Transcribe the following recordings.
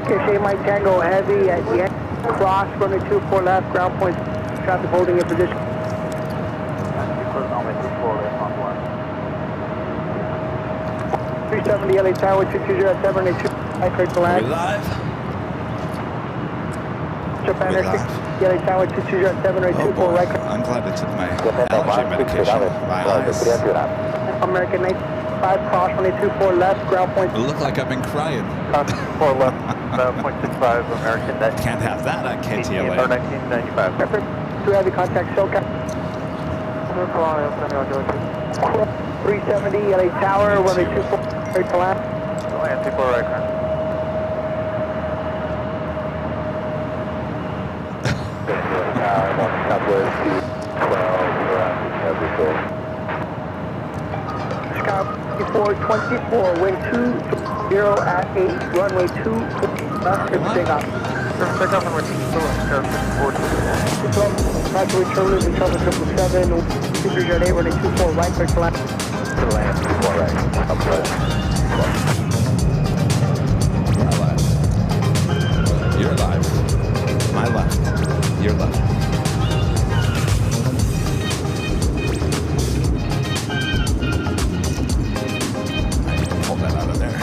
KSA Mike Tango Heavy at the end. Cross, runway 24 left, ground point, traffic holding in position. Runway 24 left on 370 LA Tower, 220 at 782, high clear to land. Are we live? Japan Air 6, LA Tower, 220 at 782, Oh boy, right clear. I'm glad I took my allergy medication. My eyes. American 95, cross, runway 24 left, ground point. I look like I've been crying. 4 left, 0.65 American net. Can't have that at KTLA. 1995. Record, 2 heavy contact, SoCal. 370 LA Tower, runway 24, clear to land. Land 24 right current. Southwest 12, 424, wind 20 at 8, runway 2, left, take off. Take off runway 2, Not to return, losing trouble 777, 23 at 8, runway 24, right, clear to land. to land 24 right, upward. You're alive. My left. Your left. Pull that out of there.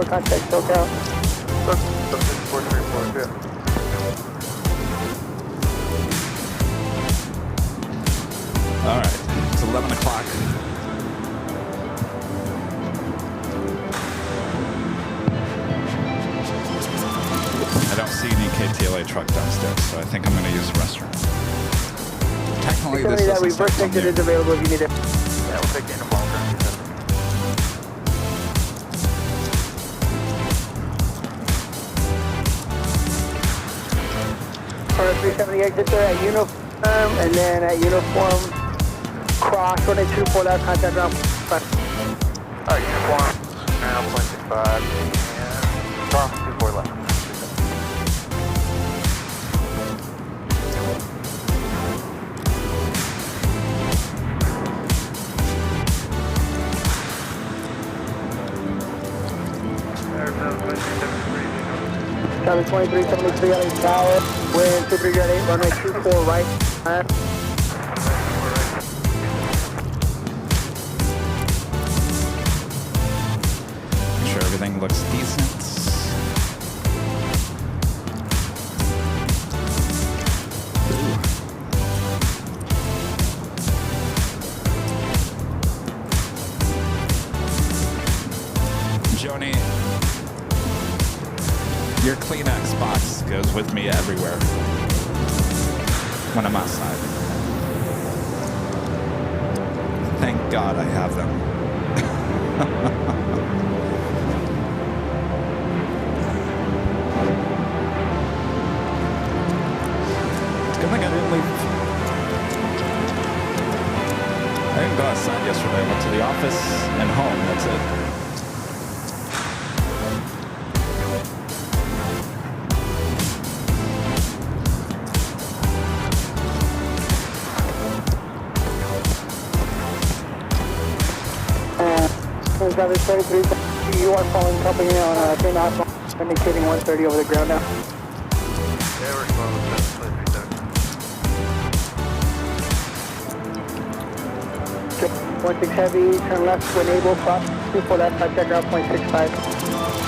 Contact SoCal. 434, All right, it's 11 o'clock. I don't see any KTLA truck downstairs, so I think I'm going to use the restroom. Technically, this That doesn't reverse start exit from is available if you need it. Yeah, we'll take it in a moment. For 370 exit there at uniform, and then at uniform, cross, runway 24 left, contact ground. Alright, uniform, now 0.65, and cross 24 left. Travis 2373 LA Tower, wind 23 at 8, runway 24 right. Make sure everything looks decent. Joni, your Kleenex box goes with me everywhere when I'm outside. Thank God I have them. It's a good thing I didn't leave. I didn't go outside yesterday. I went to the office and home. That's it. Travis 23, you are following company on St. Oswald, indicating 130 over the ground now. Yeah, we're following 16 heavy, turn left to enable, cross 24 left, contact ground point 65.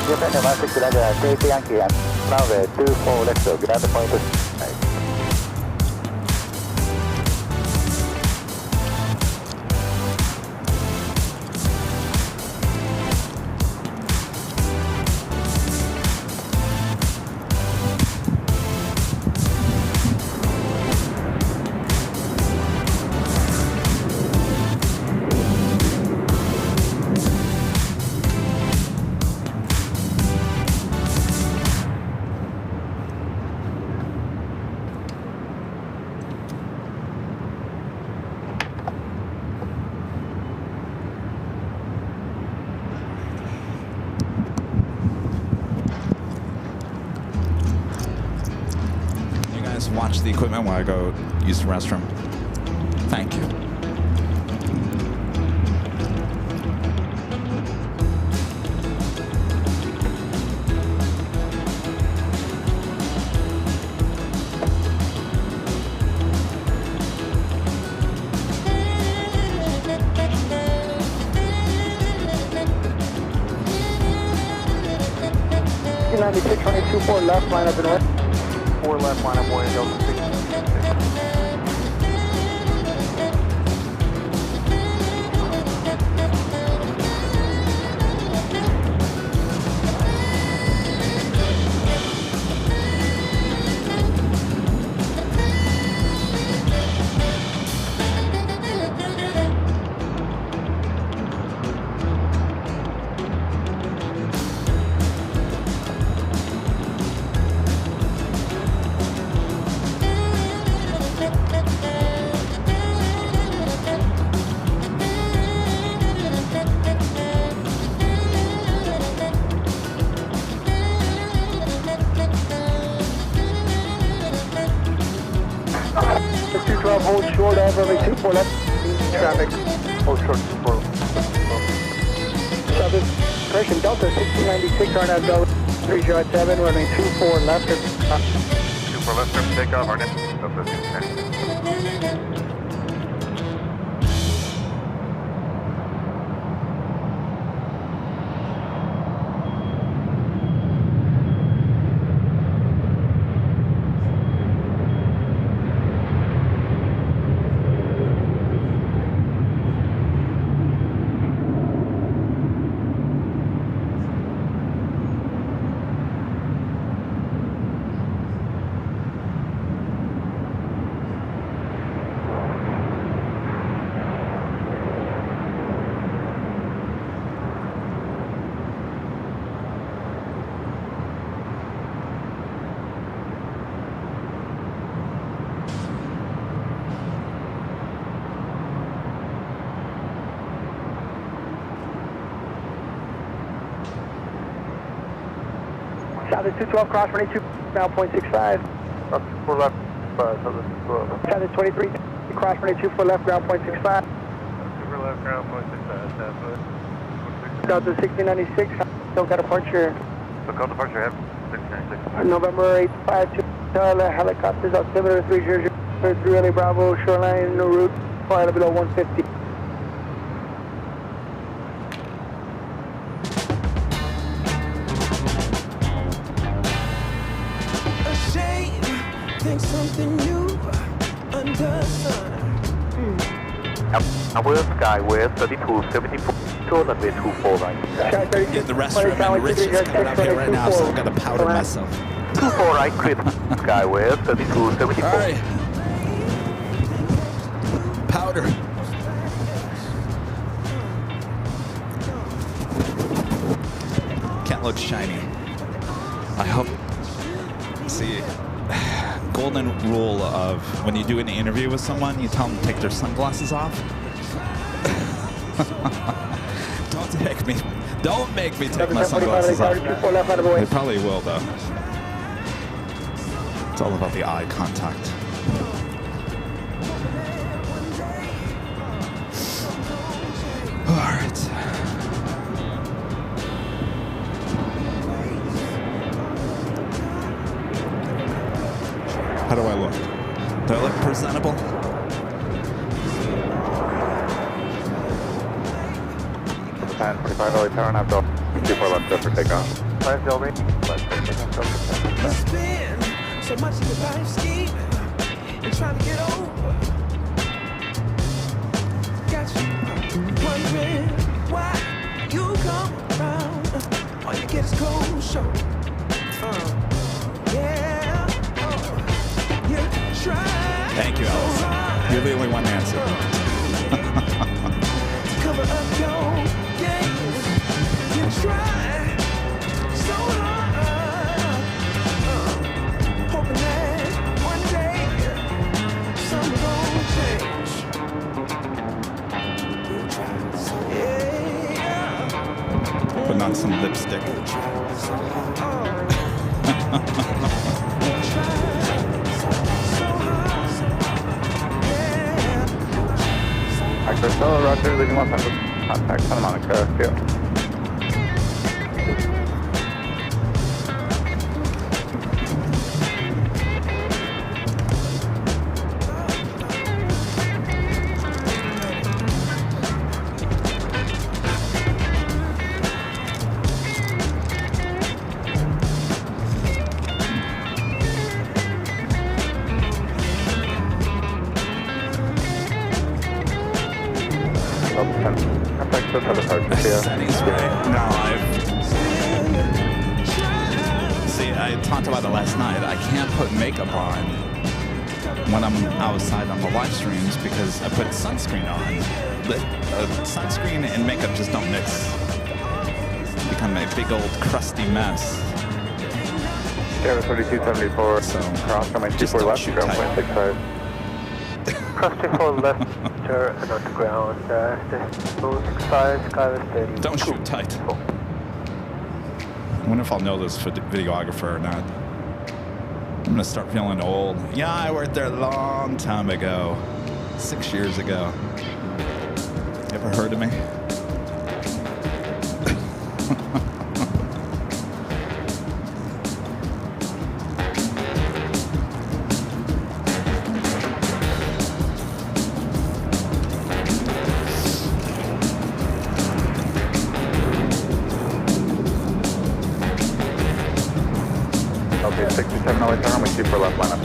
Japan 16 Roger, take Yankee and runway 24 left, ground point 65. watch the equipment while I go use the restroom. Thank you. $96, runway 24 left, line up and west. 4 left, line up, William Delta 6. Hold short of runway 24 left. Traffic. Hold short, 4. Southern Correction Delta 1696, RNAV Delta 307, runway 24 left. 24 left, turn takeoff, RNAV Delta 696. Southern 212, cross runway 2, now 0.65. Up 4 left, Southern 212. Southern 23, cross runway 24 left, ground 0.65. 2 left, ground 0.65, Southwest. Delta 1696, still got a departure. So call departure, have 696. November 852, helicopters altimeter 300, LA Bravo, shoreline, no route, flight below 150. Think something new under the sun. Our sky west 3274, runway 24 right. Get the restroom and Rich is coming up here right now, so I've got to powder myself. 24 right, clear sky west 3274. All right. Powder. Can't look shiny. I hope. See, golden rule of when you do an interview with someone, you tell them to take their sunglasses off. Don't make me take my sunglasses off. They probably will though. It's all about the eye contact. All right. How do I look? Do I look presentable? Japan 45 LA Tower, nav Delta 24 left, go for takeoff. 5 Delta, left, takeoff, Delta 10. Spend so much of your life scheming and trying to get over. Got you wondering why you come around. All you get is cold show. Yeah. You try. Thank you, Allison. You're the only one to answer. Cover up your game. You try so hard. Hoping that one day something gon' change. Yeah. Putting on some lipstick. Priscilla, Roger, leaving Los Angeles. Contact Santa Monica, see you. Settings right. No, see, I talked about it last night. I can't put makeup on when I'm outside on the live streams because I put sunscreen on. Sunscreen and makeup just don't mix. Become a big old crusty mess. Sierra 3274, So, cross from my just 24 don't left, shoot ground tight. 0.65. Cross 24 left, sir, not the ground, 065, Skyler steady. Don't shoot tight. I wonder if I'll know this videographer or not. I'm gonna start feeling old. Yeah, I worked there a long time ago. 6 years ago. You ever heard of me? Okay, 67, always turn on my 24 left line up.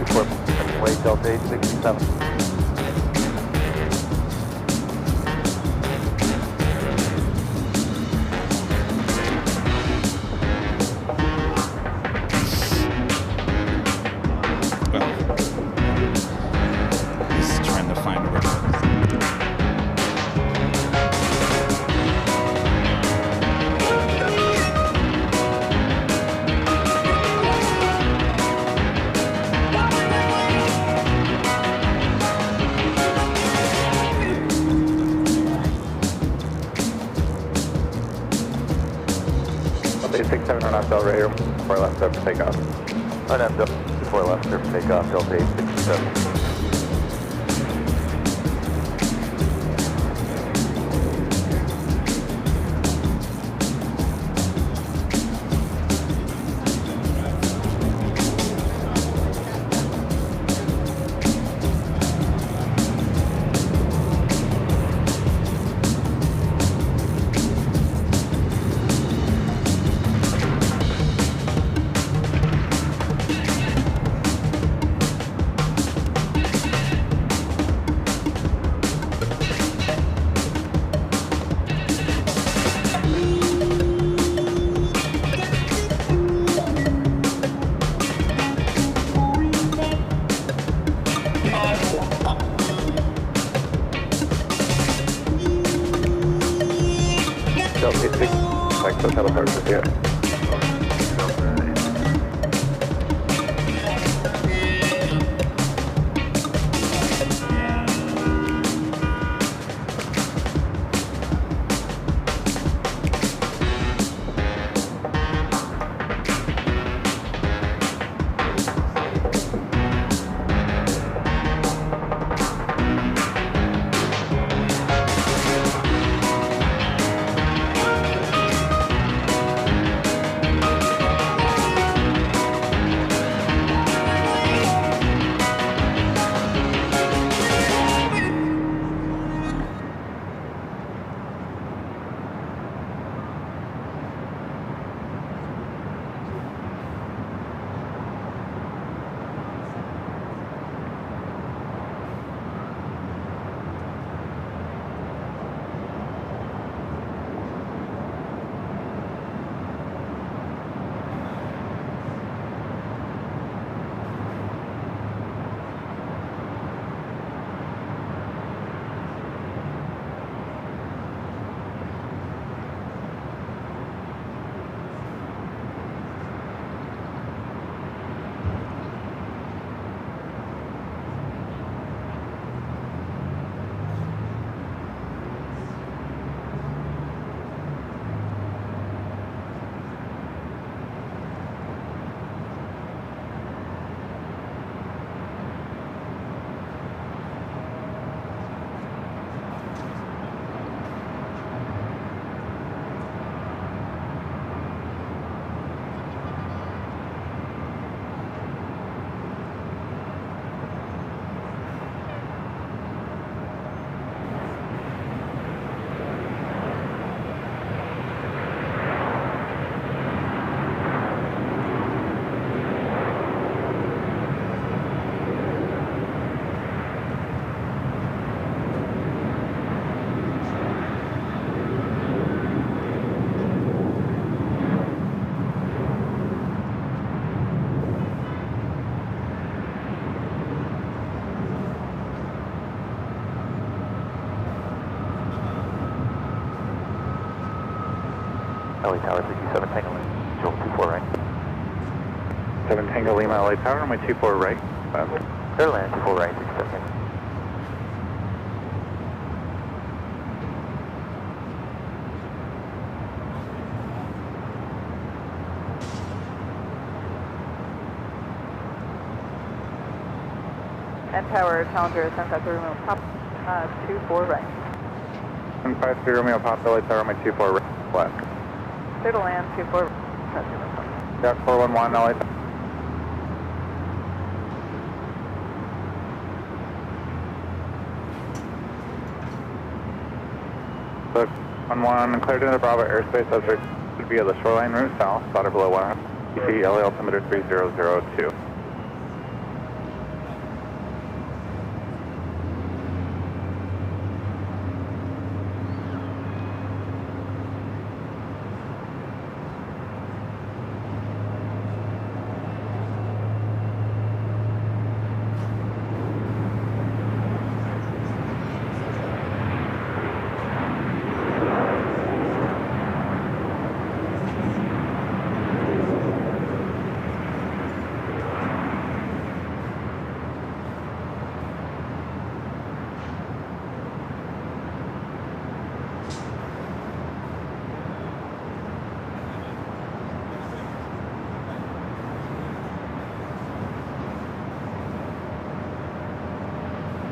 24, wait, Delta 867. Well, he's trying to find a way. Delta 867 on up, right here. 4 left, clear for takeoff. On up, 4 left, clear for takeoff, Delta 867. Delta 86, like the teleporters here. LA Tower 67 Tango Lima, 24 right. 7 Tango Lima, LA Tower, runway 24 right. Airline 24 right, 67 Tango. And Tower, Challenger, 753 Romeo Pop, 24 right. 753 Romeo Pop, LA Tower, runway 24 right, left. Clear to land, 24 right. Jack 411, LA Tower. Look, 11, cleared into Bravo airspace, subject via the shoreline route south, spotter below 100 feet, LA altimeter 3002.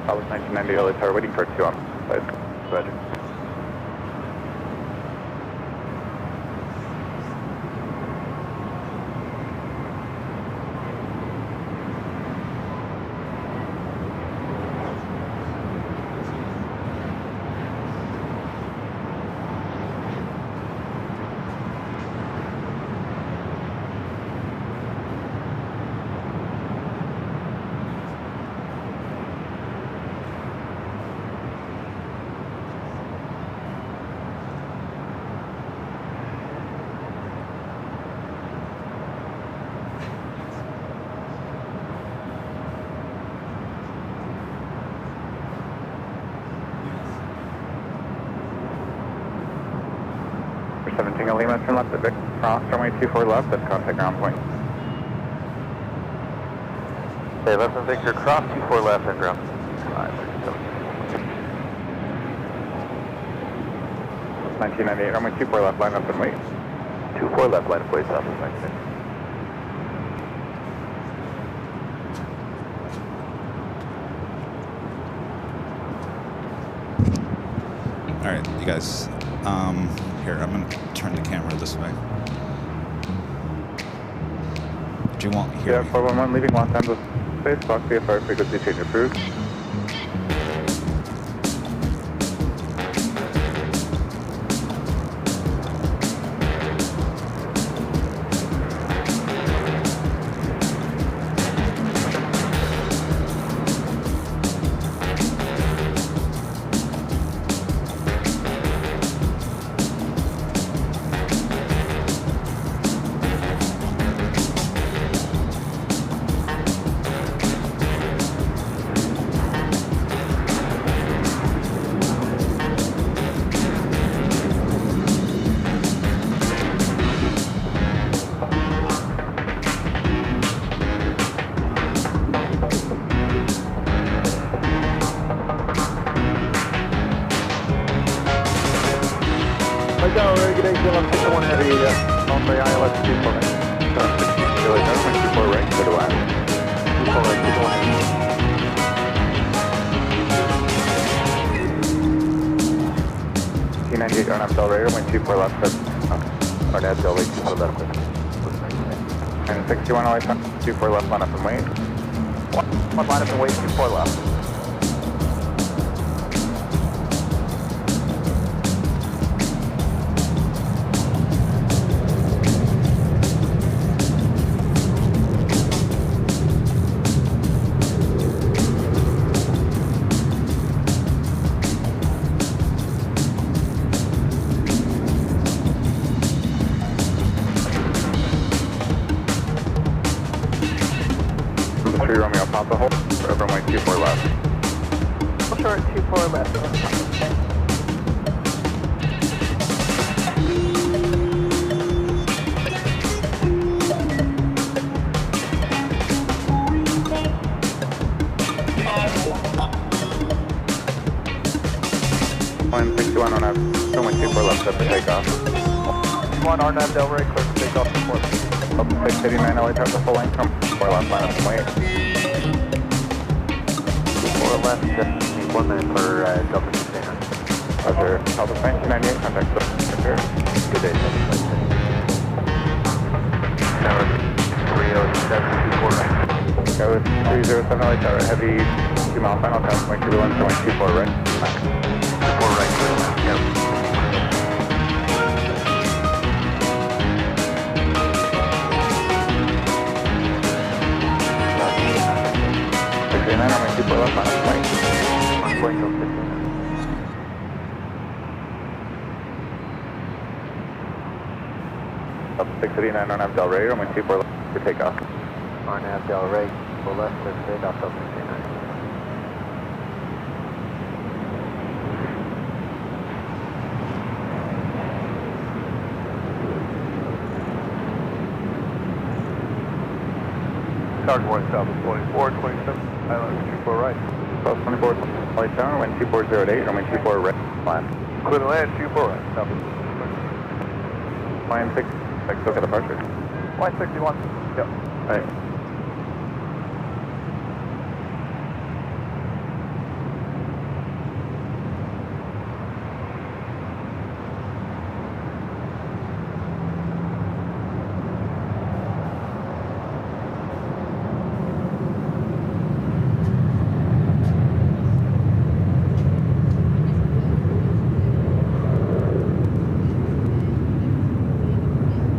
That was 1990 LA Tower, waiting for a 2 on side. Roger. For 17 Lima, turn left at Vic, cross, runway 24 left, that's contact ground point. Okay, left and Victor, cross 24 left and ground. 1998, runway 24 left, line up and wait. 24 left, line of way south of 96. All right, you guys. Here, I'm gonna turn the camera this way. But you won't hear Yeah, me. 411, leaving Los Angeles space, Fox VFR frequency change approved. Regulation 161 heavy, runway ILS 24 right. 16 LA Tower, runway 24 right, clear to land. 24 right, 1998 Arnab Delray, runway 24 left, Arnab Delray, 200 left. and 61 LA Tower, 24 left, line up and wait. One line up and wait, 24 left. Romeo Papa hold, runway 24 left. Short 24 left. 24 left, set for takeoff. 1 RNAV Del Rey, clear for takeoff, support. 689, LA, the full length from 4 left, line up and wait. 4 left, 1 minute for Delta container. Roger, Delta 1998, contact the clear. Good day, Tower 30724 right. Go 307 LA Tower, heavy 2 mile final, pass point turbulence, going 24 right. 4 right, clear left, yep. I'm going 24 left, line up and wait. Going till 15. Up 689 RNAV Del Rey, I'm going 24 left for takeoff. RNAV Del Rey, full left, clear for takeoff, Delta container. Tower 1 south of 24, 27, Island 24 right. South 24, LA Tower, wind 2408, runway 24 right, land. Clear to land, 24 right, south of Line 6, look at departure. Line 61. Yep. Right.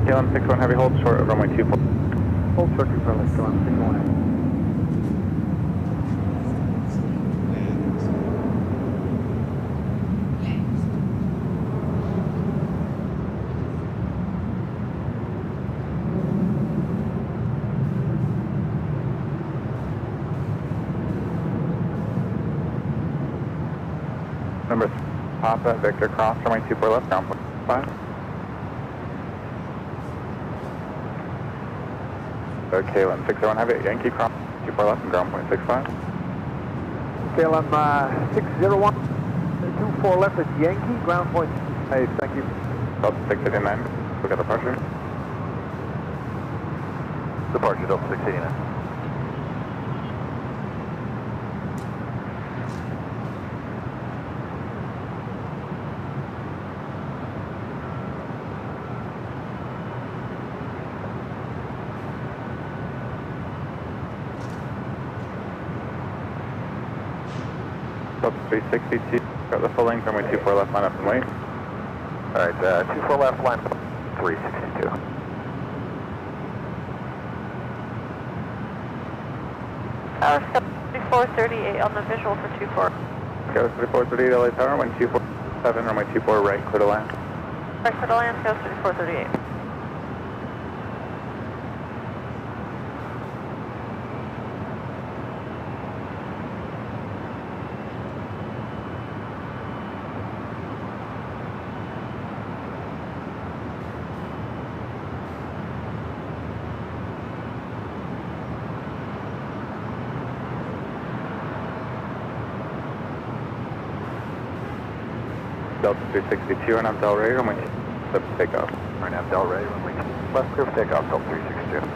KLM 61 heavy hold short of runway 24. Hold circuit for let's go on 61. Number 3, Papa, Victor, cross, runway 24 left, ground point 5. KLM 601 heavy, Yankee, cross, 24 left, and ground point 65. KLM 601, 24 left at Yankee, ground point. Hey, thank you. Delta 689, look at departure. Departure, Delta 689. Delta 362, got the full length, runway 24 left, line up and wait. Alright, 24 left, line 362. Tower 3438 on the visual for 24. Go 3438 LA Tower, wind 247, runway 24 right, clear to land. Right, clear to land, go 3438. Delta 362, RNAV Del Rey, runway 7 takeoff. RNAV Del Rey, runway left, clear for takeoff, Delta 362.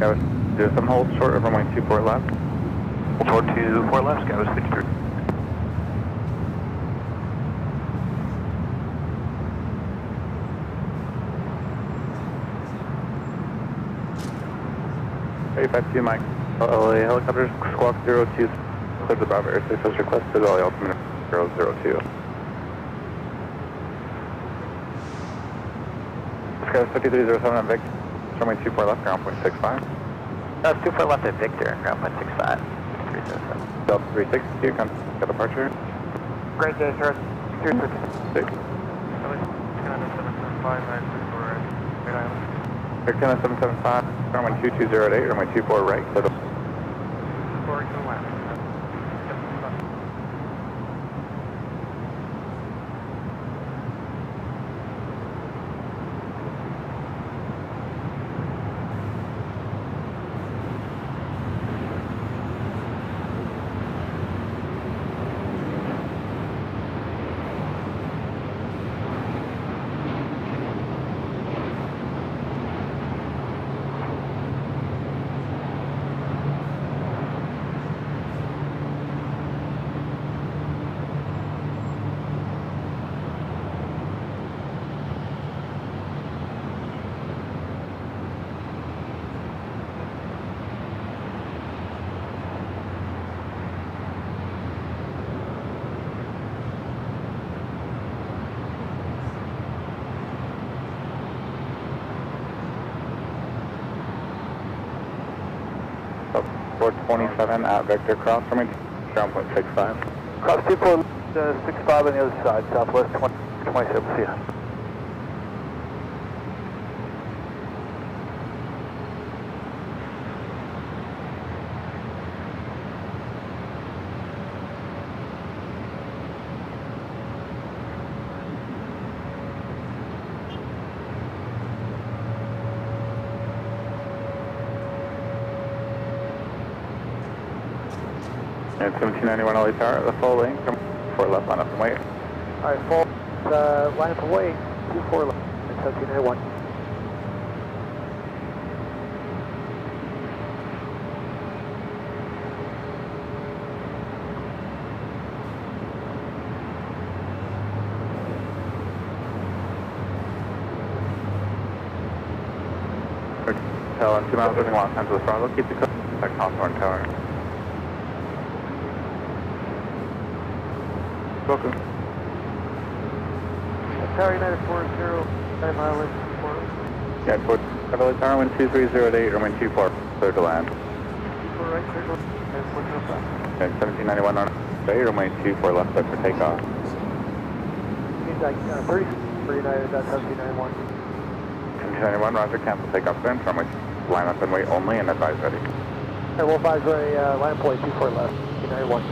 Go 07 hold short of runway 24 left. Hold 24 left, Sky was 53. $852 Mike, LA helicopters, squawk 02, clear the Bravo airspace as requested, LA altimeter 002. Sky 5307 on Victor, runway 24 left, ground point 65. That's 24 left at Victor, ground point 65. Delta 360, you can get departure. Great day, sir. 256. Air Canada 775, runway 2208, runway 24 right, clear to Delta 427 at Vector Cross, runway ground point 65. Cross 2465 on the other side, southwest 27, see ya. And 1791 LA Tower, the full lane, come 4 left, line up and wait. Alright, full, line up away, 24 left, 1791. Hotel and 2 miles moving Los Angeles Bravo, keep the contact Hawthorne Tower. Welcome. Tower United 40, 5 mileage, 4. Yeah, towards LA Tower, wind 2308, runway 24, clear to land. 24 right, clear to land, 1405. And 1791 on bay, runway 24 left, set for takeoff. Means like 30 for United, that's 1791. 1791, roger, cancel takeoff then, runway line up and wait only, and advise ready. Alright, we'll advise a line up away, 24 left, 1791.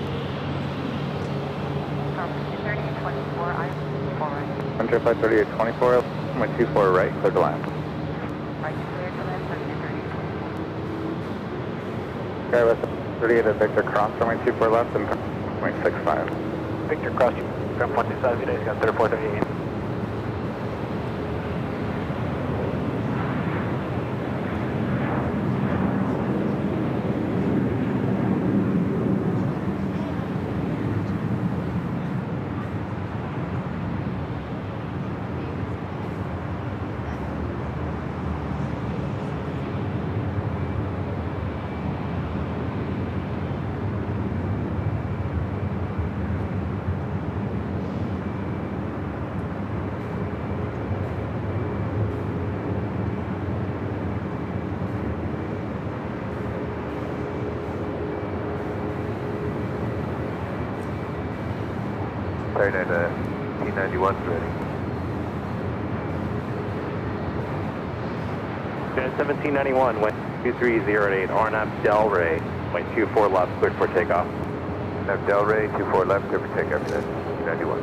3824, I'm 4 right. Center flight 3824, runway 24 right, clear to land. Right, clear to land, 3824. Sky West 38 at Victor Cross, runway 24 left, and runway 65. Victor Cross, ground point 65, United, got 3438. Starting at T91's ready. 1791, wind 2308, RNAV Delray, wind 24 left, cleared for takeoff. Nav Delray, 24 left, clear for takeoff, T91.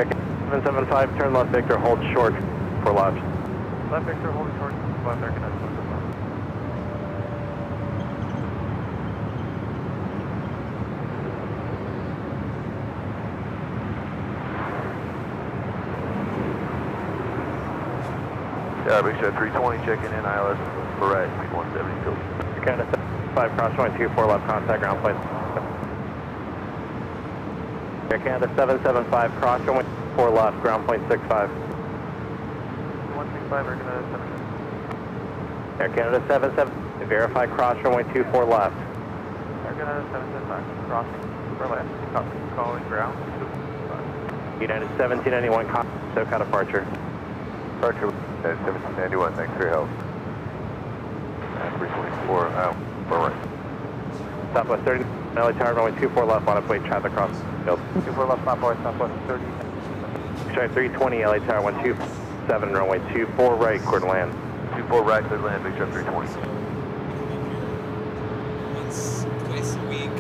Okay, 775, turn left Victor, hold short for left. Left Victor, holding short, left Air Canada. Yeah, Big Shot 320 checking in, ILS for right, 172. Canada 5 cross runway 24 left, contact ground point. Air Canada 775, cross runway 4 left, ground point 65. 165, Air Canada 77. Air Canada 77, verify cross runway 24 left. Air Canada 775, crossing for left, calling ground. United 1791, SoCal departure. Departure, 1791, thanks for your help. 324, we're right. Southwest 30, LA Tower, runway 24 left, on plate traffic cross field. 24 left, Southwest 30. Sorry, 320, LA Tower, 127, runway 24 right, clear to land. 24 right, clear to land, big truck 320. Once, twice a week,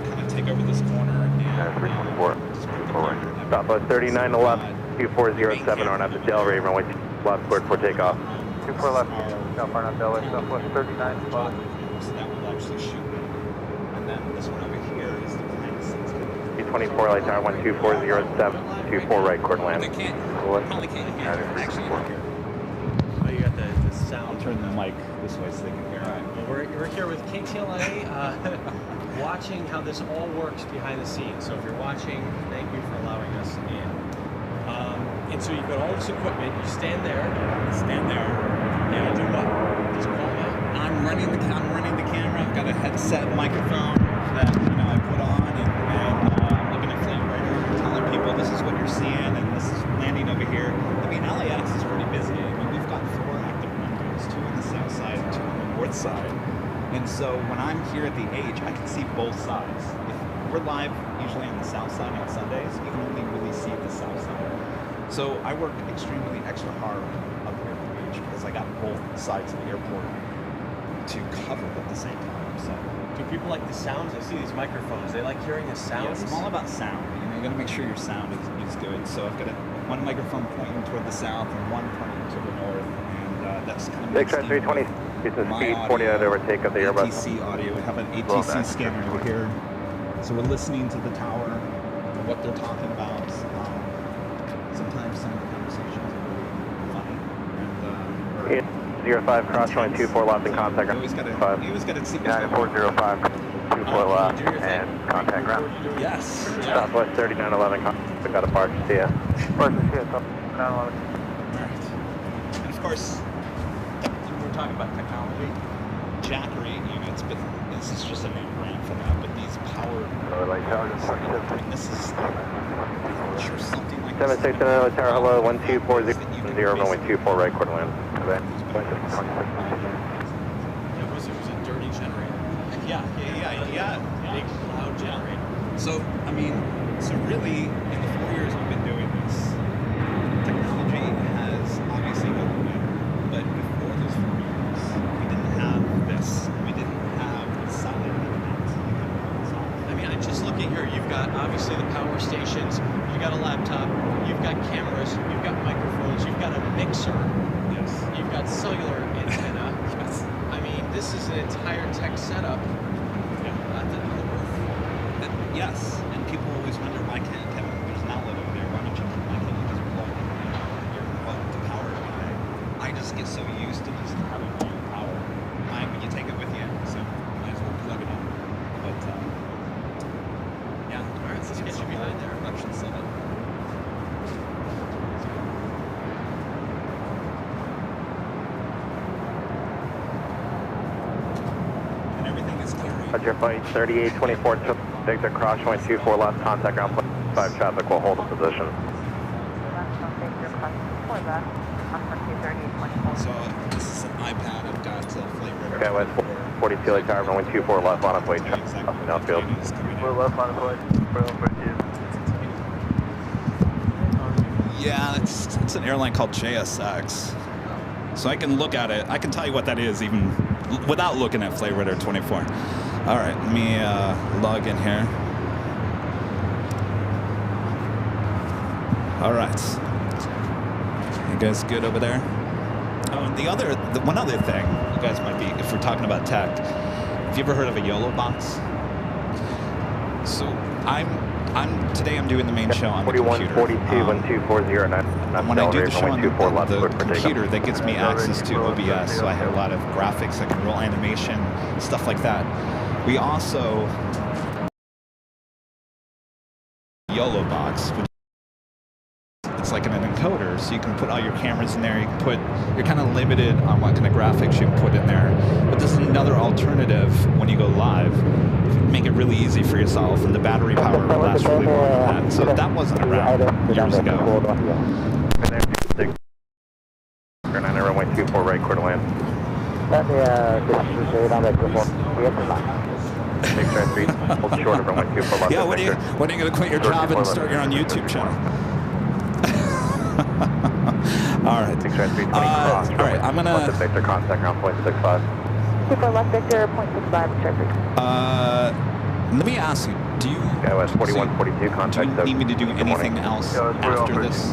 kind of take over this corner and 324, 24 right. Southwest 39 to left, 2407 on up to Delray, runway 2 left, cleared for takeoff. 24 left, California, LA, Southwest 39, so that will actually shoot me. And then this one over here is the plane seats. 224, LA Tower, 12407, 24 right, clear to land. They can't, probably can't hear it. Actually, here. Oh, you got the sound. I'll turn the mic this way so they can hear it. Well, we're here with KTLA, watching how this all works behind the scenes. So if you're watching, thank you for allowing us in. And so you've got all this equipment. You stand there, and do what? Just call it out. I'm running the camera. I've got a headset microphone that I put on, and I'm looking at flight radar, telling people this is what you're seeing, and this is landing over here. I mean, LAX is pretty busy. I mean, we've got 4 active runways, 2 on the south side and 2 on the north side. And so when I'm here at the H, I can see both sides. If we're live usually on the south side on Sundays, you can only really see the south side. So I work extremely extra hard up here at the beach because I got both sides of the airport to cover at the same time. So Do people like the sounds? I see these microphones. They like hearing the sounds? it's all about sound. You got to make sure your sound is good. So I've got one microphone pointing toward the south and one pointing to the north, and that's kind of Big Sky 320, decent speed, 49 overtake of the Airbus. ATC audio. We have an ATC scanner over here, so we're listening to the tower, what they're talking about. Sometimes some of the conversations are really funny. And 05 cross runway 24 left in contact. you always got to see. 9405, 24 left, and contact ground. Yes. Yeah. Southwest 3911, contact got a park. See ya. Departure, see ya, 911. Right. And of course, we're talking about technology. Jack rate units, but this is just a new brand for that. But these power, LA Tower, and this is I'm sure something like 767 LA Tower, hello, 1240, 0, runway 24 right, quarter land. It was a dirty generator. Yeah. Big, loud generator. So I mean, really, in the 4 years we've been doing this, technology has obviously gotten better. But before those 4 years, we didn't have this. We didn't have the silent event. I mean, I just look at here. You've got obviously the power stations. You've got a laptop. You've got cameras. You've got microphones. You've got a mixer. Yes. You've got cellular antenna. Yes. I mean, this is an entire tech setup. On the roof. Yes. And people always wonder why can't Kevin? There's an outlet over there. Why don't you? Why can't you just plug your plug to power guy? I just get so used to just having my own power. When you take it with you, so might as well plug it in. But yeah. All right, let's get you behind there. Production setup. And everything is carrying. Roger, flight 3824, Victor, cross runway 24 left, contact ground, 5 traffic will hold a position. So this is an iPad. I've got flight radar. Okay, West 42 LA Tower, runway 24 left, on a plate traffic, downfield. We're left on the plate, Yeah, it's an airline called JSX. So I can look at it. I can tell you what that is even without looking at Flight Radar 24. All right, let me log in here. All right. You guys good over there? Oh, and one other thing, you guys might be, if we're talking about tech, have you ever heard of a YOLO box? So today I'm doing the main show on the computer. 4142 And when I do the show on the computer, that gets me access to OBS, so I have a lot of graphics, I can roll animation, stuff like that. We also YOLO box, which it's like an encoder, so you can put all your cameras in there. You can put, you're kind of limited on what kind of graphics you can put in there. But this is another alternative when you go live. Make it really easy for yourself, and the battery power lasts really long than that. So that wasn't around years ago. Airline runway 24 right, quarter land. Hold short of runway 24 left. Yeah, when are you going to quit your job and start your own YouTube channel? All right. All right, I'm going to... Victor, contact around 0.65. 24 left Victor, 0.65, traffic. Let me ask you, do you... West 4142, contact. Do you need me to do anything else after this?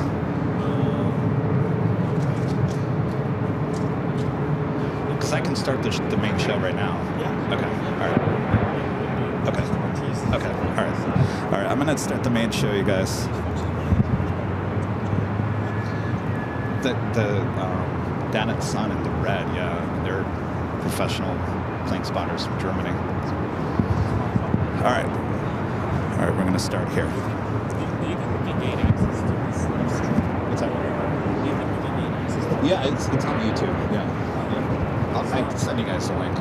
Because I can start the main show right now. Yeah. Okay, all right. Okay. Okay, all right. All right, I'm going to start the main show, you guys. The Dan at Sun and the Red, yeah, they're professional plane spotters from Germany. All right, we're going to start here. Do you think we can gain access to this live stream? What's that? Do you think we can gain access to this? Yeah, it's on YouTube, yeah. I can send you guys a link.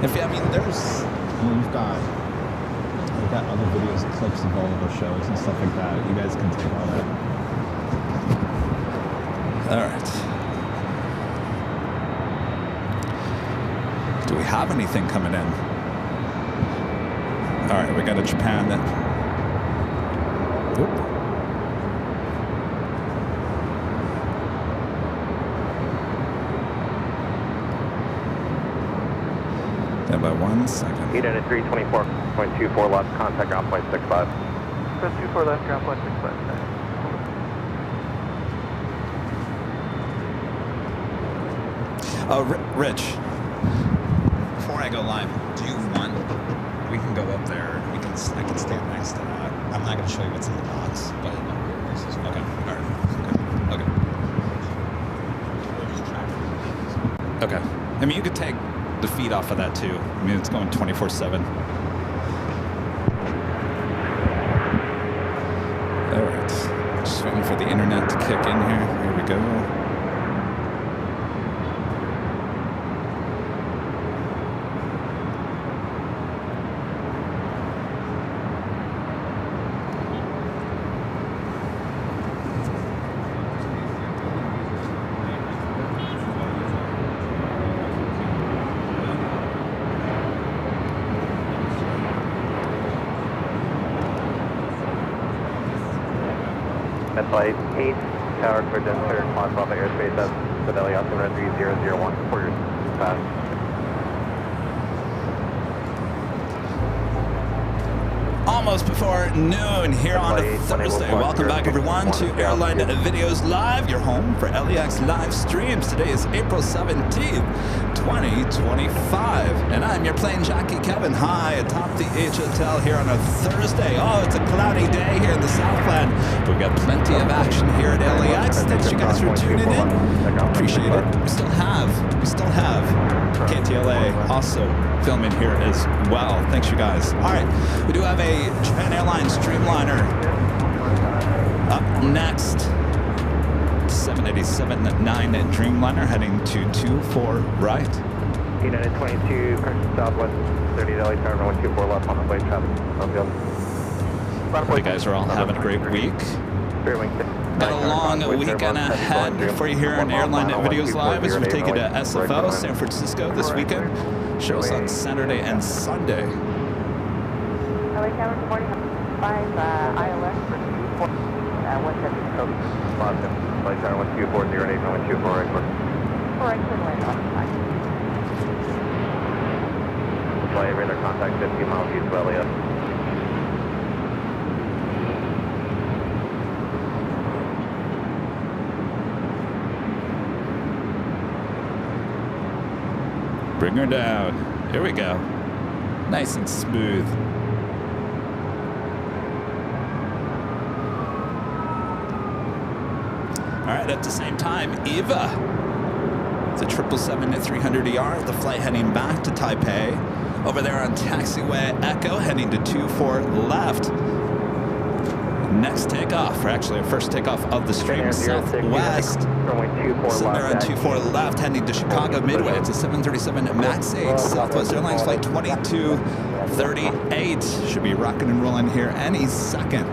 If I mean, we've got other videos, clips of all of our shows and stuff like that. You guys can take all that. All right. Do we have anything coming in? All right, we got a Japan that. Oop. By 1 second. 324.24 left, contact ground 0.65. 24 left, ground 0.65. Rich, before I go live, do you want, we can go up there, I can stand next to that. I'm not going to show you what's in the box, but this is, okay, all right, okay. Okay, I mean, you could take the feed off of that too. I mean, it's going 24/7. All right, just waiting for the internet to kick in here. Here we go. Flight 8, tower for Denver, on Bravo airspace at Fidelity altimeter 3001, quarter pass. Almost before noon here on a Thursday. Welcome back, everyone, to Airline Videos Live, your home for LAX live streams. Today is April 17th, 2025, and I'm your plane jockey, Kevin, high atop the H Hotel here on a Thursday. Oh, it's a cloudy day here in the Southland. We've got plenty of action here at LAX. Thanks you guys for tuning in. Appreciate it. We still have KTLA also filming here as well. Thanks, you guys. All right, we do have a Japan Airlines Dreamliner up next. 787-9 Dreamliner heading to 24 right. United 22, Southwest 30 Delhi, tower 124 left on the way traffic. You guys are all having a great week. Got a long weekend ahead for you here on Airline Videos Live as we take you to SFO, San Francisco this weekend. Shows on Saturday and Sunday. LA Tower, good morning. 5 ILS for 170. Flight tower 124, 08, 124 right quarter. 4 right to land off the side. Flight radar contact 50 miles east of Elliott. Bring her down. Here we go. Nice and smooth. All right, at the same time, Eva. It's a 777-300ER, the flight heading back to Taipei. Over there on taxiway Echo, heading to 24 left. Next takeoff, or actually our first takeoff of the stream, Southwest. Sitting there on 24 left, heading to Chicago Midway. It's a 737 MAX 8, Southwest Airlines flight 2238. Should be rocking and rolling here any second.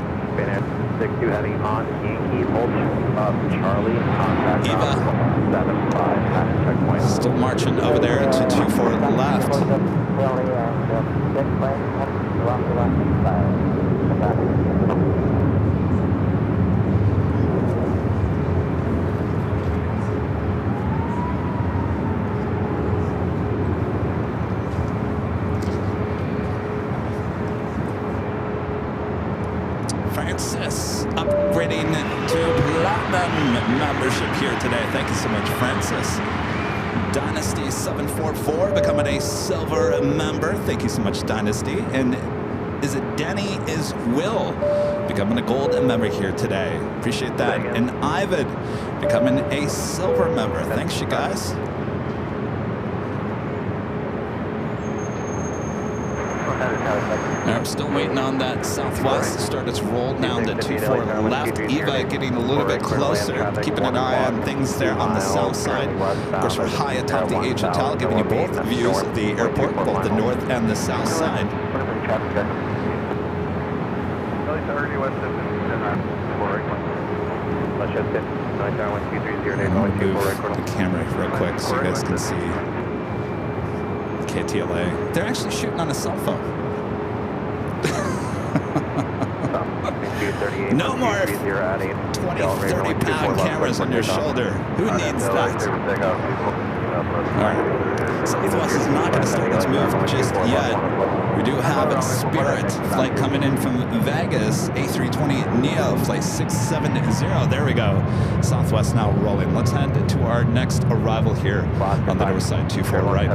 62 heading on Yankee, hold Charlie, contact Eva. 75, checkpoint. Still marching over there to 24 left. Francis upgrading to Platinum membership here today. Thank you so much, Francis. Dynasty 744 becoming a silver member. Thank you so much, Dynasty. And is it Denny is Will becoming a gold member here today. Appreciate that. And Ivan becoming a silver member. Thanks, you guys. I'm still waiting on that Southwest to start its roll down to 24 left. Eva getting a little bit closer, keeping an eye on things there on the south side. Of course, we're high atop the H Hotel, giving you both views of the airport, both the north and the south side. Move the camera real quick so you guys can see KTLA. They're actually shooting on a cell phone. No more 20, 30-pound cameras on your shoulder. Who needs that? All right. Southwest is not going to start its move just yet. We do have a Spirit flight coming in from Vegas, A320neo, flight 670. There we go. Southwest now rolling. Let's head to our next arrival here on the north side, 24 right.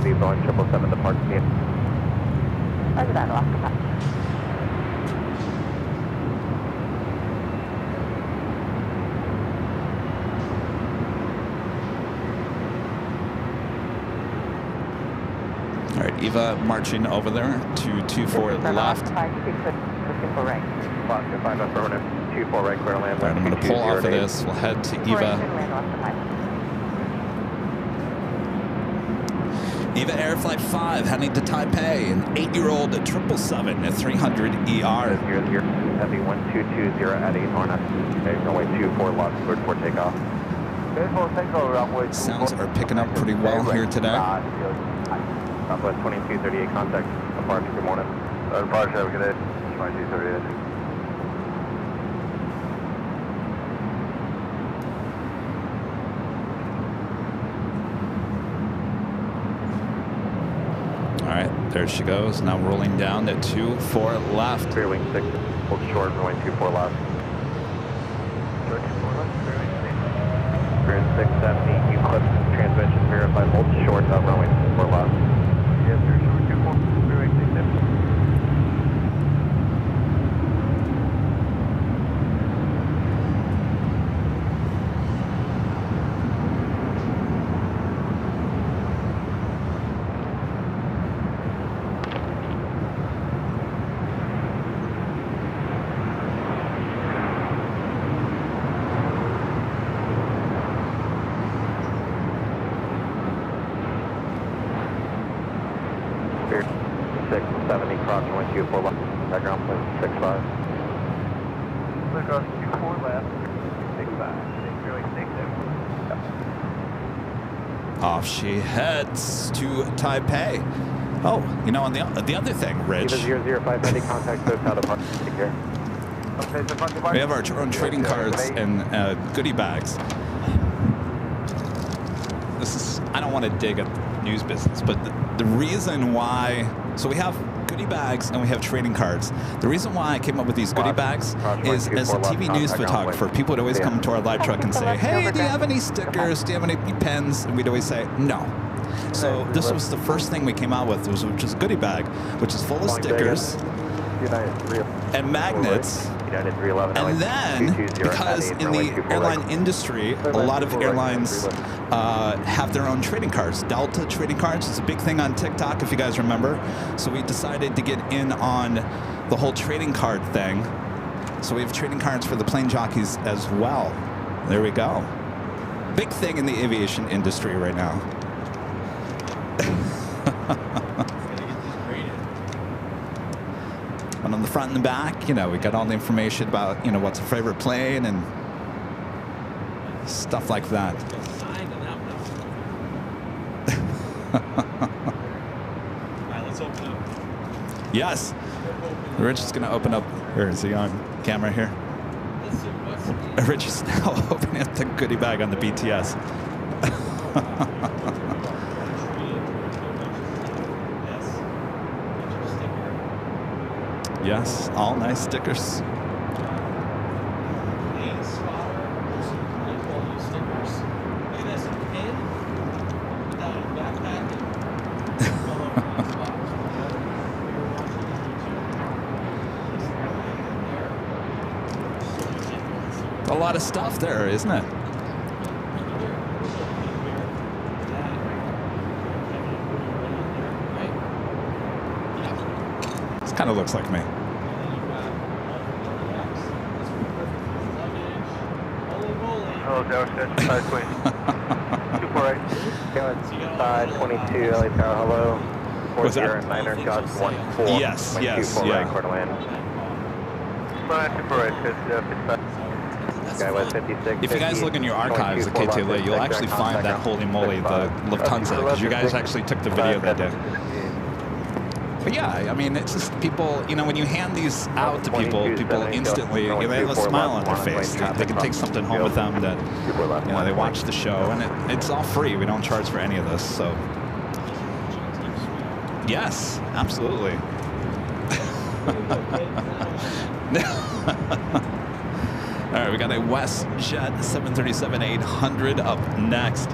All right, Eva marching over there to 24 left. All right, I'm going to pull off of this. We'll head to Eva. Eva Air Flight 5 heading to Taipei, an 8-year-old 777 at 300 ER. Heavy 1220 at 8 on us. Runway 24 left, cleared for takeoff. Sounds are picking up pretty well here today. Southwest 2238 contact. Departure, good morning. Departure, have a good day. 2238. All right, there she goes. Now rolling down to 24 left. Clear wing 6, hold short, runway 24 left. Short 24 left, clear wing 6. Clear 670, Eclipse, transmission verified, hold short, runway 24 left. Yes, sir, short 24, clear wing 670. Off she heads to Taipei. Oh, you know, on the other thing, Rich. 005 contact to out of take care. We have our own trading cards and goodie bags. This is, I don't want to dig at the news business, but the reason why, so we have goodie bags and we have trading cards. The reason why I came up with these goodie bags is as a TV news photographer, people would always come to our live truck and say, hey, do you have any stickers? Do you have any pens? And we'd always say, no. So this was the first thing we came out with, which is a goodie bag, which is full of stickers and magnets. And then, because in the airline industry, a lot of airlines have their own trading cards. Delta trading cards is a big thing on TikTok, if you guys remember. So we decided to get in on the whole trading card thing. So we have trading cards for the plane jockeys as well. There we go. Big thing in the aviation industry right now. And on the front and the back, you know, we got all the information about, you know, what's a favorite plane and stuff like that. Alright, let's open up. Yes. Rich is going to open up. Where is he on camera here? Let's see what's Rich is now opening up the goodie bag on the BTS. Yes, all nice stickers. A lot of stuff there, isn't it? This kind of looks like me. Hello, Tower Station 520. 248. Going 522, LA Tower, hello. What's that? 40 Josh 14. Yes, yes, 24 yeah. right, quarter land. 248, Guy West 56. If you guys look in your archives at KTLA, you'll actually find that holy moly, the Lufthansa, because you guys actually took the video that day. But yeah, I mean, it's just people, you know, when you hand these out to people, people instantly, you know, they have a smile on their face. They can take something home with them that, you know, they watch the show, and it's all free. We don't charge for any of this, so. Yes, absolutely. All right, we got a WestJet 737-800 up next.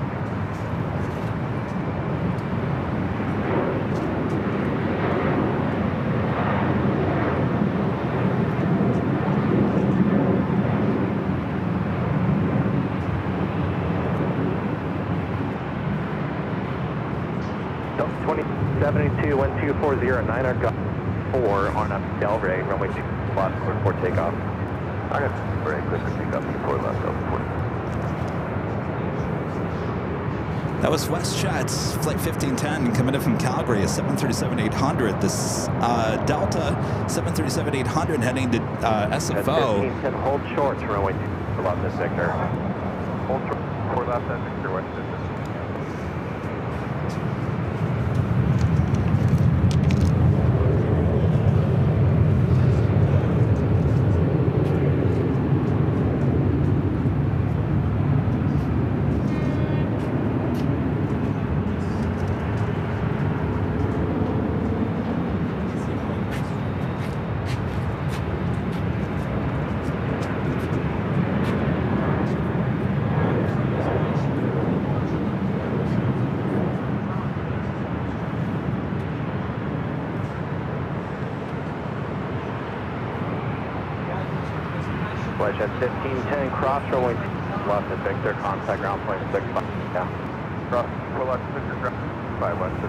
Delta 2072, 1240, 904 on up Delray, runway 2, slot for takeoff. I got very quick to pick up before left over 40. That was WestJet's Flight 1510 coming in from Calgary, a 737-800. This Delta 737-800 heading to SFO. 1510, hold short to runway 2, left this Victor. Hold short for left that Victor, West Victor. At 1510, cross runway left at Victor, contact ground point 65. Yeah. Cross, full left, Victor, 5 West.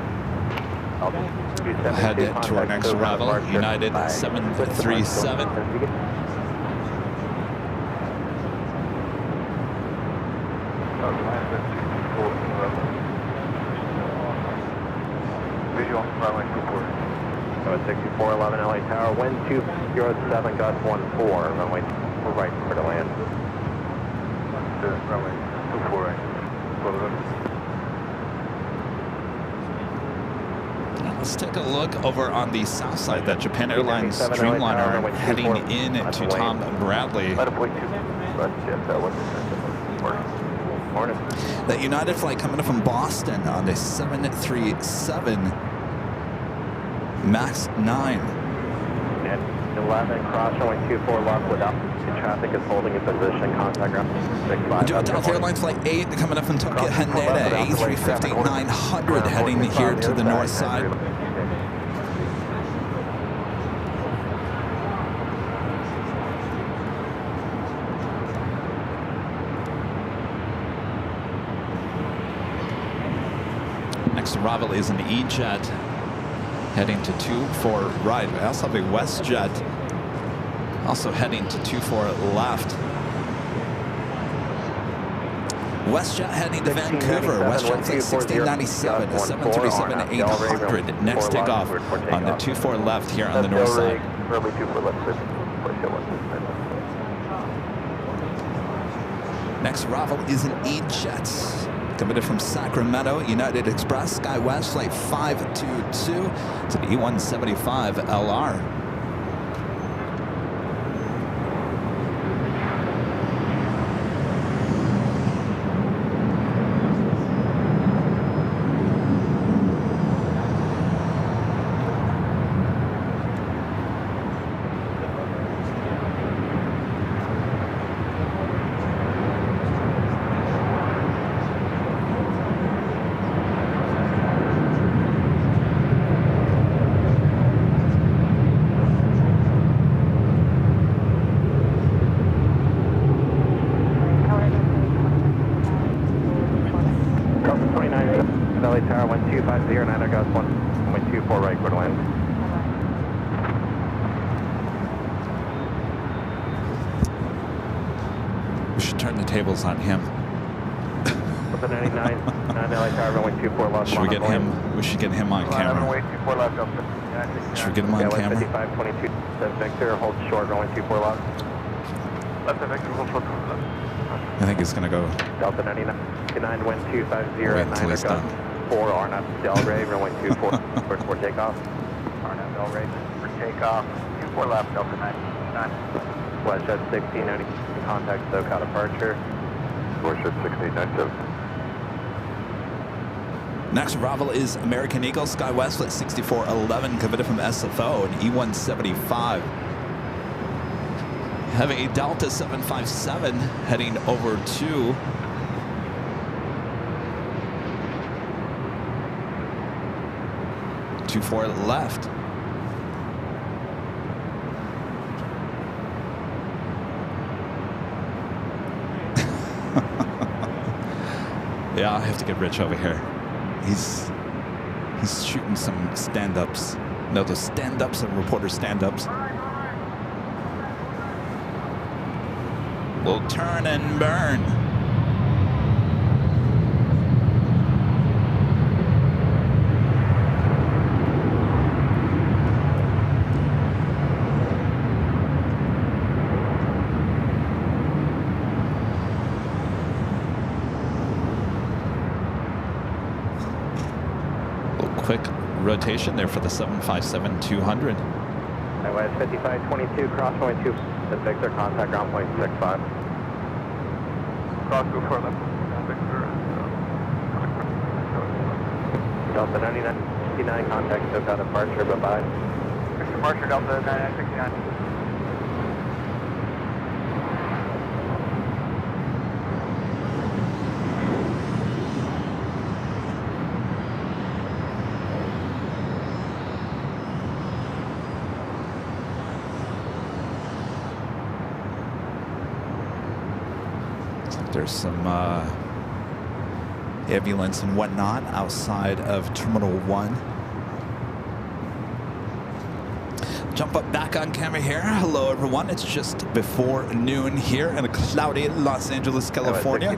Head to our next arrival, United 737. Visual, runway 24. 6411 LA Tower, wind 207, gust 14, runway right for the land. Runway 24 right. Now let's take a look over on the south side, that Japan Airlines Dreamliner heading in to Tom Bradley. That United flight coming in from Boston on the 737 MAX 9. At 11, cross runway 24 left without traffic is holding in position, contact ground 65. Delta Airlines Flight 8 coming up from Tokyo Haneda, A350-900 heading here to the north side. Next arrival is an E-Jet heading to 24 right. I also have a WestJet Also heading to 24 left. WestJet heading to Vancouver. WestJet's at 1697, 737-800. Next takeoff on the 24 left here on the north side. Runway 24 left, Next arrival is an E-Jet. Committed from Sacramento, United Express, SkyWest Flight 522 to the E175 LR. Tower 1250, 9 Gus 1.24 right, quarter land. We should turn the tables on him. With the 99, 9 LA Tower, runway 24 left. Should we get him? We should get him on camera. Runway 24 left, Should we get him on camera? 55, 22, Victor, hold short, runway 24 left. Left Victor, hold short. I think he's gonna go. Delta 99, wind 250, Wait 9 till he's Gus. done. 4 RNAP Delray, runway 24 for takeoff. RNAP Delray for takeoff. 24 left, Delta 99. WestJet 1690, contact SoCal departure. WestJet 1697. Next arrival is American Eagle, SkyWest Flight 6411, committed from SFO, an E175. Have a Delta 757 heading over to 24 left. Yeah, I have to get Rich over here. He's shooting some stand-ups. No, those stand-ups and reporter stand-ups. We'll turn and burn. Quick rotation there for the 757-200. West 5522, cross runway 2, Victor, contact ground point 65. Cross go for left, Victor. Delta 99, contact SoCal departure, bye-bye. Departure, Delta 9969. There's some ambulance and whatnot outside of Terminal 1. Jump up back on camera here. Hello, everyone. It's just before noon here in cloudy Los Angeles, California.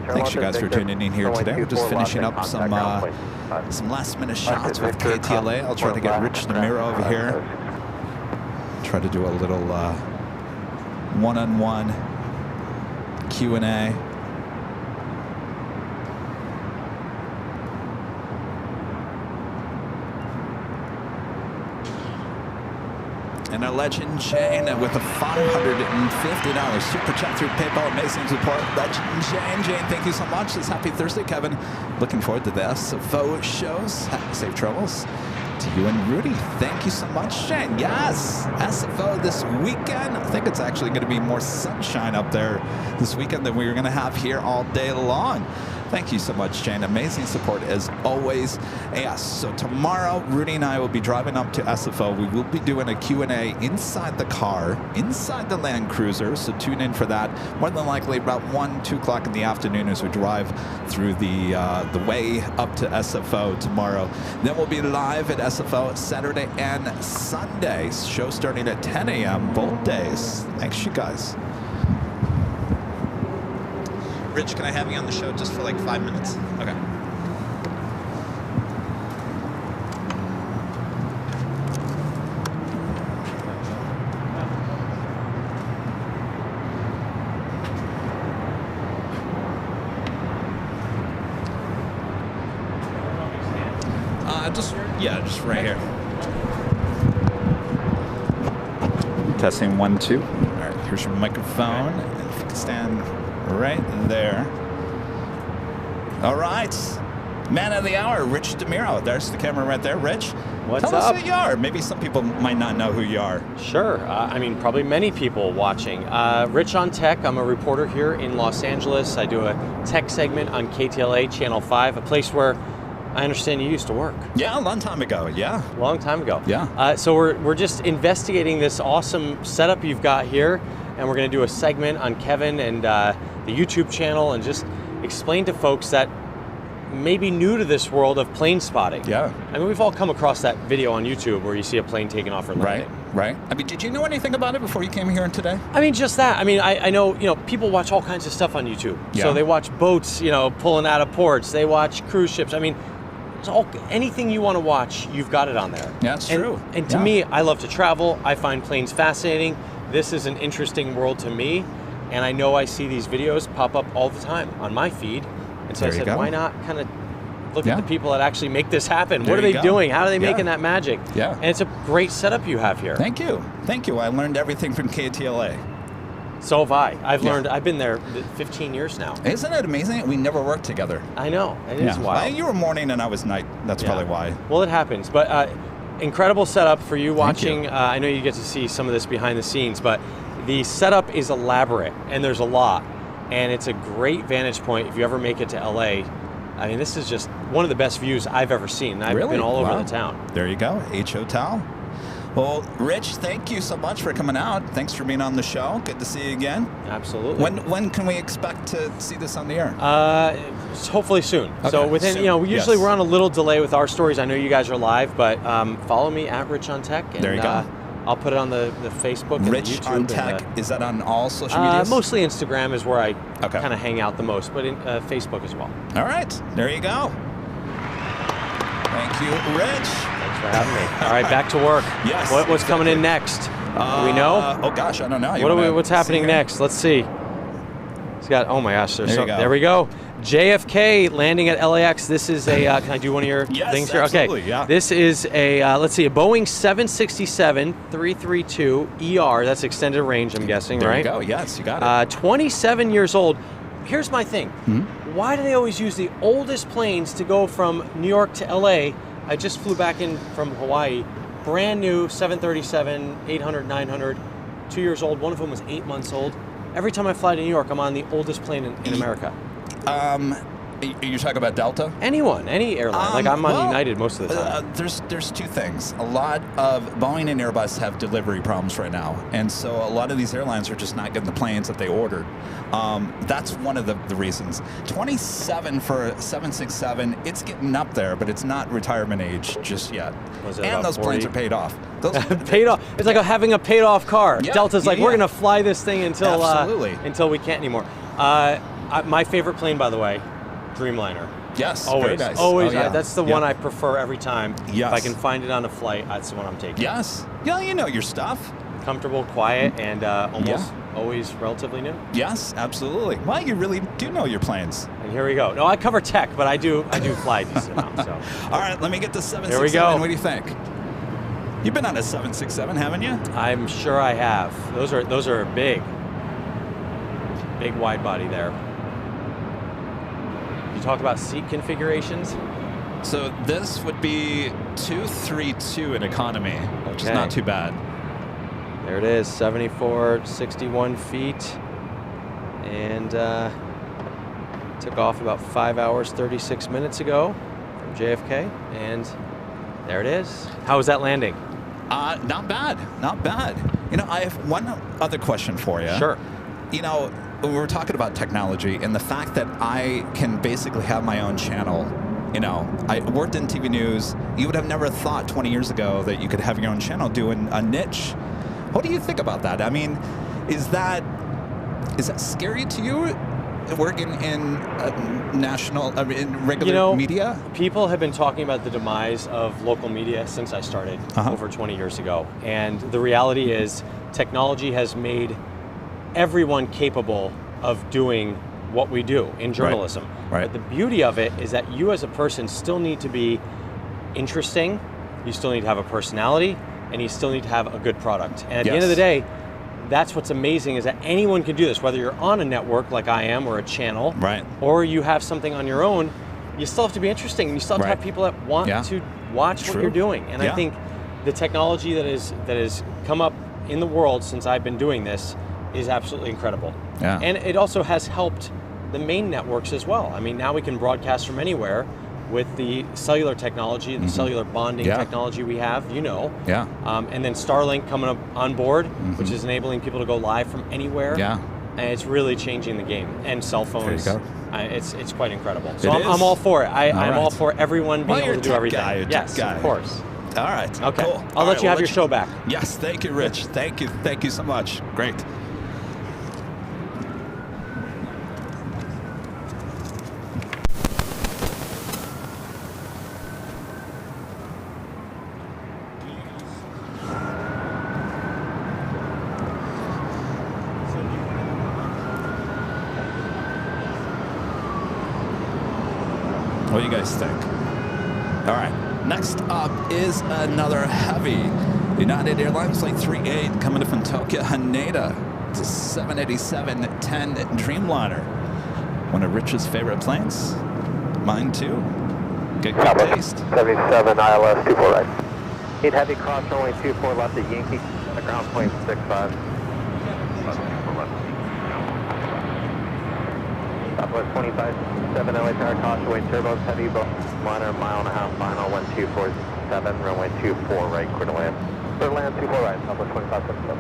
Thanks, you guys, for tuning in here today. We're just finishing up some last-minute shots with KTLA. I'll try to get Rich Namiro over here. Try to do a little one-on-one Q&A. And our legend Jane with a $550 super chat through PayPal. Amazing support. Legend Jane, thank you so much. This happy Thursday, Kevin. Looking forward to the SFO shows. Safe travels to you and Rudy. Thank you so much, Jane. Yes, SFO this weekend. I think it's actually going to be more sunshine up there this weekend than we're going to have here all day long. Thank you so much, Jane. Amazing support as always. Yes, so tomorrow, Rudy and I will be driving up to SFO. We will be doing a Q&A inside the car, inside the Land Cruiser, so tune in for that. More than likely about 1, 2 o'clock in the afternoon as we drive through the way up to SFO tomorrow. Then we'll be live at SFO Saturday and Sunday. Show starting at 10 a.m. both days. Thanks, you guys. Rich, can I have you on the show just for like 5 minutes? Okay. Just right here. Testing 1, 2. All right, here's your microphone. And if you can stand right there. All right. Man of the hour, Rich DeMiro. There's the camera right there. Rich, what's up? Tell us who you are. Maybe some people might not know who you are. Sure. I mean, probably many people watching. Rich on Tech. I'm a reporter here in Los Angeles. I do a tech segment on KTLA Channel 5, a place where I understand you used to work. Yeah, a long time ago, yeah. Long time ago. Yeah. So we're just investigating this awesome setup you've got here, and we're going to do a segment on Kevin and the YouTube channel and just explain to folks that may be new to this world of plane spotting. Yeah. I mean, we've all come across that video on YouTube where you see a plane taking off or landing. Right. I mean, did you know anything about it before you came here today? I mean, just that. I mean, I know, people watch all kinds of stuff on YouTube. Yeah. So they watch boats, pulling out of ports. They watch cruise ships. I mean, anything you want to watch, you've got it on there. Yeah, that's true. And to me, I love to travel. I find planes fascinating. This is an interesting world to me. And I know I see these videos pop up all the time on my feed. And so I said, why not kind of look at the people that actually make this happen? What are they doing? How are they making that magic? Yeah. And it's a great setup you have here. Thank you. I learned everything from KTLA. So have I. I've been there 15 years now. Isn't it amazing? We never worked together. I know. It is wild. You were morning and I was night. That's probably why. Well, it happens. But incredible setup for you watching. I know you get to see some of this behind the scenes, but the setup is elaborate and there's a lot. And it's a great vantage point if you ever make it to LA. I mean, this is just one of the best views I've ever seen. I've been all over the town. There you go. H Hotel. Well, Rich, thank you so much for coming out. Thanks for being on the show. Good to see you again. Absolutely. When can we expect to see this on the air? Hopefully soon. Okay, so within, soon. we're on a little delay with our stories. I know you guys are live, but follow me at Rich on Tech. And, there you go. I'll put it on the Facebook and Rich the YouTube. on Tech, is that on all social media? Mostly Instagram is where I kind of hang out the most, but in Facebook as well. All right, there you go. Thank you, Rich. Thanks for having me. All right, back to work. Yes. What's coming in next? Do we know? Oh gosh, I don't know. What's happening next? Let's see. It's got. Oh my gosh, there we go. JFK landing at LAX. This is a. Can I do one of your things here? Absolutely, Okay. Yeah. This is a. Let's see, a Boeing 767-332 ER. That's extended range, I'm guessing, there right? There you go. Yes, you got it. 27 years old. Here's my thing. Mm-hmm. Why do they always use the oldest planes to go from New York to LA? I just flew back in from Hawaii. Brand new 737, 800, 900, 2 years old. One of them was 8 months old. Every time I fly to New York, I'm on the oldest plane in America. You're talking about Delta? Any airline. I'm on United most of the time. There's two things. A lot of Boeing and Airbus have delivery problems right now, and so a lot of these airlines are just not getting the planes that they ordered. That's one of the reasons. 27 for a 767, it's getting up there, but it's not retirement age just yet. And those 40? Planes are paid off. Paid off. It's like having a paid off car. Yeah, Delta's like, we're going to fly this thing until we can't anymore. My favorite plane, by the way, Dreamliner. Yes, always, very nice. always. Oh, yeah. That's the one I prefer every time. Yes. If I can find it on a flight, that's the one I'm taking. Yes. Yeah, you know your stuff. Comfortable, quiet, and always relatively new. Yes, absolutely. Well, you really do know your planes. And here we go. No, I cover tech, but I do fly decent amount. So. All right, let me get the 767. Here we go. What do you think? You've been on a 767, haven't you? I'm sure I have. Those are big wide body there. You talk about seat configurations. So this would be 232 in economy, which is not too bad. There it is, 64, 61 feet. And Took off about 5 hours, 36 minutes ago from JFK, and there it is. How was that landing? Not bad, not bad. You know, I have one other question for you. Sure. You know, we were talking about technology and the fact that I can basically have my own channel. You know, I worked in TV news. You would have never thought 20 years ago that you could have your own channel doing a niche. What do you think about that? I mean, is that scary to you? Working in in regular media? People have been talking about the demise of local media since I started over 20 years ago. And the reality is technology has made everyone capable of doing what we do in journalism. Right. But the beauty of it is that you as a person still need to be interesting, you still need to have a personality, and you still need to have a good product. And at the end of the day, that's what's amazing is that anyone can do this, whether you're on a network like I am or a channel, or you have something on your own, you still have to be interesting and you still have to have people that want to watch what you're doing. And I think the technology that has come up in the world since I've been doing this is absolutely incredible. And it also has helped the main networks as well. I mean, now we can broadcast from anywhere with the cellular technology, the cellular bonding technology we have, and then Starlink coming up on board, which is enabling people to go live from anywhere. And it's really changing the game. And cell phones, it's quite incredible. So I'm all for it. I'm all for everyone being able to do everything. Yes, of course. All right. Okay. Cool. I'll let you have your show back. Yes. Thank you, Rich. Thank you. Thank you so much. Great. What do you guys think? All right. Next up is another heavy United Airlines Flight 38 coming from Tokyo, Haneda. It's a 787-10 Dreamliner. One of Rich's favorite planes. Mine too. Good taste. 77 ILS 24 right. 8 heavy cross runway 24 left at Yankee. The ground plane 65. Southwest 25, 7 LA tower, caution turbos, heavy boat, liner, 1.5 mile, final, 1247, runway 24 right, clear to land. Clear to land, 24 right, Southwest 25, 77.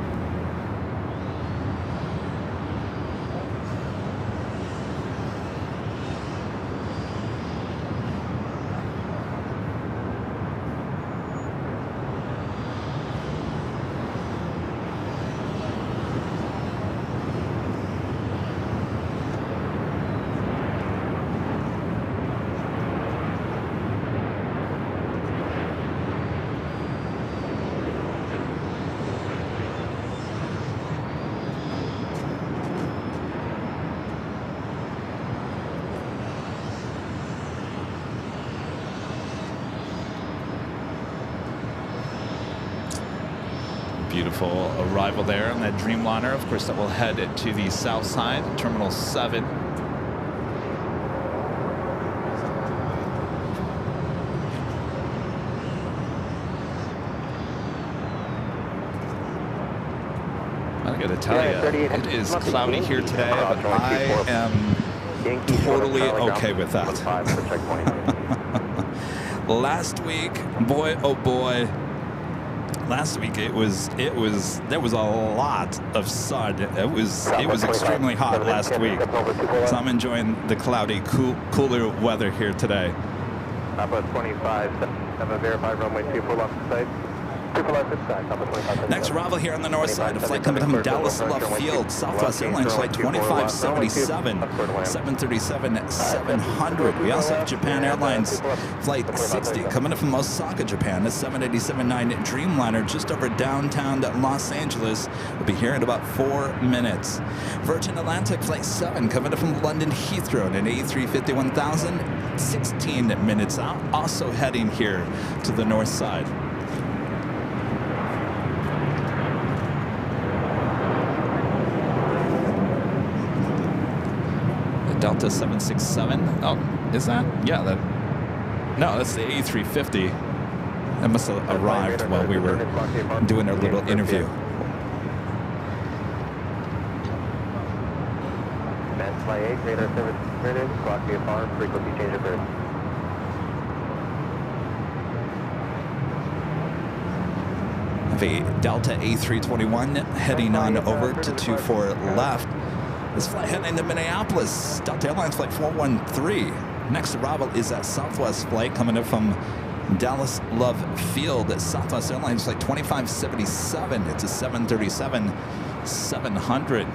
Beautiful arrival there on that Dreamliner. Of course, that will head to the south side, Terminal 7. I gotta tell you, it is cloudy here today, but I am totally okay with that. Last week, boy, oh boy. Last week there was a lot of sun. It was extremely hot last week. So I'm enjoying the cloudy, cooler weather here today. Southwest 25, have a verified runway 24 left side. Next arrival here on the north side, a flight coming from Dallas Love Field, Southwest Airlines Flight 2577, 737-700. We also have Japan Airlines Flight 60 coming up from Osaka, Japan, a 787-9 Dreamliner just over downtown Los Angeles. We'll be here in about 4 minutes. Virgin Atlantic Flight 7 coming up from London Heathrow, an A350-1000, 16 minutes out, also heading here to the north side. Delta 767. Oh, is that? Yeah, no, that's the A350. That must have arrived while we were doing our little interview. Flight 8, radar service permitted, squawk VFR, frequency change occurred. Have a Delta A321 heading on over to 24 left. This flight heading to Minneapolis. Delta Airlines flight 413. Next arrival is that Southwest flight coming in from Dallas Love Field. Southwest Airlines flight 2577. It's a 737-700.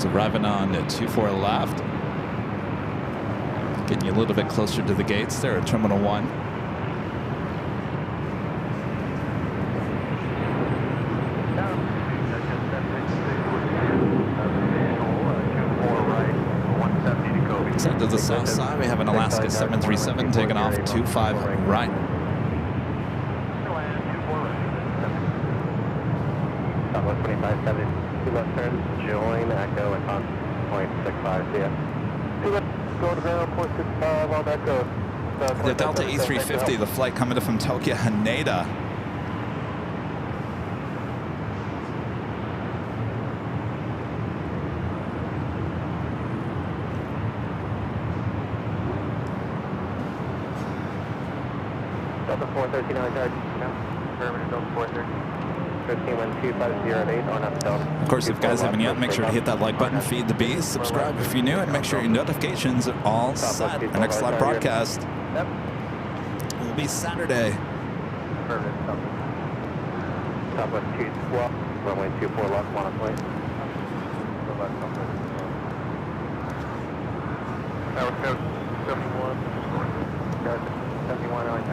Arriving on 24 left. Getting you a little bit closer to the gates there at Terminal 1. Side to the south side, we have an Alaska 737 taking off 25 right. Southwest 2570. Two left turns, join, echo, and on 0.65, see ya. Two left, go to ground, 0.65 on echo. The Delta A350, the flight coming in from Tokyo, Haneda. Delta 413 on charge, permanent Delta 413. 15-12508 on up Delta. Of course, if you guys haven't yet, make sure to hit that like button, feed the bees, subscribe if you're new, and make sure your notifications are all set. Our next live broadcast will be Saturday. Perfect. Southwest 212, runway 24 left, one point.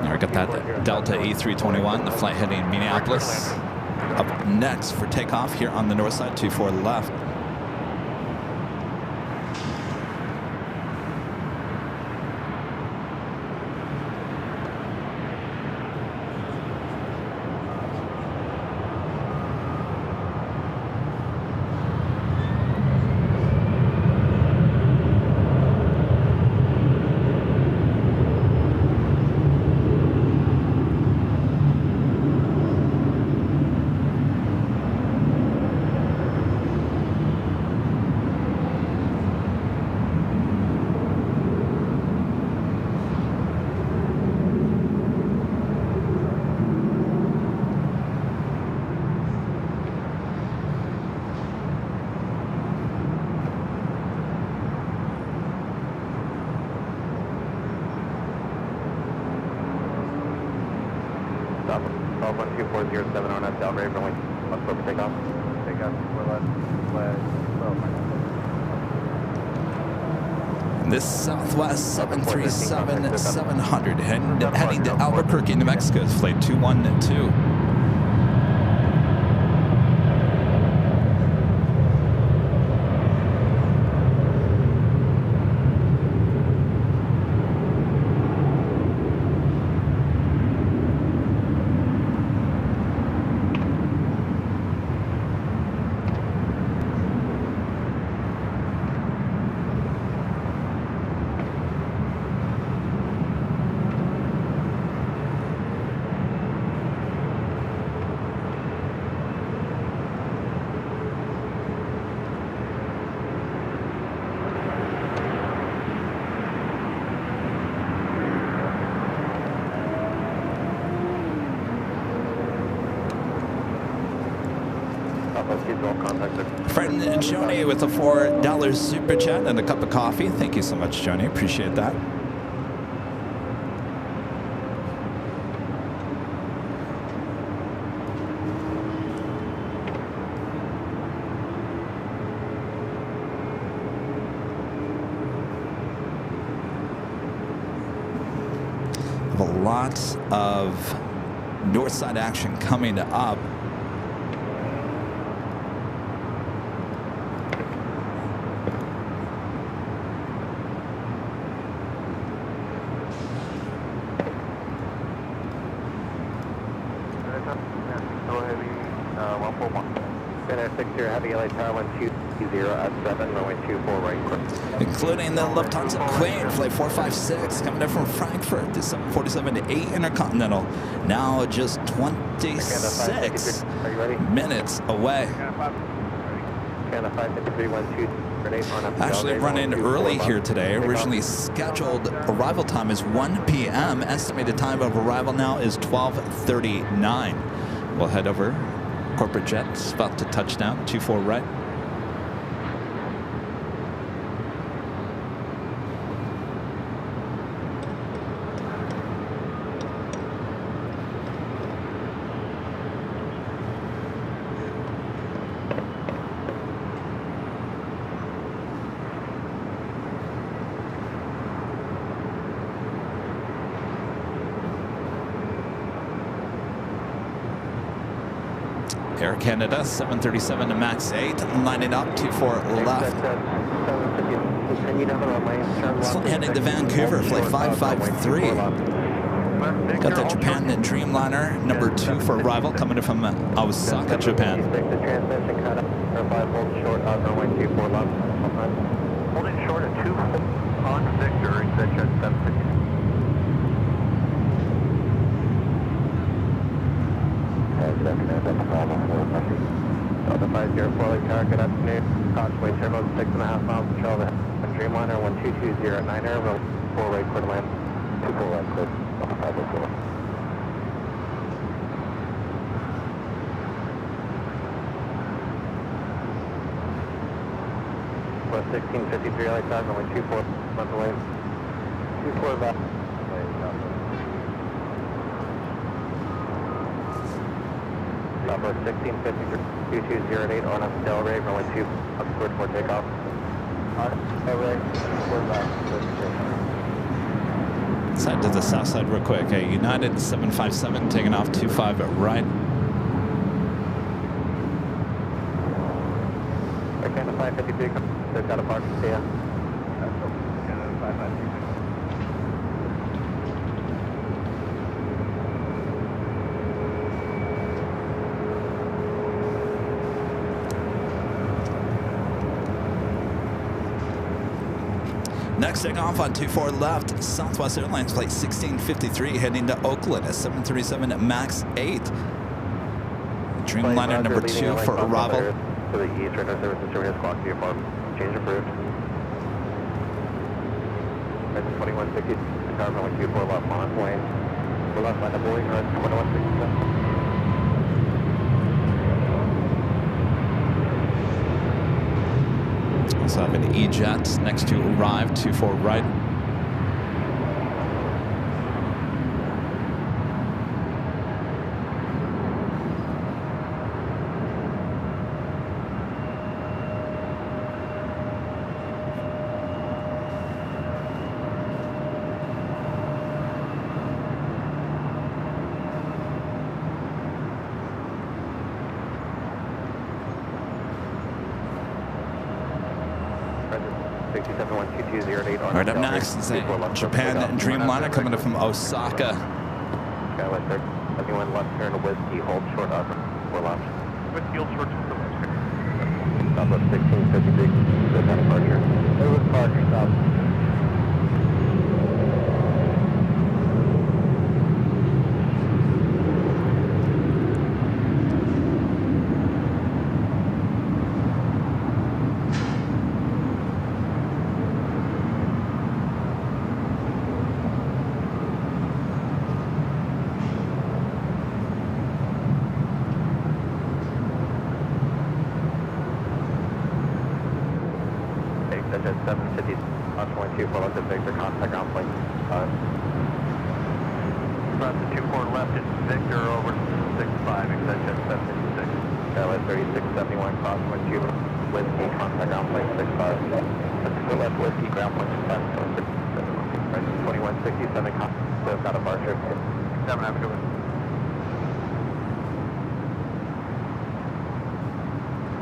Now we got that Delta A321, the flight heading Minneapolis. Up next for takeoff here on the north side, 24 left. Southwest 2407 on up Delray, runway left for takeoff. Takeoff, we're left, This Southwest 737-700 heading to Albuquerque, New Mexico. It's flight 212. Friend Joni with a $4 super chat and a cup of coffee. Thank you so much, Joni. Appreciate that. Have a lot of north side action coming up. 141. Finish 60 heavy LA Tower 120 at 7, runway 24 right. Including the Lufthansa Queen, flight 456, coming in from Frankfurt, the 747-8 Intercontinental. Now just 26 minutes away. Actually running early here today. Originally scheduled arrival time is 1 p.m. Estimated time of arrival now is 12:39. We'll head over. Corporate jet about to touch down. 24 right. Air Canada 737 to max 8, lining up 24 left. Heading to Vancouver, flight 553. Got the Japan Dreamliner number 2 for arrival, coming in from Osaka, Japan. Holding short at 2 on Victor, exit jet 750. Delta 50 Lake Tower, good afternoon. Causeway Terminal 6.5 miles to Charlotte. Dreamliner 1220 at 9 air, 4 right quarter line. 24 right quarter, 504. West 1653 Lake Tower, runway 24 left away. 24 left. Number 1653-2208 on up Delray, runway 2, up squared for takeoff. Delray, we're back. Side to the south side real quick. Okay, United 757 taking off 25 right. Canada 553, they've got a park to see ya. Canada 553. Next takeoff on 24 left, Southwest Airlines flight 1653 heading to Oakland at 737 MAX 8. Dreamliner number 2 for arrival. To the east, right now service distributed squawk to your farm. Change approved. 2160, car runway 24 left, Mont Wayne. We're left line of Boeing, right, 2160. Also have an E-Jet next to arrive, 24 right. Right up next is a Japan Dreamliner coming in from Osaka. Skywest 71 left turn whiskey, hold short up. We're left. Whiskey, hold short to the left. Southwest 1653, good down departure. It was departure, stop. At 750, +124, left at Victor, contact ground point. Front to 24 left at Victor, over 65, exit jet 756. Skywest 3671, cross 12, whiskey, contact ground point 65. To left, whiskey, ground point 65, right, 2167, so got a departure. 7, have a good one.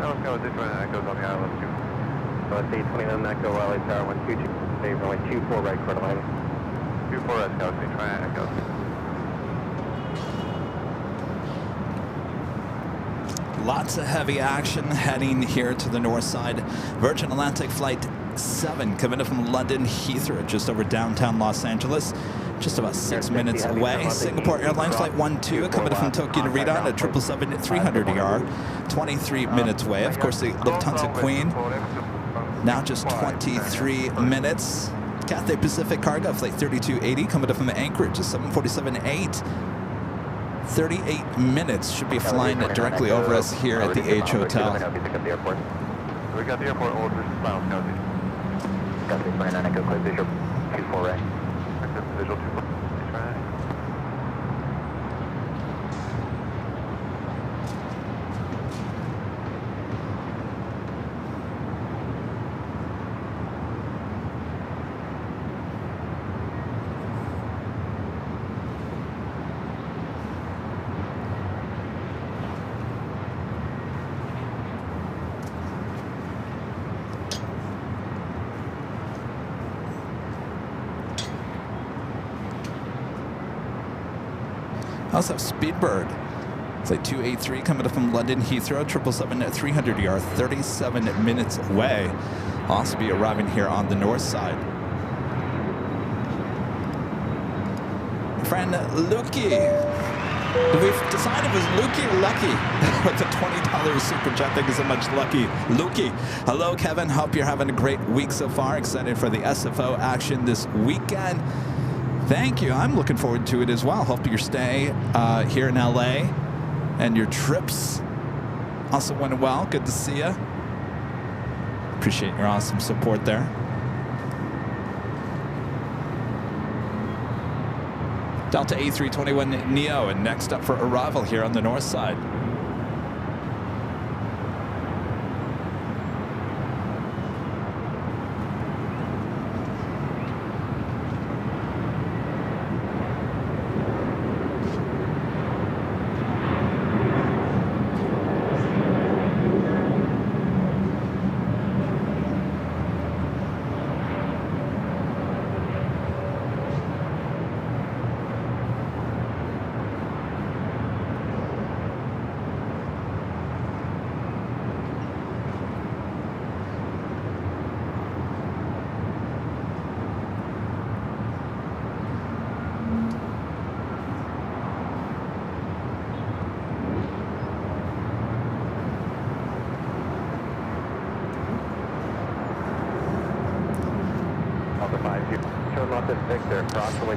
Now let's go with this one, and that goes on the island too. So it's 829 Echo, LA Tower 122, runway 24 right quarter line. 24 Echo, try Echo. lots of heavy action heading here to the north side. Virgin Atlantic Flight 7 coming in from London Heathrow, just over downtown Los Angeles, just about 6 minutes away. Singapore Airlines Flight 12 coming in from Tokyo Narita at 777-300ER, 23 minutes away. Of course, the Lufthansa Queen, now just 23 minutes. Cathay Pacific Cargo Flight 3280 coming up from Anchorage, just 747-8. 38 minutes should be flying directly over us here at the H Hotel. We got the airport orders, miles, County. County, 29 Echo, clear visual 24 right. Visual 24 right. I also have Speedbird. It's like 283 coming up from London Heathrow, 777-300ER, 37 minutes away. Also be arriving here on the north side. Friend Luki. We've decided it was Luki or Lucky with the $20 super chat. Thank you so much, Lucky. Luki. Hello, Kevin. Hope you're having a great week so far. Excited for the SFO action this weekend. Thank you. I'm looking forward to it as well. Hope your stay here in LA and your trips also went well. Good to see you. Appreciate your awesome support there. Delta A321 Neo, and next up for arrival here on the north side.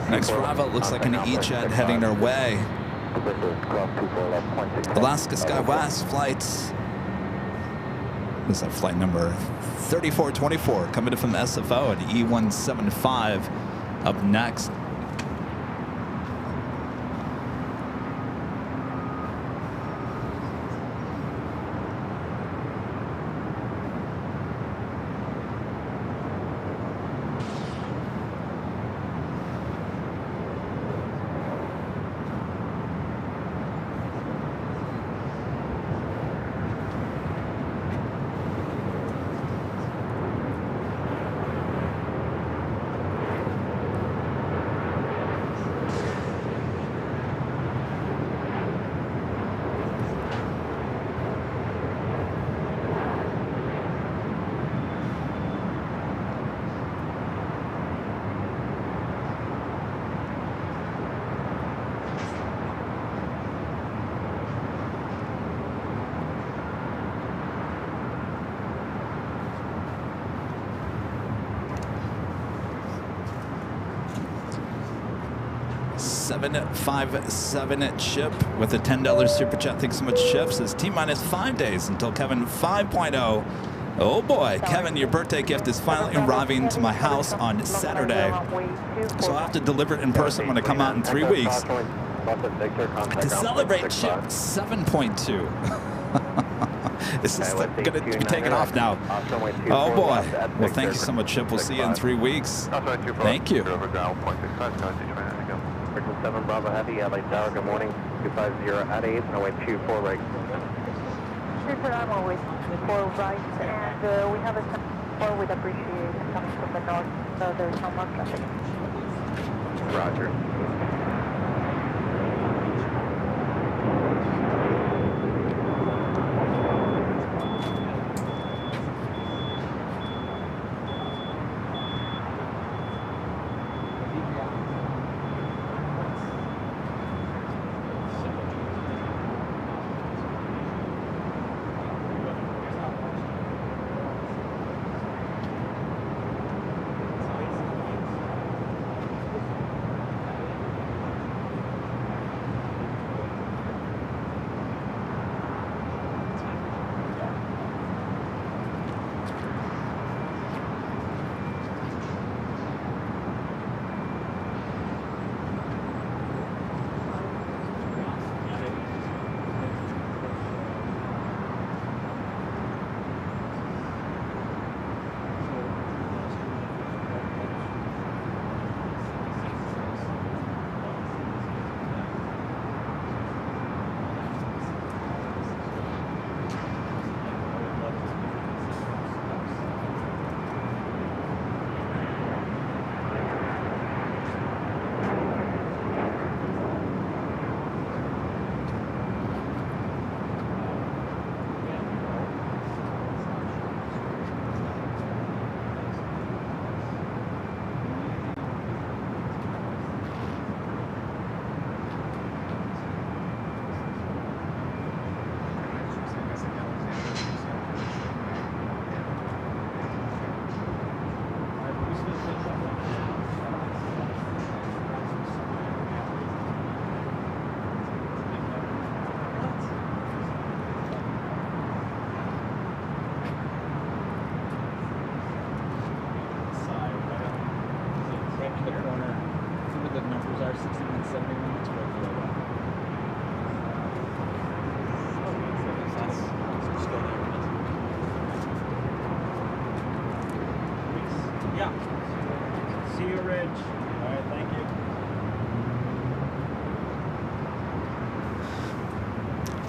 Next arrival looks like an E-Jet heading our way. Alaska SkyWest flights. This is flight number 3424 coming in from SFO at E175 up next. $757 Chip with a $10 super chat. Thanks so much, Chip. Says T-minus 5 days until Kevin 5.0. Oh boy, Kevin, your birthday gift is finally arriving to my house on Saturday. So I'll have to deliver it in person when I come out in 3 weeks. To celebrate Chip 7.2. This is going to be taken off now. Oh boy. Well, thank you so much, Chip. We'll see you in 3 weeks. Thank you. 7 Bravo Heavy, LA Tower, good morning. 250 at 8, runway 24 right. 24 runway 4 right, and we have a 4 with appreciation coming from the north, so there's no more traffic. Roger.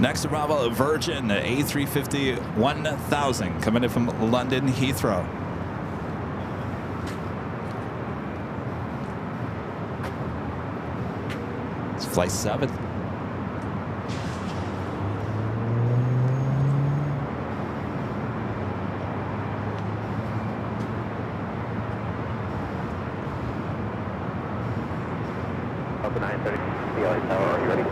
Next arrival, Virgin A350 1000 coming in from London Heathrow. It's flight 7. Delta 930, LA Tower, are you ready?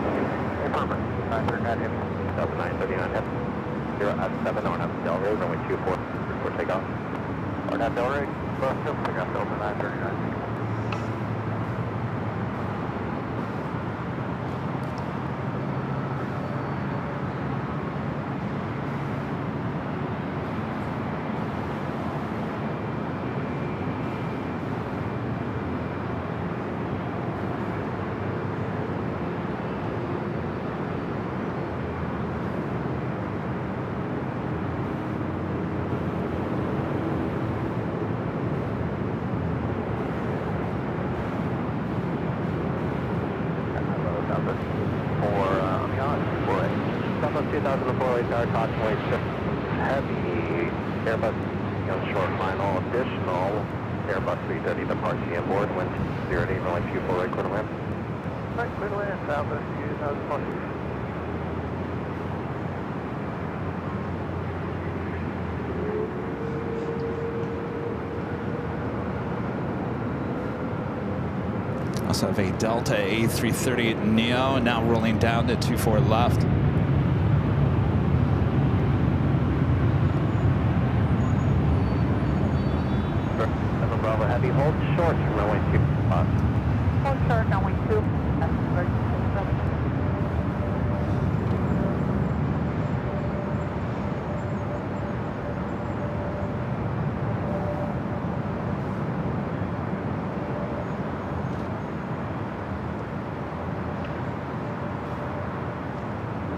Affirmative. 939 him. Delta 939 him. 0 at 7 on up Del Road, runway 24 for takeoff. On up Del Road, well, still pick up Delta 939. Heavy Airbus short final additional Airbus 330 departure aboard, wind 0 to 8, runway 24 right, clear to land. Right, clear to land, Southwest 2020. Also have a Delta A330 Neo now rolling down to 24 left. Bravo Heavy, hold short from runway 2 left. Hold short, runway 2.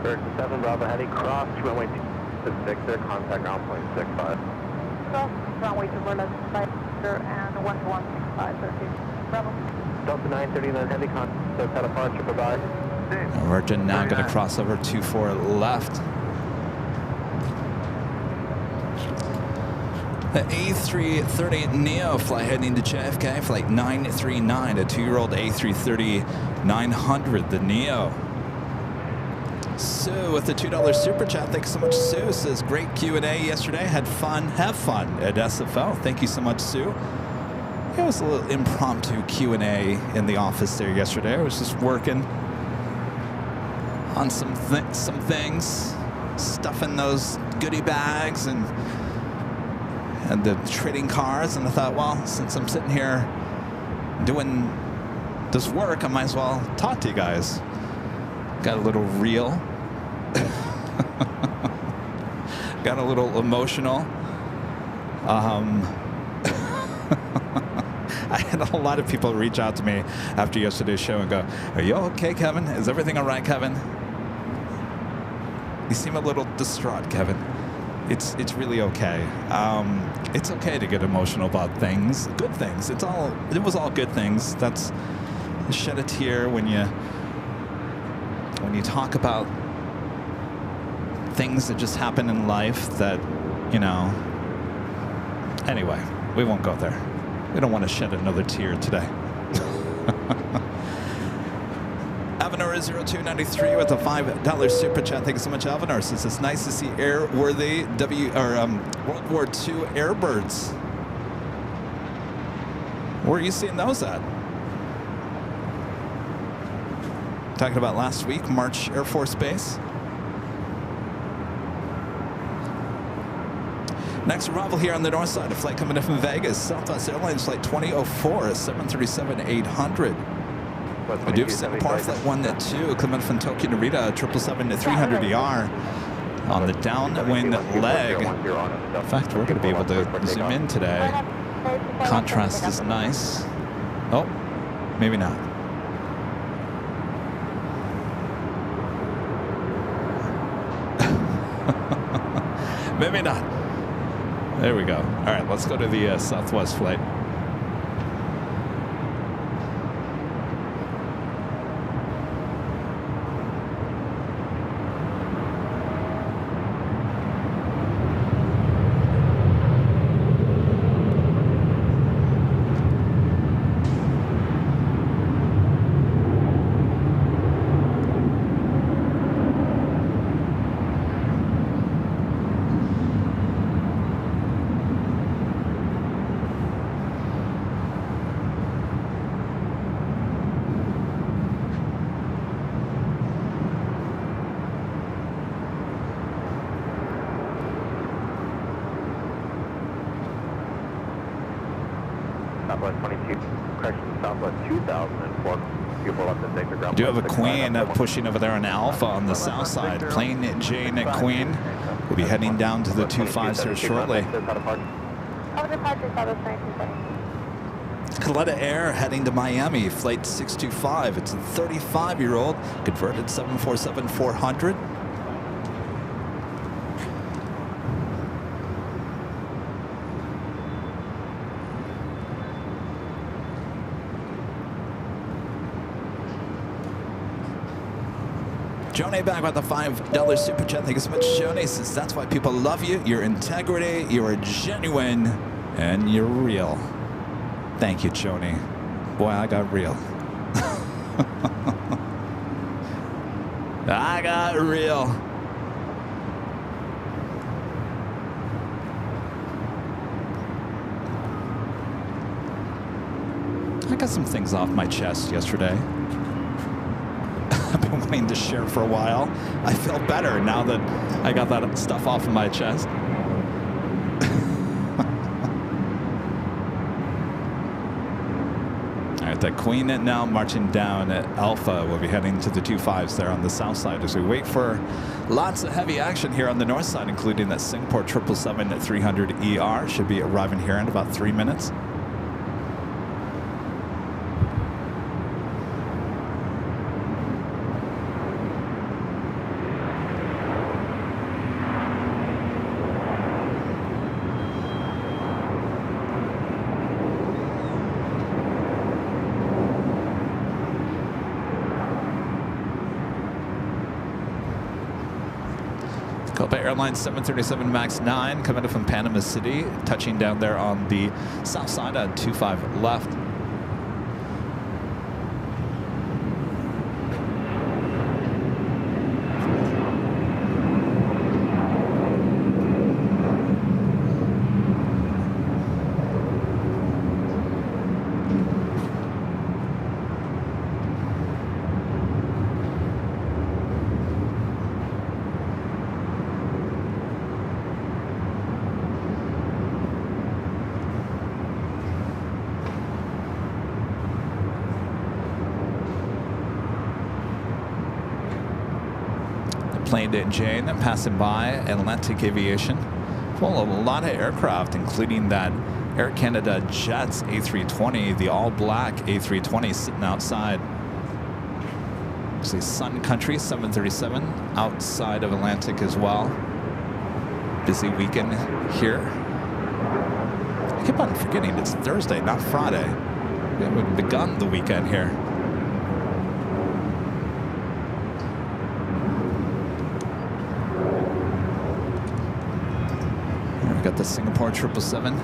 American 7 Bravo Heavy, cross runway 2 Victor, contact ground point 65. Cross runway 2 for left 5 and 1165, 30. Bravo. Delta 939 Heavy, contact SOTA departure, bye-bye. Virgin now going to cross over 24 left. The A330 Neo flight heading to JFK, flight 939, a 2-year-old A330-900, the Neo. Sue with the $2 super chat. Thanks so much, Sue. Says great Q&A yesterday. Had fun. Have fun at SFL. Thank you so much, Sue. It was a little impromptu Q&A in the office there yesterday. I was just working on some things, stuffing those goodie bags and the trading cards. And I thought, well, since I'm sitting here doing this work, I might as well talk to you guys. Got a little real. Got a little emotional. I had a lot of people reach out to me after yesterday's show and go, "Are you okay, Kevin? Is everything all right, Kevin?" You seem a little distraught, Kevin. It's really okay. It's okay to get emotional about things, good things. It was all good things. That's shed a tear when you talk about things that just happen in life that, anyway, we won't go there. We don't want to shed another tear today. Avenor 0293 with a $5 super chat. Thank you so much, Avenor. Says it's nice to see airworthy World War II airbirds. Where are you seeing those at? Talking about last week, March Air Force Base. Next arrival here on the north side, a flight coming in from Vegas, Southwest Airlines flight 2004, 737-800. We do have Singapore flight 1-2 coming from Tokyo Narita, 777-300ER on the downwind leg. In fact, we're going to be able to zoom in today. Contrast is nice. Oh, maybe not. Maybe not. There we go. All right, let's go to the Southwest flight. Southwest 22, correction, Southwest 2004, 24 left and take the ground. Do have a Queen pushing over there on Alpha on the south side. Plane Jane at Queen will be heading down to the 25s here shortly. Coletta Air heading to Miami, flight 625. It's a 35-year-old converted 747-400. Joni back with the $5 super chat. Thank you so much, Joni. Says that's why people love you. Your integrity, you are genuine, and you're real. Thank you, Joni. Boy, I got real. I got real. I got some things off my chest yesterday. I've been wanting to share for a while. I feel better now that I got that stuff off of my chest. All right, the Queen now marching down at Alpha. We'll be heading to the 25s there on the south side as we wait for lots of heavy action here on the north side, including that Singapore 777-300ER. Should be arriving here in about 3 minutes. Airline 737 MAX 9 coming up from Panama City, touching down there on the south side at 25 left. Plane and Jane passing by Atlantic Aviation. Well, a lot of aircraft, including that Air Canada Jets A320, the all-black A320 sitting outside. Actually, Sun Country 737 outside of Atlantic as well. Busy weekend here. I keep on forgetting it's Thursday, not Friday. We haven't begun the weekend here. Got the Singapore 777.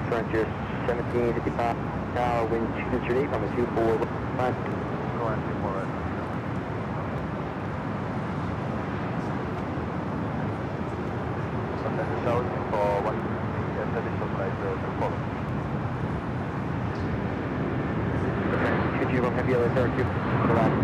Frontier 1755, wind 2 from a 24 left. Go ahead, 24 right. Could you have the other car to the left?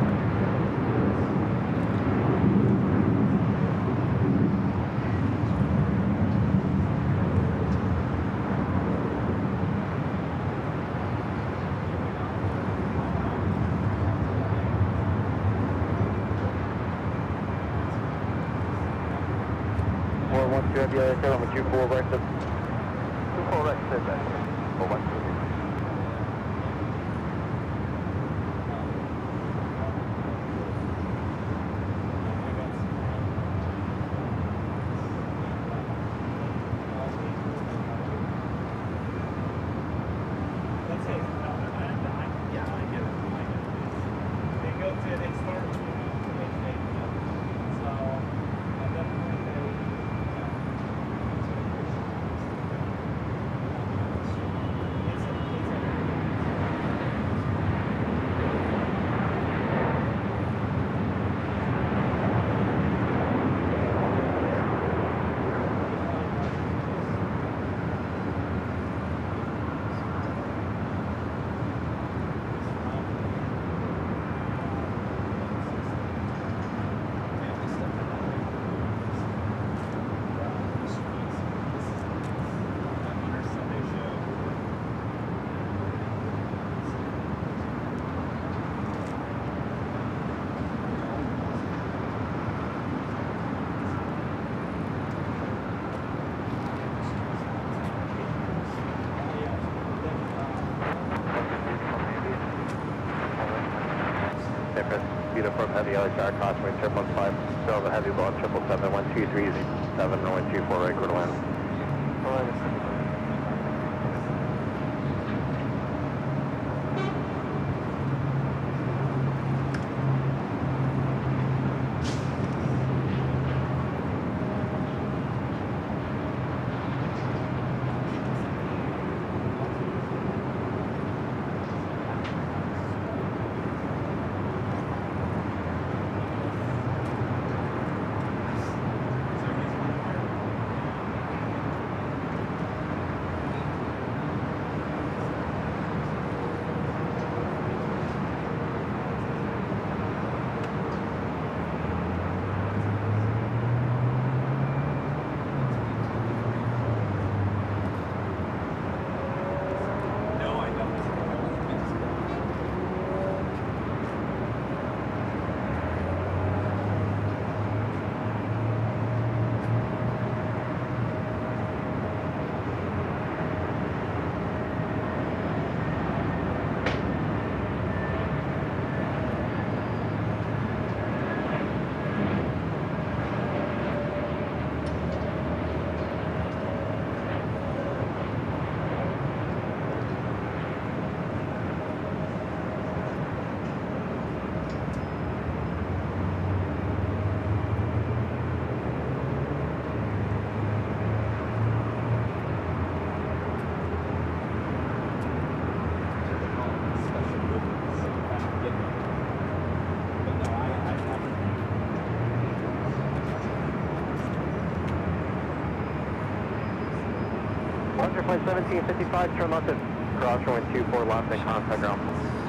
You have the other car on the 24 right to 24 right to that. 4 1. Beautiful heavy LAX crosswind 555, still the heavy blow 777, 12307, 124 right quarter land. Flight 1755, turn left at cross runway 24 left and contact ground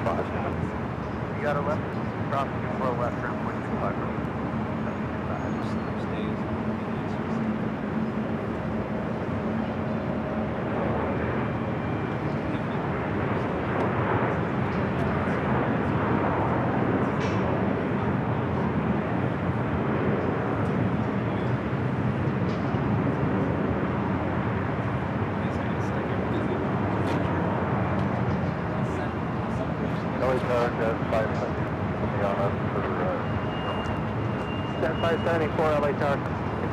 5. You got a left, cross 24 left, ground point 25. Stand by 74 LA Tower.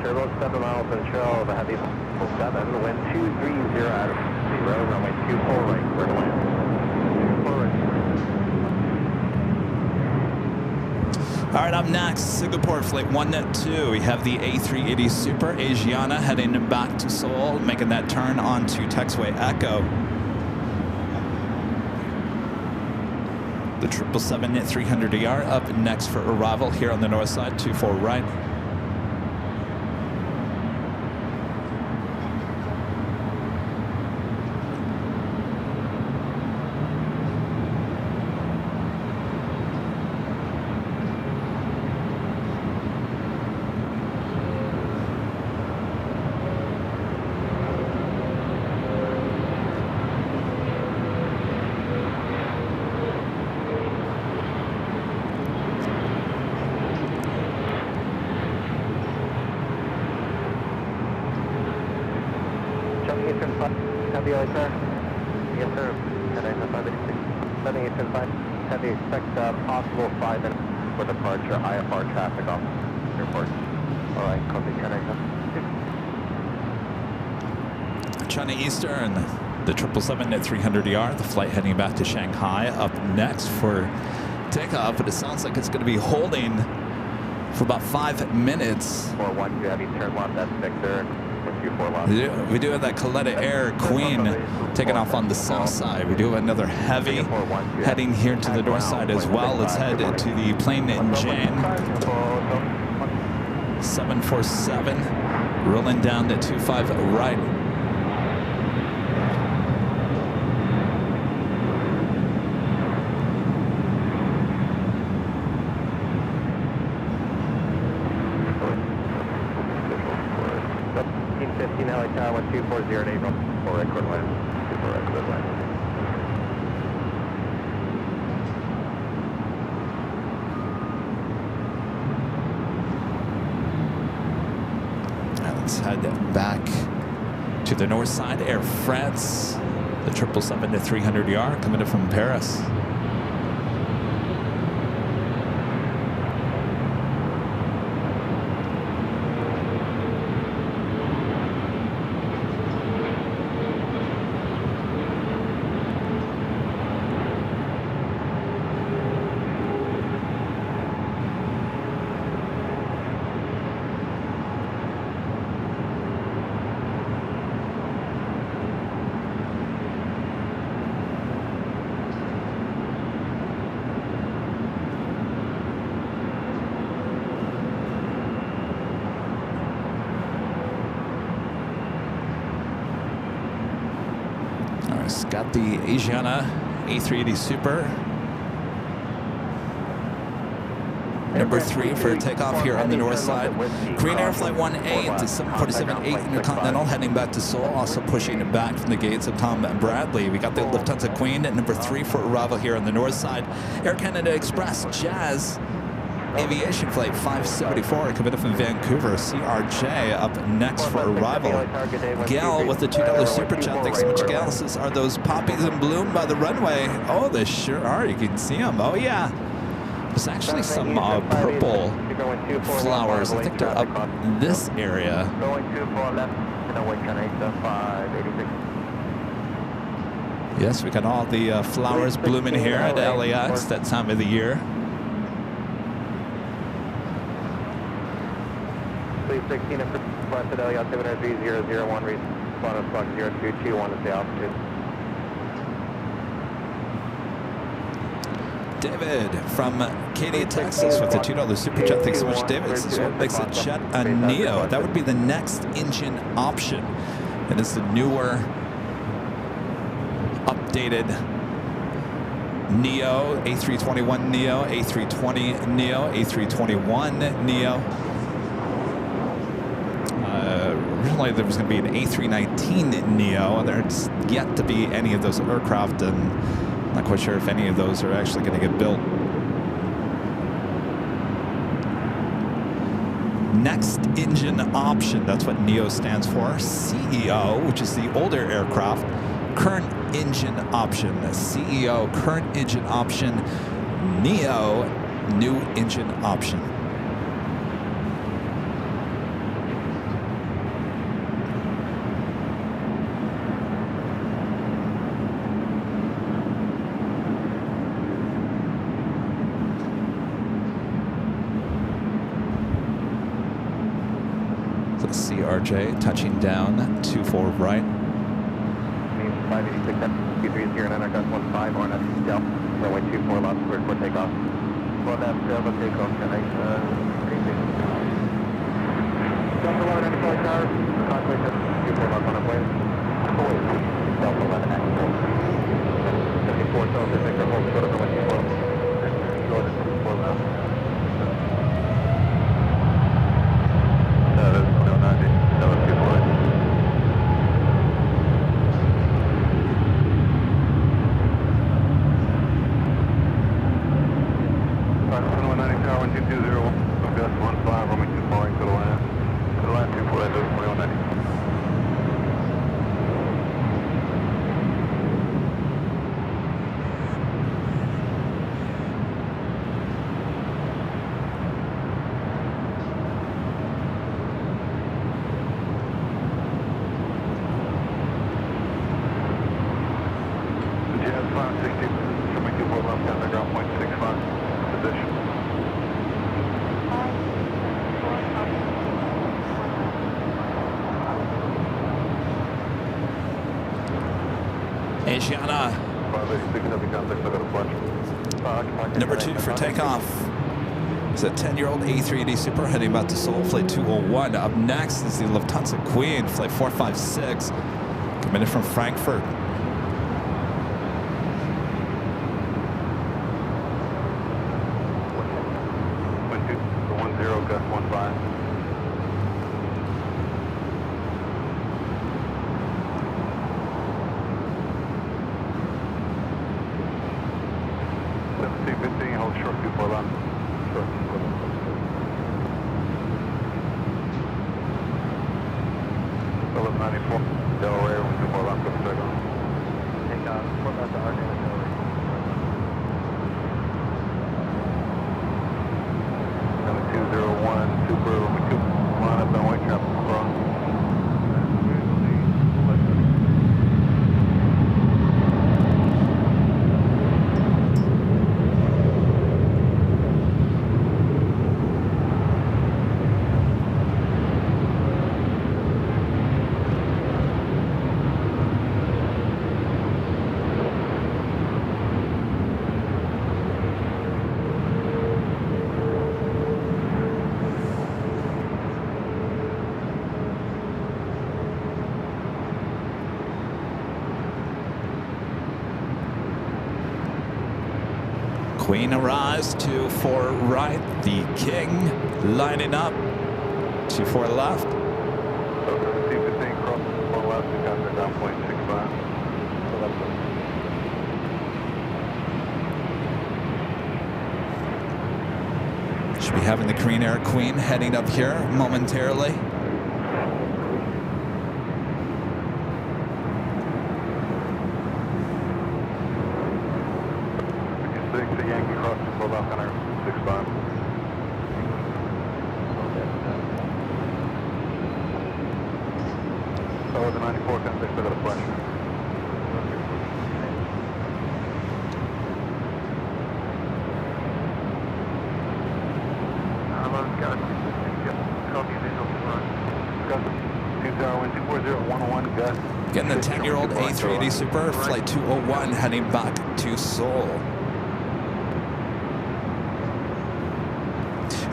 Turbo 7 miles and trail of a heavy 7, wind 230 out of 0, runway 24 right, clear to land. 24 right. All right, up next, Singapore Flight 192. We have the A380 Super Asiana heading back to Seoul, making that turn onto Taxiway Echo. The 777-300ER up next for arrival here on the north side, 24 right. Heavy LHR? Yes, sir. 108586. 7875. Heavy, expect possible 5 minutes for departure. IFR traffic off airport. All right, copy 1085. China Eastern, the 777 at 300ER, the flight heading back to Shanghai. Up next for takeoff, but it sounds like it's going to be holding for about 5 minutes. 412 Heavy, turn left, that's Victor. 124 left. We do have that Coletta Air Queen taking off on the south side. We do have another heavy heading here to the north side as well. Let's head to the Plain Jane 747, rolling down the 25 right. LHR 12408, for record line. 24 record line. Let's head back to the north side. Air France, the 777 to 300ER coming in from Paris. Got the Asiana A380 Super. Number 3 for takeoff here on the north side. Korean Air Flight 1A to 747-8 Intercontinental heading back to Seoul, also pushing it back from the gates of Tom Bradley. We got the Lufthansa Queen at number 3 for arrival here on the north side. Air Canada Express Jazz Aviation Flight 574 coming up from Vancouver. CRJ up next for arrival. Gail with the $2 super chat. Thanks so much, Gail. Says, are those poppies in bloom by the runway? Oh, they sure are. You can see them. Oh, yeah. There's actually some purple flowers. I think they're up in this area. Yes, we got all the flowers blooming here at LAX that time of the year. 16 and requested altimeter 3001, respond to squawk 0221 at the altitude. David from Katy, Texas with the $2 super chat. Thanks so much, David. This is what makes a jet a Neo. That would be the next engine option. It is the newer, updated Neo, A321 Neo, A320 Neo, A321 Neo. Originally, there was going to be an A319 Neo, and there's yet to be any of those aircraft, and I'm not quite sure if any of those are actually going to get built. Next engine option, that's what NEO stands for. CEO, which is the older aircraft. Current engine option. CEO, current engine option. NEO, new engine option. CRJ touching down 24 right. 586 Q30 15 on a stealth runway 24 left for takeoff. For left Delta takeoff tonight. Delta 11 and flight tower. Contact 24 left on a plane. Delta 11 actual. 74 Delta Victor hold to go to runway 24. Go to 24 left. 60, coming 24 left, down the ground, 0.65, position. Asiana, 586, heavy contact, look at the flash. number 2 for takeoff. It's a 10-year-old A380 Super heading about to Seoul, flight 201. Up next is the Lufthansa Queen, flight 456, coming in from Frankfurt. Wind 210, gust 15. C-15, hold short 24 left. Short 24 left. 1194, Delaware, 24 left, go second. Take off, 4 left to Arden, Delaware. 201, Super, 2, line up and wake up, cross. Queen arrives, 24 right, the King lining up, 24 left. C-15, cross 4 left, contact down 0.65. Should be having the Korean Air Queen heading up here momentarily. The Yankee cross 4 left on our 65. So the 94 contact, look at the flash. Getting the 10-year-old A380 Super, flight 201, heading back to Seoul.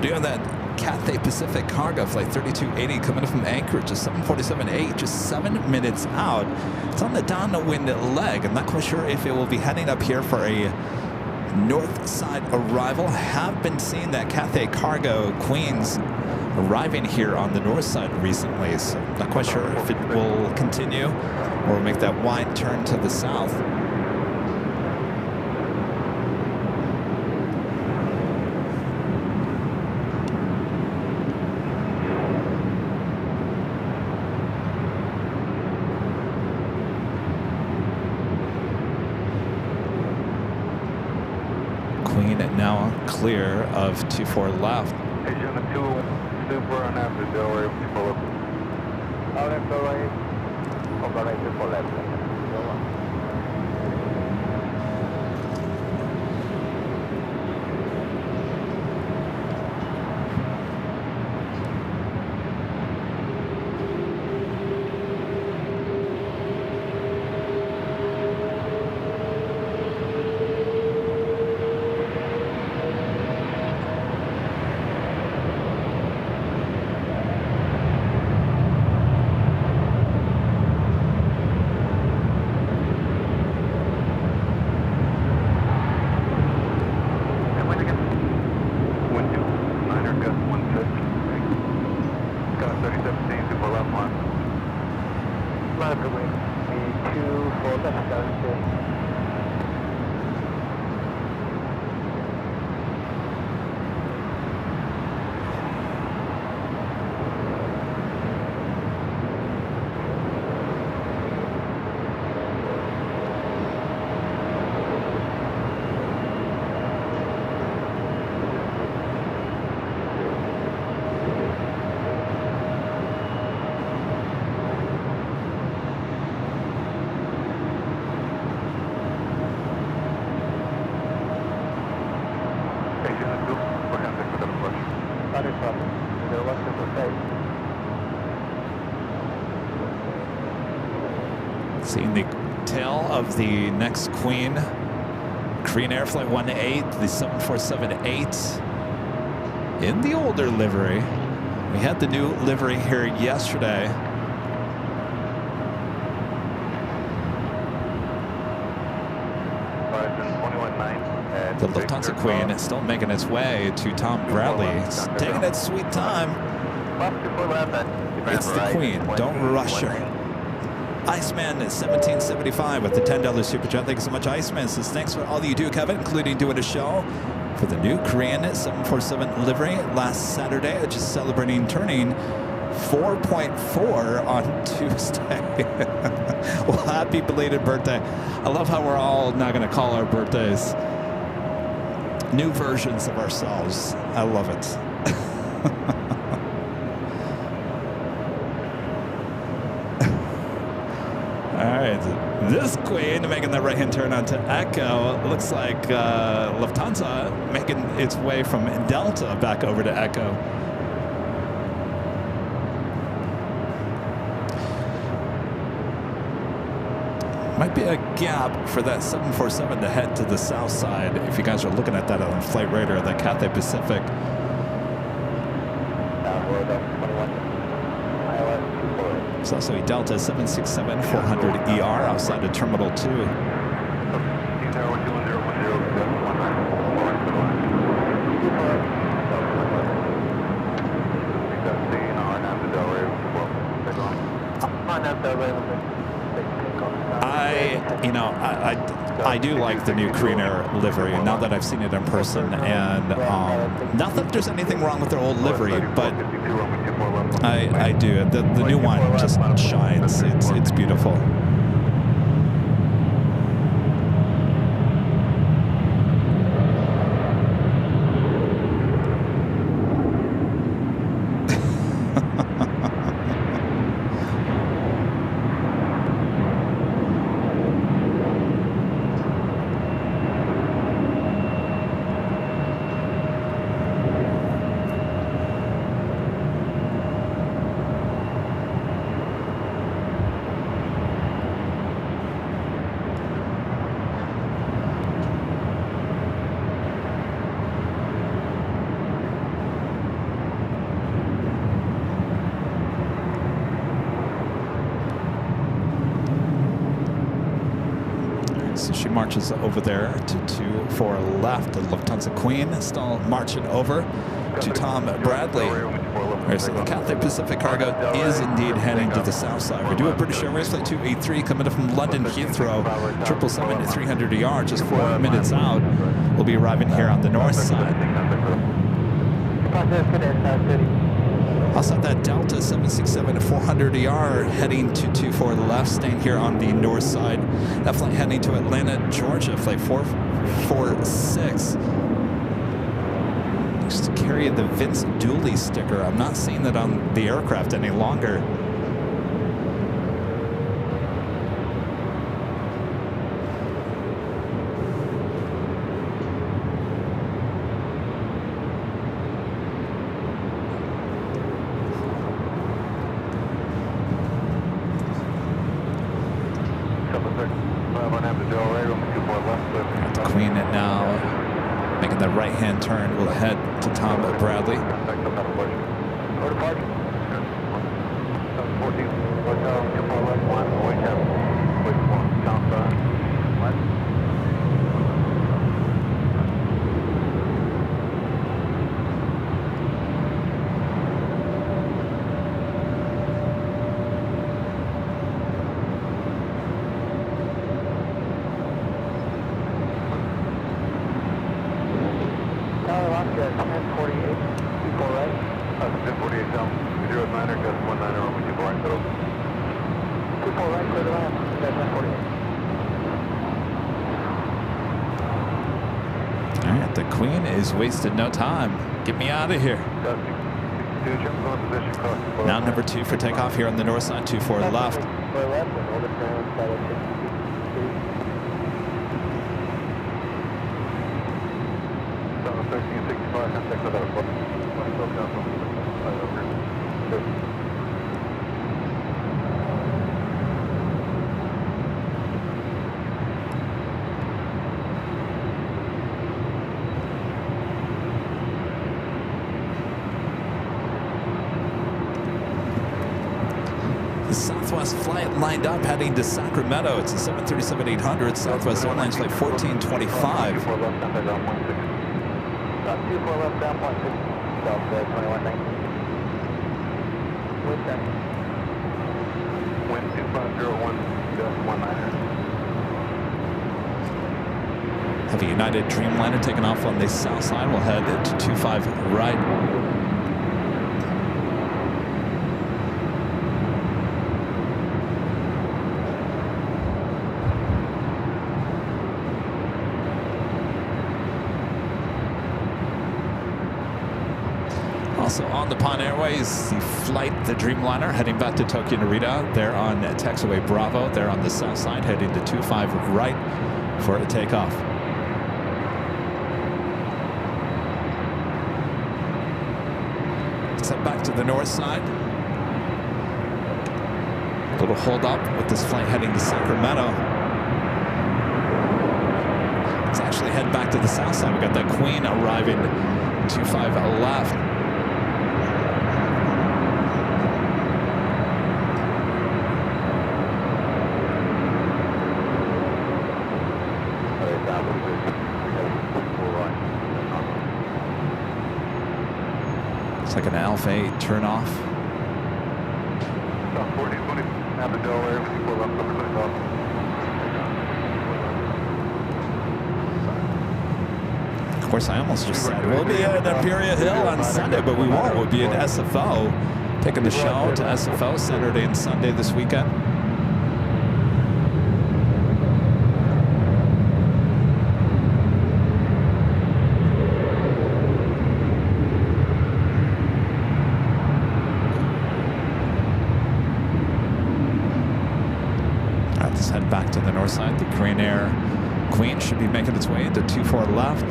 Doing that Cathay Pacific Cargo, flight 3280, coming in from Anchorage, just 747-8, just 7 minutes out. It's on the downwind leg. I'm not quite sure if it will be heading up here for a north side arrival. I have been seeing that Cathay Cargo Queens arriving here on the north side recently, so I'm not quite sure if it will continue or make that wide turn to the south. Queen now clear of 24 left. Asiana 2 Super on after Delaware, 24 left. Delaware, okay, 24 left. Seeing the tail of the next Queen. Korean Air Flight 18, the 747-8 in the older livery. We had the new livery here yesterday. The Lufthansa Queen is still making its way to Tom Bradley. It's taking its sweet time. It's the Queen. Don't rush her. Iceman 1775 with the $10 super chat. Thank you so much, Iceman. Says thanks for all that you do, Kevin, including doing a show for the new Korean 747 livery last Saturday, just celebrating turning 4.4 on Tuesday. Well, happy belated birthday. I love how we're all now going to call our birthdays new versions of ourselves. I love it. All right, this Queen making the right-hand turn onto Echo. Looks like Lufthansa making its way from Delta back over to Echo. Might be a gap for that 747 to head to the south side if you guys are looking at that on Flight Radar, the Cathay Pacific. It's also a Delta 767-400ER outside of Terminal 2. I do like the new Korean Air livery, now that I've seen it in person, and not that there's anything wrong with their old livery, but I do. The new one just shines. It's beautiful. Marches over there to 24 left. The Lufthansa Queen still marching over to Tom Bradley. So the Cathay Pacific cargo is indeed heading to the south side. We do have British Airways Flight 283 coming up from London Heathrow, 777-300ER, just 4 minutes out. We'll be arriving here on the north side. Also that Delta 767-400ER heading to 24 left, staying here on the north side. That flight heading to Atlanta, Georgia, flight 446. Used to carry the Vince Dooley sticker. I'm not seeing that on the aircraft any longer. The Queen now making the right-hand turn will head to Tom Bradley. The Queen is wasting no time. Get me out of here. Now number 2 for takeoff here on the north side, 24 left. last flight lined up heading to Sacramento. It's a 737-800 Southwest Airlines flight 1425. 24 left, down by ground 16. 24 left, down 16. South 21, thanks. Wind 10. Wind 2501, just 19. Have a United Dreamliner taking off on the south side. We'll head to 25 right. Also on the Pond Airways, the flight, the Dreamliner, heading back to Tokyo Narita. They're on taxiway Bravo. They're on the south side, heading to 25 right for a takeoff. Let's head back to the north side. A little hold up with this flight heading to Sacramento. Let's actually head back to the south side. We got that Queen arriving 25 left. It's like an Alpha 8 turn off. South 40, 20, have the Delaware, 24 left, number 25. Of course, I almost just said we'll be at Imperial Hill on Sunday, but we won't. We'll be at SFO, taking the show to SFO Saturday and Sunday this weekend. Let's head back to the north side. The Korean Air Queen should be making its way into 24 left.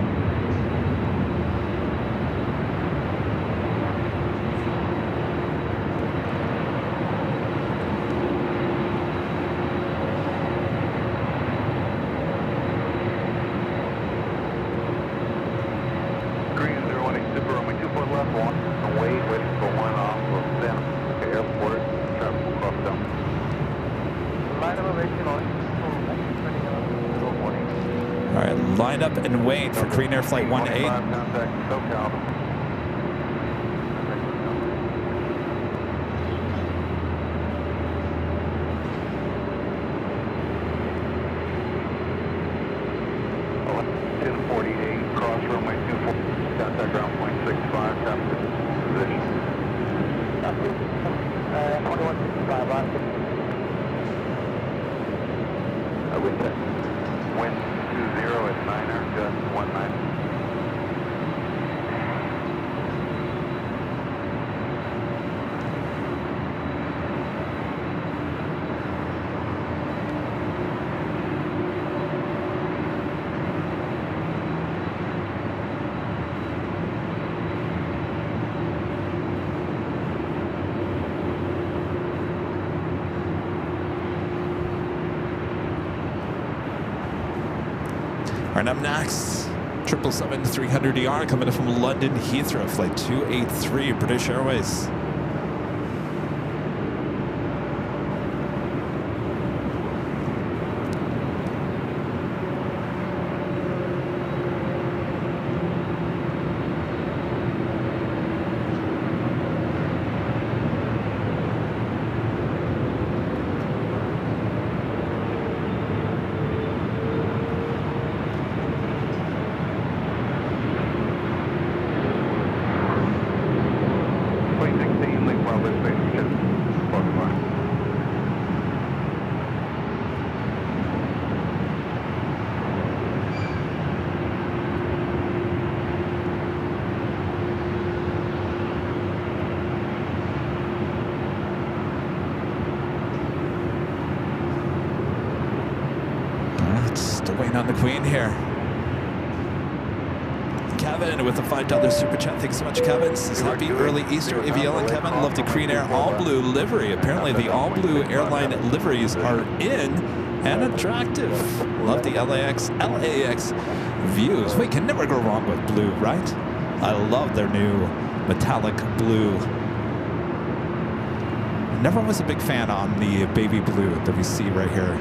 Green 018 Super, runway 24 left, one away, waiting for one off of Santa Monica Airport. Traffic will cross down. Line up and wait, All right, line up and wait for Korean Air Flight 18. Contact SoCal. Cross runway 24, contact ground point 65, top position. 2165, wind 10. Wind 20 at 9er, just 19. All right, up next, 777-300ER coming in from London Heathrow, flight 283, British Airways. Still waiting on the Queen here. Kevin with the $5 super chat. Thanks so much, Kevin. Says happy early Easter, AVL and Kevin. Love the Korean Air all blue livery. Apparently the all blue airline liveries are in and attractive. Love the LAX views. We can never go wrong with blue, right? I love their new metallic blue Never was a big fan on the baby blue that we see right here.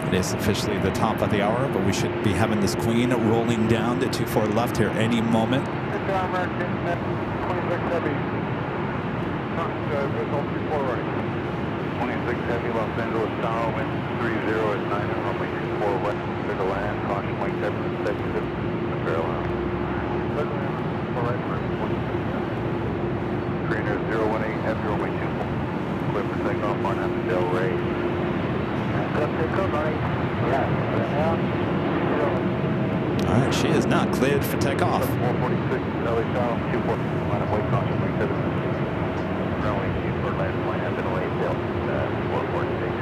It is officially the top of the hour, but we should be having this queen rolling down to 24 left here any moment. 26 heavy. Right. 26 heavy, Los Angeles Tower, wind 30 at 9, runway 24 west, clear to land, caution, Mike 776, Airline. Right, 3018, heavy, runway 24, clear for takeoff, Barnum, Del Rey. All right, she is not cleared for takeoff. 446, LA Tower, 24, line of weight, caution, Mike 7. Runway 24, last line, up in Lake Hill, 446.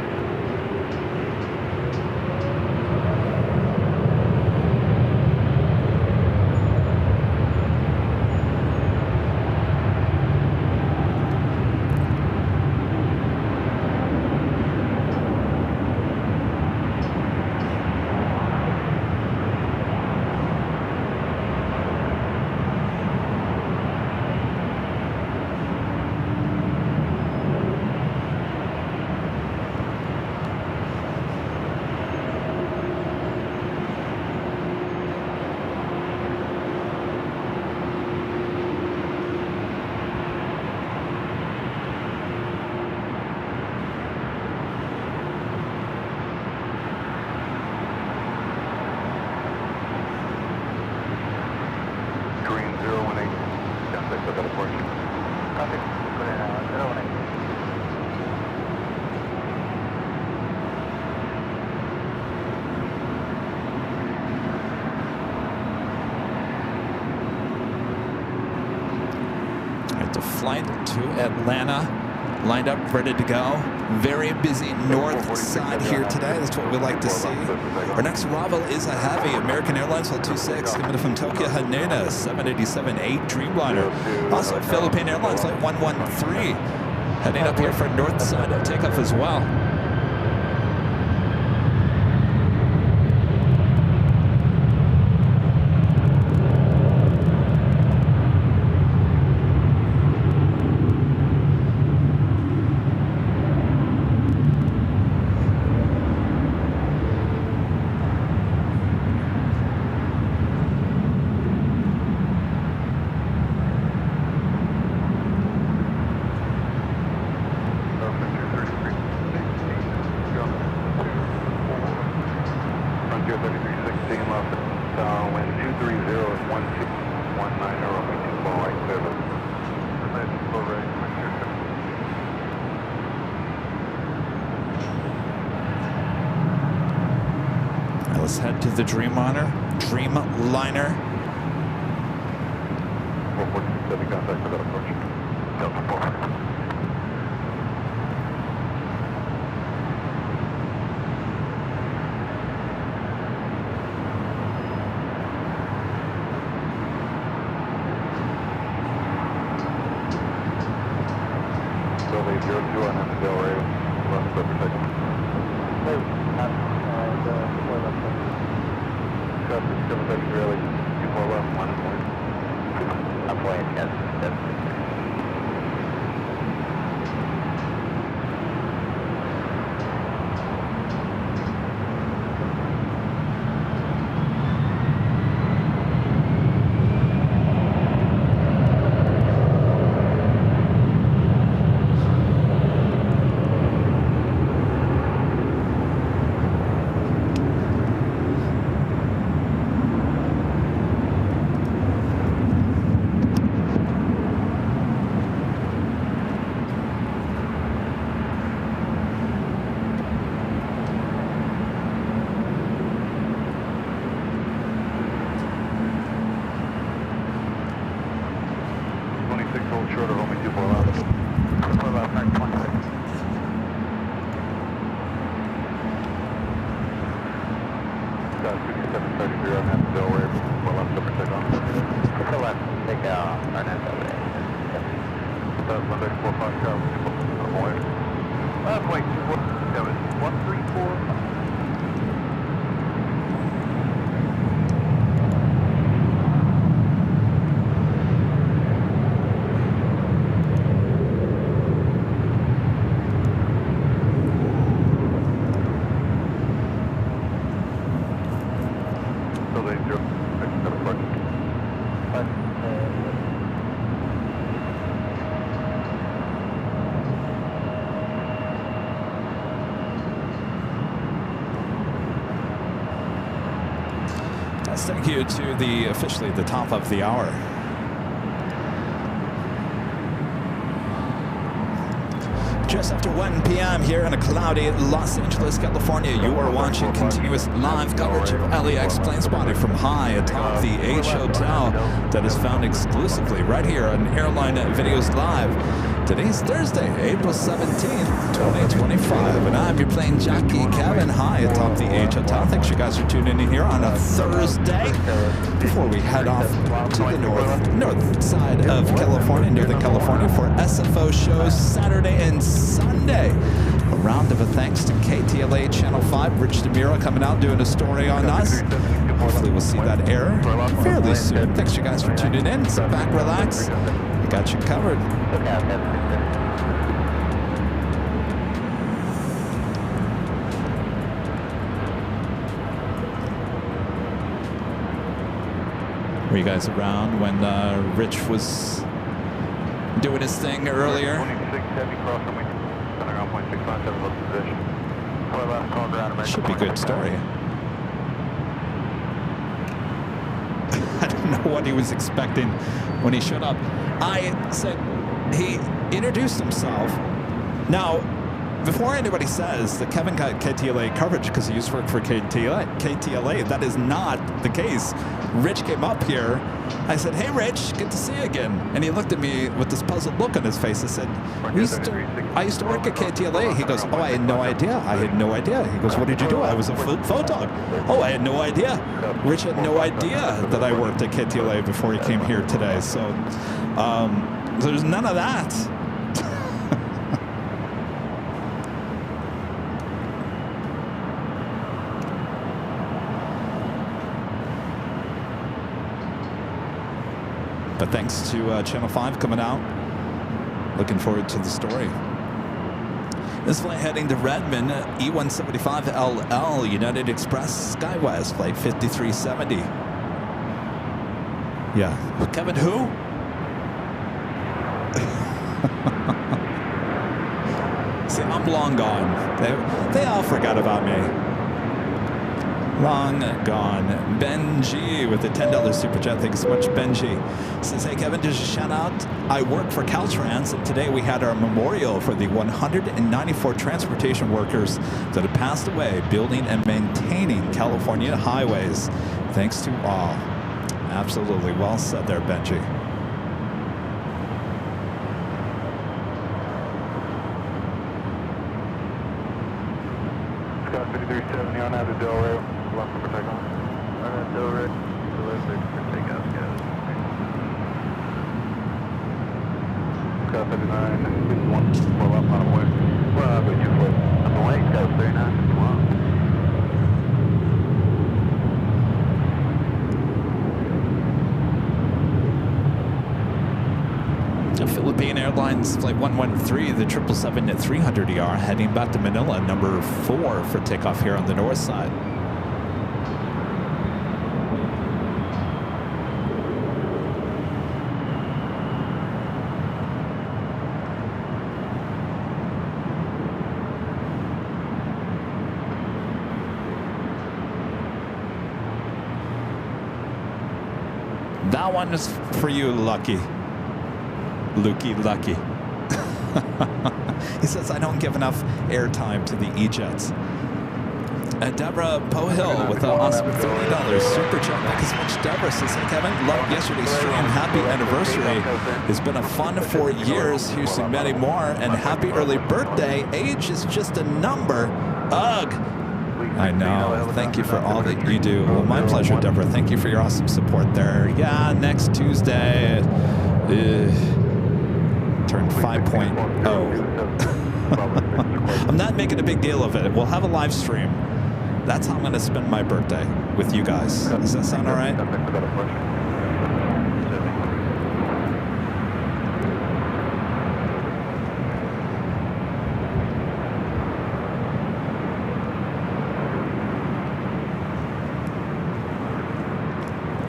Flight to Atlanta, lined up, ready to go. Very busy north side here today. That's what we like to see. Our next arrival is a heavy American Airlines Flight 26 coming from Tokyo Haneda 787-8 Dreamliner. Also Philippine Airlines Flight 113 heading up here for north side takeoff as well. Let's head to the Dreamliner. Dreamliner. 447 contact for that approach. Delta 4. Delta 02 on Del Rey. Left for protection. Really, 24 left, 1 point. I'm playing, yes. Shorter, only 24 left. 24 left, 926. Got 57 134 Foxtrot, I'm away. Wait, 134. Let's take you to the officially the top of the hour. Just after 1 p.m. here in a cloudy Los Angeles, California, you are watching continuous live coverage of LAX plane spotting from high atop the H Hotel that is found exclusively right here on Airline Videos Live. Today's Thursday, April 17th, 2025, and I'm your plane jockey, Kevin, high atop the H Hotel. Thanks you guys for tuning in here on a Thursday. Before we head off to the north side of California, Northern California, for SFO shows Saturday and Sunday. A round of a thanks to KTLA Channel 5, Rich DeMiro coming out doing a story on us. Hopefully we'll see that air fairly soon. Thanks you guys for tuning in. Sit back, relax. We got you covered. Were you guys around when Rich was doing his thing earlier? 26 heavy cross on me. Around 0.657 left position. Last call ground. Should be a good story. I don't know what he was expecting when he showed up. I said he introduced himself. Now, before anybody says that Kevin got KTLA coverage because he used to work for KTLA, that is not the case. Rich came up here. I said, "Hey, Rich, good to see you again." And he looked at me with this puzzled look on his face. I said, I used to work at KTLA. He goes, "Oh, I had no idea. I had no idea." He goes, "What did you do?" "I was a photog." "Oh, I had no idea." Rich had no idea that I worked at KTLA before he came here today. So there's none of that. But thanks to Channel 5 coming out. Looking forward to the story. This flight heading to Redmond, E175LL, United Express SkyWest, flight 5370. Yeah. Kevin, who? See, I'm long gone. They all forgot about me. Long gone. Benji with the $10 super chat. Thanks so much, Benji. Says, "Hey, Kevin, just a shout out. I work for Caltrans, and today we had our memorial for the 194 transportation workers that have passed away building and maintaining California highways. Thanks to all." Absolutely. Well said there, Benji. Scott 5370 on out of Delray. Left for takeoff. On that Delray. Delivery for takeoff, guys. Scott 59, 1, 4 left on the way. Well, but you're close. On the way, Scott 39, 51. Philippine Airlines Flight 113, the 777-300ER, heading back to Manila, number 4 for takeoff here on the north side. That one is for you, Lucky. Lucky. He says, "I don't give enough airtime to the E-Jets." Deborah Pohill with an awesome $30 super chat. Thank you so much, Deborah. Says, "Hey, Kevin, loved yesterday's stream. Happy anniversary. It's been a fun 4 years. Here's to many more. And happy early birthday. Age is just a number. Ugh." I know. Thank you for all that you do. Well, my pleasure, Deborah. Thank you for your awesome support there. Yeah, next Tuesday. turn 5.0. I'm not making a big deal of it. We'll have a live stream. That's how I'm going to spend my birthday with you guys. Does that sound all right?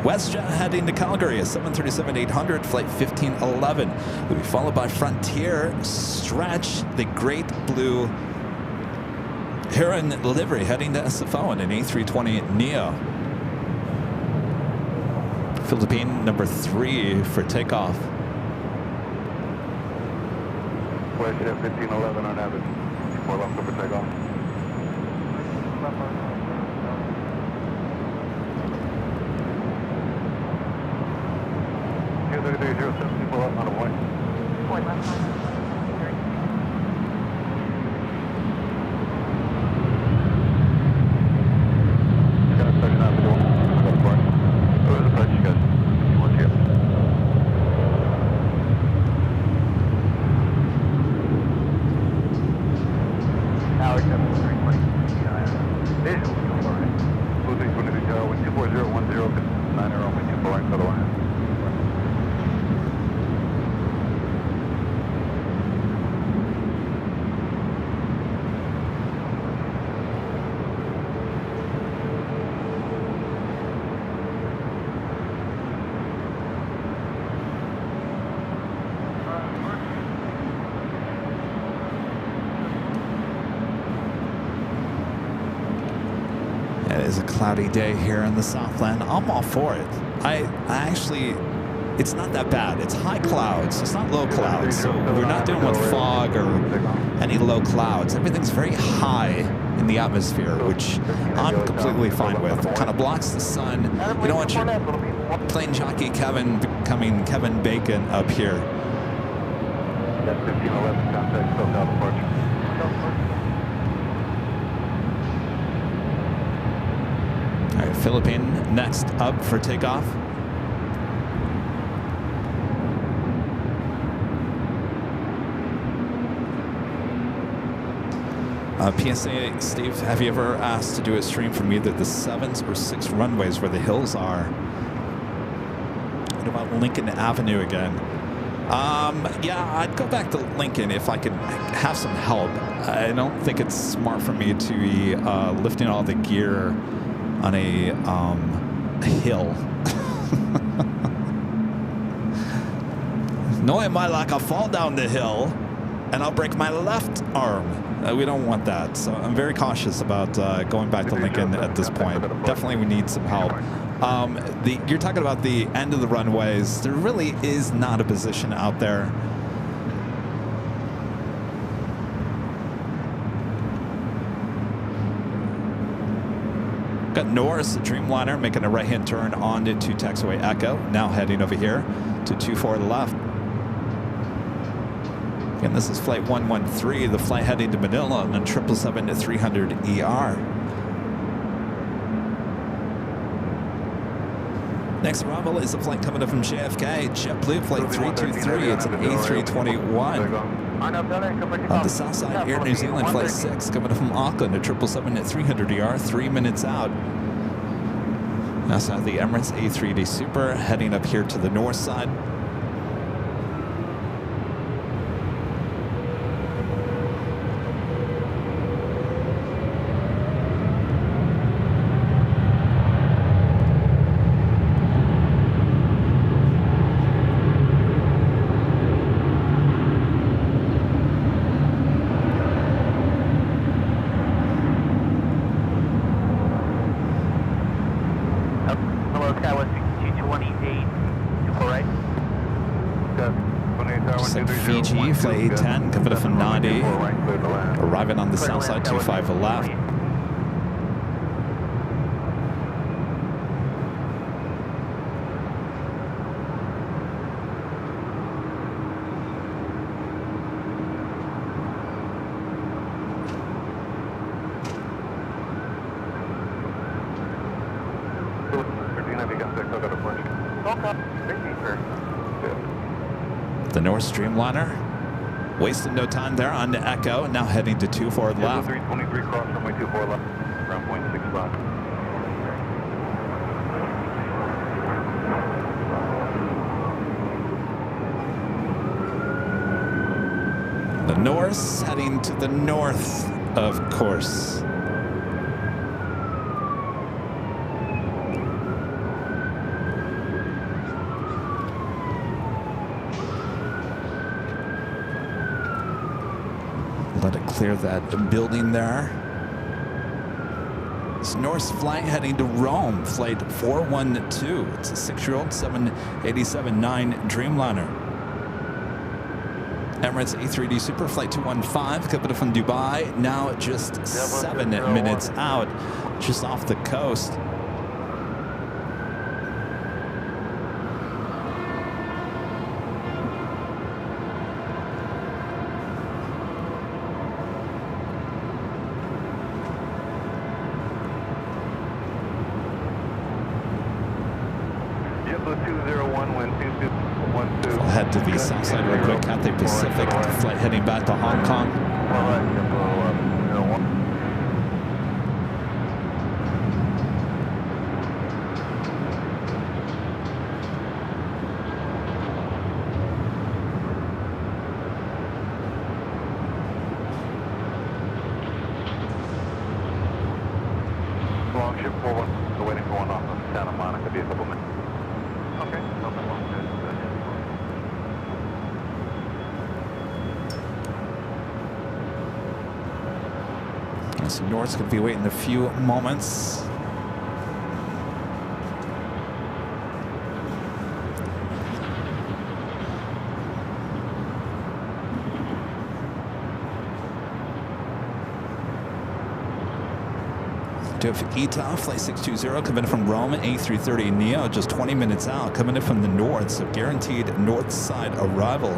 WestJet heading to Calgary, a 737-800, flight 1511. Will be followed by Frontier Stretch, the Great Blue Heron livery, heading to SFO in an A320neo. Philippine number 3 for takeoff. WestJet 1511 on average. 4 left over takeoff. On a point. Point left on. It is a cloudy day here in the Southland. I'm all for it. I actually, it's not that bad. It's high clouds. It's not low clouds. So we're not dealing with fog or any low clouds. Everything's very high in the atmosphere, which I'm completely fine with. It kind of blocks the sun. You don't want your plane jockey Kevin becoming Kevin Bacon up here. That's 1511 contact, SoCal departure. All right, Philippine next up for takeoff. PSA, Steve, have you ever asked to do a stream from either the 7s or 6 runways where the hills are? What about Lincoln Avenue again? Yeah, I'd go back to Lincoln if I could have some help. I don't think it's smart for me to be lifting all the gear on a hill. Knowing my luck, I'll fall down the hill and I'll break my left arm. We don't want that. So I'm very cautious about going back to Lincoln at this point. Definitely we need some help. You're talking about the end of the runways. There really is not a position out there. Got Norris, the Dreamliner, making a right-hand turn on into taxiway Echo. Now heading over here to 24 left. Again, this is flight 113, the flight heading to Manila on 777-300ER. Next arrival is a flight coming up from JFK, JetBlue flight 323. It's an A321. On the south side, Air New Zealand flight 6 coming up from Auckland at 777-300ER, 3 minutes out. Also have the Emirates A380 Super heading up here to the north side. Fiji, flight 810, coming up from Nadi, arriving on the south side, 25 left. The North Streamliner Wasted no time there on Echo. Now heading to 24 left. 323 cross runway 24 left. Ground point 65. The Norse heading to the north, of course. Let it clear that building there. This Norse flight heading to Rome, flight 412. It's a 6-year-old 787-9 Dreamliner. Emirates A3D Super Flight 215, coming from Dubai, now just 7 minutes out, just off the coast. JetBlue 201, wind 2212. We'll head to the south side real quick, Cathay Pacific, flight heading back to Hong Kong. All right, JetBlue 01. Longship 41, we're waiting for one off of Santa Monica, be a couple minutes. Okay, nothing wrong with it. So North's going to be waiting a few moments. Do have ETA, flight 620, coming in from Rome, A330 Neo, just 20 minutes out, coming in from the north, so guaranteed north side arrival.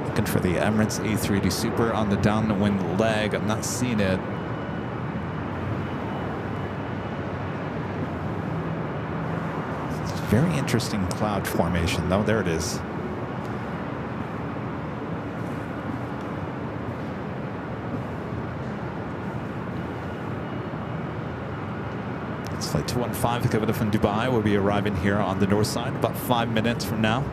Looking for the Emirates A380 Super on the downwind leg. I'm not seeing it. It's a very interesting cloud formation, though. There it is. It's flight 215 coming from Dubai. We'll be arriving here on the north side about 5 minutes from now.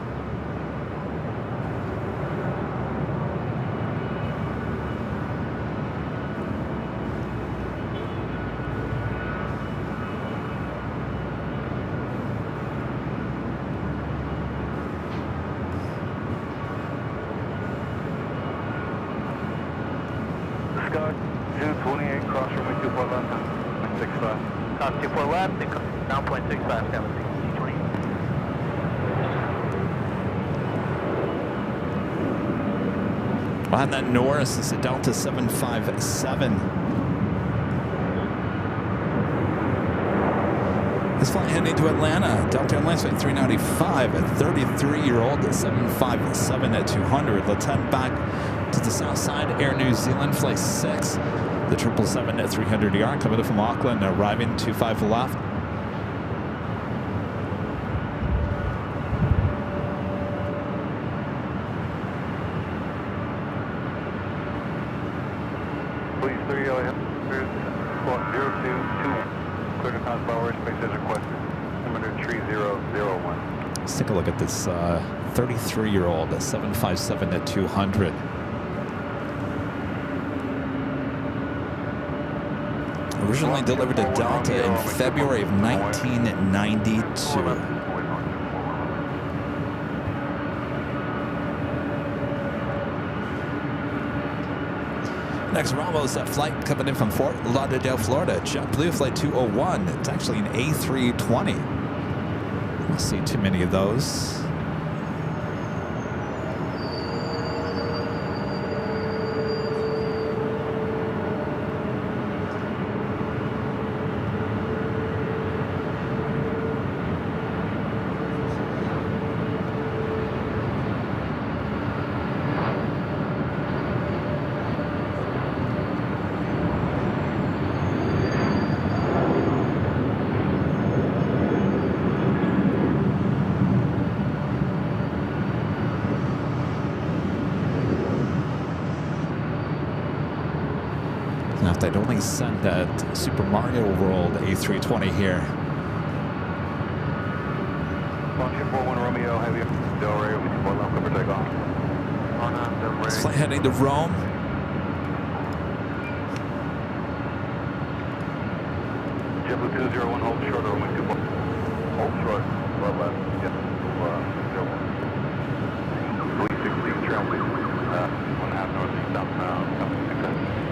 Scott, June 28, cross runway 24 left, 0.65. Cross 24 left, down 0.65, down 20. Behind that Norris is a Delta 757. This flight heading to Atlanta, Delta Airlines flight 395, a 33-year-old 757 at 200. Let's head back to the south side, Air New Zealand flight 6, the 777 at 300ER, coming in from Auckland, arriving 25 left. Please 3 LA, squawk 0221. Clear to cause power space as requested. Altimeter 3001. Let's take a look at this 33-year-old 757 at 200. Originally delivered to Delta in February of 1992. Next Bravo is that flight coming in from Fort Lauderdale, Florida. JetBlue flight 201. It's actually an A320. I don't see too many of those. I'd only send that Super Mario World A320 here. 1241 Romeo, heavy Del Rey, 24 left, cover takeoff. This flight heading to Rome. JetBlue 201, hold short, runway 24. Hold short, left, yeah, 01. 360, trail, 1.5 northeast, southbound, coming 6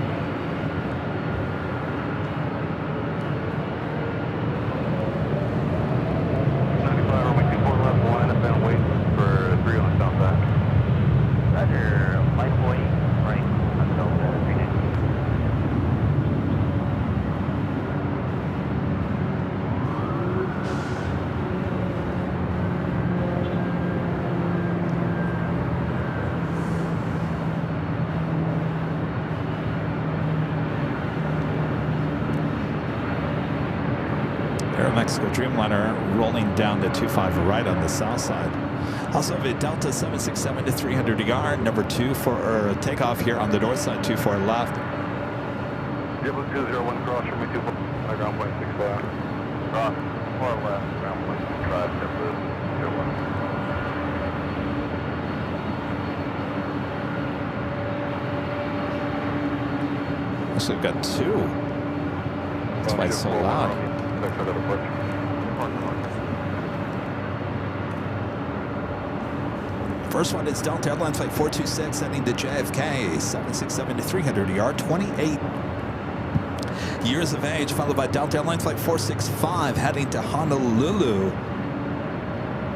Mexico Dreamliner rolling down to 25 right on the south side. Also a Delta 767 to 300 ER, number 2 for takeoff here on the north side, 24 left. JetBlue 201 cross from 24, ground point 65. Cross, 4 left, ground point 65, JetBlue 201. So we've got 2. That's why it's so loud. First one is Delta Airlines Flight 426 heading to JFK, 767 to 300 ER, 28 years of age, followed by Delta Airlines Flight 465 heading to Honolulu,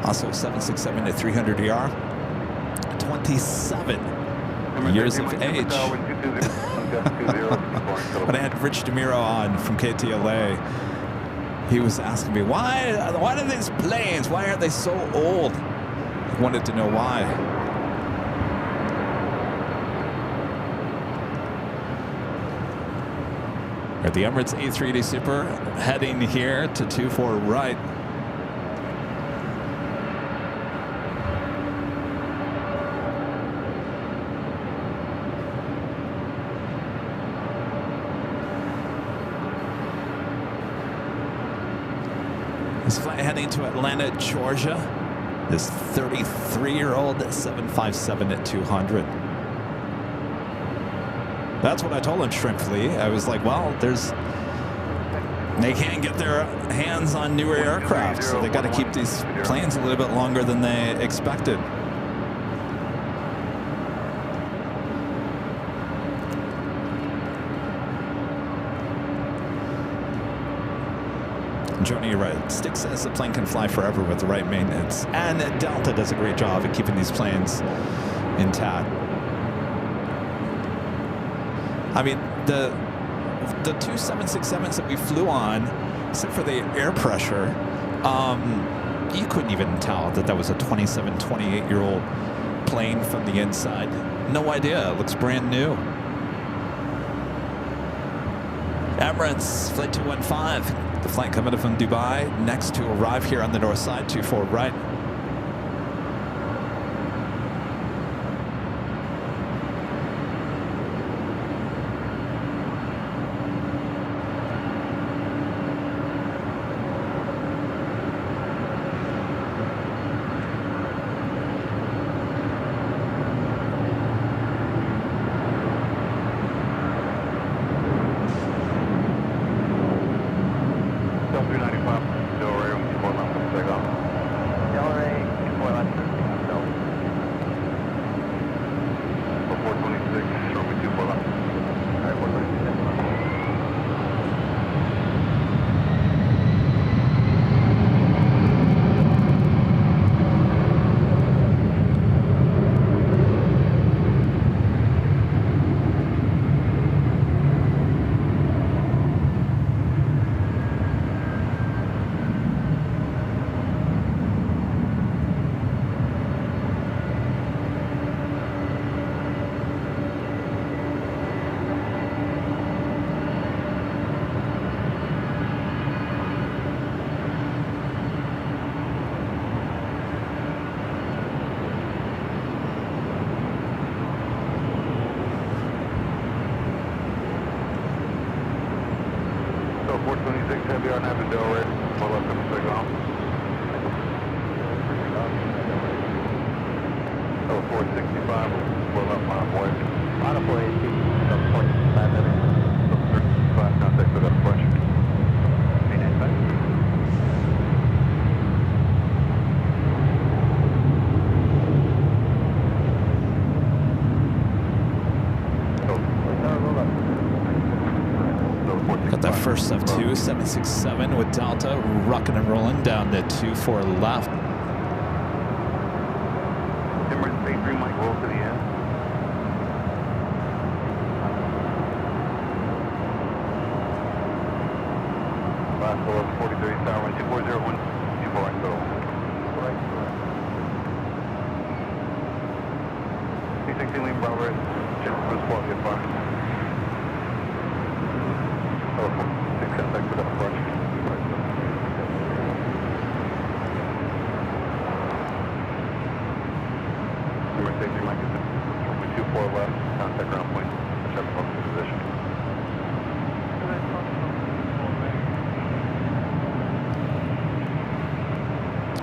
also 767 to 300 ER, 27 years of age. When I had Rich DeMiro on from KTLA, he was asking me, why are these planes, why are they so old? I wanted to know why. At the Emirates A380 Super heading here to 24 right. This flight heading to Atlanta, Georgia. This 33-year-old 757 at 200. That's what I told him, Shrimpfly. I was like, well, they can't get their hands on newer aircraft, so they got to keep these planes a little bit longer than they expected. Joni, you're right. Stick says the plane can fly forever with the right maintenance. And Delta does a great job at keeping these planes intact. I mean, the two 767s that we flew on, except for the air pressure, you couldn't even tell that was a 27, 28-year-old plane from the inside. No idea. It looks brand new. Emirates, Flight 215. The flight coming in from Dubai, next to arrive here on the north side, 24 right. 4 left, coming straight ground. Oh, 465, 4 left, line of boy. On a 480, 5 minutes. 5, contact with that approach. 895. Got that first of two, 767 with Delta, rocking and rolling down to 24 left. Emirates A3 might roll to the end. Last below 4030 tower, 2401, 24 right middle. Right. C16 lean Bravo, check for the quality of fire. Oh, 6 contact with that approach. Emirates A3 might get 24 left, contact ground point, check for position.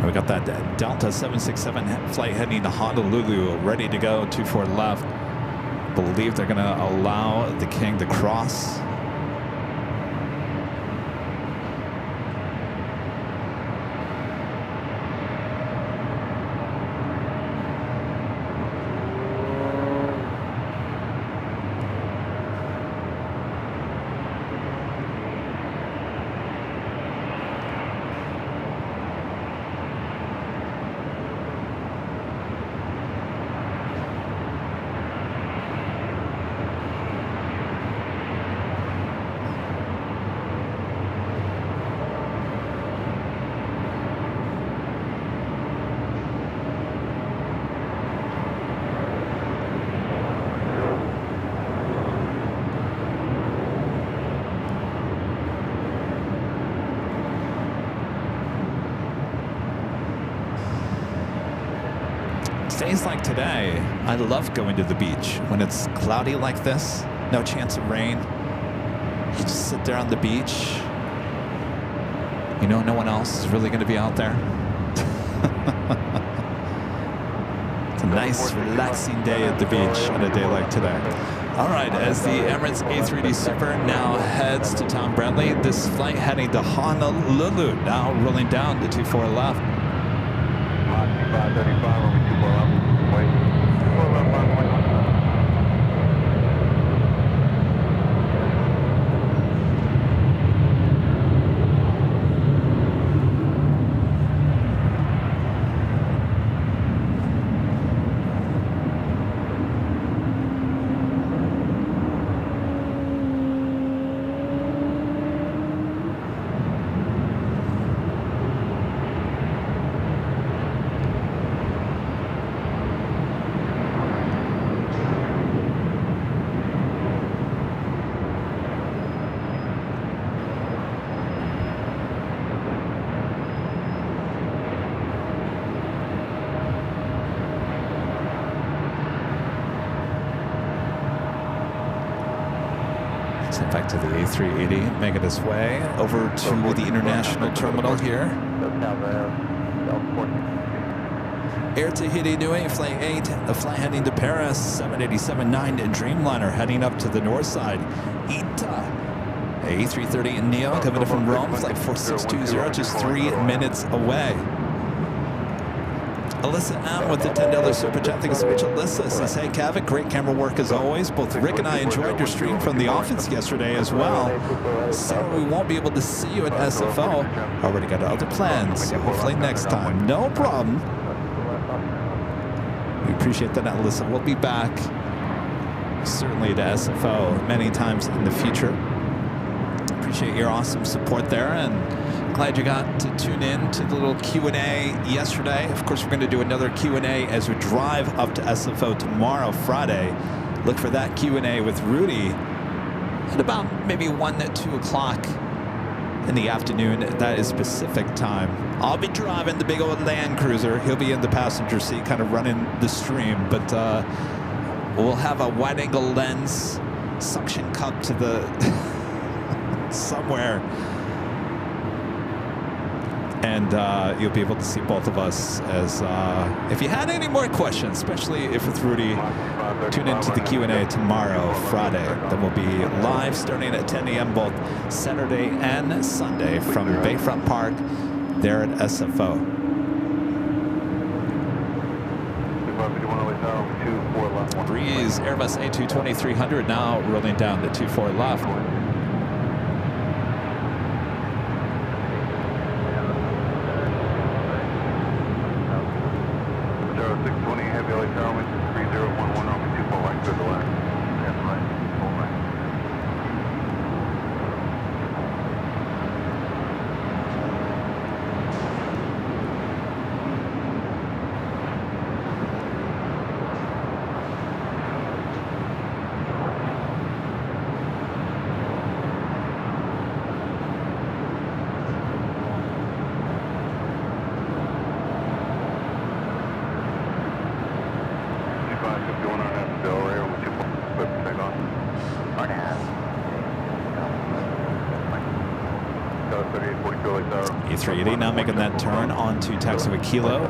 We got that Delta 767 flight heading to Honolulu, ready to go, 24 left. Believe they're gonna allow the King to cross. Days like today, I love going to the beach. When it's cloudy like this, no chance of rain, you just sit there on the beach. You know no one else is really going to be out there. It's a nice, relaxing day at the beach on a day like today. All right, as the Emirates A380 Super now heads to Tom Bradley, this flight heading to Honolulu, now rolling down to 24 left. 535 over 24 left. Wait. 24 left on point. Back to the A380, making its way over to the international terminal here. Air Tahiti Nui, Flight 8, the flight heading to Paris, 787-9 Dreamliner heading up to the north side. ITA, A330 Neo coming in from Rome, Flight 4620, just 3 minutes away. Alyssa M with the $10 super chat. Thank you so much, Alyssa. Says, hey, Kavik, great camera work as always. Both Rick and I enjoyed your stream from the office yesterday as well. Sorry we won't be able to see you at SFO. Already got other plans, so hopefully next time. No problem. We appreciate that, Alyssa. We'll be back, certainly to SFO, many times in the future. Appreciate your awesome support there, and glad you got to tune in to the little Q&A yesterday. Of course, we're going to do another Q&A as we drive up to SFO tomorrow, Friday. Look for that Q&A with Rudy at about maybe 1 to 2 o'clock in the afternoon. That is Pacific time. I'll be driving the big old Land Cruiser. He'll be in the passenger seat, kind of running the stream. But we'll have a wide-angle lens suction cup to the somewhere And you'll be able to see both of us as if you had any more questions, especially if with Rudy, tune into the Q&A tomorrow, Friday. Then we'll be live starting at 10 a.m. both Saturday and Sunday from Bayfront Park there at SFO. Breeze Airbus A220-300 now rolling down to 24 left. 0620 heavy LA tower, wind 3011, runway 24 right, clear the line. That's right, full right. A380 now making that turn onto taxiway Kilo.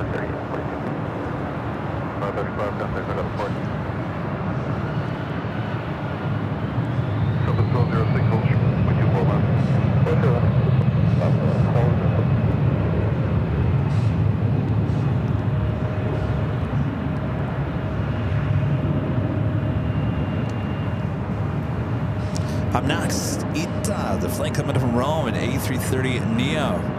Up next, Ita, the flight coming from Rome, an A330 Neo.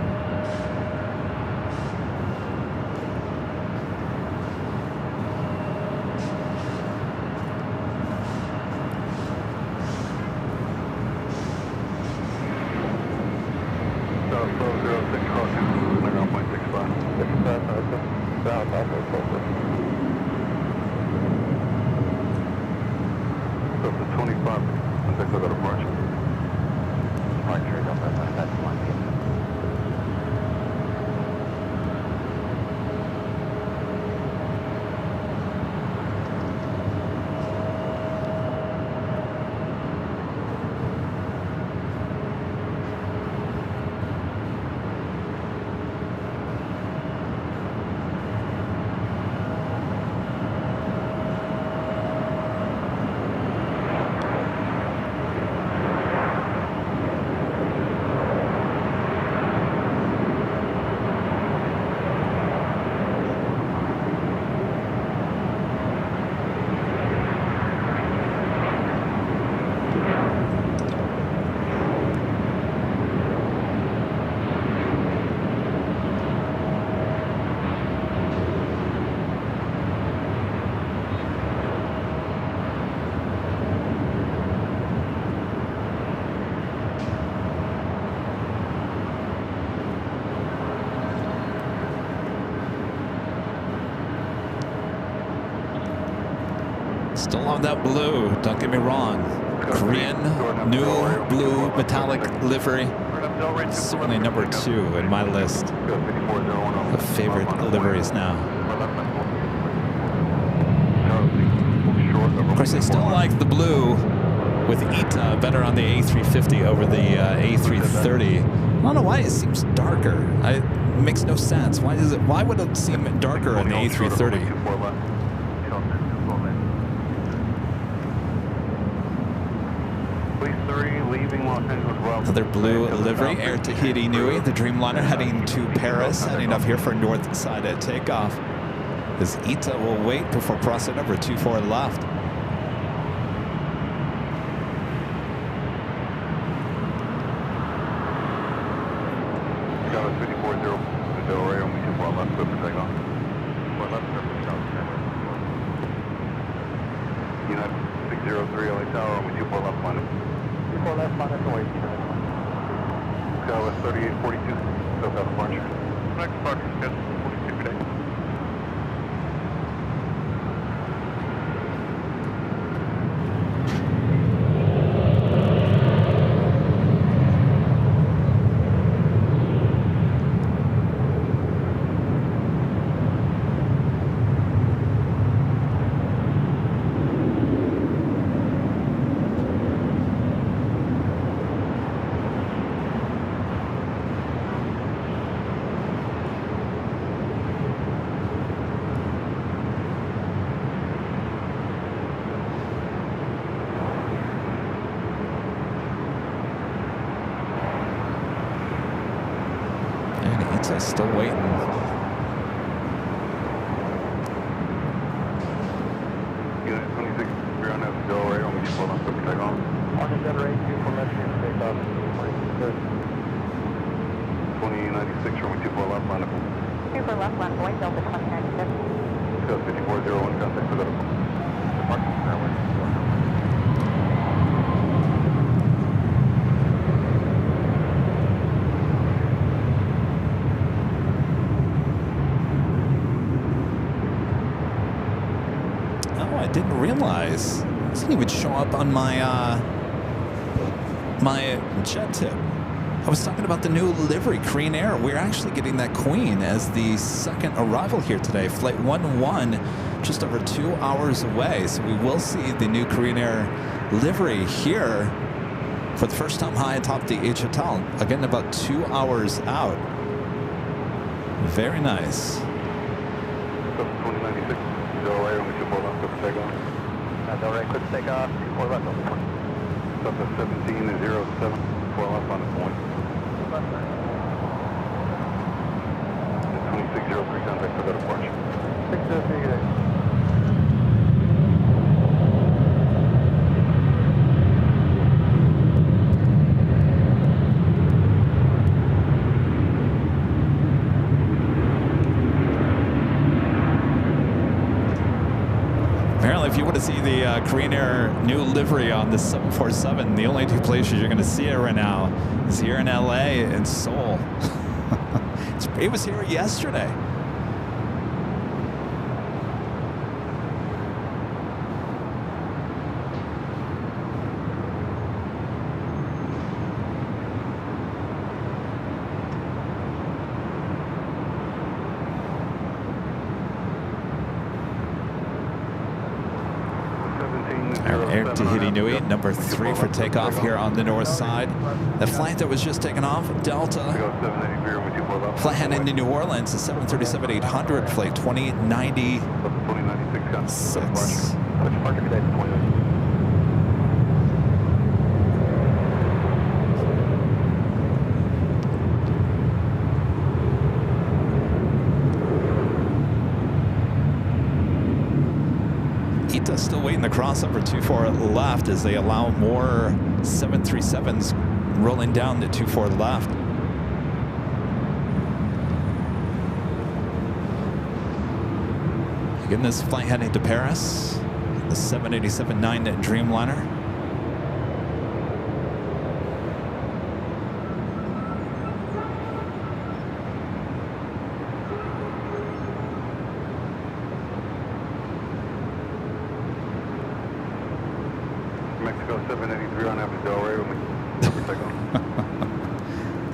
Still on that blue, don't get me wrong. Korean, new blue metallic livery. Certainly number 2 in my list of favorite liveries now. Of course, I still like the blue with Ita better on the A350 over the A330. I don't know why it seems darker. It makes no sense. Why would it seem darker on the A330? Another blue livery, Air Tahiti Nui, the Dreamliner heading to Paris, heading up here for north side at takeoff. As Ita will wait before crossing over 24 left. United 603 LA Tower, we 24 left minus. 24 left minus away. Scala 3842, still got a bunch. Next departure schedule 42 today. Ita's still waiting. Unit 26, we're on that go right on me, hold on, so we take off. On the generator, 24 left, take off. 2096, from 24 left, line up. 24 left, land going, Delta 2096. 5401, contact for that. Departure, airway. I didn't realize. It doesn't even show up on my my jet tip. I was talking about the new livery, Korean Air. We're actually getting that Queen as the second arrival here today. Flight 11, just over 2 hours away. So we will see the new Korean Air livery here for the first time high atop the H Hotel. Again, about 2 hours out. Very nice. 2096, go right on me, 24 left, so we take off. All right, quick take off, 24 left on the point. Stop at 1707, 4 left on the point. 2603, contact for that departure. 603. Apparently, if you want to see the Korean Air new livery on the 747, the only two places you're going to see it right now is here in LA and Seoul. It was here yesterday. Air Tahiti Nui, number 3 for takeoff here on the north side. The flight that was just taken off, Delta, flying into New Orleans, the 737-800, flight 2096. Ita's still waiting the crossover 24 left as they allow more 737s rolling down the 24 left. Again, this flight heading to Paris, the 787-9 Dreamliner. Mexico 783 on average, go right on me.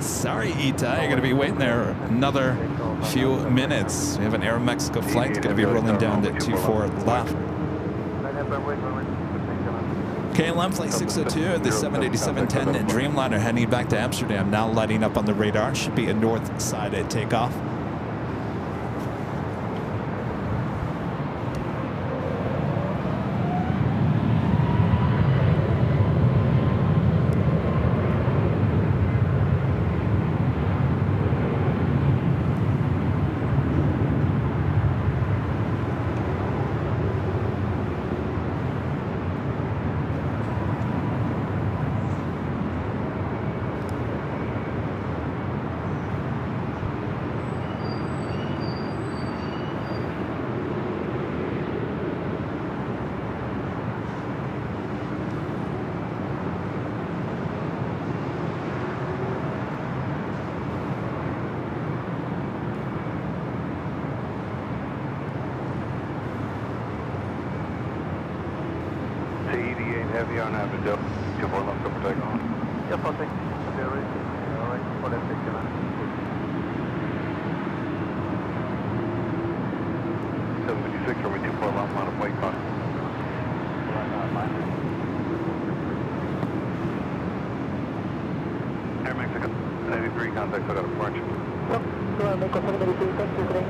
Sorry, Ita, you're going to be waiting there another few minutes. We have an Air Mexico flight going to be rolling down to 24 left. KLM flight 602, the 787-10 Dreamliner heading back to Amsterdam, now lighting up on the radar. Should be a north side at takeoff. Heavy on average, 24 left, so take off. Yep, I'll take it. All right, for that take it. 756 from 24 left, line of plate cost. Air Mexico 83, contact for that departure. Yep, go ahead, Mexico 783, thank you, today.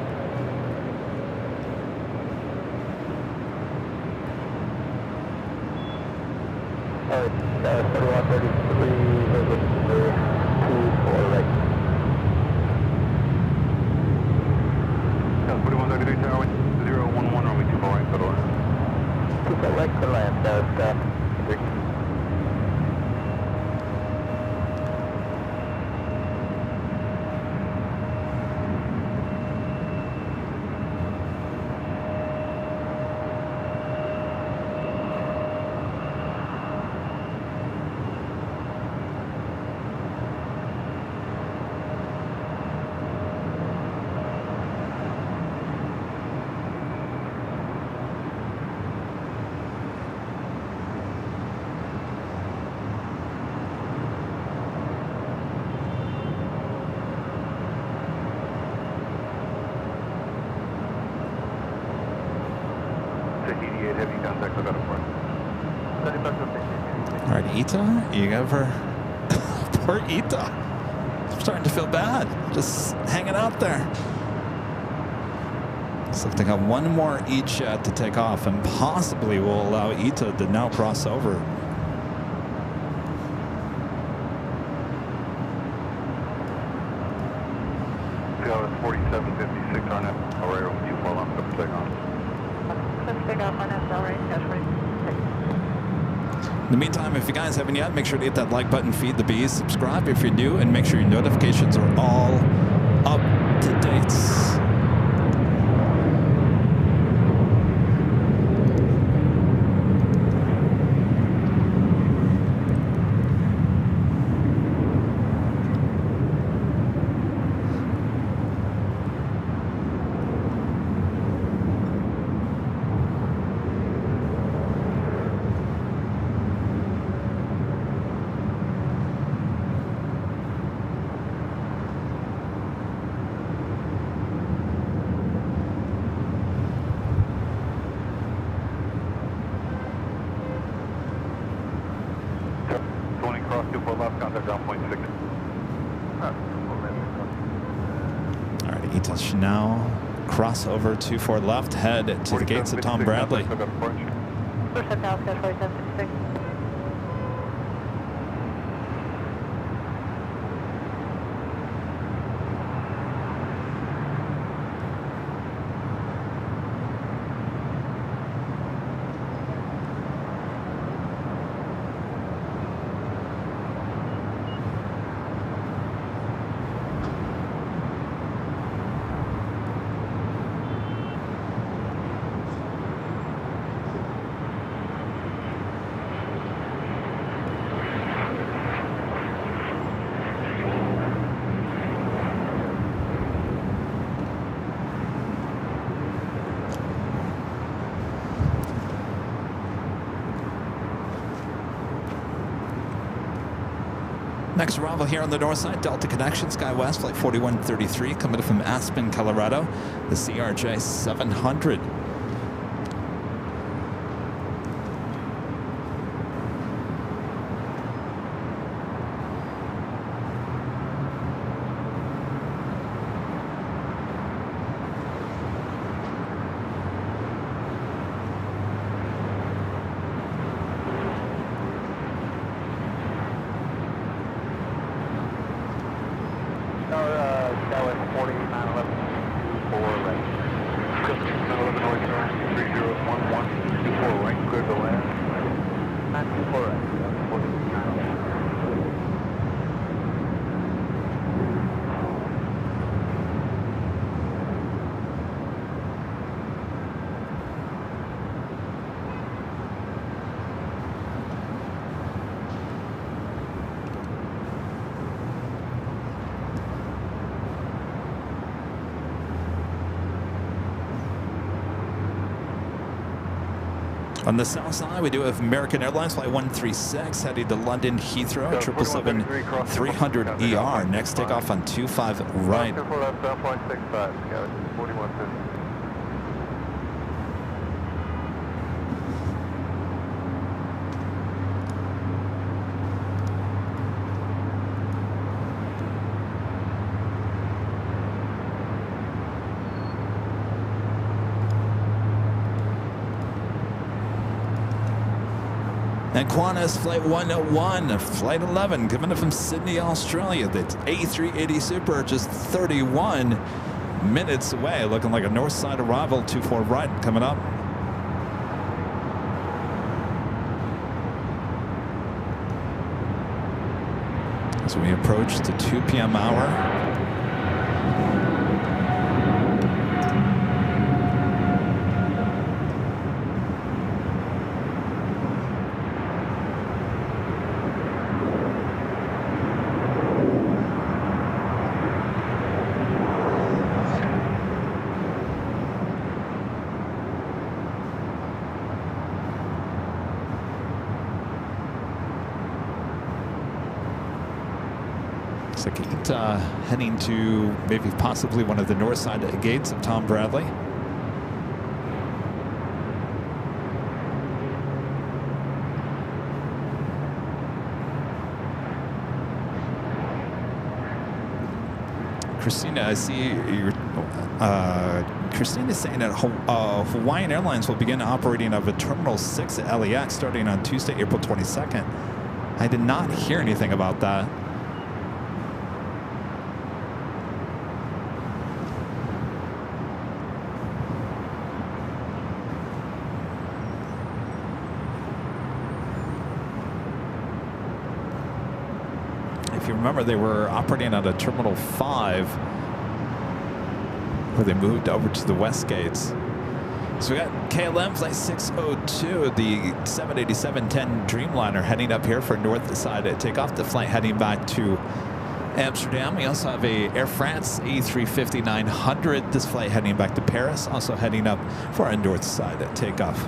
Alright, 3133, 24 right. Heavy contact, look out for it. All right, Ita, you ever... Poor Ita. I'm starting to feel bad. Just hanging out there. Looks like they got one more E-jet to take off and possibly will allow Ita to now cross over. That was 4756 on it. All right, over 24 long, take on. In the meantime, if you guys haven't yet, make sure to hit that like button, feed the bees, subscribe if you're new, and make sure your notifications are all up to date. Left, contact ground point 6. All right, Ita should now cross over 24 left, head to the gates of Tom Bradley. Next arrival here on the north side, Delta Connection, SkyWest, Flight 4133, coming from Aspen, Colorado, the CRJ 700. On the south side, we do have American Airlines Flight 136 heading to London Heathrow, 777-300ER. Next takeoff on 25 right. And Qantas Flight 101, Flight 11, coming in from Sydney, Australia. That's A380 Super, just 31 minutes away. Looking like a north side arrival, 24 right, coming up. As we approach the 2 p.m. hour. Heading to maybe possibly one of the north side gates of Tom Bradley. Christina, I see you're, Christina is saying that Hawaiian Airlines will begin operating out of Terminal 6 at LAX starting on Tuesday, April 22nd. I did not hear anything about that. If you remember, they were operating out of Terminal 5, where they moved over to the west gates. So we got KLM Flight 602, the 787-10 Dreamliner heading up here for north side to take off the flight heading back to Amsterdam. We also have a Air France A350-900, this flight heading back to Paris, also heading up for our north side at takeoff.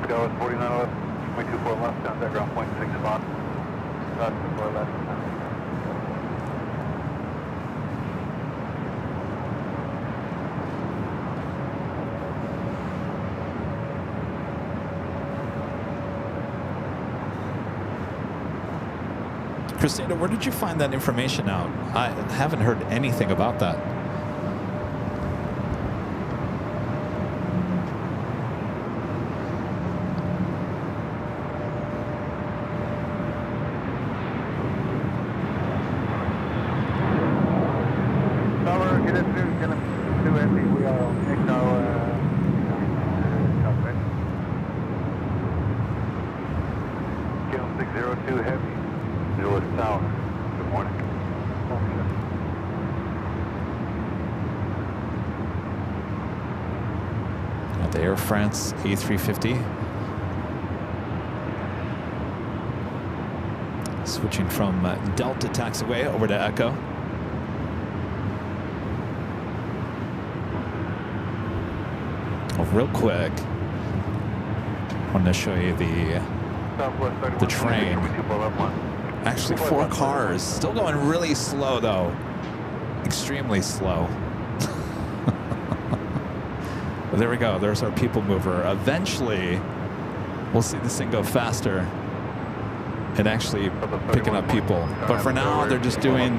Go with 4911, 24 left, contact ground point 65. 24 left. Christina, where did you find that information out? I haven't heard anything about that. The Air France A350. Switching from Delta taxiway over to Echo. Oh, real quick, I want to show you the train. Actually, 4 cars. Still going really slow, though. Extremely slow. But there we go. There's our people mover. Eventually, we'll see this thing go faster and actually picking up people. But for now, they're just doing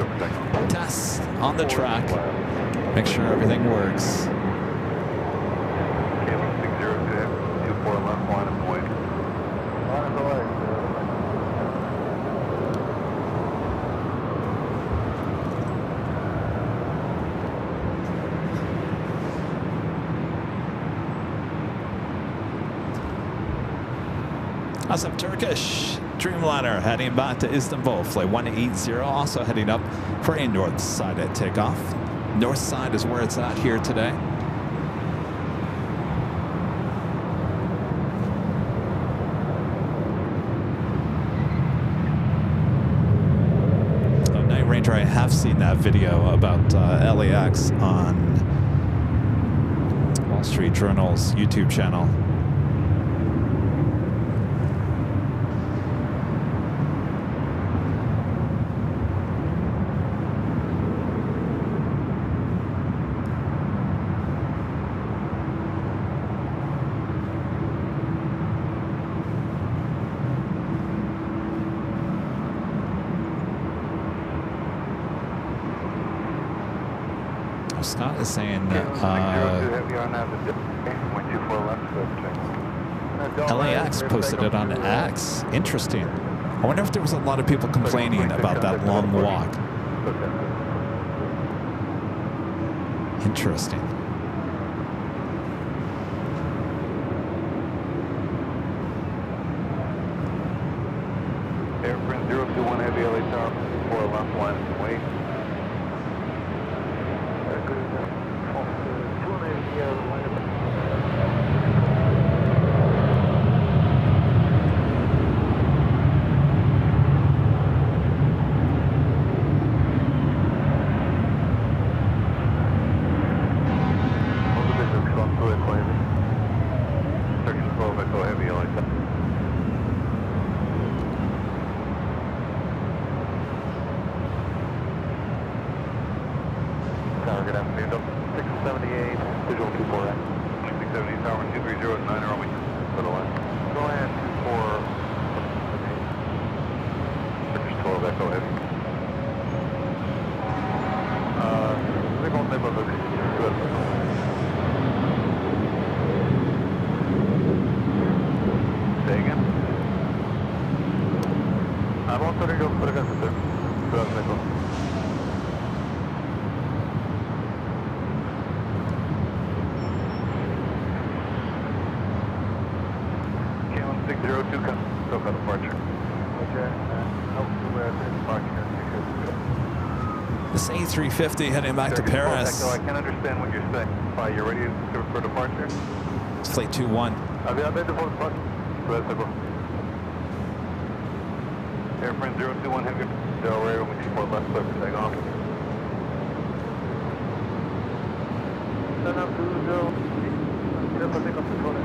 tests on the track. Make sure everything works. Awesome. Turkish Dreamliner heading back to Istanbul. Flight 180 also heading up for a north side at takeoff. North side is where it's at here today. So Night Ranger, I have seen that video about LAX on Wall Street Journal's YouTube channel. Scott is saying LAX posted it on X. Interesting. I wonder if there was a lot of people complaining about that long walk. Interesting. Airplane 021 Heavy LA Tower, 4 left line, wait. Good afternoon, 678, visual 24 right. 678, tower 230, 9 runway, for the line. Go ahead, 24, British 12, Echo Heavy. We're going to neighborhood, say again? I want to go for the gas, sir. Good afternoon. 602, come for departure. Okay, This A350 heading back to Paris. I can understand what you're saying. You ready for departure? It's flight 21. Ready for departure. Airplane 021 Heavy Delray, we 24 left, clear for takeoff. Turn up 20, get up and take off the 20.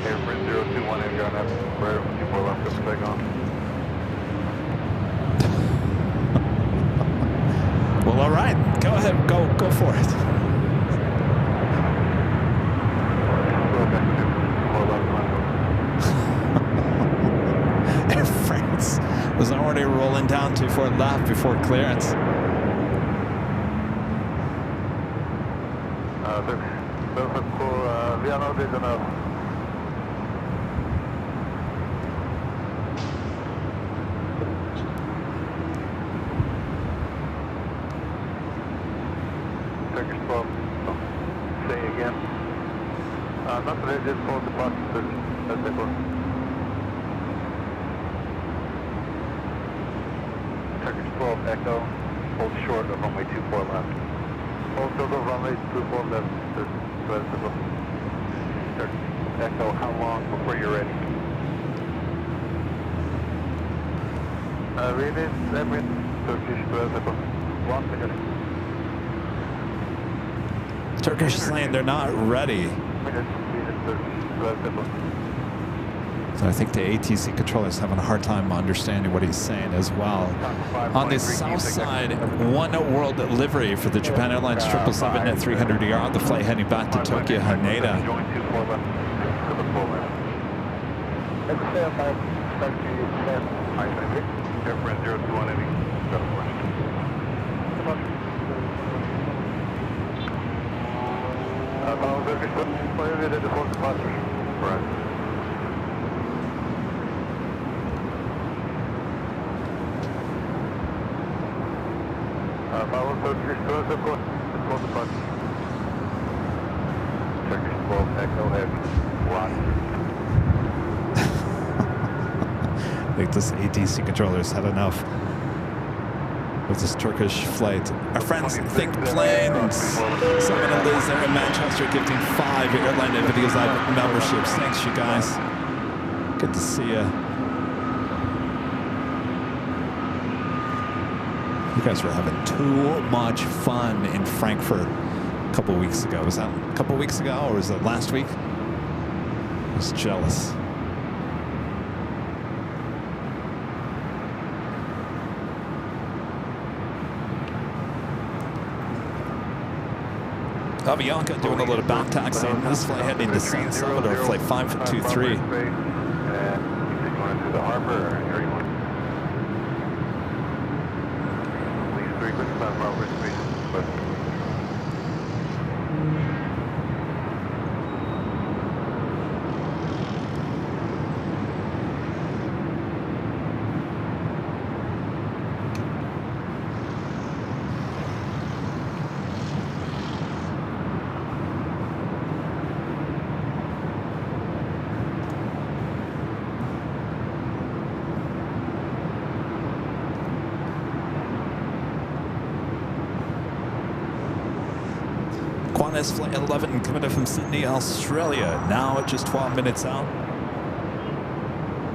Airplane 021 Heavy on that, right, 24 left, go for takeoff. Well, all right. Go ahead. Go for it. Air France was already rolling down 24 left before clearance. Turkish 12, say again. Not today, just hold the bus, that's it. Turkish 12, Echo, hold short of runway 24 left. Hold short of runway 24 left, that's it. Turkish Echo, how long before you're ready? Read it, Turkish 12, Echo. 1 minute. Turkish is saying they're not ready. So I think the ATC controller is having a hard time understanding what he's saying as well. On the south side, One World livery for the Japan Airlines 777 at 300ER on the flight heading back to Tokyo Haneda. Airplane 021 Heavy. Right. Follow Turkish 12, of course. Turkish 12, Echo Heavy. I think this ATC controller has had enough with this Turkish flight. Our friends Think Planes, Simon and Liz there in Manchester gifting 5 AirLineVideos Live memberships. Thanks, you guys. Good to see you. You guys were having too much fun in Frankfurt a couple weeks ago. Was that a couple weeks ago or was that last week? I was jealous. Avianca doing a little back taxiing. This flight heading to San Salvador, flight 523. And you think you want to do the harbor or here you want? Please 3 quick time harbor reservation. Qantas flight 11 coming in from Sydney, Australia. Now just 12 minutes out.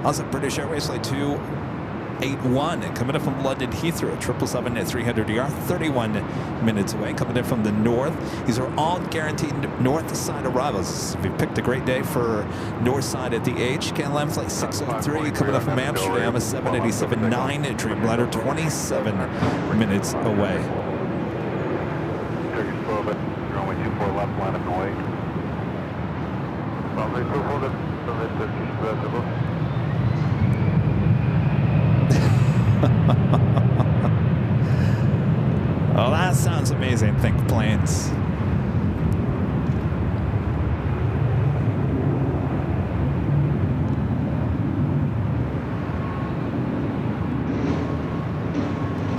Also British Airways flight 281 coming in from London Heathrow, 777 at 300 ER, 31 minutes away. Coming in from the north. These are all guaranteed north side arrivals. If you picked a great day for north side at the H, KLM flight 603 coming up from Amsterdam, a 787-9 Dreamliner, 27 minutes away. Runway 24 left, line up and wait. Runway 24 left, runway 24. Oh, that sounds amazing. Think planes.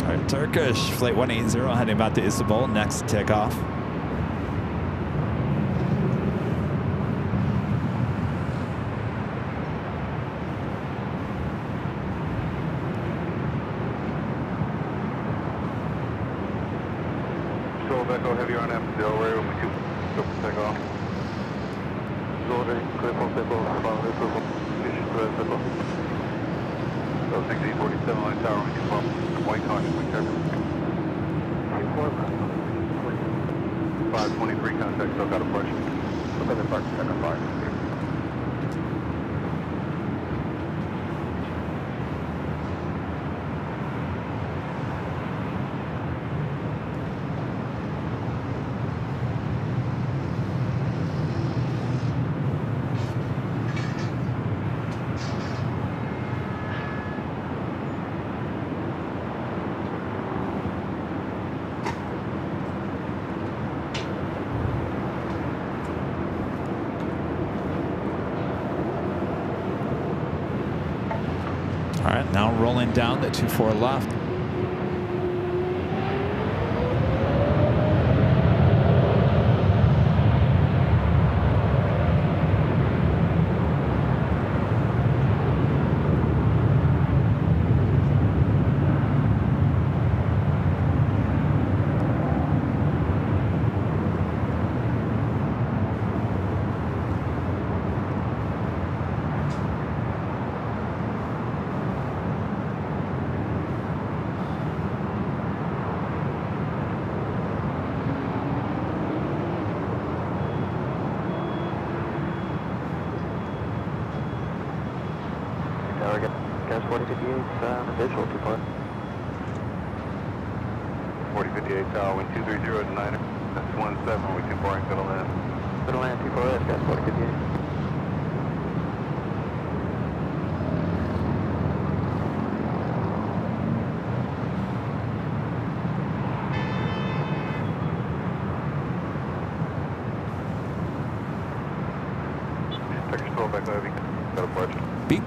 All right, Turkish flight 180 heading back to Istanbul. Next takeoff. Echo heavy on M, Delaware, only 2, go for takeoff. Delaware, clear for takeoff, follow clear for mission, clear for takeoff. So 6847 line tower, only 2 bump, white caution, we check. 523 contact, still got a push. Look at the park, check on 5. All right, now rolling down the 24 left. Gas 4058, visual 2 part. 4058, tower, wind 230 to 9er. That's 17, we 24 and gonna land. Gonna land 24S, gas 4058. Turkish 12 back heavy, got a departure. Beep.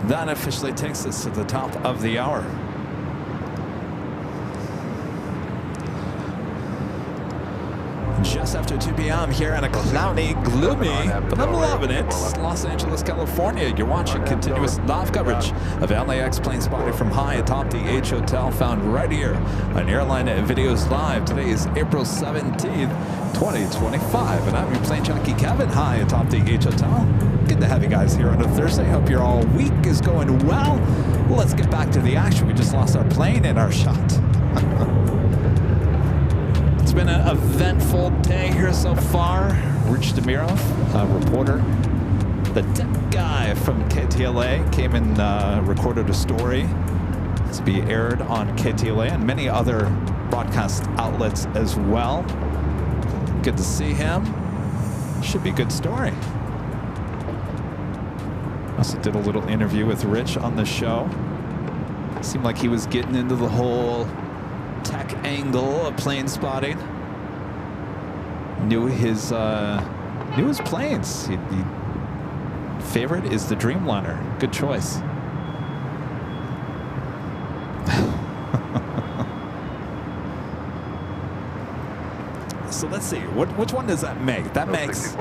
That officially takes us to the top of the hour. Just after 2 p.m. here on a cloudy, gloomy, but I'm loving it, Los Angeles, California. You're watching continuous live coverage of LAX plane spotting from high atop the H Hotel, found right here on Airline Videos Live. Today is April 17th, 2025, and I'm your plane jockey, Kevin, high atop the H Hotel. Good to have you guys here on a Thursday. Hope your all week is going well. Let's get back to the action. We just lost our plane and our shot. It's been an eventful day here so far. Rich Demirov, a reporter, the tech guy from KTLA, came and recorded a story to be aired on KTLA and many other broadcast outlets as well. Good to see him. Should be a good story. Also did a little interview with Rich on the show. Seemed like he was getting into the whole tech angle of plane spotting. Knew his planes. Favorite is the Dreamliner. Good choice. So let's see, which one does that make? That makes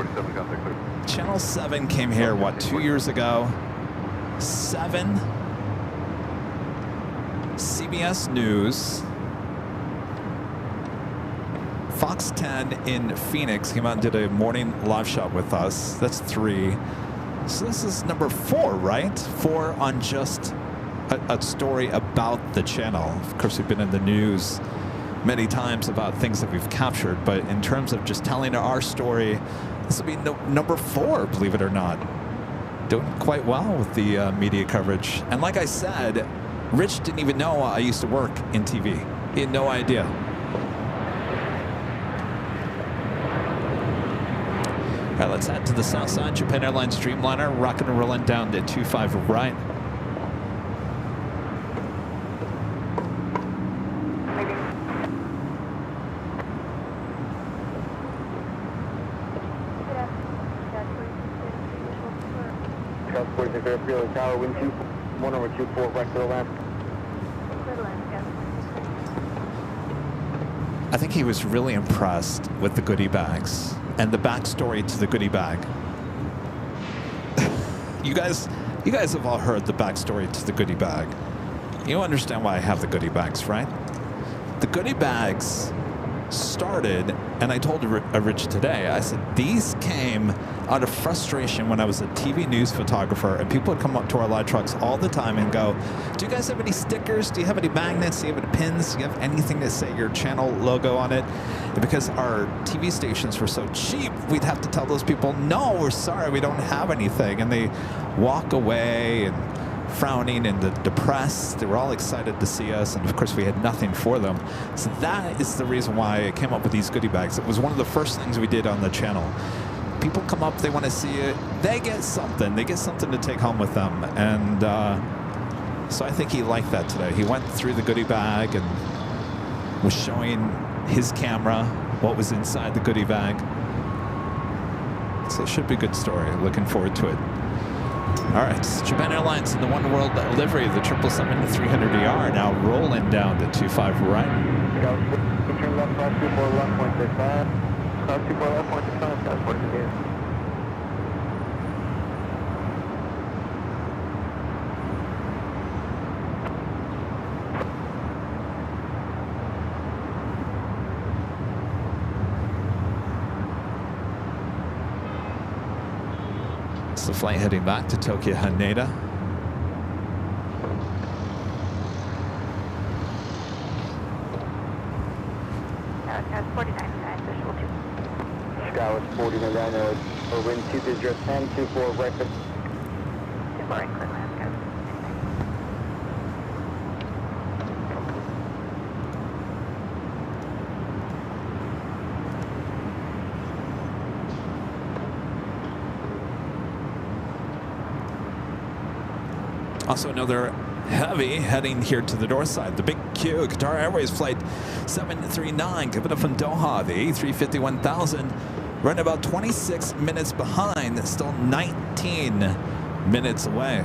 Channel 7 came here, what, 2 years ago? 7, CBS News, Fox 10 in Phoenix came out and did a morning live shot with us. That's 3. So this is number 4, right? 4 on just a story about the channel. Of course, we've been in the news many times about things that we've captured, but in terms of just telling our story, this will be number 4, believe it or not. Doing quite well with the media coverage. And like I said, Rich didn't even know I used to work in TV. He had no idea. All right, let's head to the south side. Japan Airlines Dreamliner, rocking and rolling down to 25 right. Tower, wind 1 over 24, right to the left. I think he was really impressed with the goodie bags and the backstory to the goodie bag. You guys have all heard the backstory to the goodie bag. You understand why I have the goodie bags, right? The goodie bags started, and I told Rich today, I said, these came out of frustration when I was a TV news photographer, and people would come up to our live trucks all the time and go, do you guys have any stickers? Do you have any magnets? Do you have any pins? Do you have anything to say your channel logo on it? And because our TV stations were so cheap, we'd have to tell those people, no, we're sorry, we don't have anything. And they walk away and frowning and depressed. They were all excited to see us, and of course we had nothing for them. So that is the reason why I came up with these goodie bags. It was one of the first things we did on the channel. People come up, they want to see it, they get something to take home with them. And so I think he liked that today. He went through the goodie bag and was showing his camera what was inside the goodie bag. So it should be a good story. Looking forward to it. All right, Japan Airlines in the One World livery, the 777-300ER now rolling down to 25 right. Turn left, cross 24 left, 165. Cross 24 left, 165, that's what it is. The flight heading back to Tokyo Haneda. Skywards 49 visual 2. Skywards 49 or wind 2 10, 24 right. 24 right, clear land, Skywards. Also another heavy heading here to the north side. The Big Q, Qatar Airways flight 739 coming up from Doha, the A350-1000, running about 26 minutes behind, still 19 minutes away.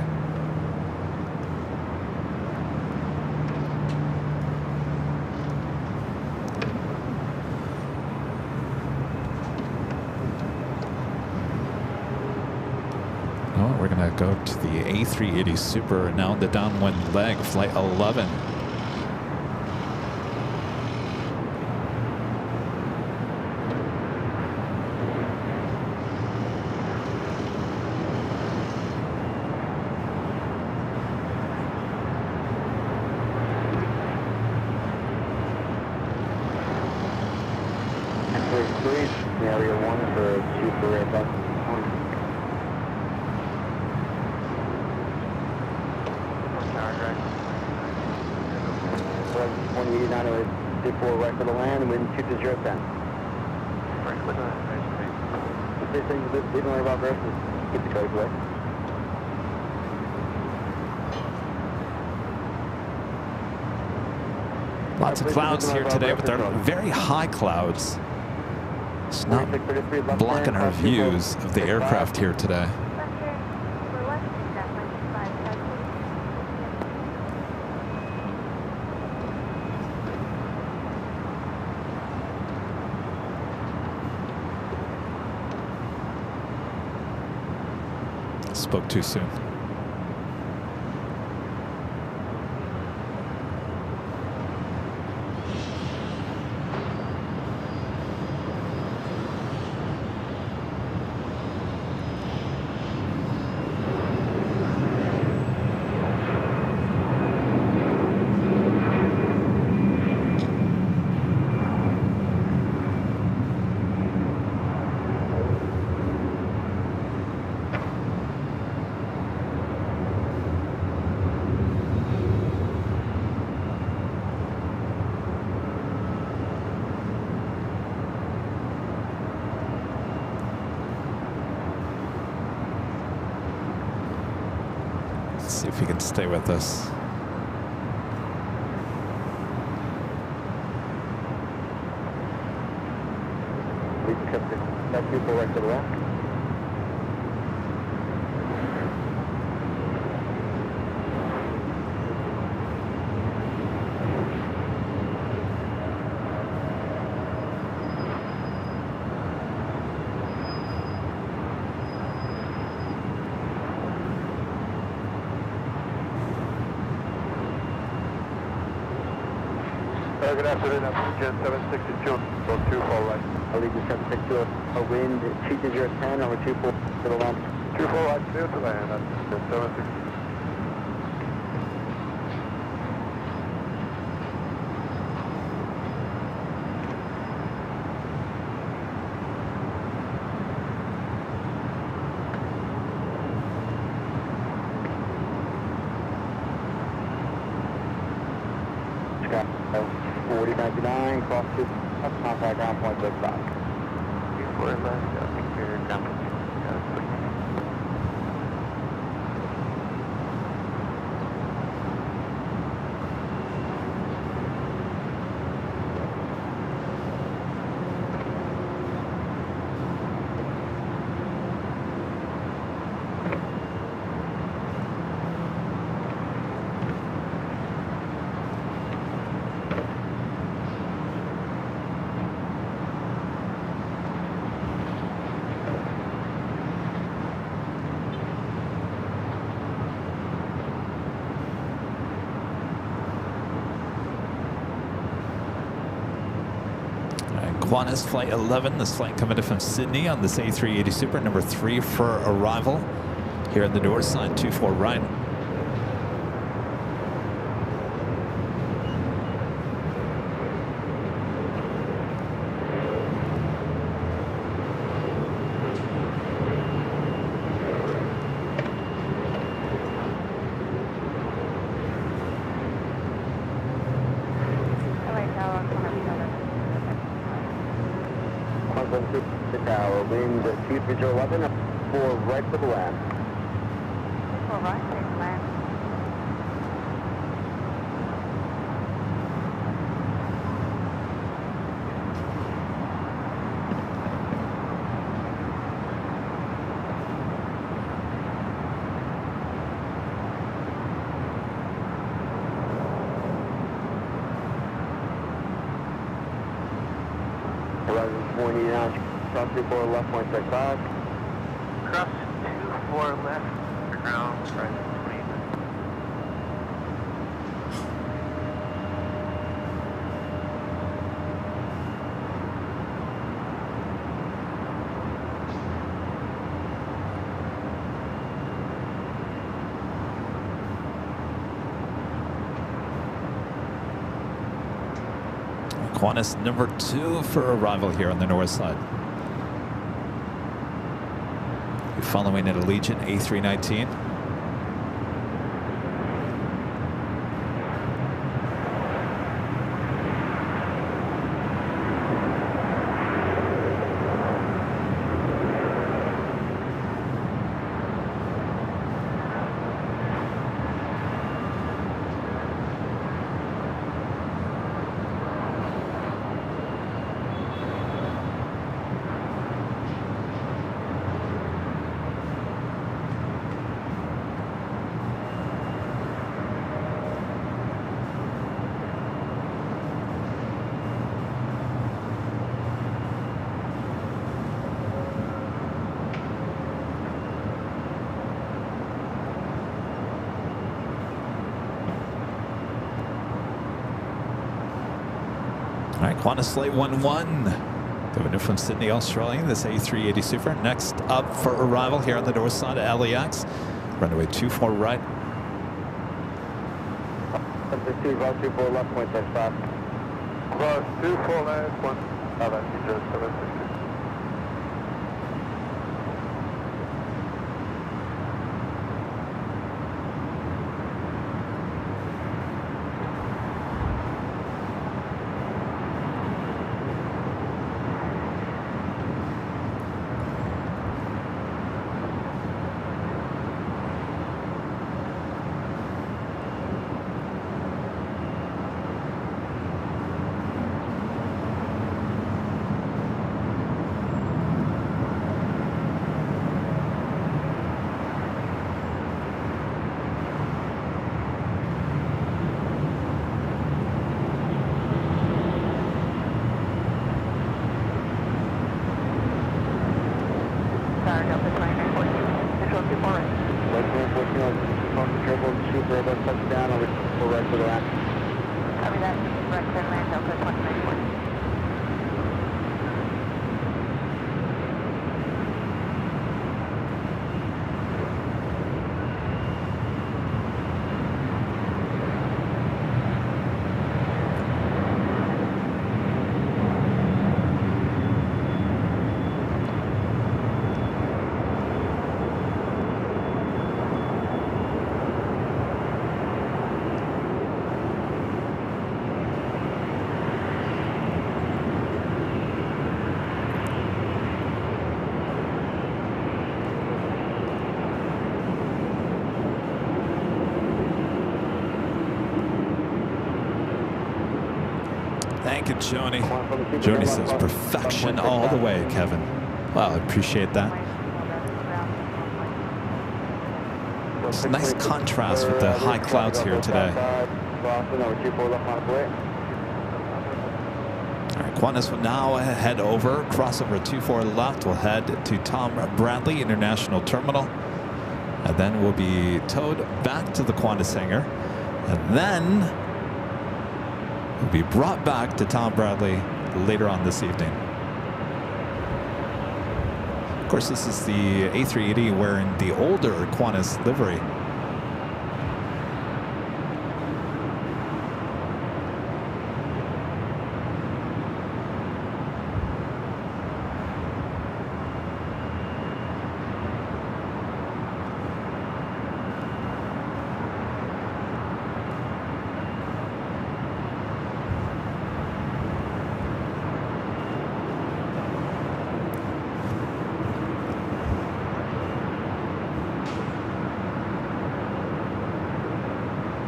We're going to go to the A380 Super, now the downwind leg, flight 11. 1, median 908, 24 right for the land, wind 2-010. Right, clear to land, right. This thing, leaving right about versus, keep the choice away. Lots of clouds here today, but they're very high clouds. It's not blocking our views of the aircraft here today. Spoke too soon. See if he can stay with us. We can cut that people right to the left. Good afternoon, I'm Jet 762, go 24 right. Allegiant 762, a wind 2-010 over 24 to the land. 24 right, clear to land, that's Jet 762. Scott, 4099, cross to contact ground point 65. 24 left, clear ground point. Qantas Flight 11, this flight coming in from Sydney on this A380 Super, number 3 for arrival here on the north side, 24 right. The tower, wind 2-011, 4 right for the land. 4 right, clear to land. Horizon 489, cross 24 left, point 65. Cross 24 left, ground, right, 20. Qantas number 2 for arrival here on the north side. Following at Allegiant A319. right, Qantas Flight 11. Doing it from Sydney, Australia. This A380 Super. Next up for arrival here on the north side of LAX. Runway 24 right. 24 left, point 5. Cross 24 left, 1. Just 760. Thank you, Joni. Joni says perfection all the way, Kevin. Well, I appreciate that. It's a nice contrast with the high clouds here today. All right, Qantas will now head over, cross over 24 left. We'll head to Tom Bradley International Terminal. And then we'll be towed back to the Qantas hangar. And then will be brought back to Tom Bradley later on this evening. Of course, this is the A380 wearing the older Qantas livery.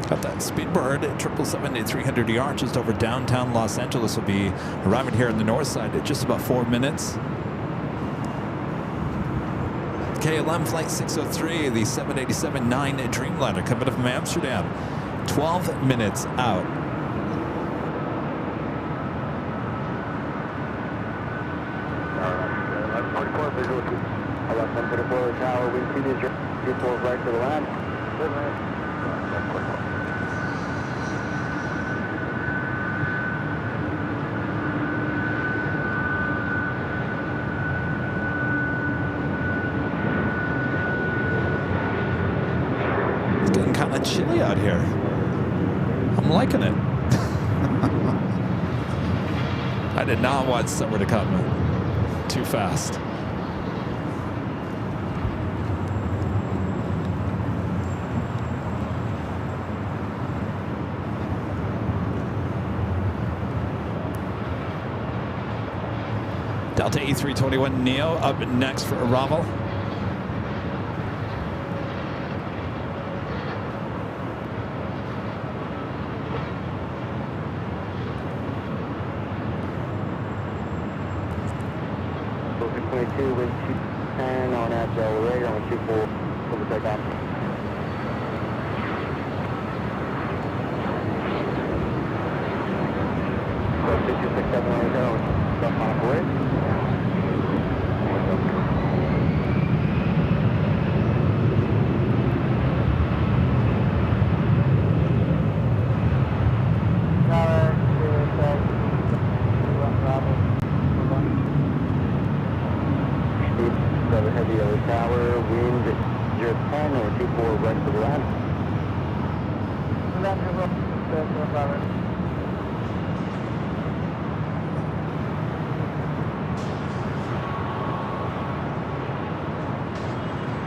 Got that Speedbird 777-300ER just over downtown Los Angeles. Will be arriving here on the north side in just about 4 minutes. KLM Flight 603, the 787-9 Dreamliner coming up from Amsterdam. 12 minutes out. Tower, we see these people right to the land. It's getting kind of chilly out here. I'm liking it. I did not want summer to come too fast. Delta A321neo up next for arrival. Booking 22, wind 210 on agile radar on 24 for the takeoff. So 6267 on the go, stuff on a way.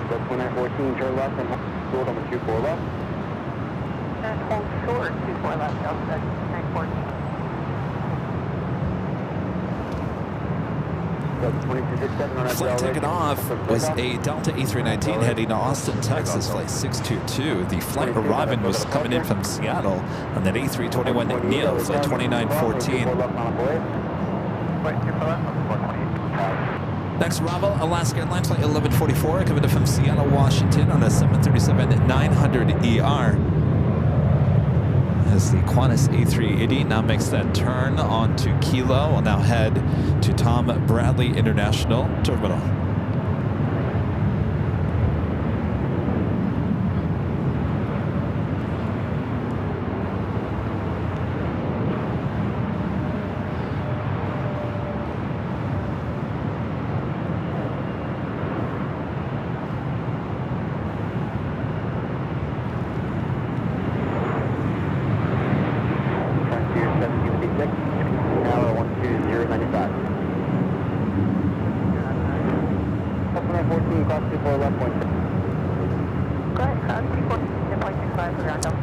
That's 2914, turn left and hold on the 24 left. And hold short, 24 left, Delta 914. That's 2267 on that Flight dial taken right. off was a Delta A319 heading to Austin, Texas, flight 622. The flight arriving was coming in from Seattle on that A321neo, flight 2914. Next arrival, Alaska Airlines flight 1144, coming in from Seattle, Washington on a 737-900ER. As the Qantas A380 now makes that turn onto Kilo, will now head to Tom Bradley International Terminal.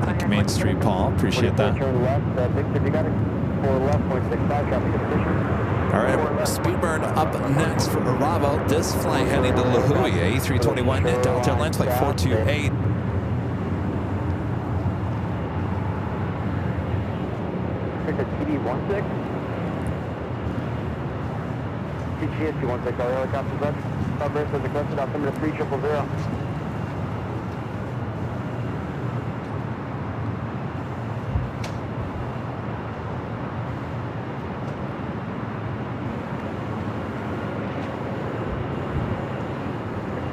Thank you, Main Street, Paul. Appreciate that. Turn left, Victor, you got it. 4 left, 0.65, traffic position. All right, Speedburn up next for arrival. This flight heading to La Jolla, A321 Delta Airlines flight 428. TD16. TGS-16, our helicopters up. Southwest has requested altimeter 3000.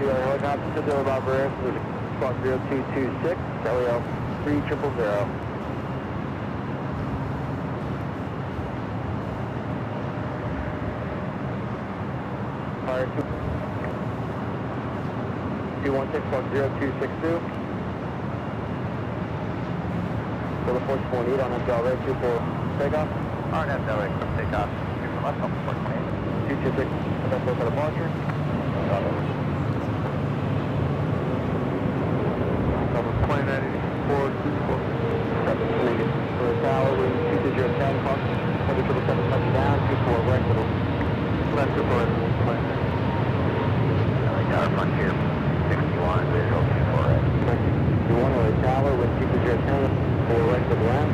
Helicopter to about Barris, squawk 0226, LAL 3000. Fire 216, squawk 0262. For the 428 on FL Red 24 takeoff. On FL Red takeoff. 226, that's for departure. Tower, wind 2010, clock, 777 touchdown, 24 right, little left, triple right, Tower Frontier 61, visual 24 right. You want to tower, wind 2010, 4 right to the left.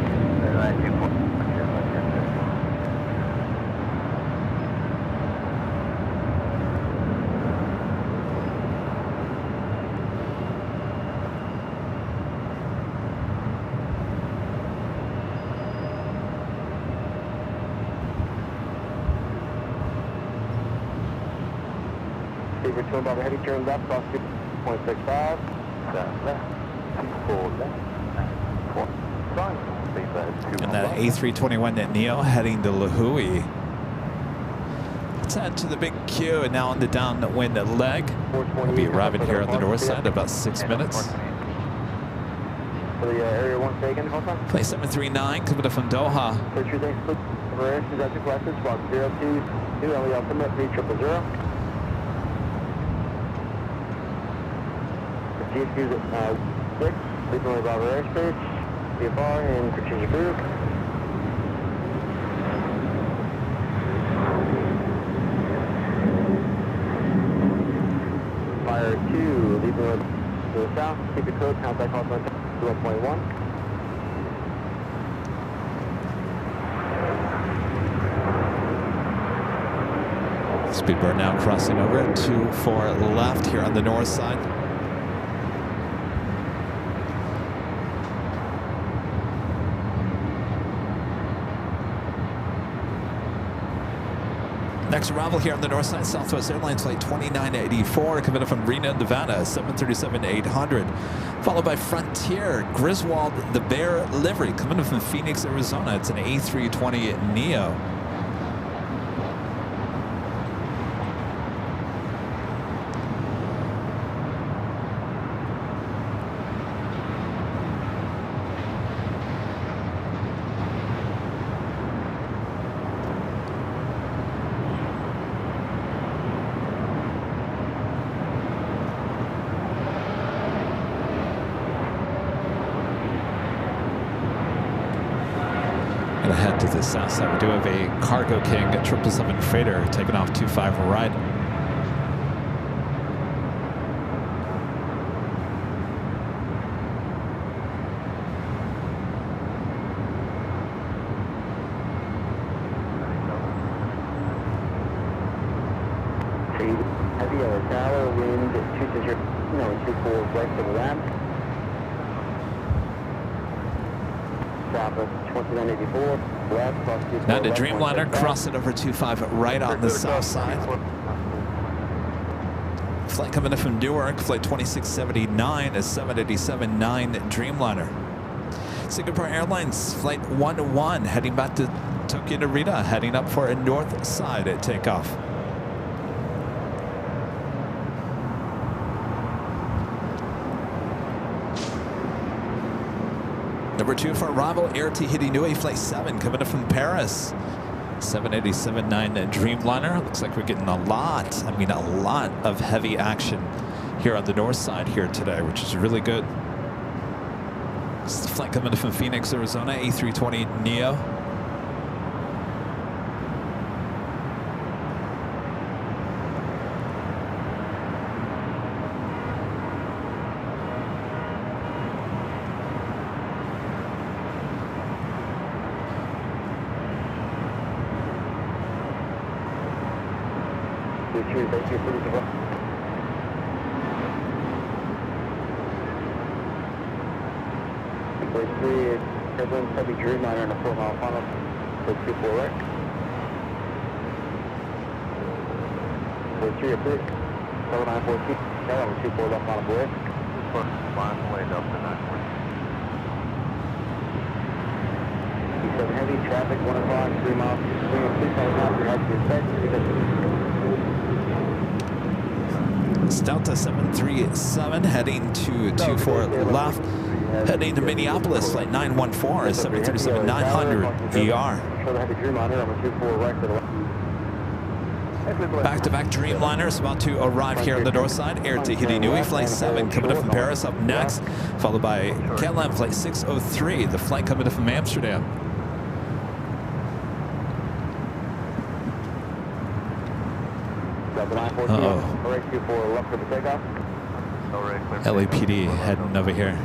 24. Return by the heavy turn left, cross 2.65. Left, 24 left, 4. And that A321 Neo heading to La Jolla. Let's head to the big queue and now on the downwind leg. We'll be arriving here on the north side in about 6 minutes. For the area 1 taken, Plane 739 coming up from Doha. Search your thanks, Barris is at requested, squawk 022, LAL submit 3000. GSQ's at 6, leaving about airspace, VFR, and strategic group. Fire 2, leaving to the south, keep it code, contact call 1.1. Speedbird now crossing over to 4 left here on the north side. Next arrival here on the north side, Southwest Airlines flight 2984, coming in from Reno, Nevada, 737-800. Followed by Frontier, Griswold, the Bear livery, coming in from Phoenix, Arizona. It's an A320 Neo. Gonna head to the south side. We do have a Cargo King, a 777 freighter taking off 25 right. Heavy yellow tower, wind 220, 24 right to the ramp. South of 2984, left, cross 24. Now to Dreamliner, cross it over 25 right on the south side. Flight coming in from Newark, flight 2679 is 787-9 Dreamliner. Singapore Airlines, flight 101, heading back to Tokyo Narita, heading up for a north side at takeoff. Number 2 for arrival, Air Tahiti Nui, flight 7, coming in from Paris. 787-9 Dreamliner. Looks like we're getting a lot of heavy action here on the north side here today, which is really good. This is the flight coming in from Phoenix, Arizona, A320neo. Heavy Dreamliner in a 4-mile final, 24 right. 43 approved, 7914, now 24 left final boy. Line way up to 940. E7 heavy, traffic, 1 o'clock, 3 miles, 3 helicopter has been set. It's Delta 737 heading to 24 left. Heading to Minneapolis, flight 914 is 737-900 ER. Back-to-back Dreamliners about to arrive here on the north side. Air Tahiti Nui, flight 7 coming in from Paris up next, followed by KLM flight 603, the flight coming in from Amsterdam. LAPD heading over here.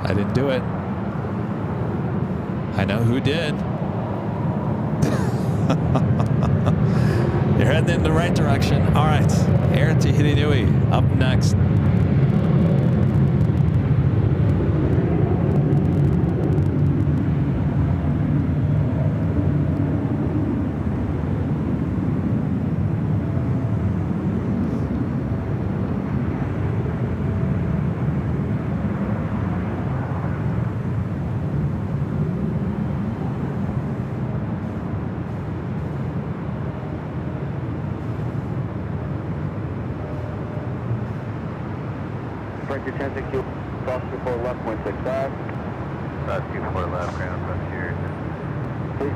I didn't do it. I know who did. You're heading in the right direction. All right, Air Tahiti Nui up next.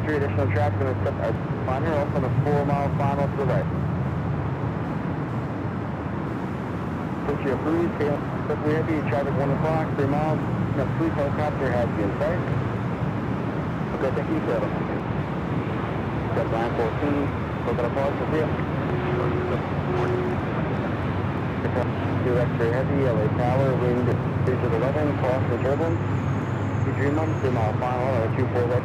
Additional traffic going to step on here, also on a 4-mile final to the right. Put your approved, we heavy, traffic 1 o'clock, 3 miles, now police helicopter has you in sight. Okay, thank you, sir. Step line 14, look at a pause for you. 2 X-ray heavy, LA Tower, wind 11, cross the turbulence. Dreamliner, 3-mile final, 24 right.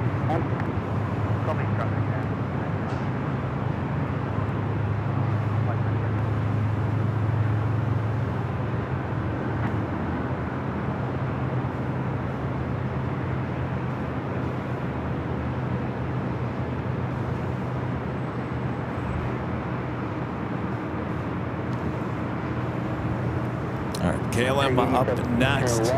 All right, KLM up next.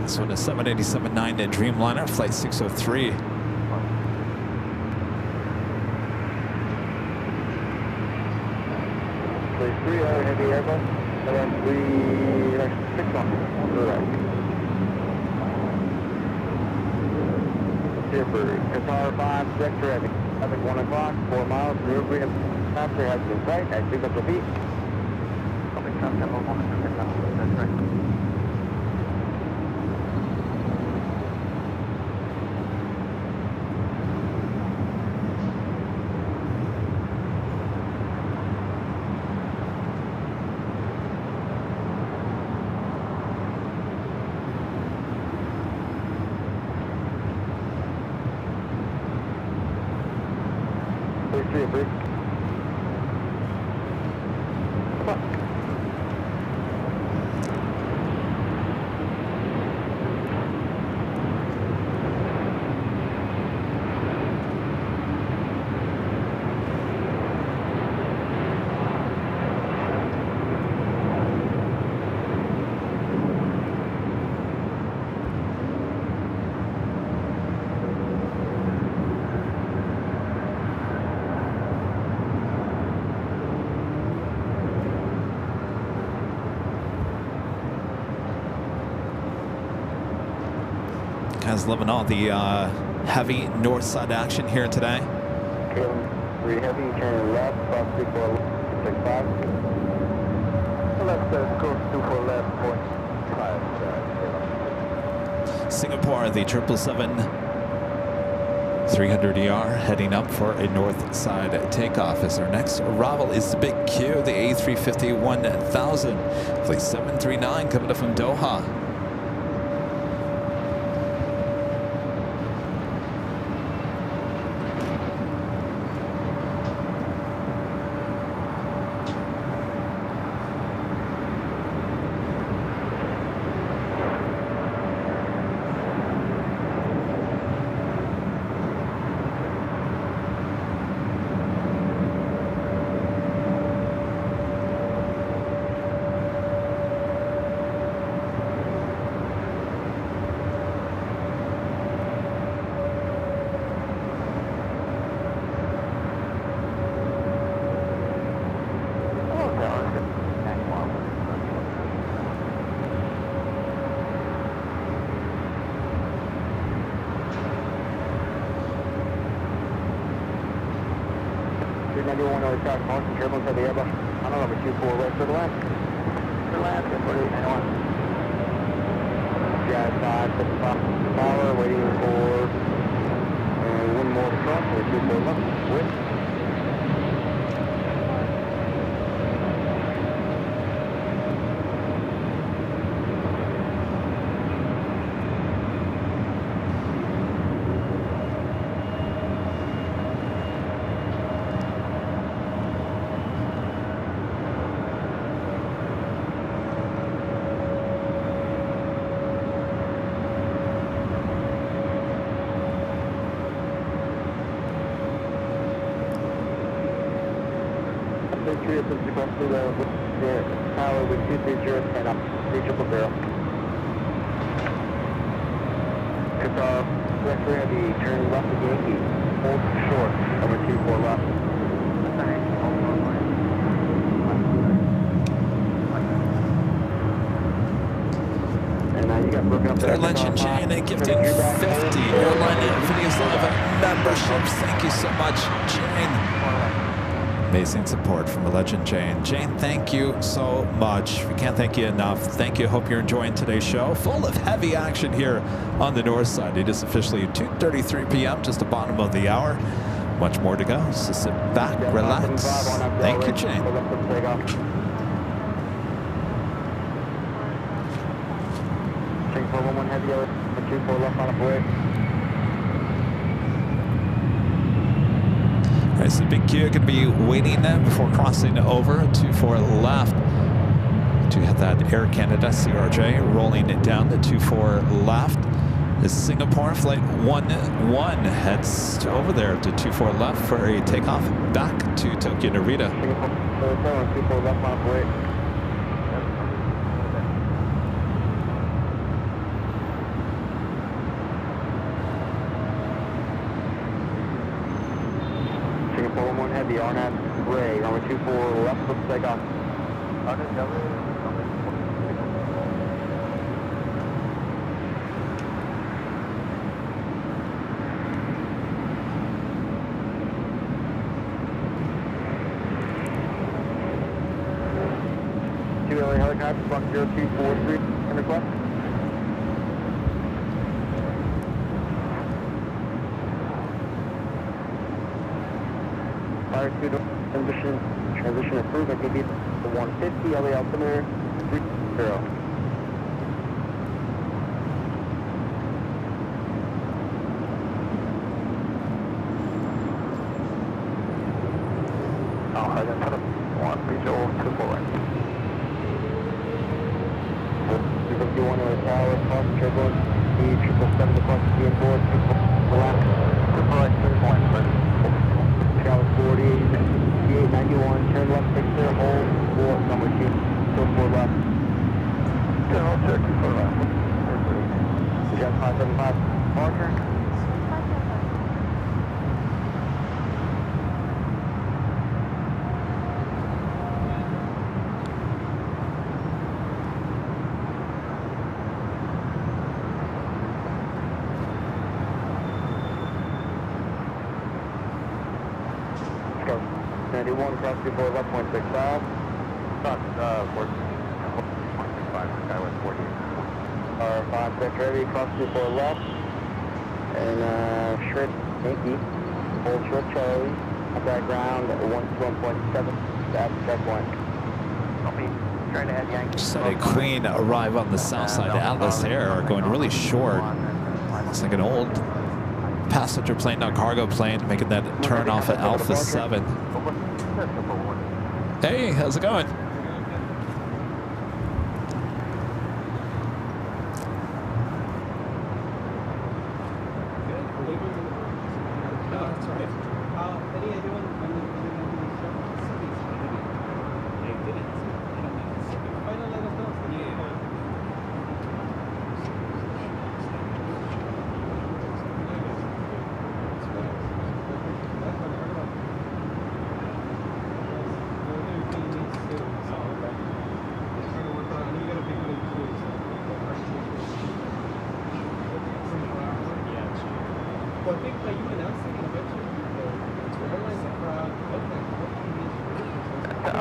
This one is 787-9 at Dreamliner, flight 603. Place 3, heavy Airbus, and then 6 on the right. Here for Qatar 5, sector heavy. Traffic 1 o'clock, 4 miles, rear green after has been sight, at 6 up the feet. Guys, loving all the heavy north side action here today. KLM 3 heavy, turning left, cross 2465. Left, course 24 left, point 5. Singapore, the 777 300ER heading up for a north side takeoff as our next arrival is the Big Q, the A350 1000, flight 739 coming up from Doha. Motion, turbulence at the Airbus. On number 24, right for the left. For the left, 4891. Drive 555 power, waiting for one more front, 24 left, with. Tower with 230 and up, 3000. Qatar, Vector Heavy, turn left to Yankee, hold short, number 24 left. And now you got broken up there. Legend Jane gifting 50 AirLineVideos Live memberships. Thank you so much, Jane. Amazing support from the legend Jane. Jane, thank you so much. We can't thank you enough. Thank you. Hope you're enjoying today's show. Full of heavy action here on the north side. It is officially 2:33 p.m., just the bottom of the hour. Much more to go. So sit back, relax. Thank you, Jane. Check 411 heavy, 24 left on a way. All right, so Big Q going to be waiting before crossing over 24 left to have that Air Canada CRJ rolling it down to 24 left. Is Singapore flight 11 heads to over there to 24 left for a takeoff back to Tokyo Narita. Singapore 24 left on a way. Singapore 11 heavy, RNAV Ray, number 24 left for takeoff. 2 LA helicopter, Fox 0243, and request. Fire 2 transition approved, and KB 150, LA altimeter 30. Cross 24 left, 0.65. Cross 4.65, Skyway 48. 5 6 ready, cross 24 left. And short Yankee, hold short Charlie, up that ground, 121.7, that's checkpoint. I'll be trying to add Yankee. Just had a Queen arrive on the south side of Atlas Air, going really short. It's like an old passenger plane, not cargo plane, making that turn off at Alpha 7. Hey, how's it going?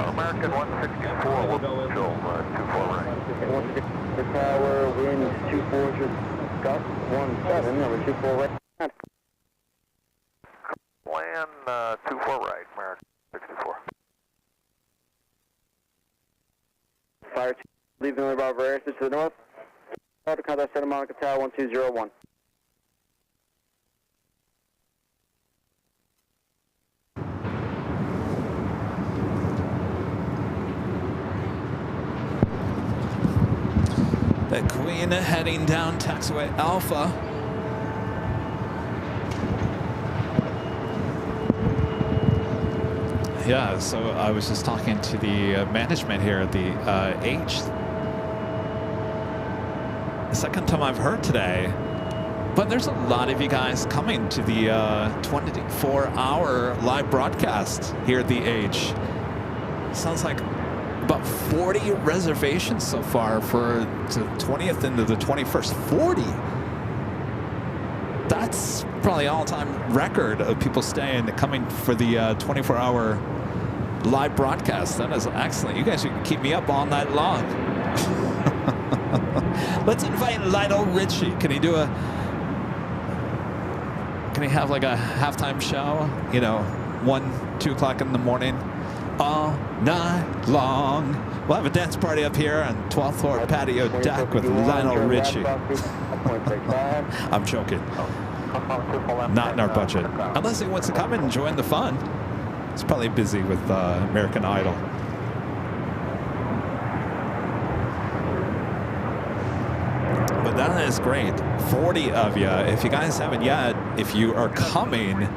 American 164 will go 24 right. 164 tower, wind 24, just gust 17, number 24 right. Land 24 right, American 64. Fire 2, leaving the Bravo Air to the north. To contact Santa Monica Tower 1201. The Queen heading down taxiway Alpha. Yeah, so I was just talking to the management here at the H. The second time I've heard today. But there's a lot of you guys coming to the 24-hour live broadcast here at the H. Sounds like about 40 reservations so far for the 20th into the 21st. 40! That's probably all-time record of people staying, coming for the 24-hour live broadcast. That is excellent. You guys can keep me up all night long. Let's invite Lionel Richie. Can he do a... Can he have like a halftime show? You know, 1, 2 o'clock in the morning? All night long. We'll have a dance party up here on 12th floor patio deck with Lionel Richie. I'm joking. Not in our budget. Unless he wants to come and join the fun. He's probably busy with American Idol. But that is great. 40 of you. If you guys haven't yet, if you are coming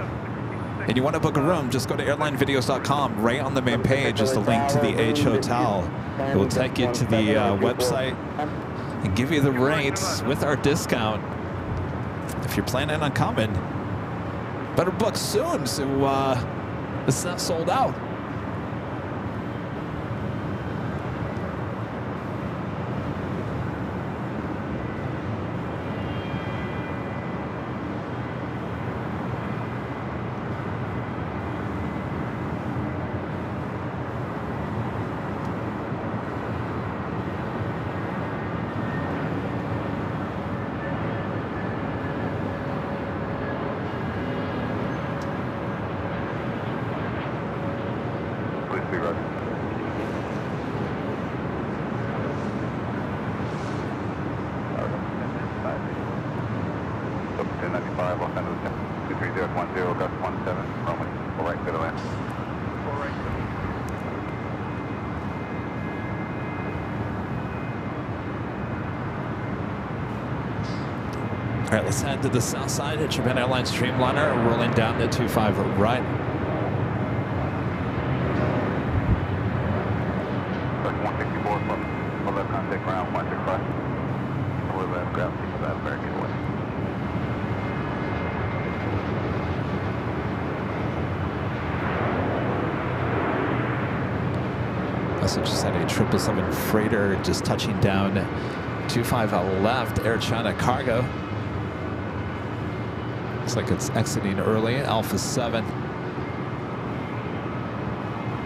and you want to book a room, just go to airlinevideos.com. Right on the main page is the link to the H Hotel. It will take you to the website and give you the rates with our discount. If you're planning on coming, better book soon, so it's not sold out. All right, let's head to the south side at Japan Airlines Streamliner, rolling down to 25 right. 164 for left contact ground 165. Over left, ground 65, American way. Also just had a 777 freighter just touching down 25 left, Air China cargo. Looks like it's exiting early, Alpha 7.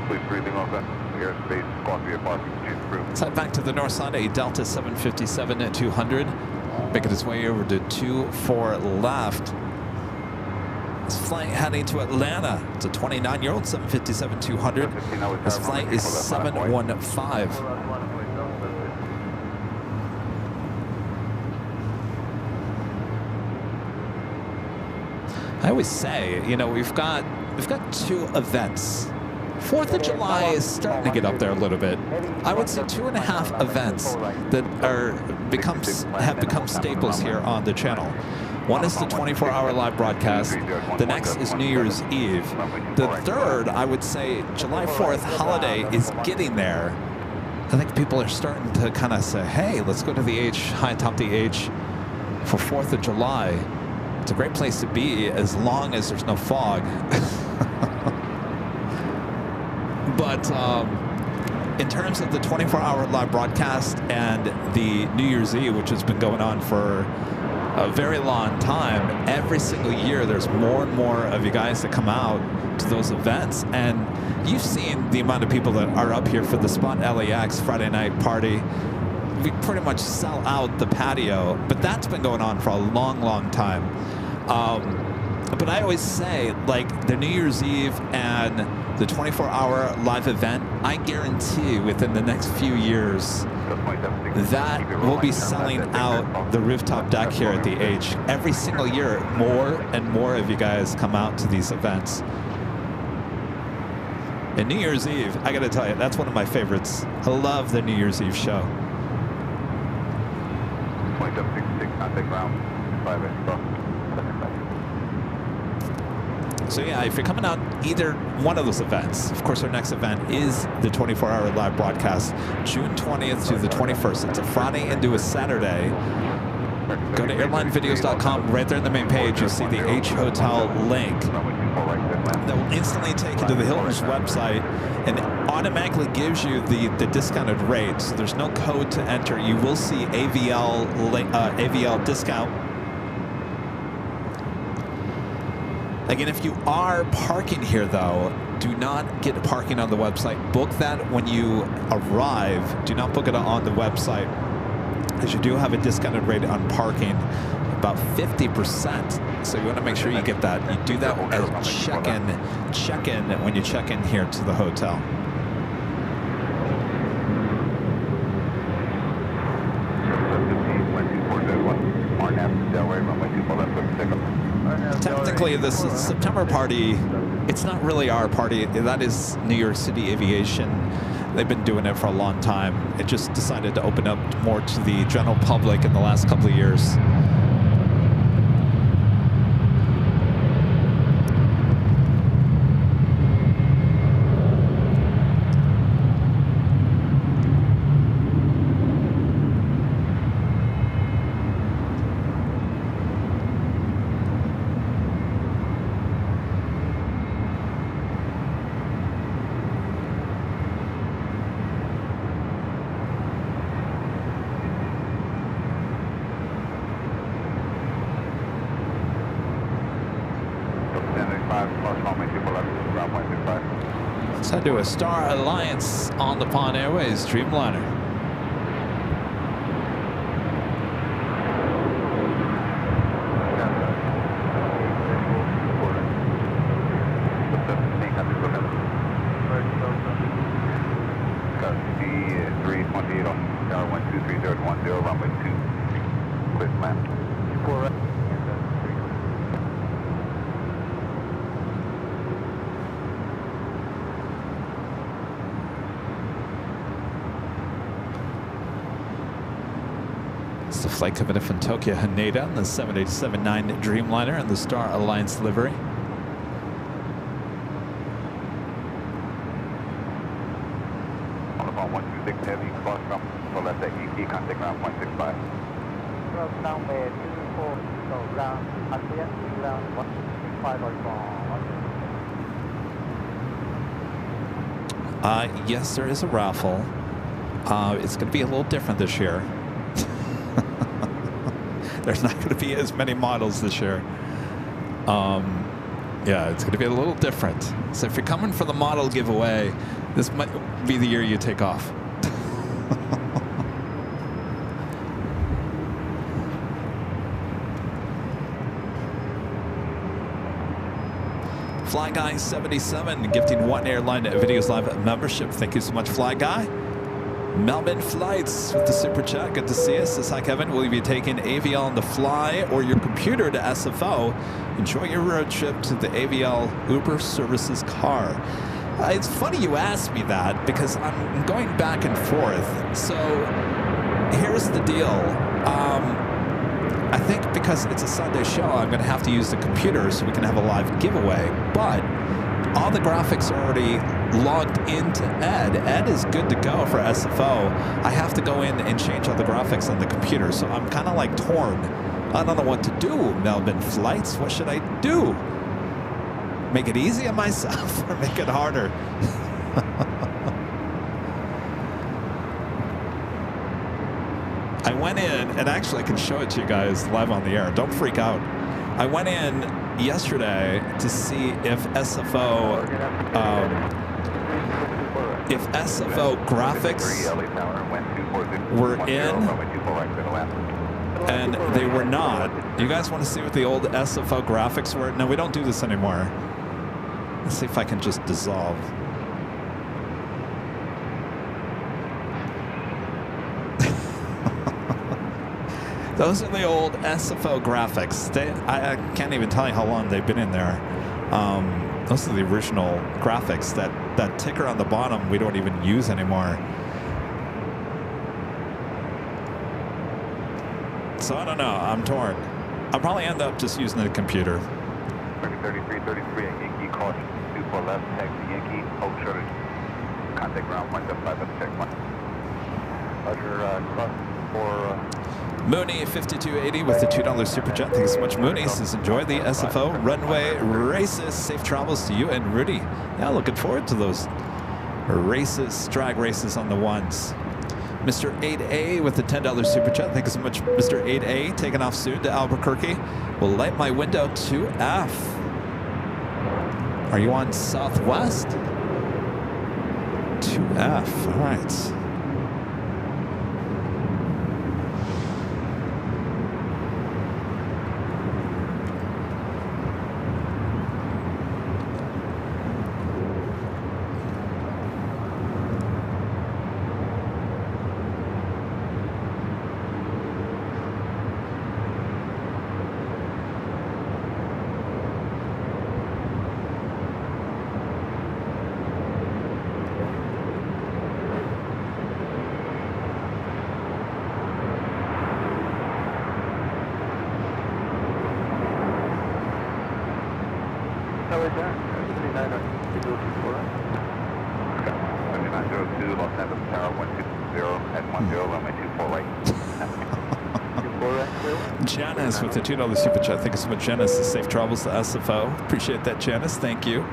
Please breathing off that airspace, Columbia parking, choose through. Let's head back to the north side, a Delta 757 at 200, making its way over to 24 left. This flight heading to Atlanta. It's a 29-year-old 757-200. This flight is 715. I always say, you know, we've got two events. 4th of July is starting to get up there a little bit. I would say 2.5 events that have become staples here on the channel. One is the 24-hour live broadcast. The next is New Year's Eve. The third, I would say, July 4th holiday is getting there. I think people are starting to kind of say, hey, let's go to the H, high atop the H for 4th of July. It's a great place to be as long as there's no fog. But in terms of the 24-hour live broadcast and the New Year's Eve, which has been going on for a very long time, every single year there's more and more of you guys that come out to those events. And you've seen the amount of people that are up here for the Spot LAX Friday night party. We pretty much sell out the patio, but that's been going on for a long, long time. But I always say, like, the New Year's Eve and the 24-hour live event, I guarantee within the next few years that we'll be selling out the rooftop deck here at the H. Every single year, more and more of you guys come out to these events. And New Year's Eve, I gotta tell you, that's one of my favorites. I love the New Year's Eve show. 2766, contact ground 5 So yeah, if you're coming out either one of those events, of course our next event is the 24-hour live broadcast, June 20th to the 21st. It's a Friday into a Saturday. Go to airlinevideos.com. Right there on the main page, you'll see the H Hotel link. That will instantly take you to the Hilton's website and automatically gives you the discounted rates. There's no code to enter. You will see AVL discount. Again, if you are parking here, though, do not get parking on the website. Book that when you arrive. Do not book it on the website, because you do have a discounted rate on parking, about 50%. So you want to make sure you get that. You do that as check-in when you check in here to the hotel. Technically, this September party, it's not really our party. That is New York City Aviation. They've been doing it for a long time. It just decided to open up more to the general public in the last couple of years. Let's head to a Star Alliance on the Pond Airways Dreamliner. There's a flight coming in from Tokyo Haneda on the 787-9 Dreamliner and the Star Alliance livery. On the phone 126 heavy, cross from left at ET, contact ground 0.65. Runway 24, so ground, ASEAN, ground 165 or Yes, there is a raffle. It's going to be a little different this year. There's not going to be as many models this year. Yeah, it's going to be a little different. So if you're coming for the model giveaway, this might be the year you take off. Fly Guy 77 gifting 1 Airline Videos Live membership. Thank you so much, Fly Guy. Melbourne Flights with the super chat. Good to see us. Says, hi, Kevin. Will you be taking AVL on the fly or your computer to SFO? Enjoy your road trip to the AVL Uber Services car. It's funny you asked me that because I'm going back and forth. So here's the deal. I think because it's a Sunday show, I'm going to have to use the computer so we can have a live giveaway. But all the graphics are already logged into Ed. Ed is good to go for SFO. I have to go in and change all the graphics on the computer, so I'm kind of like torn. I don't know what to do, Melbourne Flights. What should I do? Make it easy on myself or make it harder? I went in, and actually I can show it to you guys live on the air. Don't freak out. I went in yesterday to see if SFO graphics were in, and they were not. You guys want to see what the old SFO graphics were? No, we don't do this anymore. Let's see if I can just dissolve. Those are the old SFO graphics. I can't even tell you how long they've been in there. Those are the original graphics. That ticker on the bottom we don't even use anymore. So I don't know. I'm torn. I'll probably end up just using the computer. 3333 at Yankee, caution 24 left, taxi Yankee, hold shorter. Contact ground 175 at check point. Roger, cross for... Mooney 5280 with the $2 super chat. Thanks so much, Mooney. Says enjoy the SFO runway races. Safe travels to you and Rudy. Yeah, looking forward to those races, drag races on the ones. Mr. 8A with the $10 super chat. Thank you so much, Mr. 8A. Taking off soon to Albuquerque. Will light my window 2F. Are you on Southwest? 2F. All right. Janice with the $2 super chat. Thank you so much, Janice. Safe travels to SFO. Appreciate that, Janice. Thank you.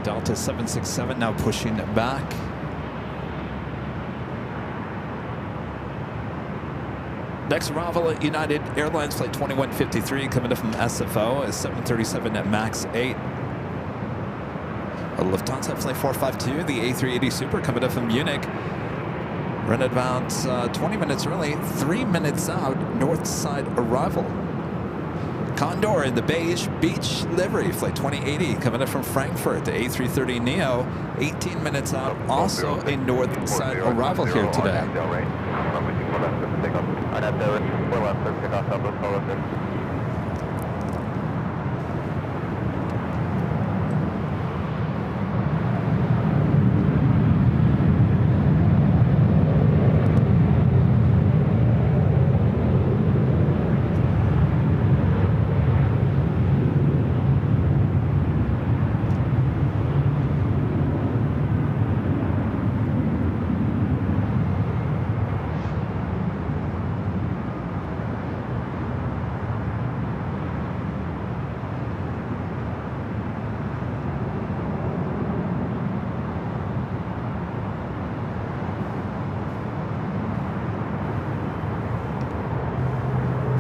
Delta 767 now pushing back. Next arrival at United Airlines flight 2153 coming in from SFO is 737 at MAX 8. Lufthansa Flight 452, the A380 Super coming up from Munich. Run at about 20 minutes early, 3 minutes out, north side arrival. Condor in the beige beach livery, Flight 2080 coming up from Frankfurt, the A330neo, 18 minutes out, also a north side arrival here today.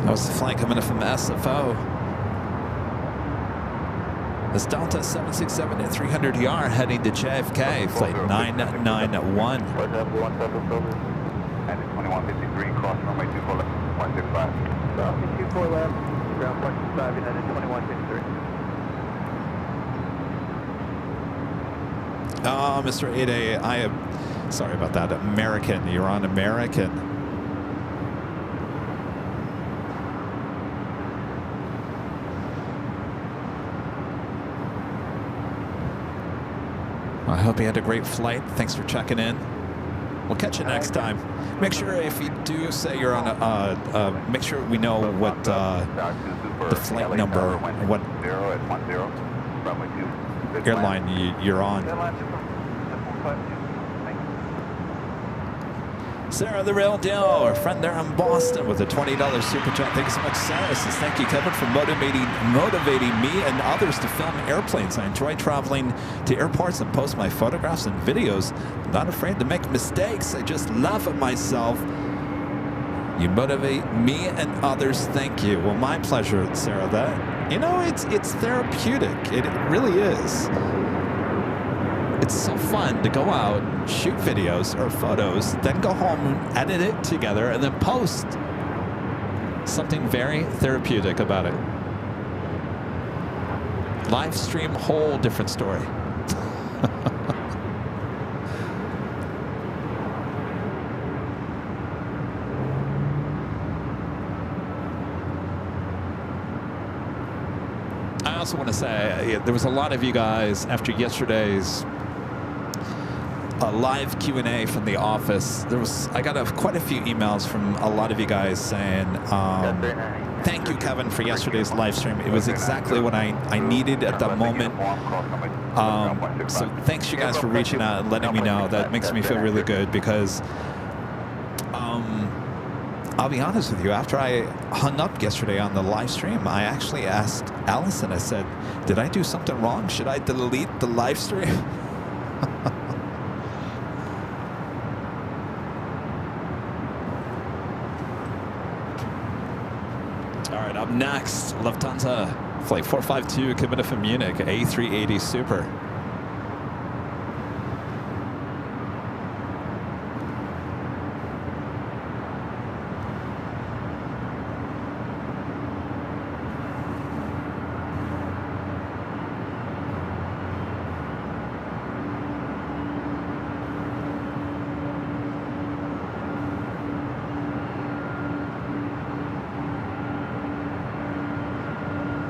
That was the flight coming in from SFO. This Delta 767 at 300ER heading to JFK, flight 991. And 2153, cross runway 24 left, 165. 24 left, ground point 5, United 2153. Oh, Mr. 8A, I am sorry about that. American, you're on American. I hope you had a great flight. Thanks for checking in. We'll catch you next time. Make sure if you do say you're on a, make sure we know what the flight number, what airline you're on. Sarah the Real Deal, our friend there in Boston with a $20 super chat. Thank you so much, Sarah. Says, thank you, Kevin, for motivating me and others to film airplanes. I enjoy traveling to airports and post my photographs and videos. I'm not afraid to make mistakes. I just laugh at myself. You motivate me and others. Thank you. Well, my pleasure, Sarah. That, you know, it's therapeutic. It really is. It's so fun to go out, shoot videos or photos, then go home and edit it together and then post. Something very therapeutic about it. Live stream, whole different story. I also want to say there was a lot of you guys after yesterday's live Q&A from the office. I got quite a few emails from a lot of you guys saying, thank you, Kevin, for yesterday's live stream. It was exactly what I needed at that moment. So thanks you guys for reaching out and letting me know. That makes me feel really good because I'll be honest with you, after I hung up yesterday on the live stream, I actually asked Allison, I said, did I do something wrong? Should I delete the live stream? Up next, Lufthansa Flight 452 coming in from Munich, A380 Super.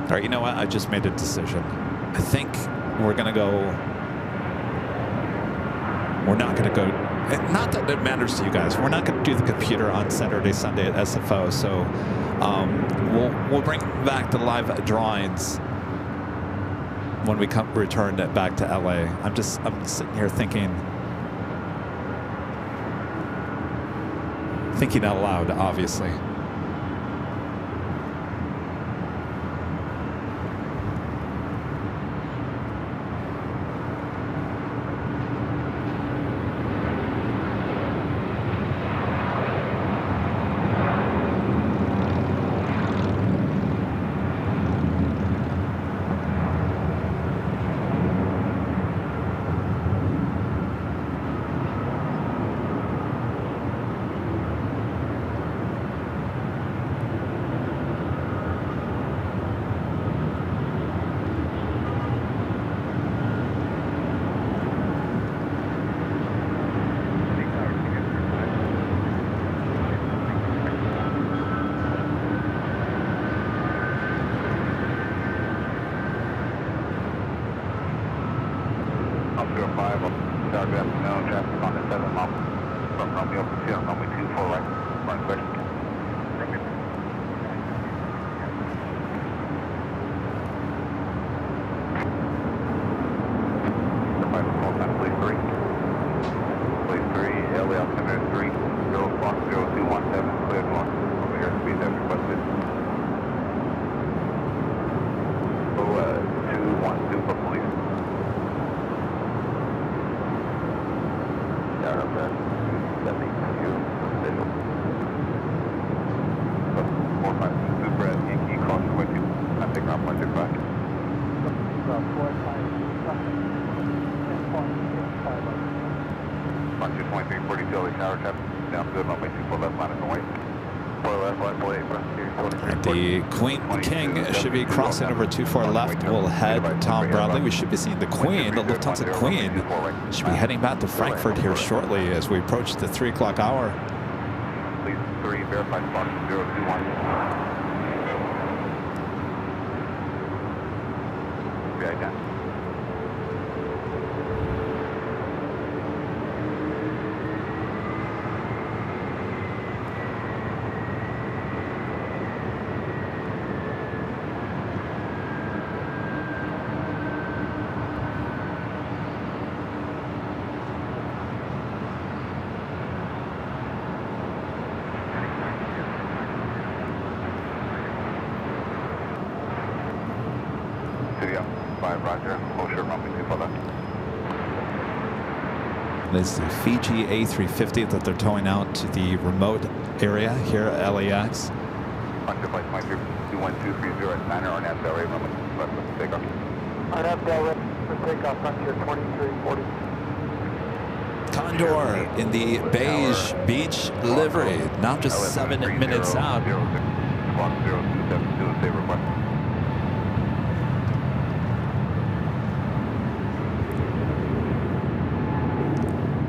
All right, you know what? I just made a decision. I think we're not going to go, not that it matters to you guys, we're not going to do the computer on Saturday, Sunday at SFO, so we'll bring back the live drawings when we return back to LA. I'm sitting here thinking out loud, obviously. 205, tower good afternoon, traffic on the 7 mile from Romeo to runway 24 right, for inspection. The Queen King should be crossing over 24 left. We'll head Tom Bradley. We should be seeing the Queen, the Lufthansa Queen, should be heading back to Frankfurt here shortly as we approach the 3 o'clock hour. Please 3, verify spot 021. Be identified. This is the Fiji A350 that they're towing out to the remote area here at LAX. Condor in the beige beach livery, now just 7 minutes out.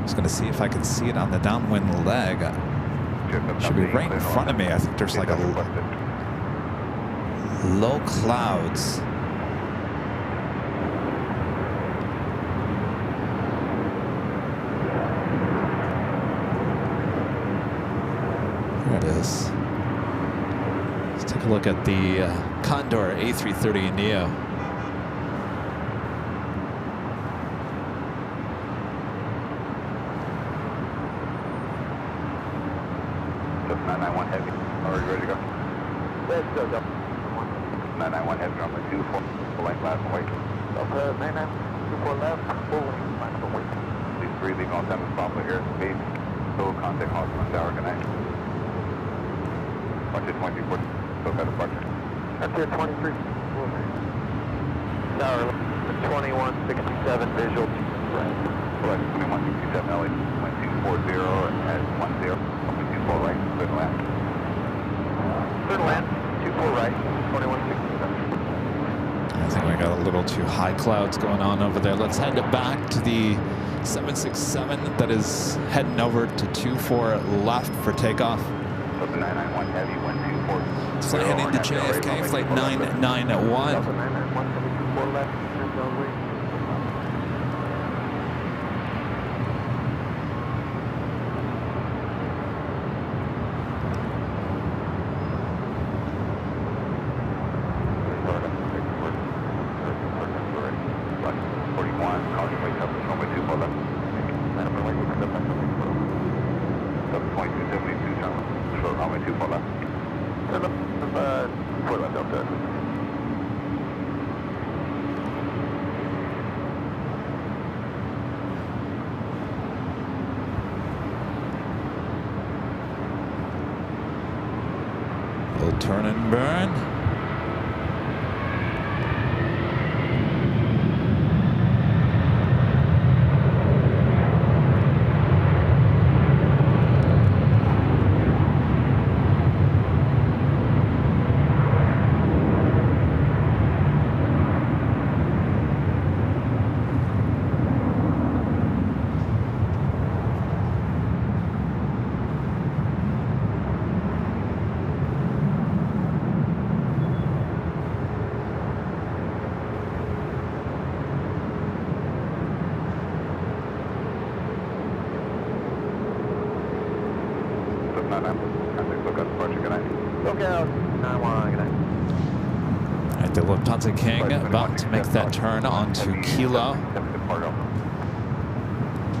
Just going to see if I can see it on the downwind leg. Should be right in front of me. I think there's like a low clouds. There it is. Let's take a look at the Condor A330 Neo. Clouds going on over there. Let's head back to the 767 that is heading over to 24 left for takeoff. Flight heading to JFK, flight 991. We'll turn and burn. Look up, approaching, good night. Look out. 911, good night. All right, the Lufthansa King about to make that turn onto Kilo.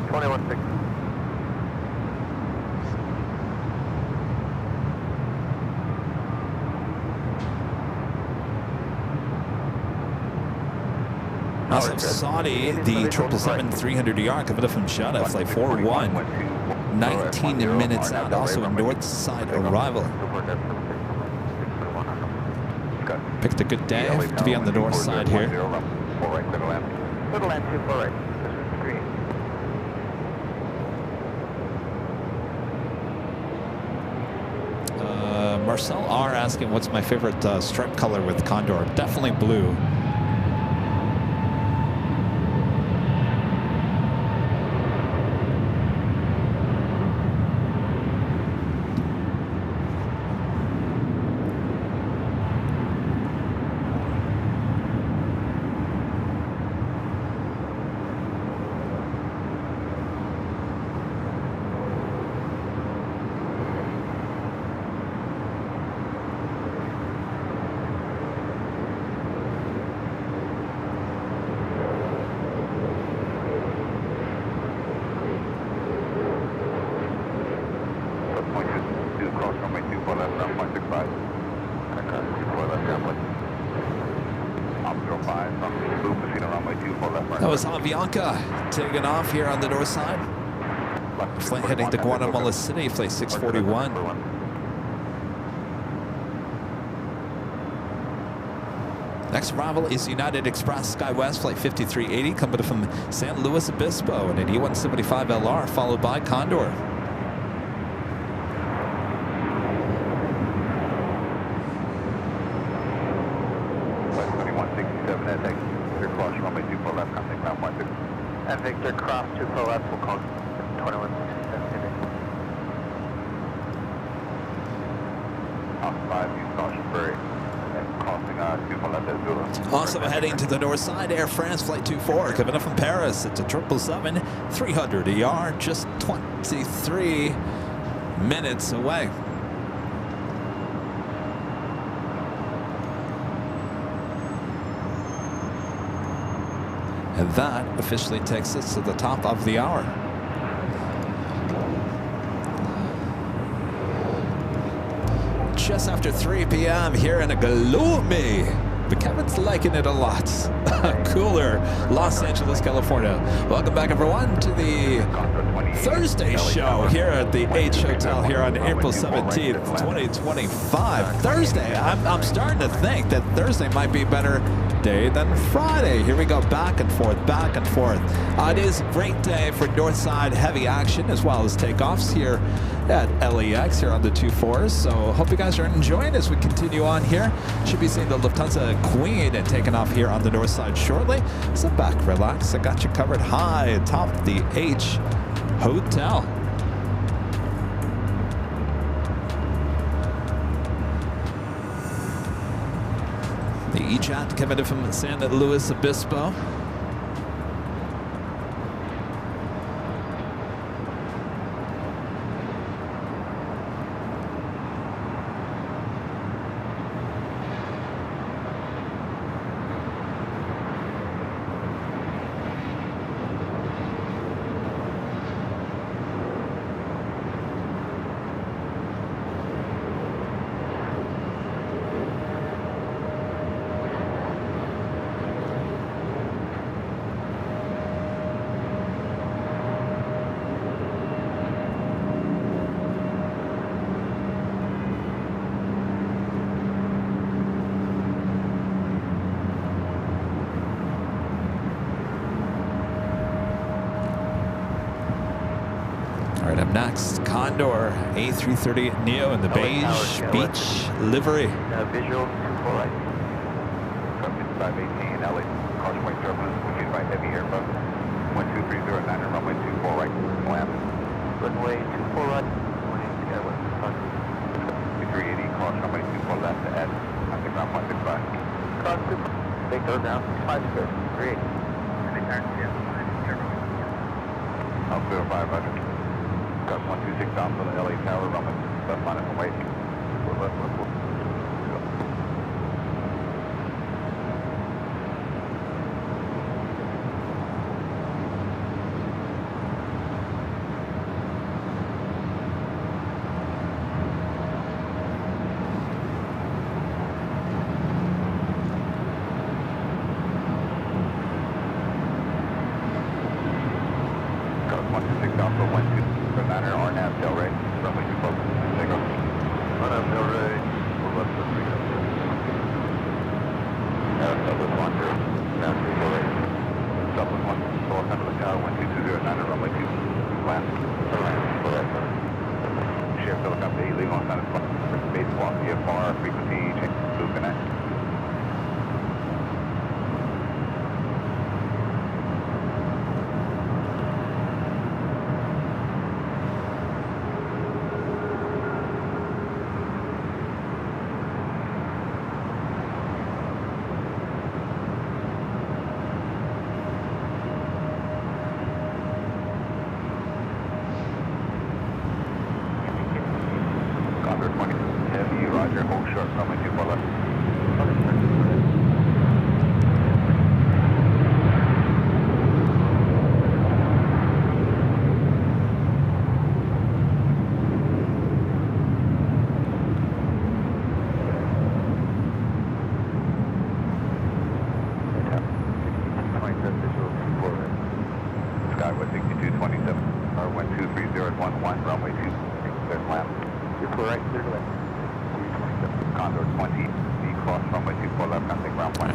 21-6. Also, Saudi, the 777-300ER coming up from Jeddah, flight 41, 19 minutes out. Also a north side arrival. Picked a good day to be on the north side here. Little land 24 right. This is green. Marcel R asking what's my favorite stripe color with Condor. Definitely blue. That was Avianca taking off here on the north side. Flight heading to Guatemala City, flight 641. Next arrival is United Express SkyWest flight 5380 coming from San Luis Obispo and an E175LR followed by Condor. And Victor cross 24 left, we'll call 21. Also heading to the north side, Air France flight 24 coming up from Paris. It's a 777-300ER, just 23 minutes away. And that officially takes us to the top of the hour. Just after 3 p.m. here in a gloomy, but Kevin's liking it a lot, cooler Los Angeles, California. Welcome back, everyone, to the Thursday show here at the H Hotel here on April 17th, 2025. Thursday, I'm starting to think that Thursday might be a better day than Friday. Here we go, back and forth, back and forth. It is a great day for Northside heavy action as well as takeoffs here at LAX here on the 24s. So hope you guys are enjoying as we continue on here. Should be seeing the Lufthansa Queen taking off here on the north side shortly. Sit back, relax. I got you covered high atop the H Hotel. The E-Jet coming in from San Luis Obispo. All right, up next, Condor A330neo in the beige beach livery. Visual 24 right. 518 LA, caution point turbulence, proceed by heavy aircraft. 12309 and runway 24 right, land. Runway 24 right, 180 Skywest. 380, caution runway 24 left to add, contact ground 165. Cross 2, Victor down, 5-6, 3. I'll clear 500. Got 126 down to the LA Tower, runway left, line up and wait. Left.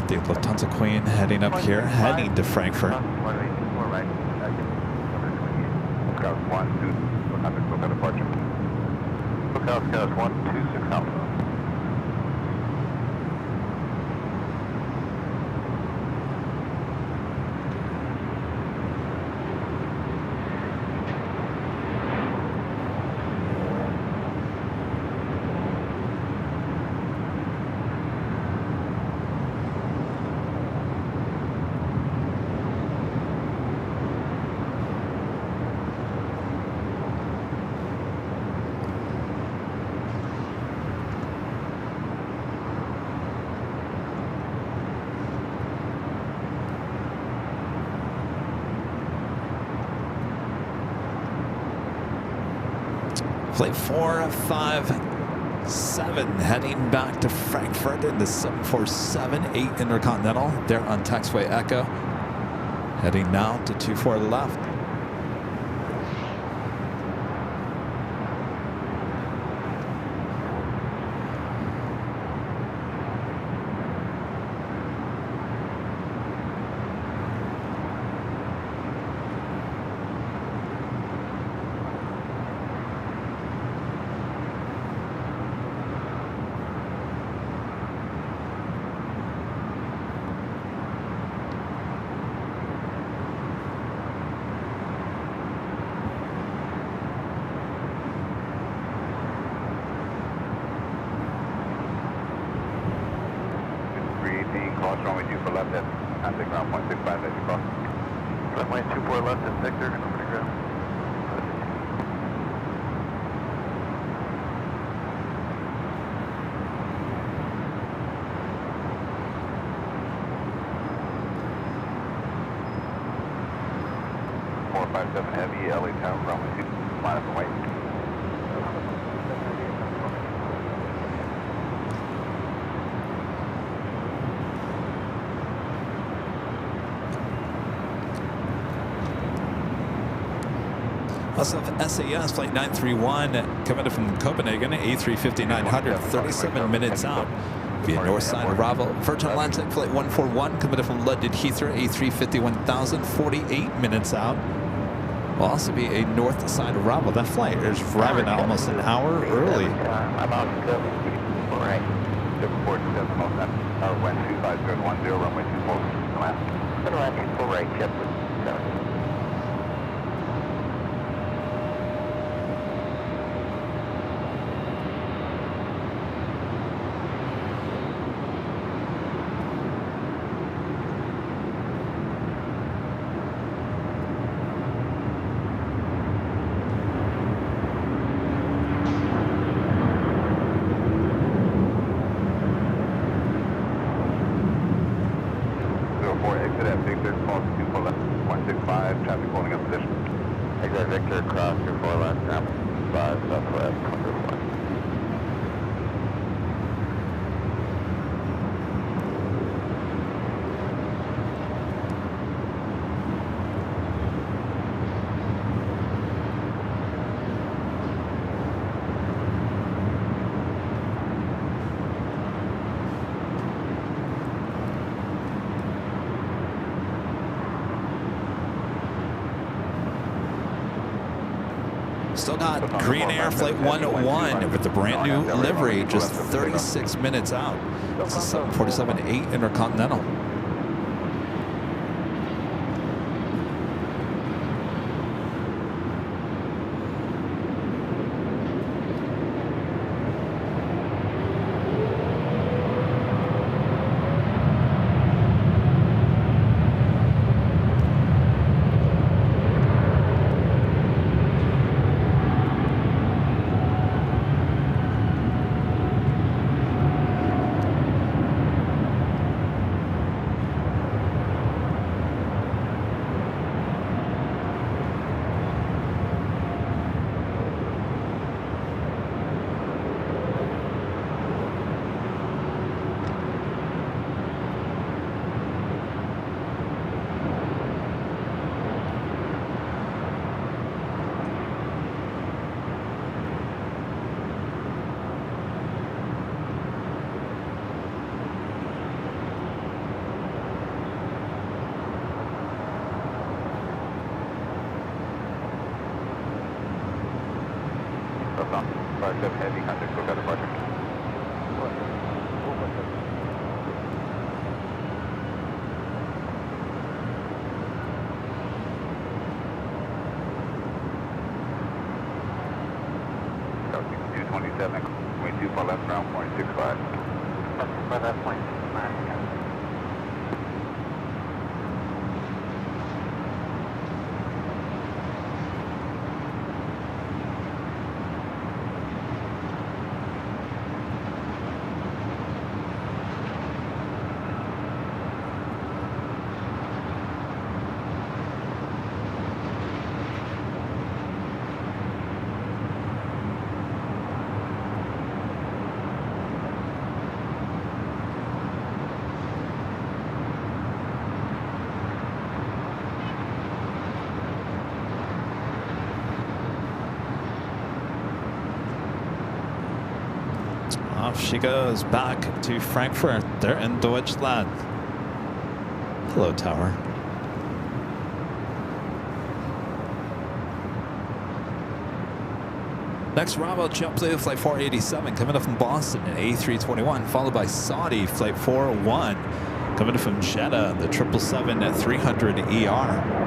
The Lufthansa Queen heading up here, heading to Frankfurt. Scout 1, 2, 100, book out departure. Book out, Scout 126 Alpha. Flight 457 heading back to Frankfurt in the 747-8 Intercontinental. They're on taxiway Echo. Heading now to 24 left. Runway 24 left at contact ground 0.65 as you cross. Runway 24 left at sector, over to ground. Heavy, LA Town, runway 2, line up and wait. Also, SAS flight 931 coming in from Copenhagen, A350-900, 37 minutes out via north side of Bravo. Virgin Atlantic flight 141 coming in from London Heathrow, A350-1000, 48 minutes out. Will also be a north side of Bravo. That flight is arriving almost an hour early. I'm out 7, all right. 747, most that. Wind 25010, runway 24, land. Runway 24 right, jet with 7. position. Exit Victor, cross 24 left, ramp 5 southwest, 101. Still got Green Air Flight 101 with the brand new livery, just 36 minutes out. It's a 747-8 Intercontinental. Heavy contact, go got departure. South 227, 22 for left round, 0.65. For that 0.65. Off she goes back to Frankfurt. They're in Deutschland. Hello, tower. Next, Bravo JetBlue Flight 487 coming up from Boston at A321, followed by Saudi Flight 401 coming up from Jeddah, the 777-300ER.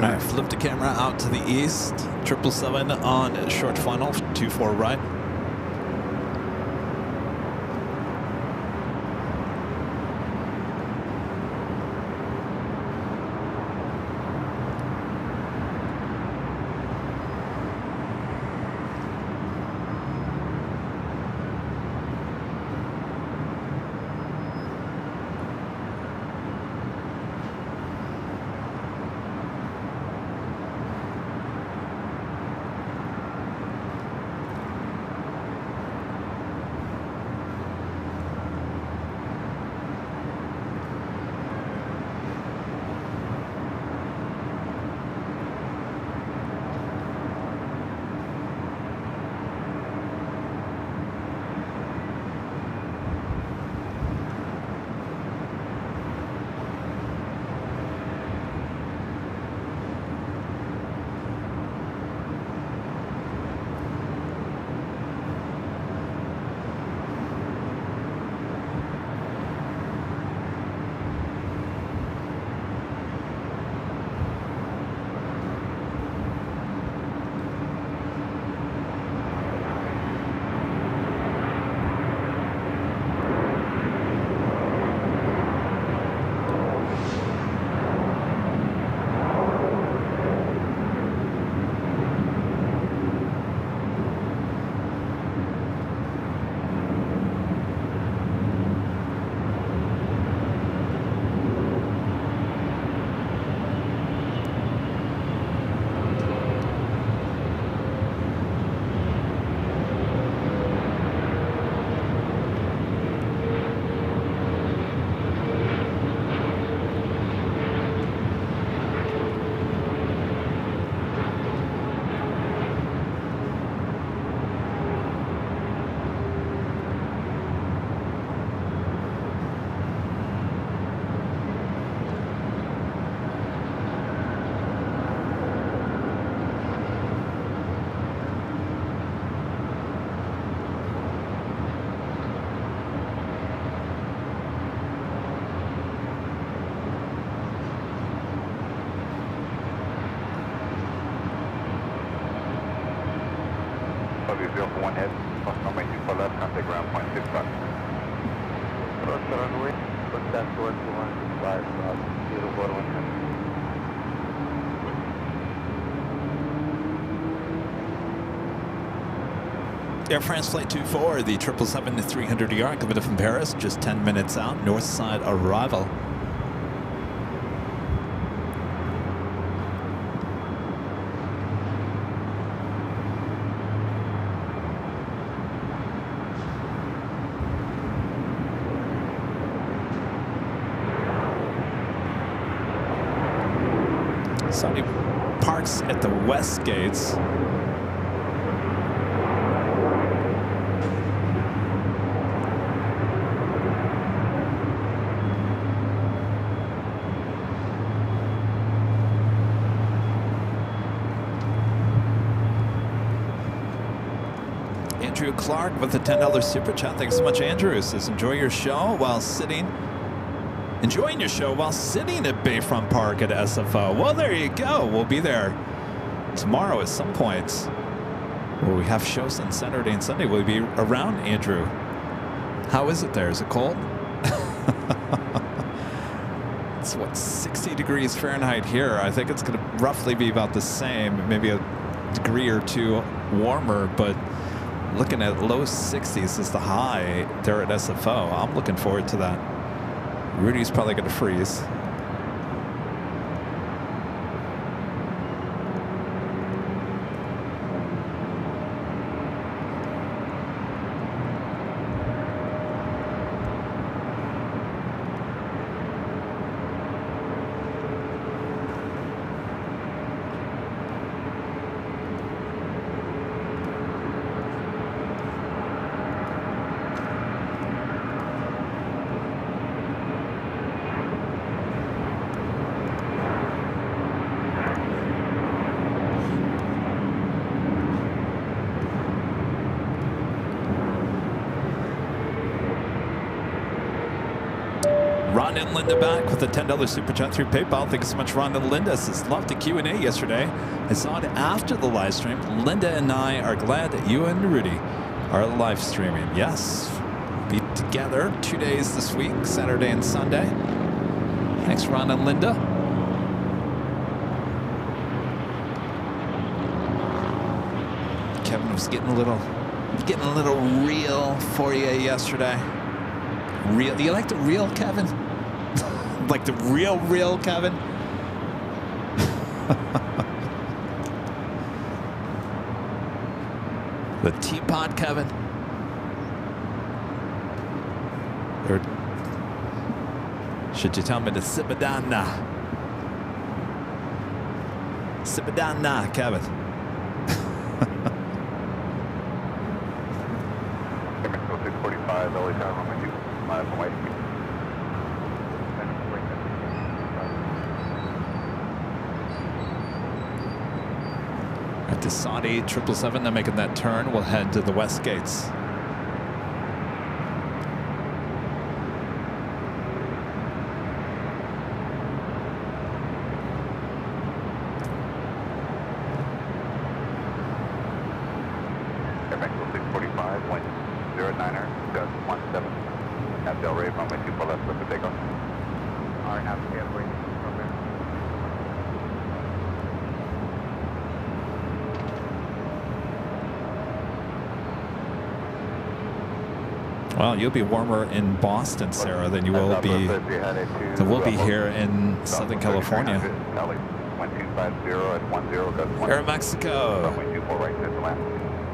Alright, flip the camera out to the east. 777 on short final, 24 right. That's what you want to fly about 041. Air France Flight 24, the 777-300ER coming from Paris, just 10 minutes out, north side arrival. Somebody parks at the west gates. Andrew Clark with the $10 super chat. Thanks so much, Andrew. Says enjoying your show while sitting at Bayfront Park at SFO. Well, there you go. We'll be there tomorrow at some point. Well, we have shows on Saturday and Sunday. We'll be around, Andrew. How is it there? Is it cold? It's what, 60 degrees Fahrenheit here. I think it's going to roughly be about the same, maybe a degree or two warmer, but looking at low 60s is the high there at SFO. I'm looking forward to that. Rudy's probably going to freeze. Ron and Linda back with a $10 super chat through PayPal. Thank you so much, Ron and Linda. Says loved the Q&A yesterday. I saw it after the live stream. Linda and I are glad that you and Rudy are live streaming. Yes, be together 2 days this week, Saturday and Sunday. Thanks, Ron and Linda. Kevin was getting a little real for you yesterday. Real? You like the real Kevin? Like the real Kevin? The teapot Kevin? Or should you tell me to Sibadana? Sibadana, Kevin. Mexico 645, LA Tower, runway 2, miles away. At the Saudi 777, they're making that turn. We'll head to the west gates. Mexico 645, 109er, got 17. Half Del Rey, runway 24 left, look for takeoff. Our half Del Rey, from there. Well, you'll be warmer in Boston, Sarah, than you will be here in Southern California. 1250 at 10, Air Mexico. runway 24 right, clear to land.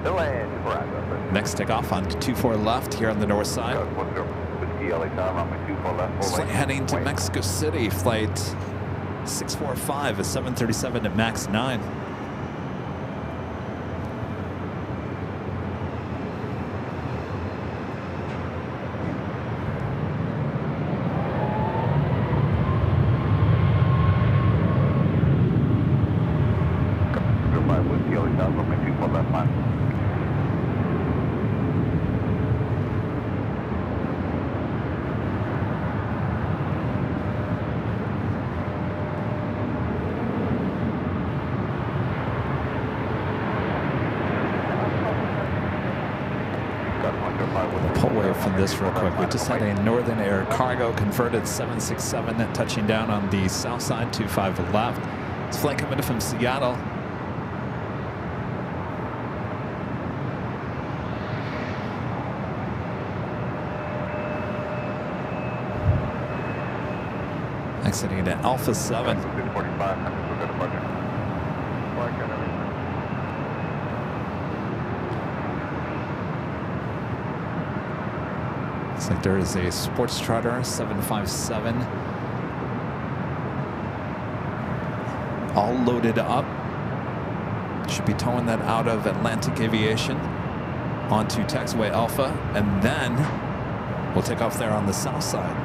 To land, 24 right. Next takeoff on 24 left here on the north side. Whiskey, LA Tower, runway 24 left. Flight heading to Mexico City, flight 645, a 737 at max 9. Whiskey, LA Tower, runway 24 left line. Pull away from this real quick. We just had a Northern Air cargo converted 767 touching down on the south side, 25 left. It's flight coming in from Seattle. Exiting at Alpha 7. 645, we're good to budget. Looks like there is a sports charter 757. All loaded up. Should be towing that out of Atlantic Aviation onto taxiway Alpha, and then we'll take off there on the south side.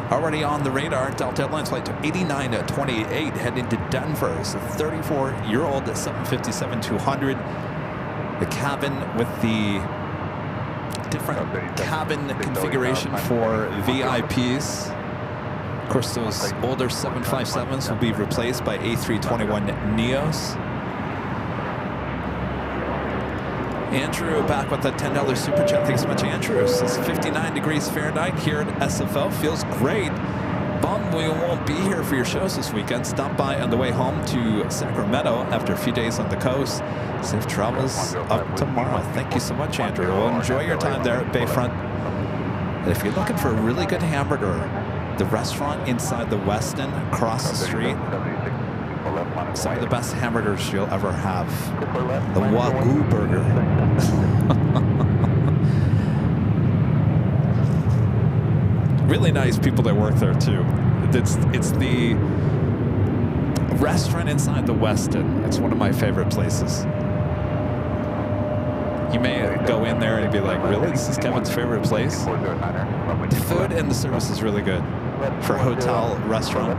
Already on the radar, Delta Airlines flight to 8928 heading to Denver. It's a 34-year-old 757-200. The cabin with the different cabin configuration for VIPs. Of course, those older 757s will be replaced by A321neos. Andrew back with a $10 super chat. Thanks so much, Andrew. It's 59 degrees Fahrenheit here at SFO. Feels great. Bummed we won't be here for your shows this weekend. Stop by on the way home to Sacramento after a few days on the coast. Safe travels up tomorrow. Thank you so much, Andrew. Well, enjoy your time there at Bayfront. And if you're looking for a really good hamburger, the restaurant inside the Westin across the street, some of the best hamburgers you'll ever have. The Wagyu burger. Really nice people that work there too. It's the restaurant inside the Westin. It's one of my favorite places. You may go in there and be like, really? This is Kevin's favorite place? The food and the service is really good for a hotel restaurant.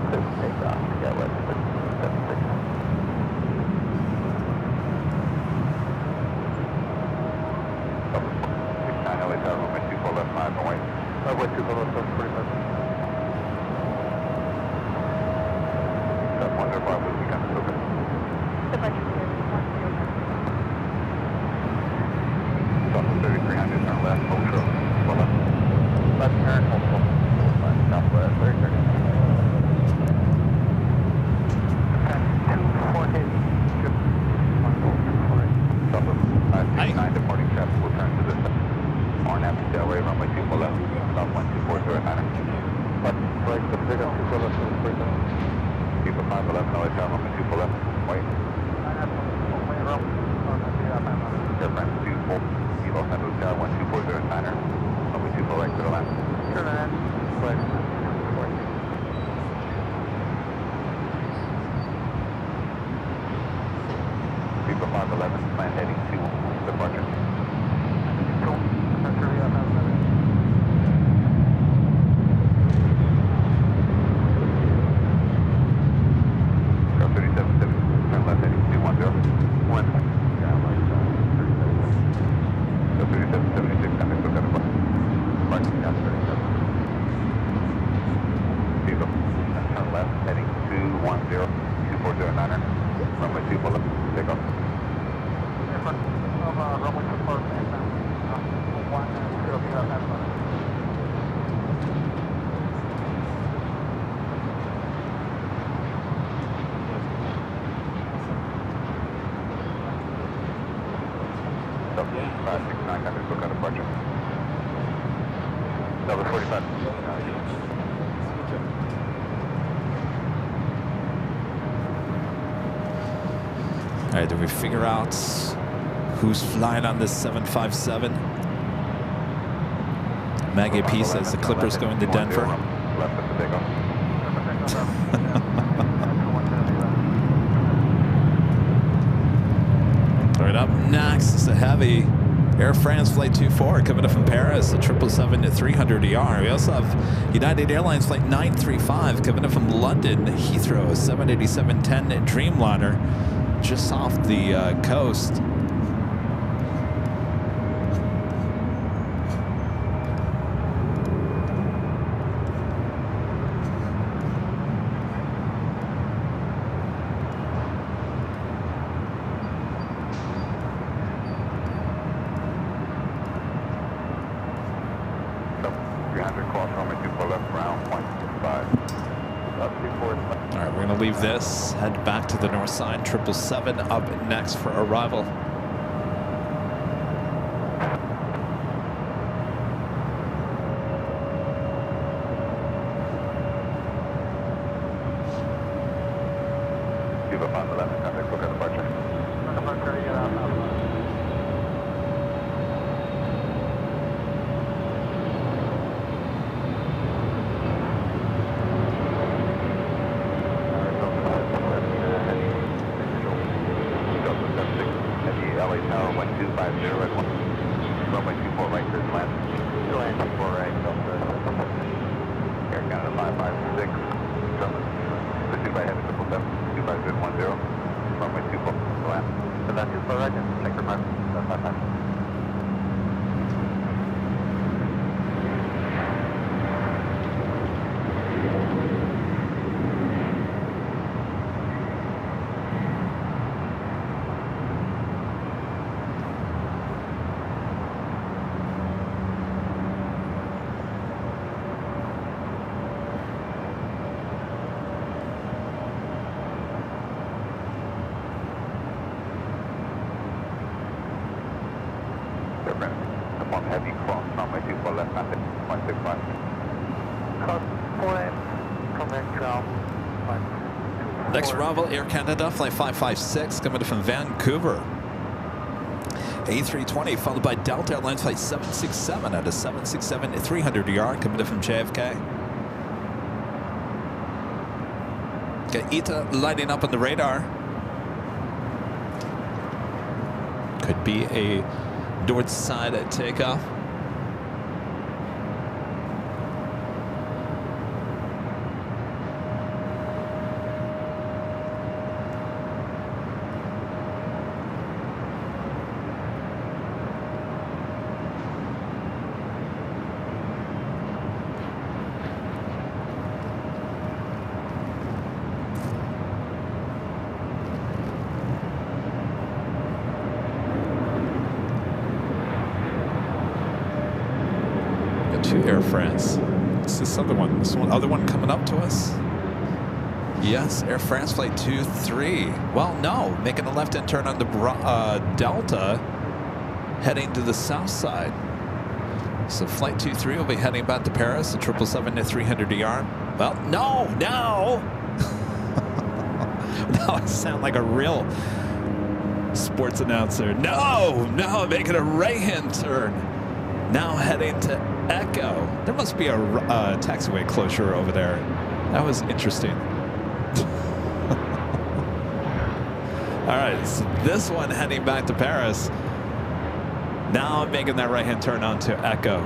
All right, did we figure out who's flying on this 757? Maggie P says the Clippers going to Denver. All right, up next is a heavy Air France Flight 24 coming up from Paris, the 777-300ER. We also have United Airlines Flight 935 coming up from London, Heathrow, 787-10 Dreamliner, just off the coast. 300, cross runway 24 left, ground, 0.65. Up 24. All right, we're going to leave this, head back to the north side. 777 up next for arrival. Give up on the left, contact, book at departure. Departure, get out now. LA Tower 1250 at 1. Runway 24 right, clear to land. Clear to land 24 right, Delta 766. Air Canada 556. Pursued by Heavy 777, 25010. Runway 24 to land. To land 24 right, and check your mark. 755. Upon heavy cross, runway 24 left, contact 165. Cross point, comment ground. Next arrival, Air Canada, flight 556, coming from Vancouver. A320, followed by Delta Airlines flight 767 at a 767 300ER, coming from JFK. Got ETA lighting up on the radar. Could be a north side at takeoff. To Air France. What's this other one? This other one coming up to us? Yes, Air France flight 23. Well, no, making a left-hand turn on the Delta, heading to the south side. So flight 23 will be heading back to Paris, the 777 300ER. Well, no. Now I sound like a real sports announcer. No, making a right-hand turn. Now heading to Echo. There must be a taxiway closure over there. That was interesting. All right, so this one heading back to Paris. Now I'm making that right-hand turn onto Echo.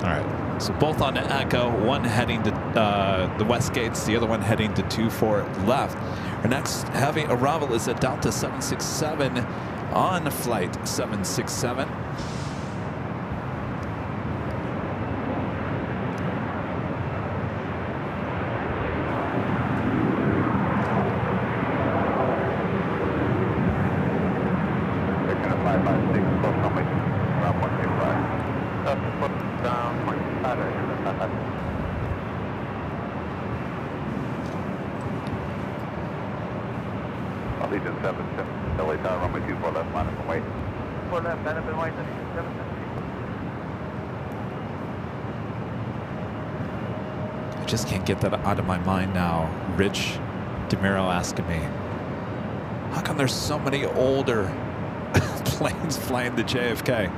All right. So both on the Echo, one heading to the west gates, the other one heading to 24 left. Our next heavy arrival is a Delta 767 on flight 767. Allegiant 77, LA Tower, runway 24 left, line up and wait. 4 left, line up and wait, Allegiant 7. I just can't get that out of my mind now. Rich DeMiro asking me, how come there's so many older planes flying to JFK?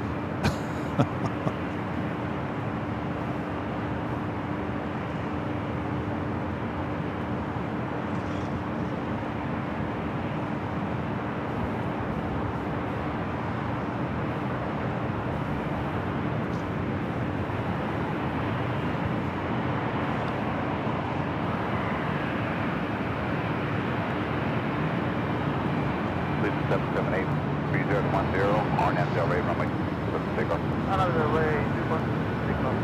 Allegiant 778, 3010, RNF Delray, runway 6 takeoff. Another way, 2.6 takeoff.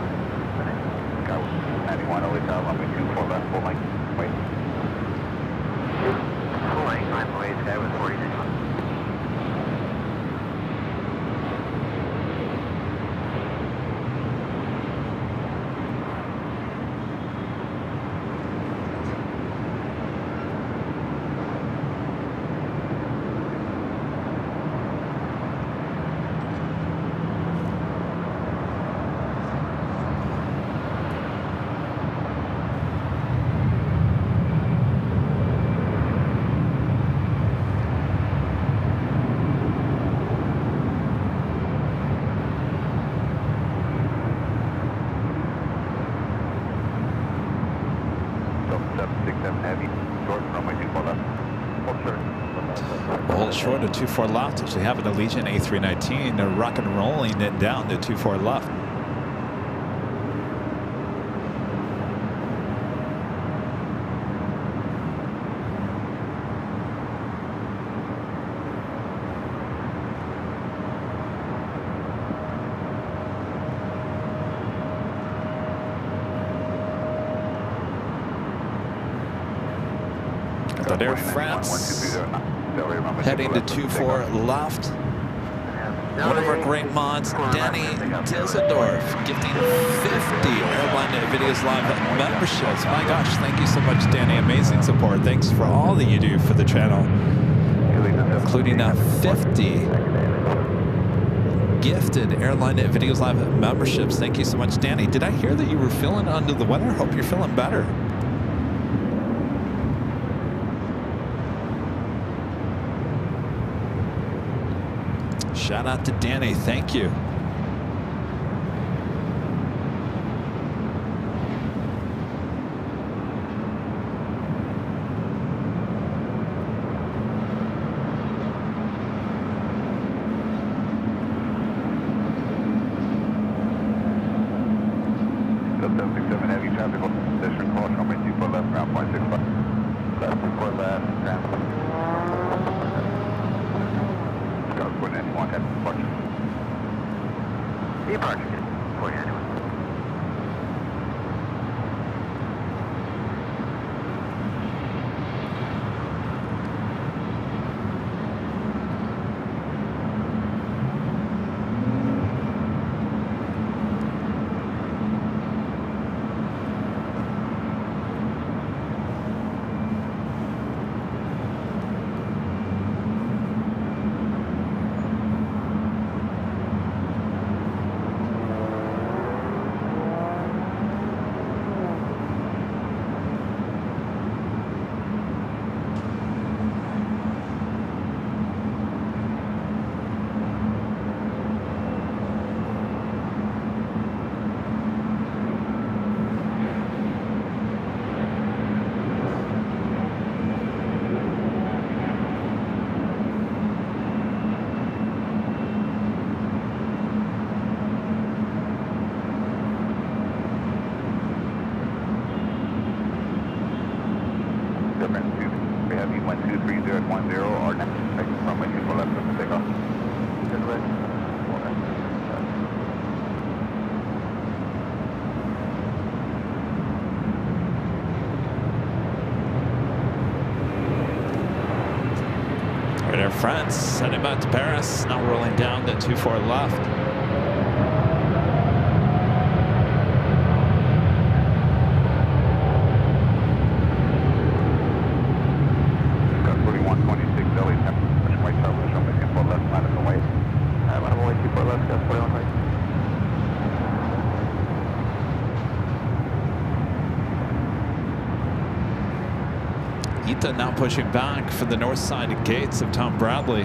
91, LA Tower, runway 24 left, full length, wait. 767 Heavy, short runway 24 left. Hold short. Hold short to 24 left. As we have an Allegiant A319, they're rock and rolling it down to 24 left. Got Air France heading to 24 left. One of our great mods, Danny Tilsendorf, gifting 50 Airline Videos Live memberships. My gosh, thank you so much, Danny. Amazing support. Thanks for all that you do for the channel, including 50 gifted Airline Videos Live memberships. Thank you so much, Danny. Did I hear that you were feeling under the weather? Hope you're feeling better. Shout out to Danny, thank you. Still 767 Heavy traffic, position caution, runway 24 left, ground point 65. Left, 24 left, ground. Departure. Air France heading back to Paris, now rolling down to 24 left. Got 4126 LA 10, pushing white tower, runway 24 left, minus the white. Runway 24 left, got 41 white. Ita now pushing back for the north side gates of Tom Bradley.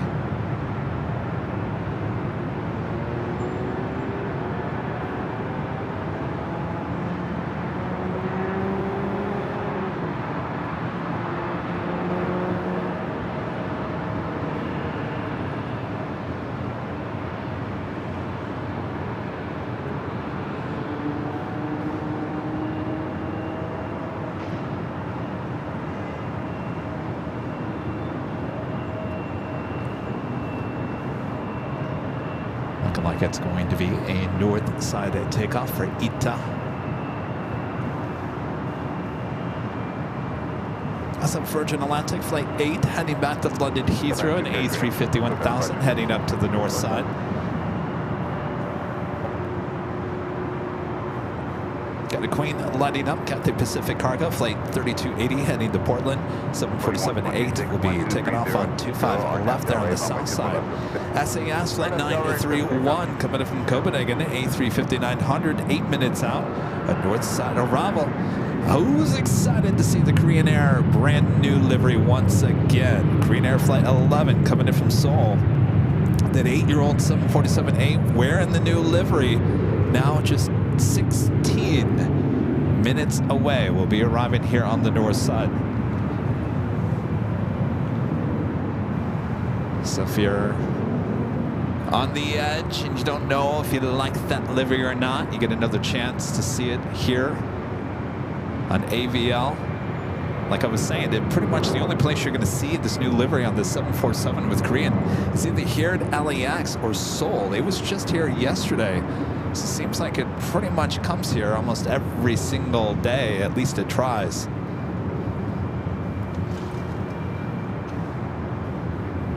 Looking like it's going to be a north side takeoff for Ita. That's a Virgin Atlantic Flight 8 heading back to London Heathrow, and A350-1000 heading up to the north side. Got a Queen lighting up, Cathay Pacific Cargo Flight 3280 heading to Portland. 747-8 will be taking off on 25 left there on the south side. SAS Flight 931 coming in from Copenhagen, A350-900, 8 minutes out. A north side arrival. Who's excited to see the Korean Air brand new livery once again? Korean Air Flight 11 coming in from Seoul. That 8-year-old 747-8 wearing the new livery. Now just 16 minutes away. We'll be arriving here on the north side. So if you're on the edge and you don't know if you like that livery or not, you get another chance to see it here on AVL. Like I was saying, it pretty much the only place you're going to see this new livery on the 747 with Korean is either here at LAX or Seoul. It was just here yesterday. So it seems like it pretty much comes here almost every single day, at least it tries.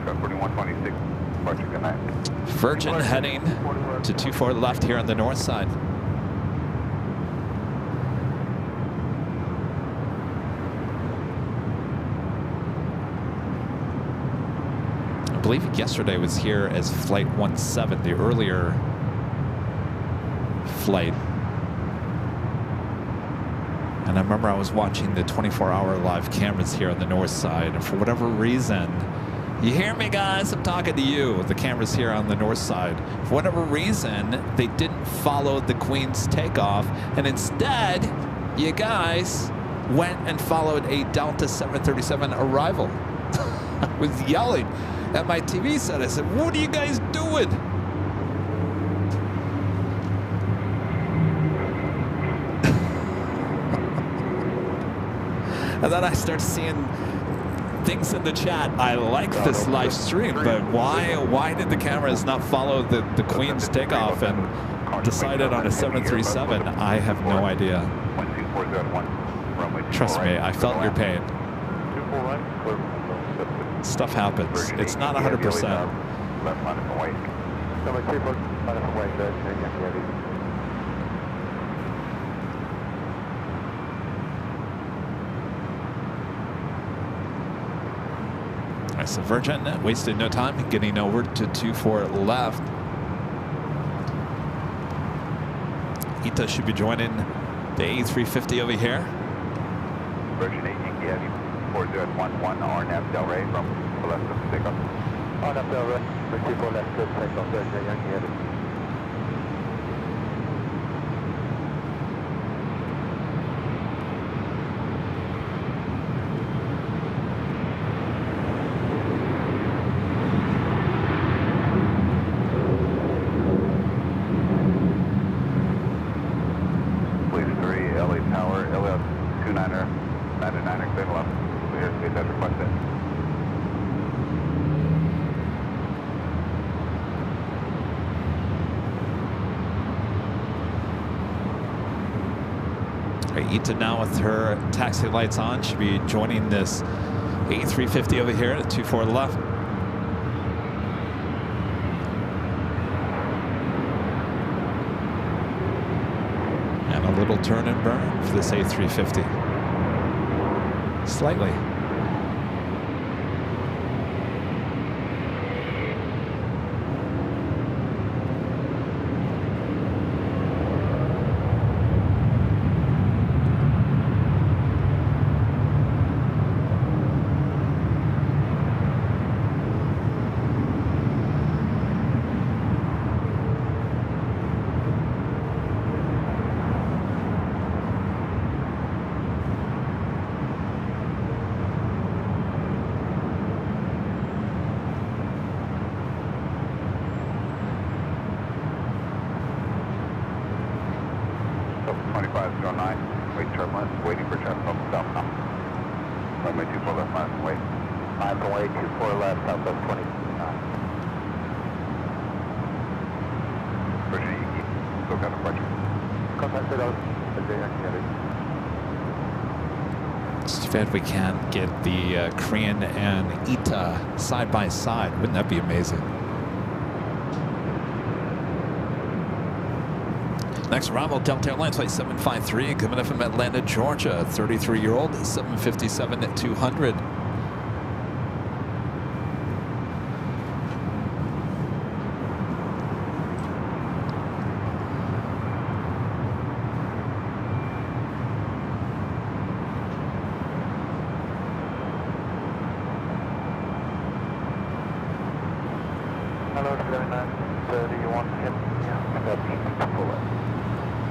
Truck 4126, departure, good night. Virgin heading to 24 left here on the north side. I believe yesterday was here as flight 17, the earlier flight. And I remember I was watching the 24-hour live cameras here on the north side, and for whatever reason, you hear me, guys? I'm talking to you. The cameras here on the north side. For whatever reason, they didn't follow the Queen's takeoff, and instead, you guys went and followed a Delta 737 arrival. I was yelling at my TV set. I said, "What are you guys doing?" And then I start seeing things in the chat. I like this live stream, but why did the cameras not follow the Queen's takeoff and decided on a 737? I have no idea. Trust me, I felt your pain. Stuff happens. It's not 100%. So Virgin wasted no time getting over to 24 left. Ita should be joining the A350 over here. Virgin 8 Yankee Heavy 4011 RNAV Del Rey from left of takeoff. RNAV Del Rey, 24 left of takeoff, Virgin Yankee Heavy. Ita now with her taxi lights on should be joining this A350 over here at 24 left. And a little turn and burn for this A350. Slightly. If we can get the Korean and Ita side by side, wouldn't that be amazing? Next arrival, Delta Airlines flight 753 coming up from Atlanta, Georgia. 33-year-old 757-200.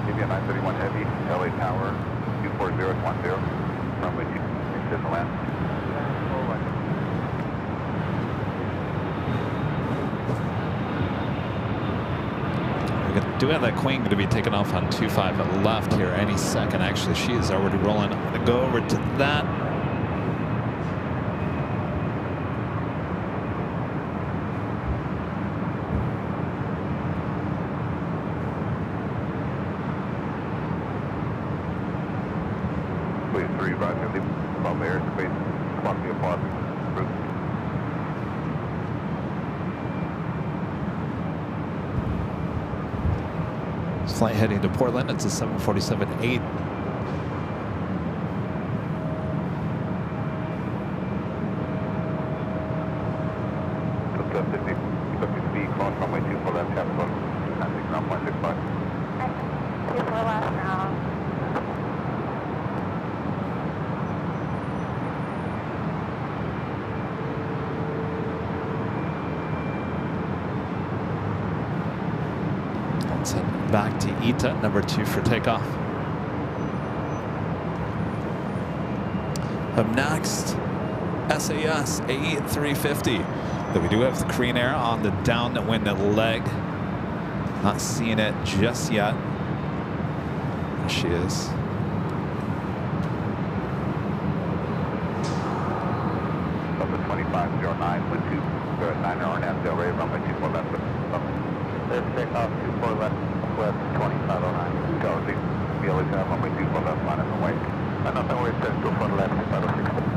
Maybe a 931 Heavy, LA Tower, 24010. Runway 26 to the land. We do have that Queen going to be taking off on 25 left here any second. Actually, she is already rolling. I'm going to go over to that. Please 3550 above airspace. Columbia Plaza. Route. Flight heading to Portland. It's a 747-8. Just 50 speed, cross runway 24 left, half close. 969.65. 24 left now. Let's head back to ETA, number 2 for takeoff. Up next, SAS A350. But we do have the Korean Air on the downwind leg. Not seeing it just yet. There she is. Delta 2509 with 209 RNF, Del Rey, runway 24 left. There's takeoff 24 left, west 2509. Galaxy, BLA runway 24 left, line in the way. Nothing worries, 24 left, 506.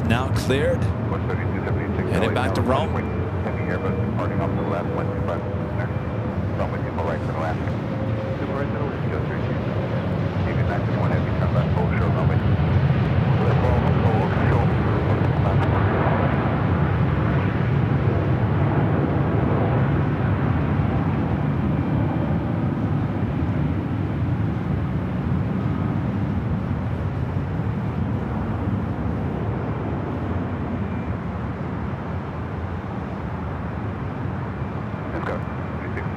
Now cleared. Heading back to Rome. Heavy Airbus departing off the left, 125. Runway 24 right to the left. Super right to the left, go 32. You can 921 heavy, turn left, full short runway. Full control.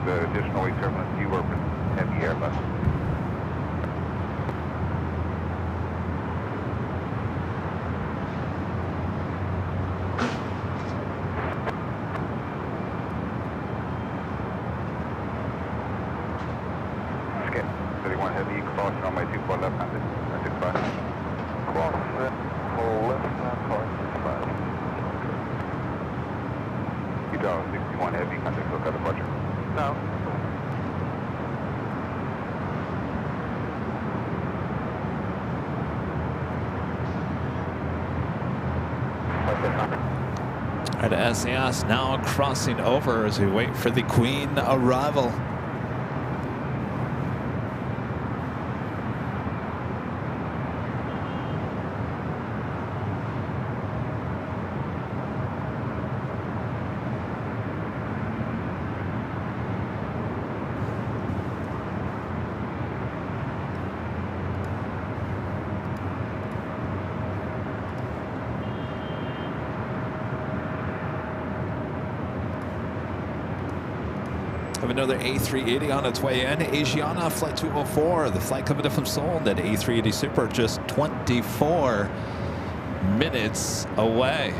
Additional weight turbulence, you were heavy Airbus. Skip, 31 heavy, cross runway 24 left, 965. Cross full left, 965. You dial 61 heavy, contact look at departure. No. All right, SAS now crossing over as we wait for the Queen arrival. Have another A380 on its way in. Asiana flight 204, the flight coming from Seoul. That A380 Super just 24 minutes away.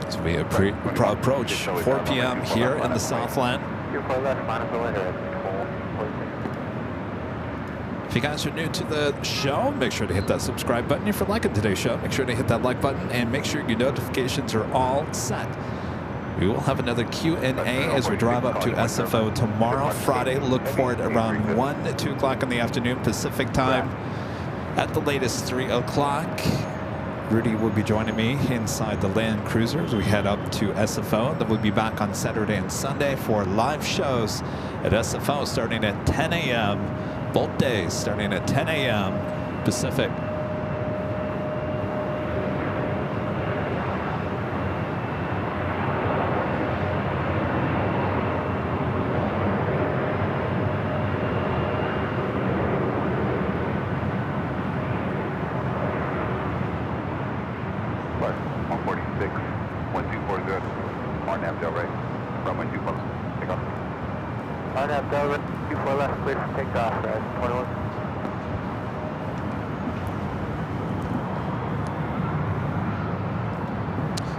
It's We approach 4 p.m. here in the Southland. 24 left, final letter at 446. If you guys are new to the show, make sure to hit that subscribe button. If you're liking today's show, make sure to hit that like button and make sure your notifications are all set. We will have another Q&A as we drive up to SFO tomorrow, Friday. Look for it around 1 to 2 o'clock in the afternoon Pacific time. At the latest 3 o'clock. Rudy will be joining me inside the Land Cruiser as we head up to SFO. Then we'll be back on Saturday and Sunday for live shows at SFO starting at 10 a.m. Both days starting at 10 a.m. Pacific.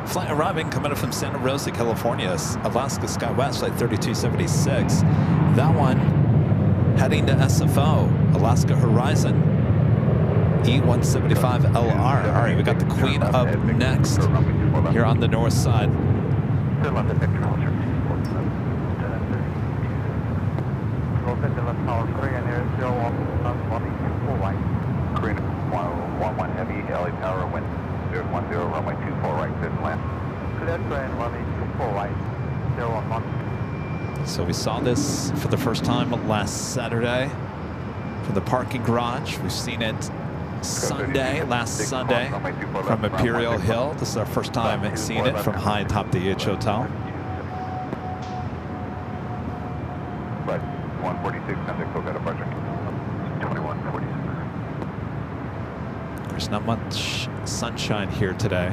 Flight arriving coming up from Santa Rosa, California, Alaska SkyWest Flight 3276. That one heading to SFO, Alaska Horizon, E175LR. All right, we got the Queen up next here on the north side. Korean 111 Heavy, LA Tower, wind 010, runway 24 right, clear to land. Clear to land, runway 24 right, 011. So we saw this for the first time last Saturday from the parking garage. We've seen it Sunday, last Sunday, from Imperial Hill. This is our first time seeing it from high atop the EH Hotel. Right, 146, contact Colgate departure. 2146. There's not much sunshine here today.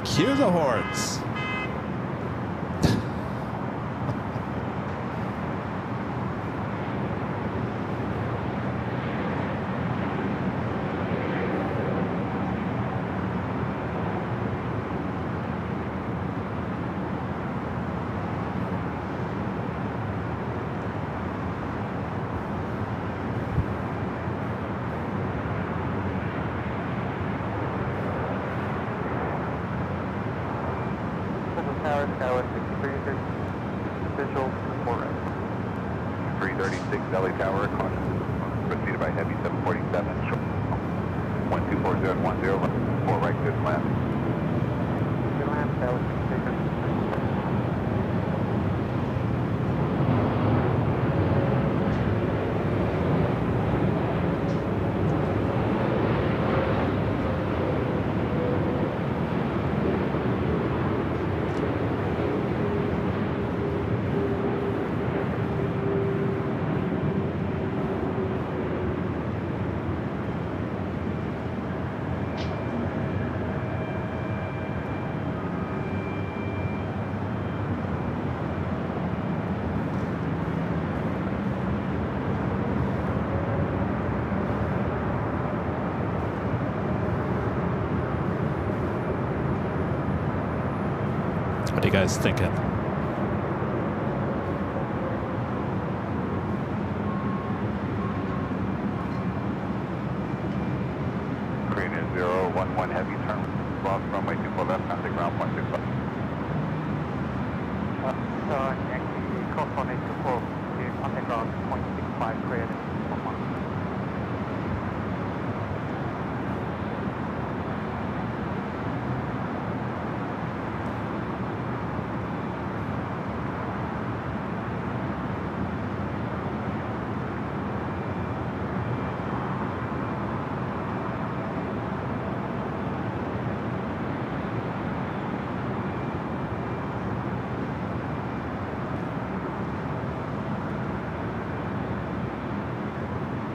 Cue the horns. Tower 6336, official report. 336 LA Tower, caution. Preceded by Heavy 747, 1240 and 10, 4 right, good land. Good land, Tower 6336. What are you guys thinking? Korean 011 Heavy, turn lost runway 24 left, contact ground 0.65. Yankee, cross runway 24, contact ground 0.65. 5 credit.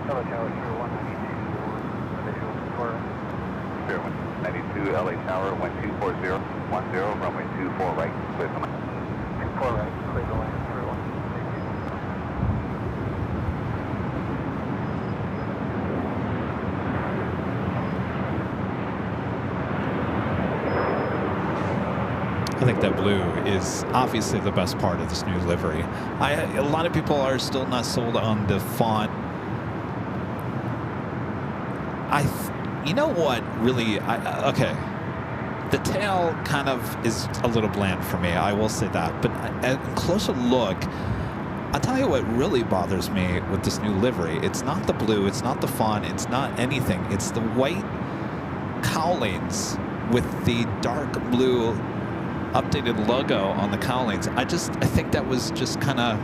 LA Tower 92 LA Tower 124010, runway 24 right, clear the line. 24 right, clear the line, everyone. I think that blue is obviously the best part of this new livery. A lot of people are still not sold on the font. You know what really, okay. The tail kind of is a little bland for me, I will say that. But a closer look, I'll tell you what really bothers me with this new livery. It's not the blue, it's not the font, it's not anything. It's the white cowlings with the dark blue updated logo on the cowlings. I think that was just kind of,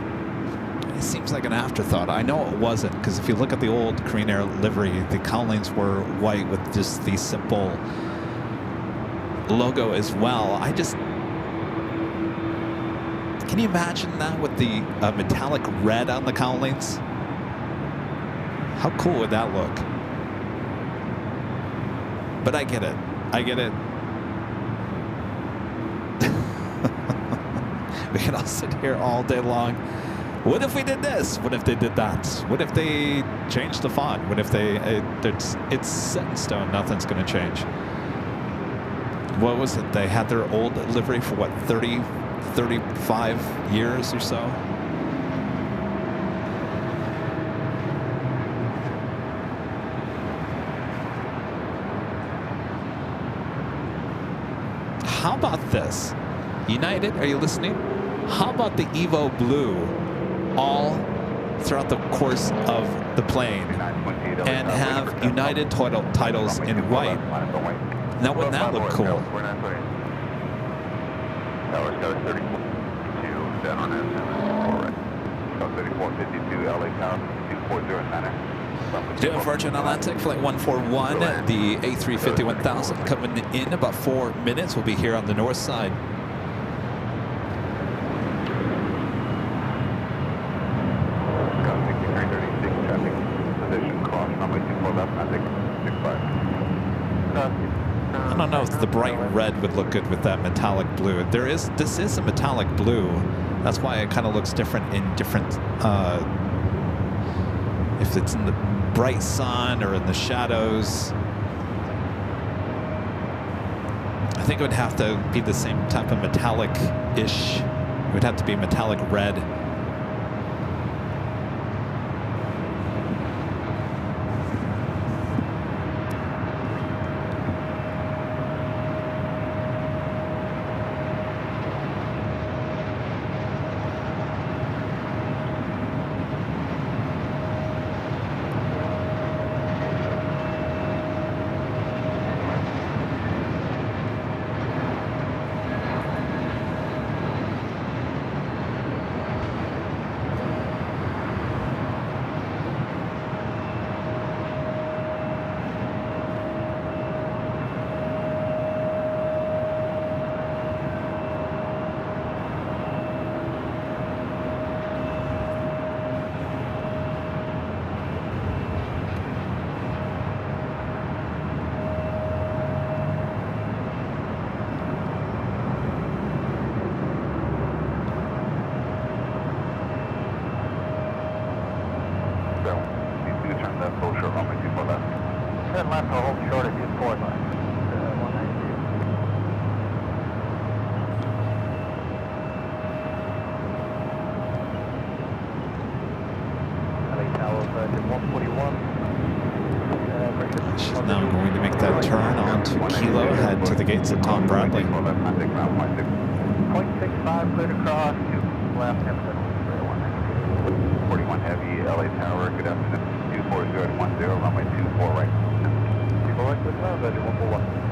it seems like an afterthought. I know it wasn't, because if you look at the old Korean Air livery, the cowlings were white with just the simple logo as well. Can you imagine that with the metallic red on the cowlings? How cool would that look? But I get it. I get it. We can all sit here all day long. What if we did this? What if they did that? What if they changed the font? What if they... it's set in stone. Nothing's going to change. What was it? They had their old livery for, what, 30, 35 years or so? How about this? United, are you listening? How about the Evo Blue all throughout the course of the plane and have United titles in white? Now, wouldn't that look cool? Tower Sky 34 down on S7, right. 3452 LA Tower 2409. Doing Virgin Atlantic, flight 141, the A350-1000 coming in about 4 minutes. We'll be here on the north side. I don't know if the bright red would look good with that metallic blue. This is a metallic blue. That's why it kind of looks different in different, if it's in the bright sun or in the shadows. I think it would have to be the same type of metallic-ish. It would have to be metallic red. Turn left or hold short at Use 4 left. 192. LA Tower, Virgin 141. She's now going to make that turn onto Kilo, head to the gates of Tom Bradley. 0.65, cleared across, 2 left, Hampton, 192. 41 Heavy, LA Tower, good afternoon, 24010, runway 24 right. 24 right, good now, ready, 141.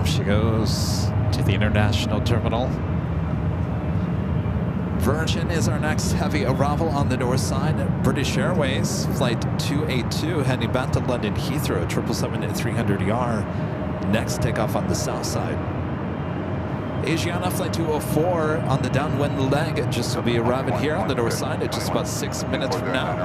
She goes to the international terminal. Virgin is our next heavy arrival on the north side. British Airways, flight 282, heading back to London Heathrow, 777-300ER. Next takeoff on the south side. Asiana, flight 204 on the downwind leg. Just will be arriving here on the north side at just about 6 minutes from now.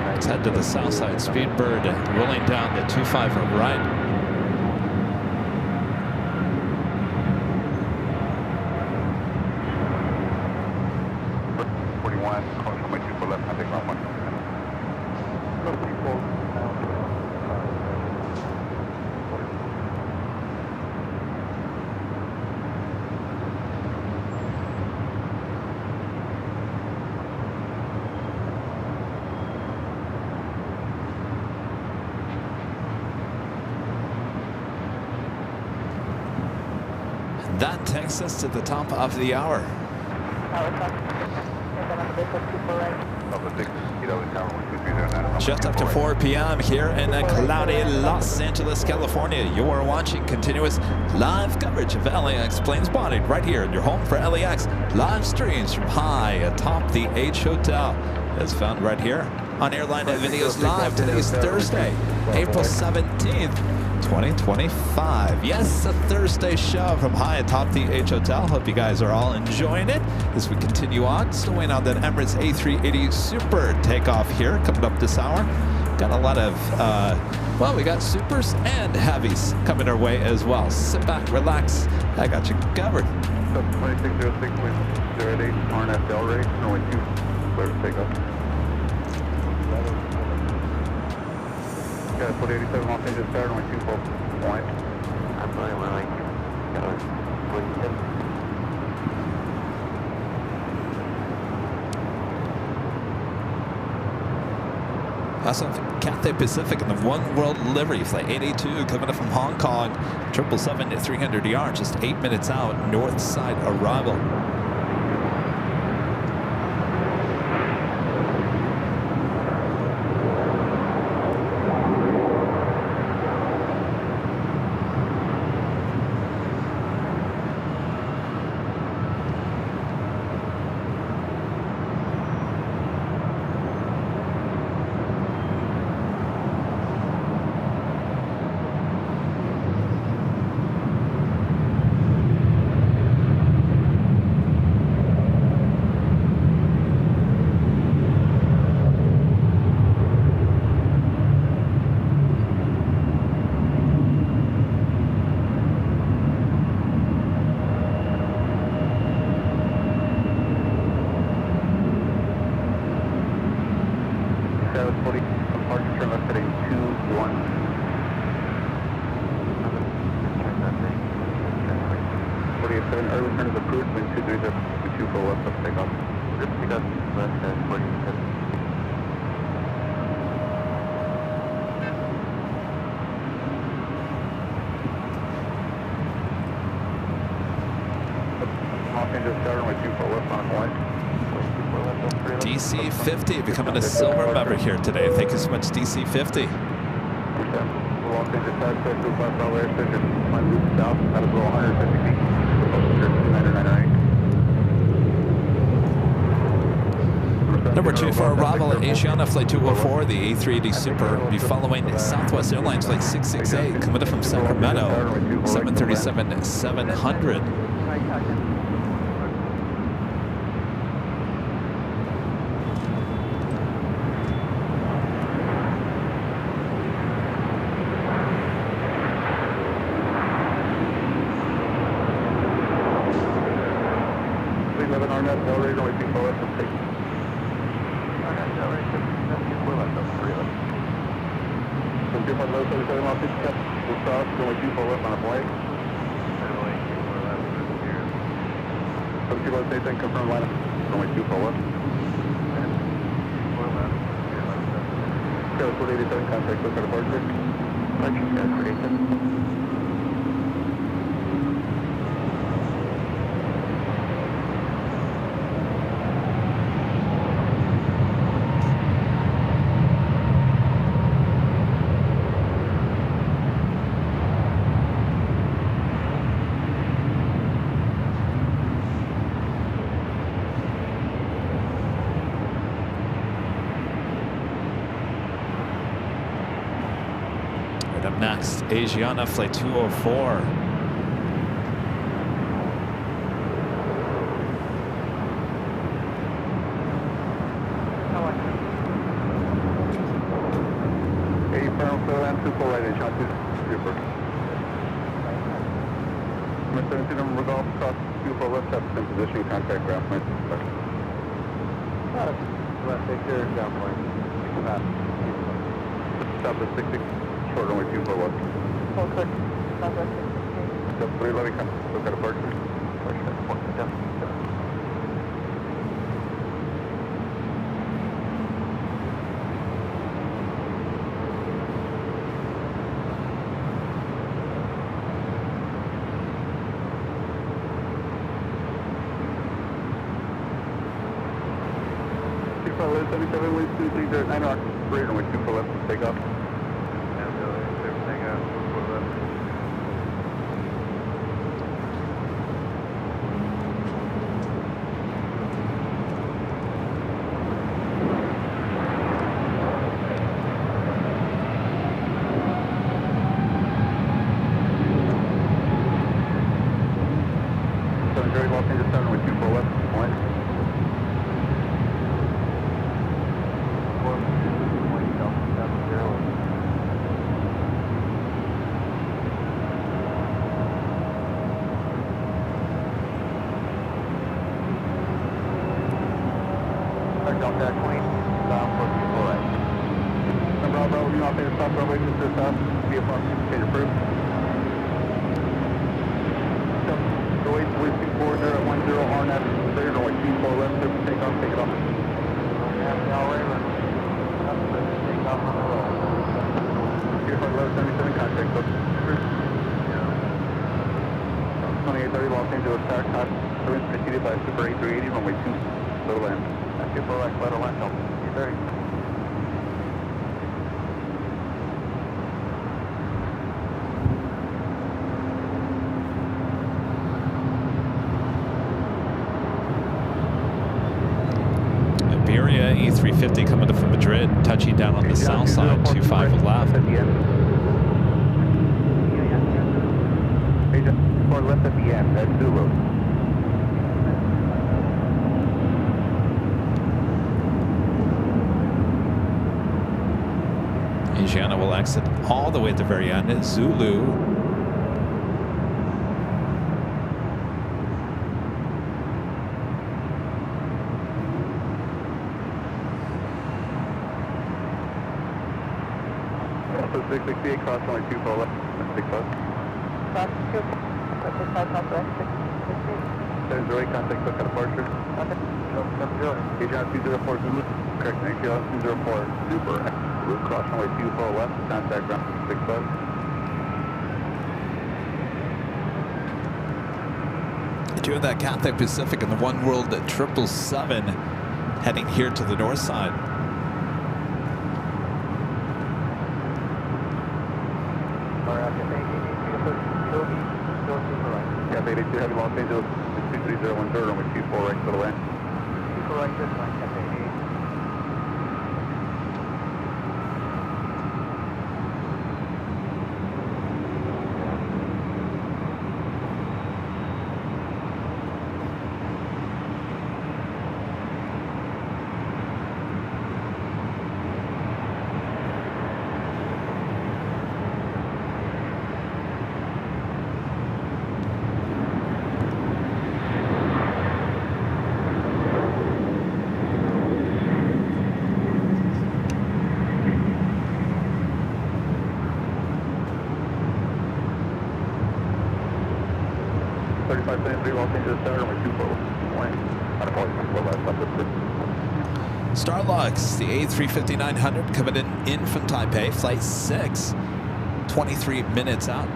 Let's head to the south side. Speedbird rolling down the 25 right. That takes us to the top of the hour. Just after 4 p.m. here in a cloudy Los Angeles, California. You are watching continuous live coverage of LAX Planespotting right here in your home for LAX. Live streams from high atop the H Hotel. It's found right here on Airline Videos Live. Today's Thursday, April 17th. 2025. Yes, a Thursday show from high atop the H Hotel. Hope you guys are all enjoying it as we continue on. Still waiting on that Emirates A380 Super takeoff here coming up this hour. Got a lot of, well, we got supers and heavies coming our way as well. Sit back, relax. I got you covered. 2606.08, RNF Delray, runway 2, clear to take off. Got 487 Los Angeles, runway 24 point. I'm flying runway 2. Also, Cathay Pacific in the One World livery, flight 882 coming up from Hong Kong, 777 at 300 yards, just 8 minutes out, north side arrival. DC50 becoming a silver member here today. Thank you so much, DC50. Number 2 for arrival at Asiana Flight 204, the A380 Super, will be following Southwest Airlines Flight 668 coming up from Sacramento, 737-700. Up next, Asiana Flight 204. Position contact ground point. Left take your down point. Stop at 66. Short runway 241. Okay. Southwest. Step 3, let me come. Look at departure. Left 77, ways 2309 rock. Right runway 24 left, take off. 2830 Los Angeles Tower, winds preceded by Super 8380, runway 2, slow land. That's your right, let land, 230. Iberia E350 coming in from Madrid, touching down on the south side, 25 left. At the end. Or left at the end, that's Zulu. Asiana will exit all the way at the very end. Zulu. So 668, cross only 24 left, 6 left. Cross 2, 55 Southwest, 650. 708, contact book at departure. Asiana 204 Zulu, correct, Asiana 204 Super. Blue cross runway 24 left, contact ground 65. Doing that Cathay Pacific and the One World at 777, heading here to the north side. Yeah, 82 heavy Los Angeles, 23010, runway 24 right for the land. 24 right, this line, Cafe 88. Starlux, the A350-900 coming in from Taipei, flight 6, 23 minutes out.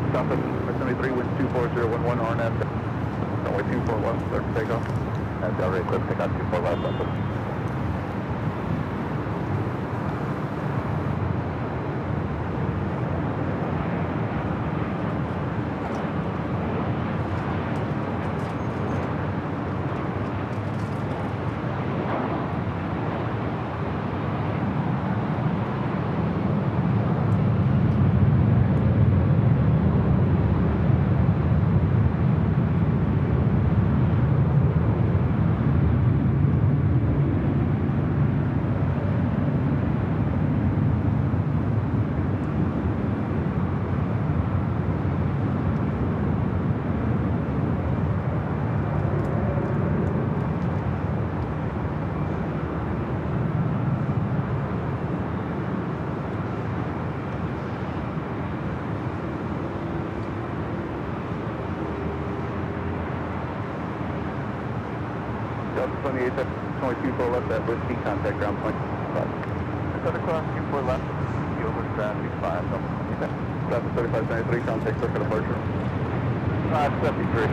Stop at 73, wind 24011, RNF, runway 24 left, clear for takeoff. That's already clear for takeoff, 24 left, stop it. Delta 28, 24 left at Whiskey, contact ground point 5. Delta cross 24 left, over traffic 5. Delta 3573, contact circle departure. 573.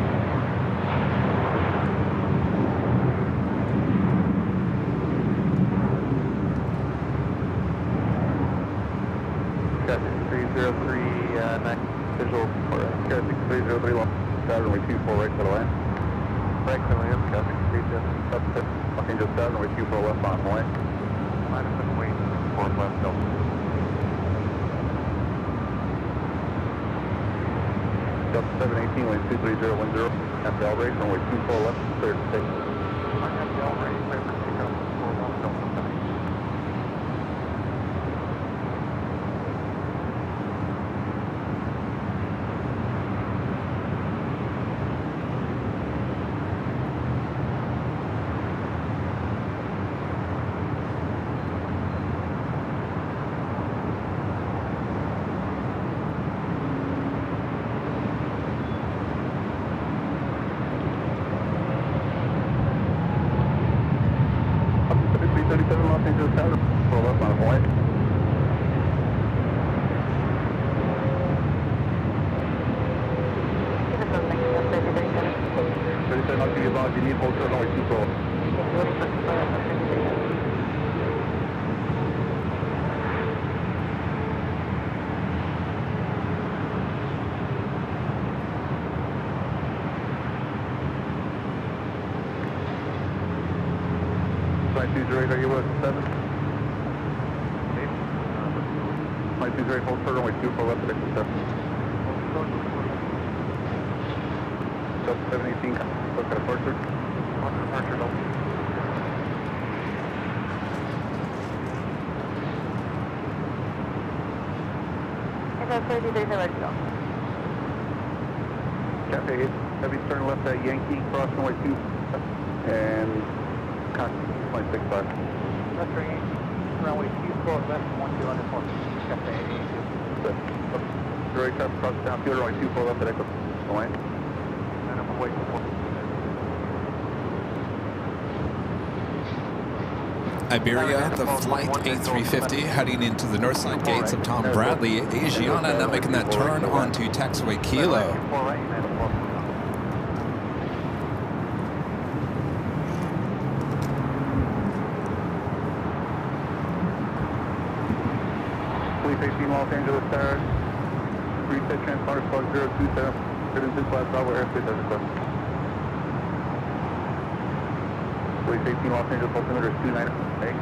Traffic 3039, visual for traffic 303 long, runway 24 right to the land. Right clear land, traffic 310, up to Los Angeles Tower, runway 24 left on way. Minus the wing, 4 left, Delta. Delta 718, wind 23010, at the L-rate, runway 24 left, clear to take. I have the L-rate, clear for takeoff, 4 left, Delta 718. Angeles Tower, 4 left on a point. I'll give you a ball if you need, hold short runway 24. Flight 208, are you with 7? 8. Flight 208, hold short runway 24 left at exit 7. 718, look at departure. On departure, no. Cafe 8, heavy turn left at Yankee, cross runway 2, and contact point 65. That's Yankee, runway 24 left, 1204. Cafe 8. Direct traffic cross downfield, runway 24 left at Echo. Away. Iberia, the flight A350 heading into the north side gates of Tom Bradley. Asiana now making that turn onto taxiway Kilo. Police 18 Los Angeles Tower, reset transponder squad 027, heading to class Bravo airspace as requested. Police 18 Los Angeles altimeter is 298.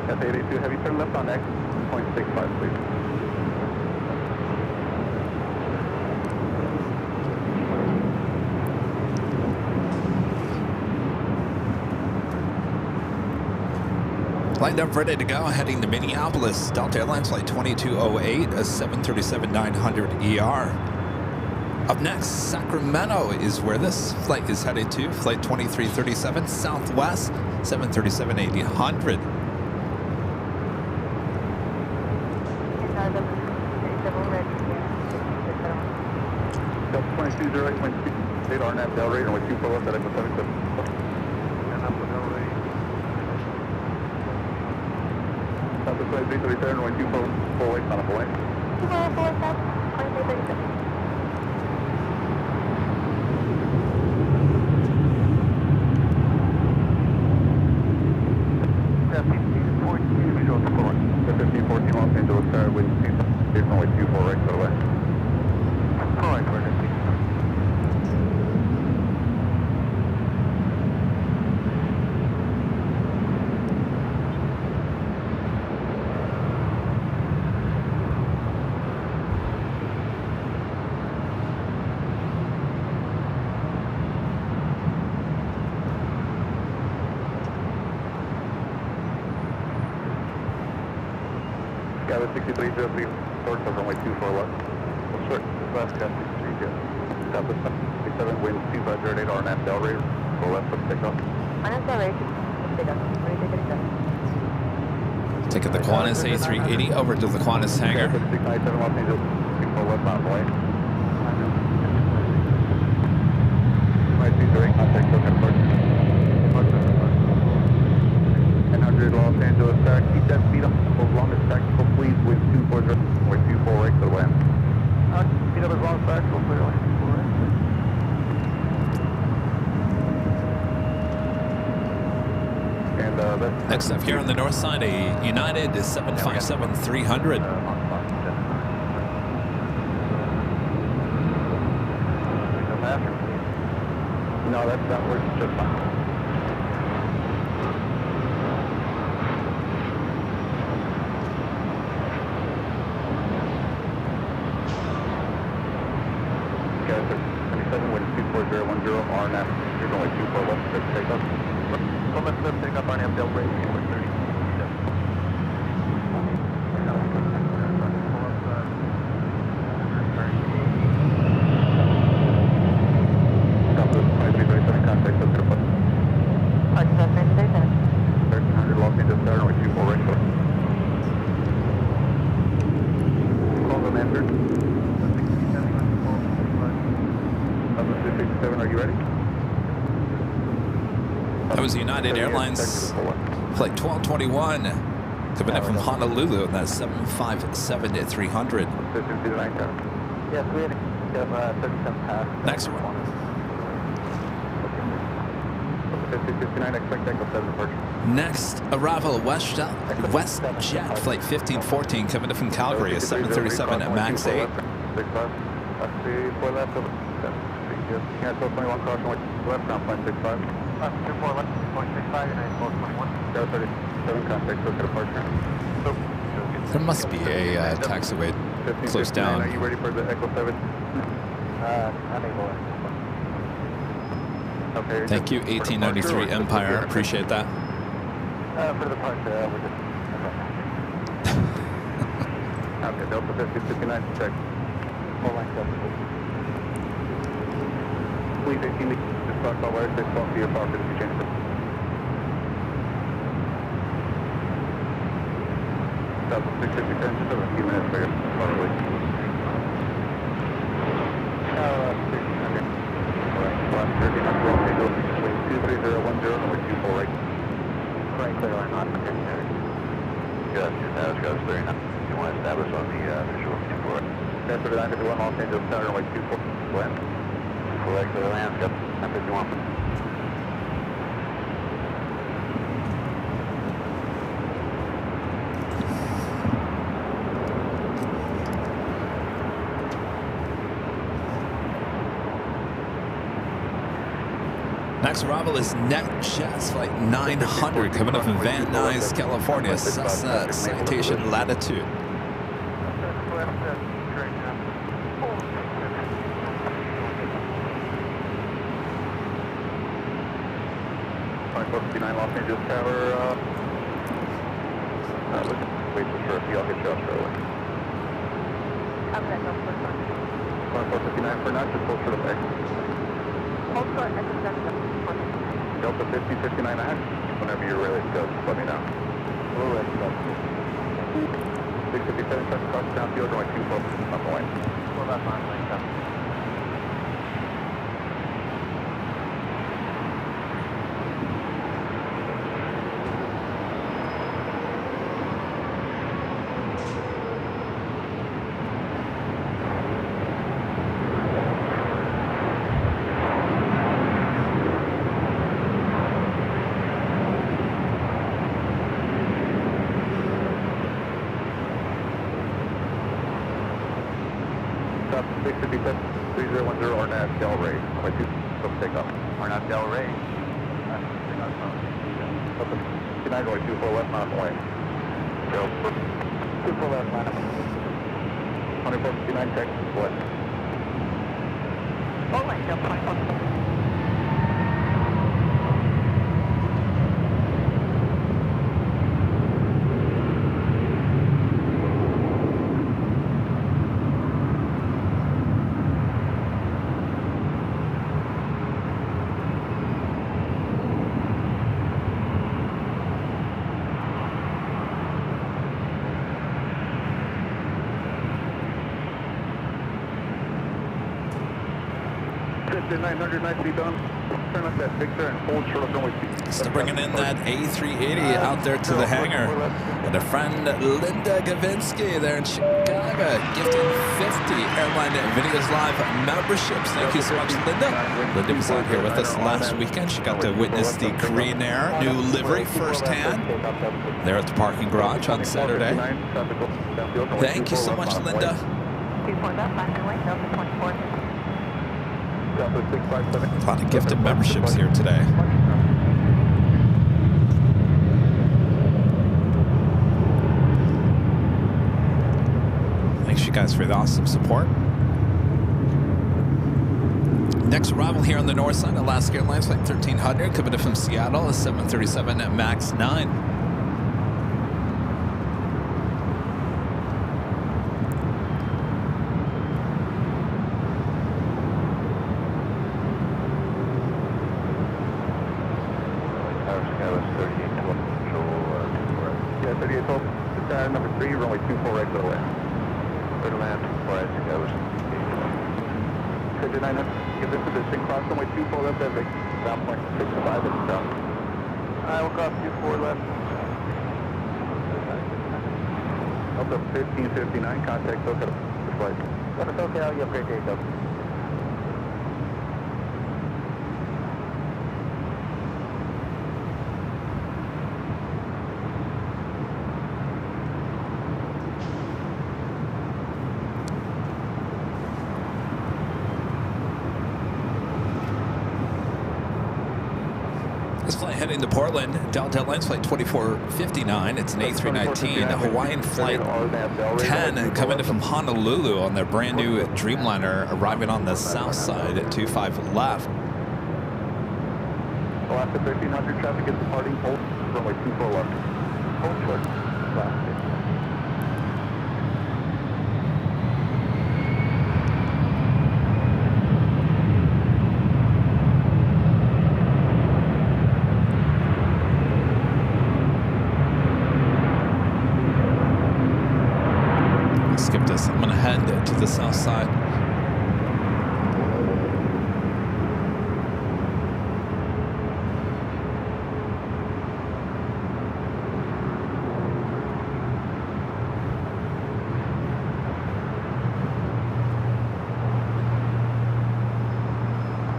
F882, have you turned left on X, 0.65 please. Lined up, ready to go, heading to Minneapolis. Delta Airlines flight 2208, a 737-900 ER. Up next, Sacramento is where this flight is headed to. Flight 2337 Southwest, 737-800. Delta 2208, wind 28 RNAV Del Rey, runway 24 left at Echo 77. Delta flight 337, runway 24 wait, on a Hawaii. 2337. F1514 Los Angeles Tower, wind 28, runway 24 right, by the way. Alright, we're going to see. Skyler 6303, short of runway 24 left. Short, left, got 63, good. Delta 67, wind 2508 RNAV Del Rey, go left for takeoff. Taking the Qantas A380 over to the Qantas hangar. 697 Los Angeles, 24 left on the way. My 23, contact token first. 900 Los Angeles Tower, keep that speed up as long as tactical, please, with 240, with 24 right to the wind. Speed up as long as tactical, clearly. And that's... Next up here on the north side, a United 757-300. No, that works just fine. Okay, 27 wind 24010 RNAV, you're going 24 left, good takeoff. Go left, take up RNAV Del Rey, 30. Contact, 1300. Los Angeles Tower, runway 24 right short. Call them answered. 667, are you ready? That was United Airlines flight 1221 coming in from Honolulu, and that's 757-300. Yes, we have 37 past. Next one. 59, expect Echo 7 departure. Next arrival, WestJet flight 1514 coming in from Calgary, a 737 at max 8. 4 left, yes, cancel 21, caution, left, ground plan 65. 24 left, 0.65, United 1221. 37, contact, close to departure. There must be a taxiway close down. Are you ready for the Echo 7? Okay. Thank you, 1893 Empire. Appreciate that. For the departure, we're just... Okay, Delta 5059, check. Full line 7. Please, 18, just talk about wire 6, off to your pocket if you change it. Delta 650, just over a few minutes later, probably. 23010, number 24 right. Right, clear line on. Good, status goes 39. You want to establish on the visual 24 right. Transfer to 951 Los Angeles Tower, runway 24 west. Correct, clear landscape, 951. Next arrival is NetJets flight 900 coming up from Van Nuys, California, Cessna Citation Latitude. Los Angeles Tower, wait for sure, y'all get you off early. I'm going to go for 459 for not just full short of X. Hold short, Echo 7. Delta 5059 ahead. Whenever you're ready to go, just let me know. Blue red, 657, touch across down field, runway 24 on the way. Pull that on, lane 7. Stop 657, 3010, Arnett Del Rey. Runway 2, go takeoff. Arnett Del Rey. Delta 59, runway 24 left, on the way. Go. 24 left, line up. 2459, check, west. Full line, Delta 24. Picture 900, nicely done. Turn up that picture and hold short of runway 2. Still bringing in that A380 out there to the hangar. And a friend, Linda Gavinsky, there in Chicago, gifting 50 Airline Videos Live memberships. Thank you so much, Linda. Linda was out here with us last weekend. She got to witness the Green Air new livery firsthand there at the parking garage on Saturday. Thank you so much, Linda. 24 left, line away, Delta 24. A lot of gifted memberships here today. Thanks you guys for the awesome support. Next arrival here on the north side, Alaska Airlines flight 1300 coming in from Seattle, a 737 at max 9. 3812, number 3, runway 24 right, clear to land. Clear to land, 4 as it goes. Clear 900, give this position, cross runway 24 left, as down point 65 at the down. I will cross 24 left. Up to 1559, contact SoCal flight. What is SoCal? You have a great day, Doug. This flight heading to Portland, Delta Airlines flight 2459. It's an A319, Hawaiian flight 10, coming in from Honolulu on their brand new Dreamliner, arriving on the south side at 25 left. Alaska 1300 traffic is departing, hold runway 24 left. Hold short. Last. Skip this. I'm going to head to the south side.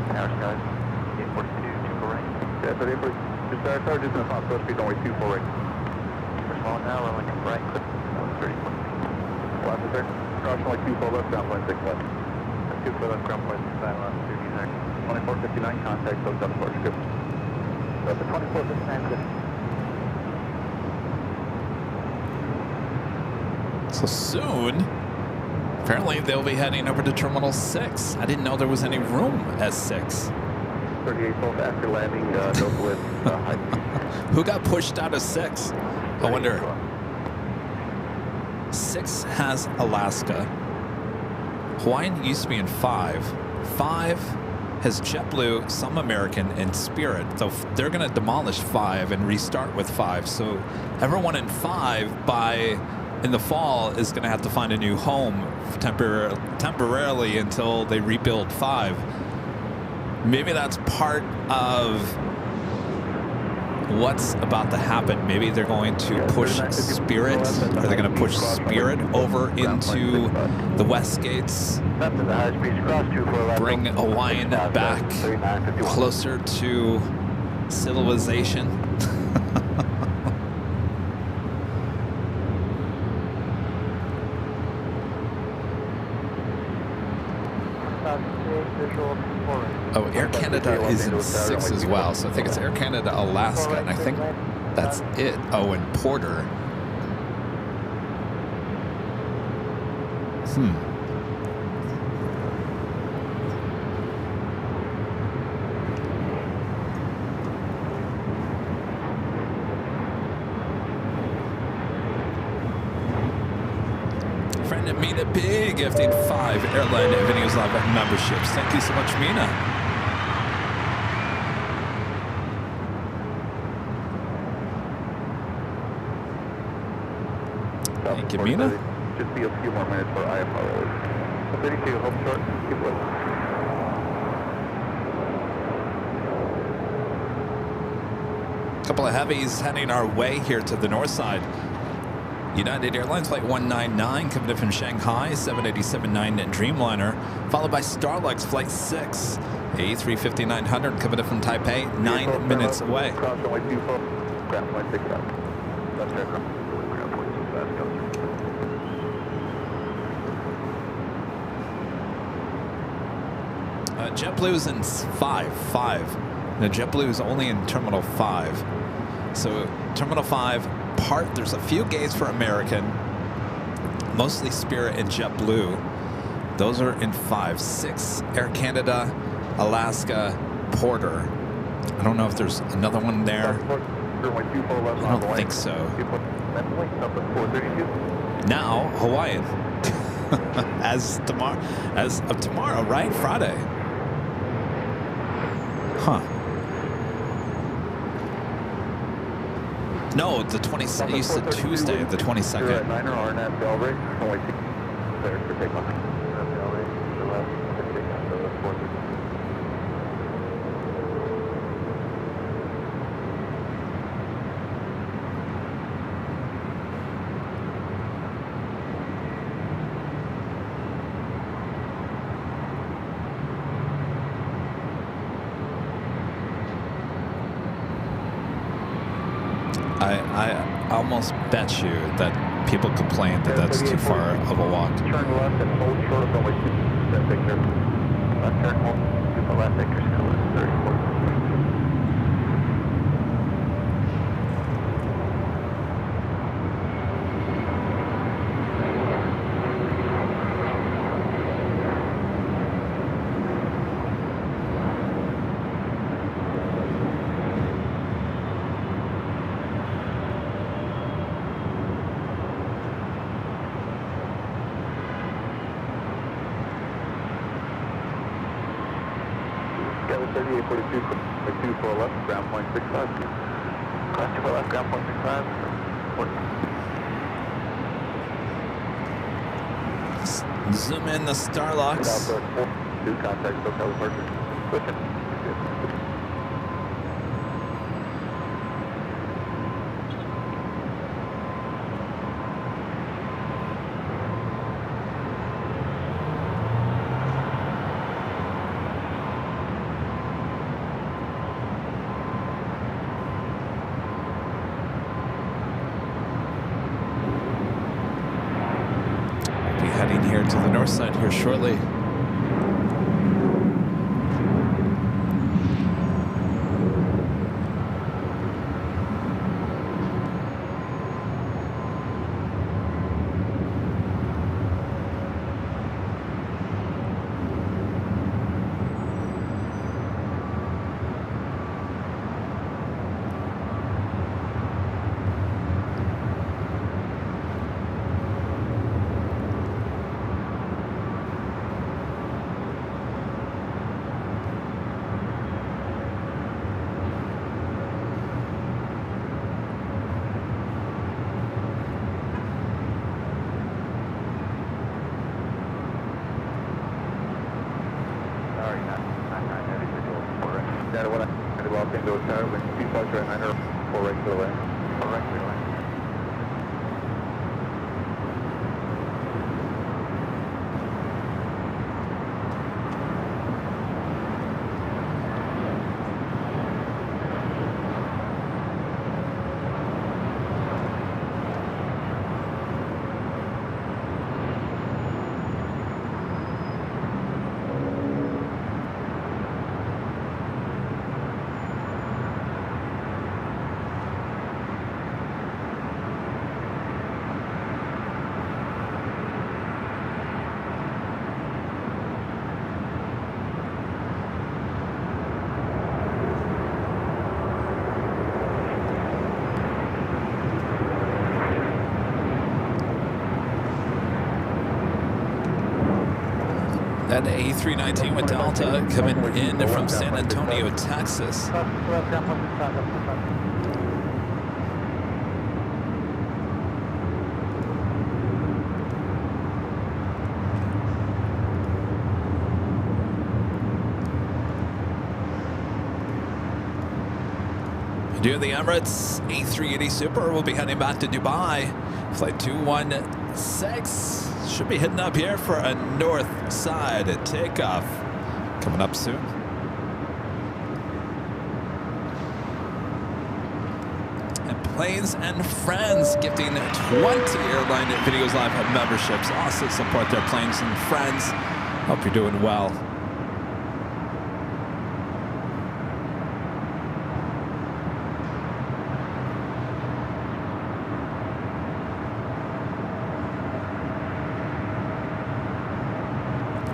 Tower skies, 842, 24 right. Yeah, so just just in the top, supposed to be runway 24 right. We're falling now, we're looking right, clip 134. Last is there. Cross runway 24 left, ground point 6 left. 24 left, ground point 6 left, 2459, contact, so up for script. So the 2459, good. So soon, apparently they'll be heading over to Terminal 6. I didn't know there was any room at 6. 3812 after landing, Delta with high. Who got pushed out of 6? I wonder. 6 has Alaska. Hawaiian used to be in 5. 5 has JetBlue, some American, and Spirit. So they're going to demolish 5 and restart with 5. So everyone in 5 in the fall is going to have to find a new home temporarily until they rebuild 5. Maybe that's part of what's about to happen. Maybe they're going to push Spirit. Are they going to push Spirit over into the West Gates? Bring Hawaiian back closer to civilization? Oh, Air Canada is in 6 as well, so I think it's Air Canada, Alaska, and I think that's it. Oh, and Porter. Friend Mina P gifting 5 Airline Videos Live memberships. Thank you so much, Mina. Thank you, Mina. Just be a few more minutes for IFR. 32, home short, keep looking. Couple of heavies heading our way here to the north side. United Airlines flight 199 coming in from Shanghai, 787-9 Dreamliner, followed by LAX flight 6, A350-900 coming in from Taipei, 9 minutes away. Cross runway 24, ground point 6 left. Left aircraft, ground point 6 left, go through. JetBlue is in 5. Now JetBlue is only in Terminal 5. So Terminal 5, there's a few gates for American, mostly Spirit and JetBlue. Those are in 5. 6, Air Canada, Alaska, Porter. I don't know if there's another one there. I don't think so. Now Hawaiian. as of tomorrow, right? Friday. Huh. No, the 22nd. You said Tuesday, the 22nd. You're at Niner RNAV Bell Rig, runway 2, clear for takeoff. Bell Rig, to the left, for takeoff, so that's 430. I almost bet you that people complain that that's too far of a walk. Turn left and hold short of runway 2, that Victor. Left turn, hold, to the left, Victor's color, 34. Skyler 3842, like 24 left, ground point 65. Class 2 left, ground point 65. Zoom in the Starlocks. Southwest 42, contact SoCal departure. Listen. Heading here to the north side here shortly. Data 1, I walked into a tower with 2 flights right 9 or 4 regular lane. 4 regular lane. That A319 with Delta coming in from San Antonio, Texas. Due to the Emirates A380 Super will be heading back to Dubai. Flight 216 should be heading up here for a north side takeoff. Coming up soon. And Planes and Friends gifting 20 Airline Videos Live memberships. Also support their Planes and Friends. Hope you're doing well.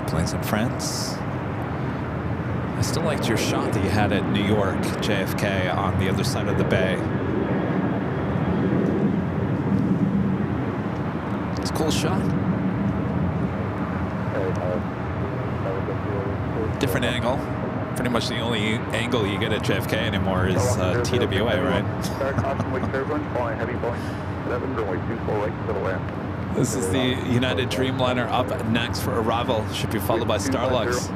Planes and Friends. I still liked your shot that you had at New York, JFK, on the other side of the bay. It's a cool shot. Different angle. Pretty much the only angle you get at JFK anymore is TWA, right? Start caution wake turbulence, following heavy Boeing 7, runway 24 right to the land. This is the United Dreamliner up next for arrival. Should be followed by Starlux.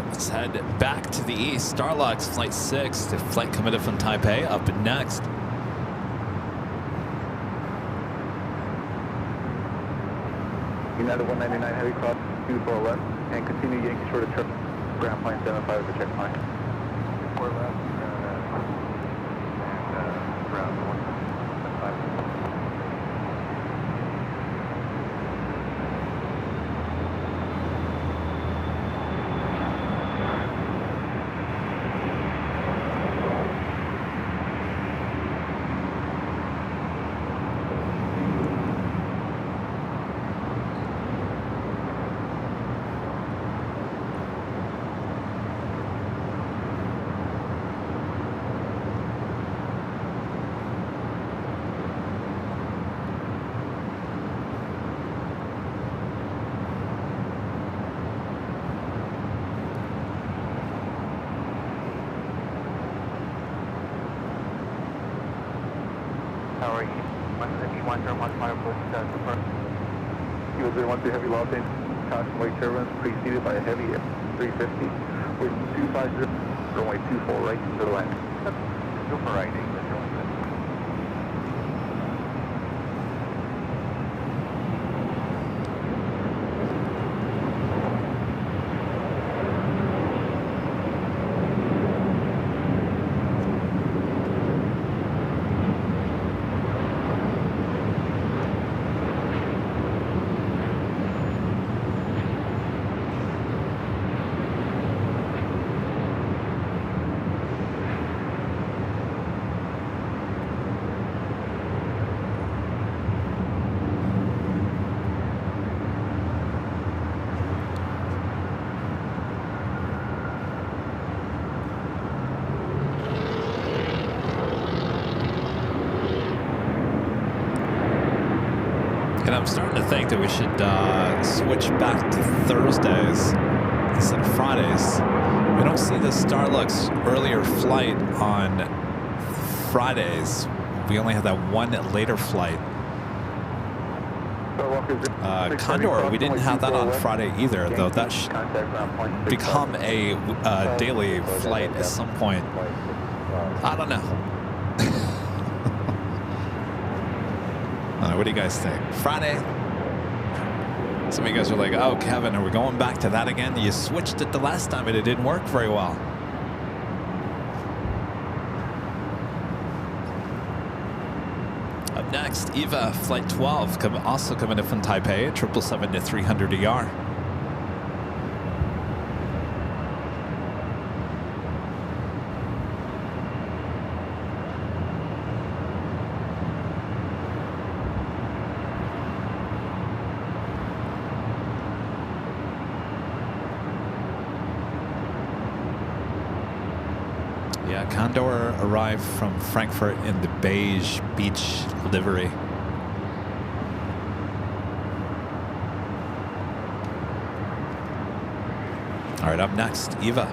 Let's head back to the east. Starlux, flight 6, the flight committed from Taipei, up next. United 199 heavy cross 24 left, and continue Yankee short of ground plane 75 for checkpoint. 4 left, and ground 175. Tower East, 151.15 first. He was 012 heavy loss in caution wake turbulence preceded by a heavy 350 with 250, runway 24 right to the land. Super right, 8. And I'm starting to think that we should switch back to Thursdays instead of Fridays. We don't see the Starlux earlier flight on Fridays. We only have that one later flight. Condor, we didn't have that on Friday either, though that should become a daily flight at some point. I don't know. What do you guys think? Friday? Some of you guys are like, oh, Kevin, are we going back to that again? You switched it the last time and it didn't work very well. Up next, Eva, flight 12, also coming in from Taipei, 777-300 ER. Yeah, Condor arrived from Frankfurt in the beige beach livery. All right, up next, Eva.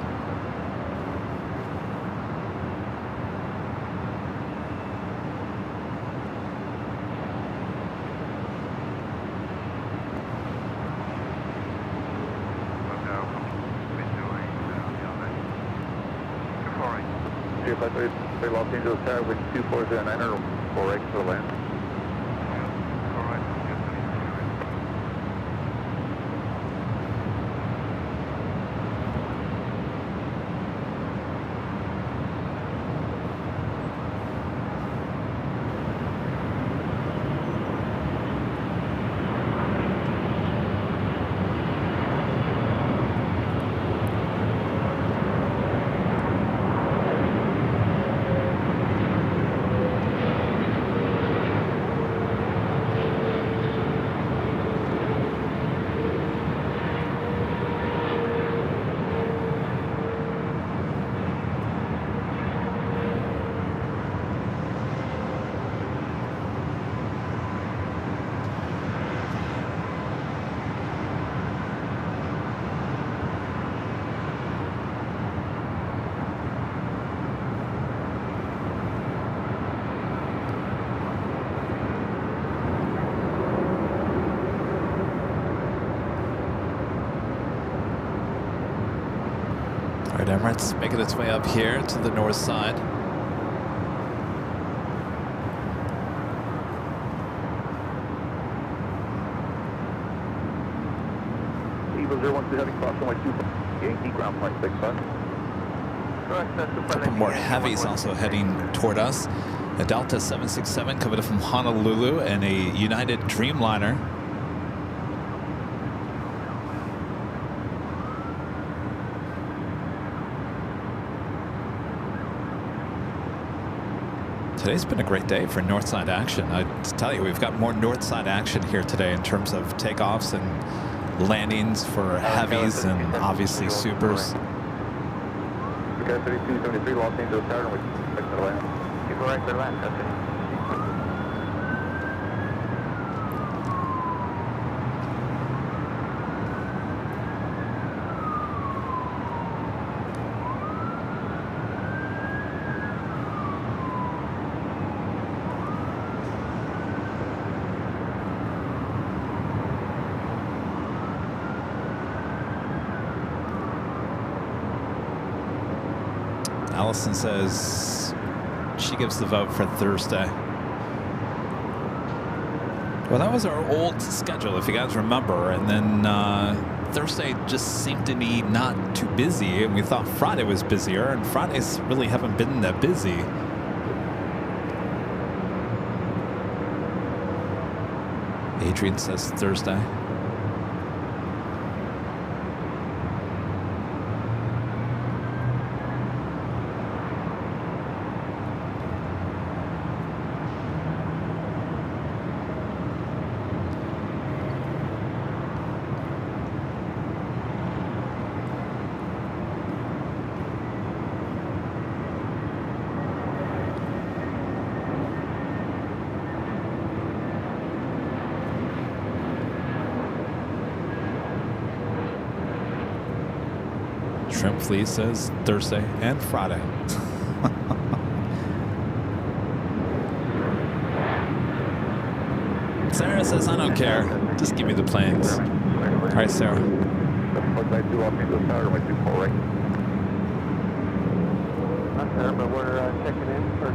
Los Angeles Tower with 2409 or 4X for land. All right, Emirates making its way up here to the north side. Eagle 012 heading cross runway 28, ground flight 65. A couple more heavies also heading toward us. A Delta 767 coming from Honolulu and a United Dreamliner. Today's been a great day for northside action. I tell you, we've got more northside action here today in terms of takeoffs and landings for heavies and obviously supers. Okay, 3273 Los Angeles Tower with land. Keep right for land, that's it. Allison says she gives the vote for Thursday. Well, that was our old schedule, if you guys remember. And then Thursday just seemed to be not too busy. And we thought Friday was busier. And Fridays really haven't been that busy. Adrian says Thursday. Shrimp Flea says Thursday and Friday. Sarah says, I don't care. Just give me the planes. All right, Sarah. But we're checking in for 2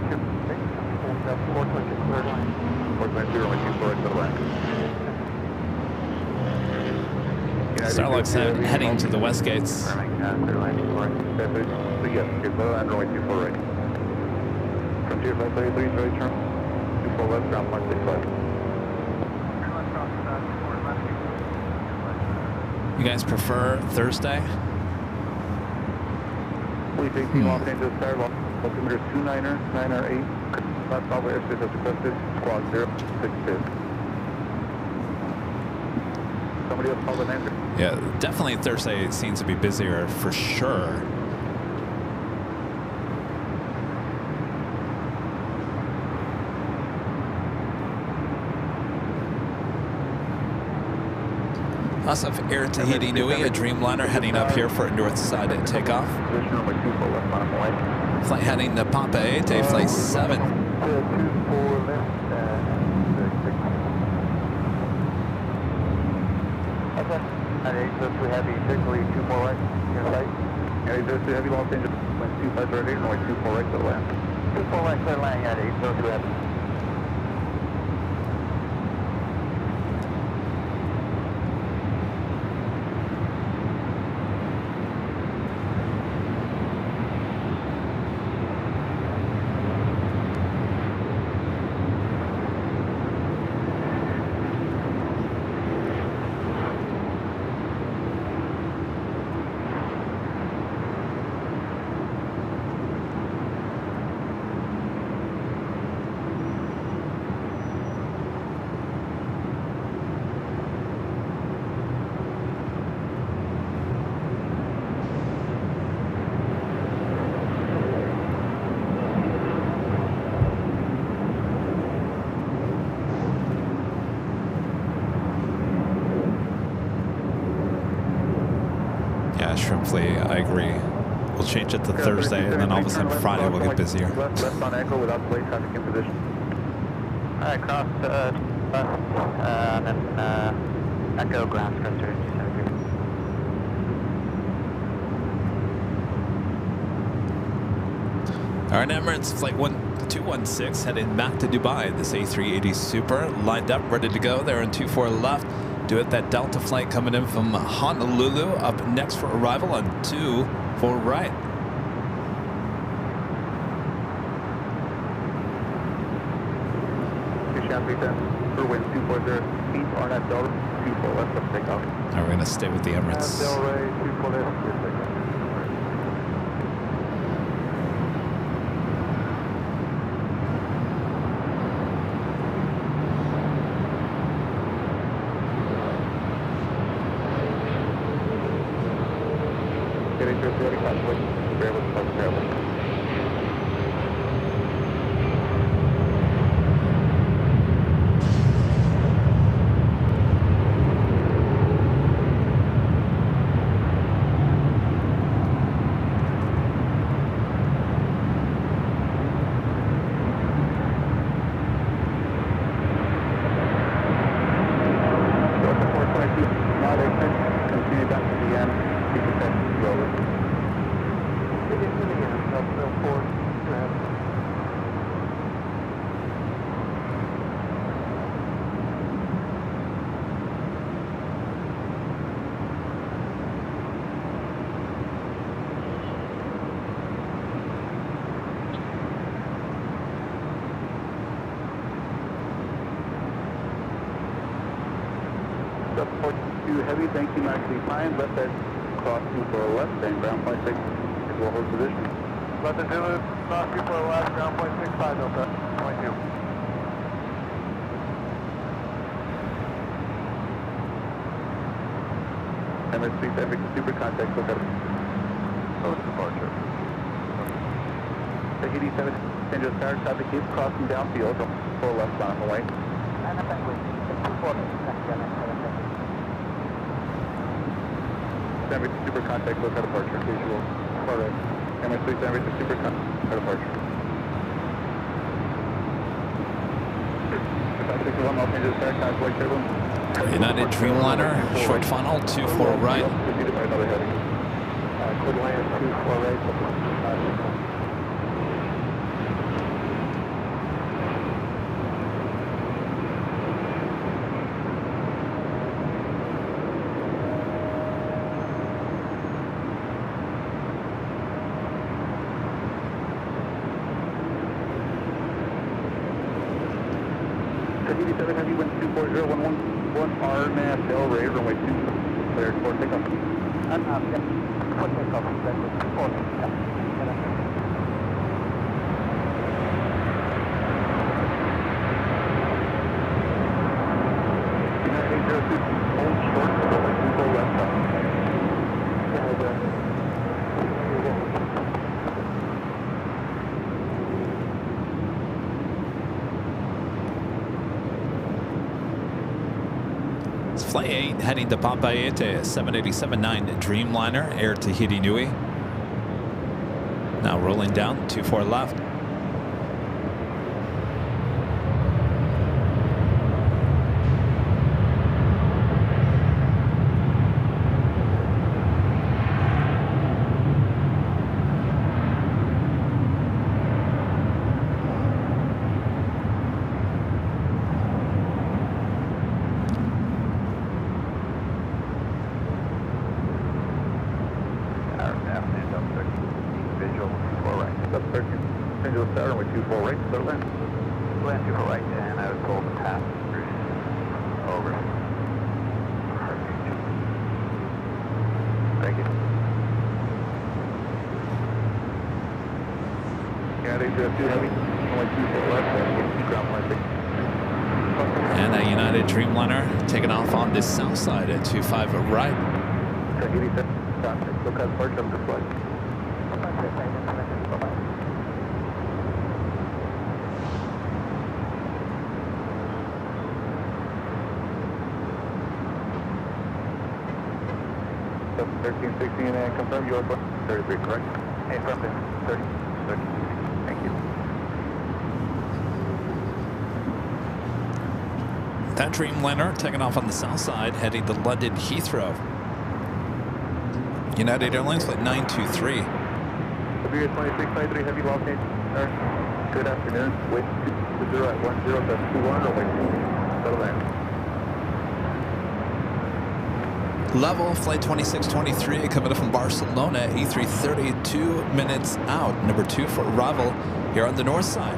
and 420 cleared line. 420 runway 24 right to the line. Starlux heading to the west gates. So yes, get low and runway 24 right. Frontier 533, right turn. 24 left, ground mark 65. You guys prefer Thursday? Police 18 Los Angeles Tower, altimeter 29er, 9R8. Last call for airspace as requested, squad 062. Somebody else call the answer. Yeah, definitely Thursday seems to be busier for sure. Lots of Air Tahiti Nui, a Dreamliner heading up here for a north side takeoff. Position runway 24 left, line up and away. Flight heading to Papa, day flight 7. 24 left, okay. At 802 heavy, quickly 24 right, near sight. 802 heavy, Los Angeles, wind 2508, runway 24 right, clear land. 24 right, clear land, at 802 heavy. Yeah, shrimp fleet, I agree. We'll change it to Thursday, and then all of a sudden Friday will get busier. Left on Echo without plate, traffic in position. Alright, cross, and then, Echo ground structure, 273. All right, Emirates, flight 216 heading back to Dubai. This A380 Super lined up, ready to go. They're in 24 left. Do it, that Delta flight coming in from Honolulu, up next for arrival on 24 right. For wind 240 feet, RNet Delta, 24 left, up takeoff. All right, we're going to stay with the Emirates. Delray, 24 left, clear takeoff. Getting to a 30 convoy, bear with us, travel. Continue back to the end. Keep the test slowly. Get into the end. Southfield 4. Go ahead. Support 2 heavy, thank you, maximally fine. Left edge, cross 24 left, and ground point 6, will hold position. Left edge, cross 24 left, ground point 65, Delta, point 2. Emirates 3 super contact, look at it. Post departure. Tahiti 7, San Jose Tower, traffic keeps crossing downfield, 4 left, on the way. And up that way, 240, Emirates super contact, look at departure, visual. Correct. Emirates super contact, departure. 561, Los Angeles Tower, convoy turbulence. United Dreamliner, short funnel, 24 right. Preceded by another heading. Could land 24 right. Tahiti 7 heavy, wind 240, 111, RNAV, Delray, runway 2, cleared for takeoff. And yeah, for takeoff, that was 240, yeah. United 802, hold short, runway 24 left up. It's flight 8 heading to Papeete, 787-9 Dreamliner, Air Tahiti Nui. Now rolling down, 24 left. And a United Dreamliner taking off on this south side at 25 right. And confirm your 33, correct? And from 30. Thank you. That Dreamliner taking off on the south side, heading to London Heathrow. United Airlines flight 923. Iberia 2693, heavy lost change. Good afternoon. Wait 0 at 10.21 or wait. Settle down. Level, flight 2623, coming up from Barcelona, A330, 2 minutes out. Number 2 for arrival here on the north side.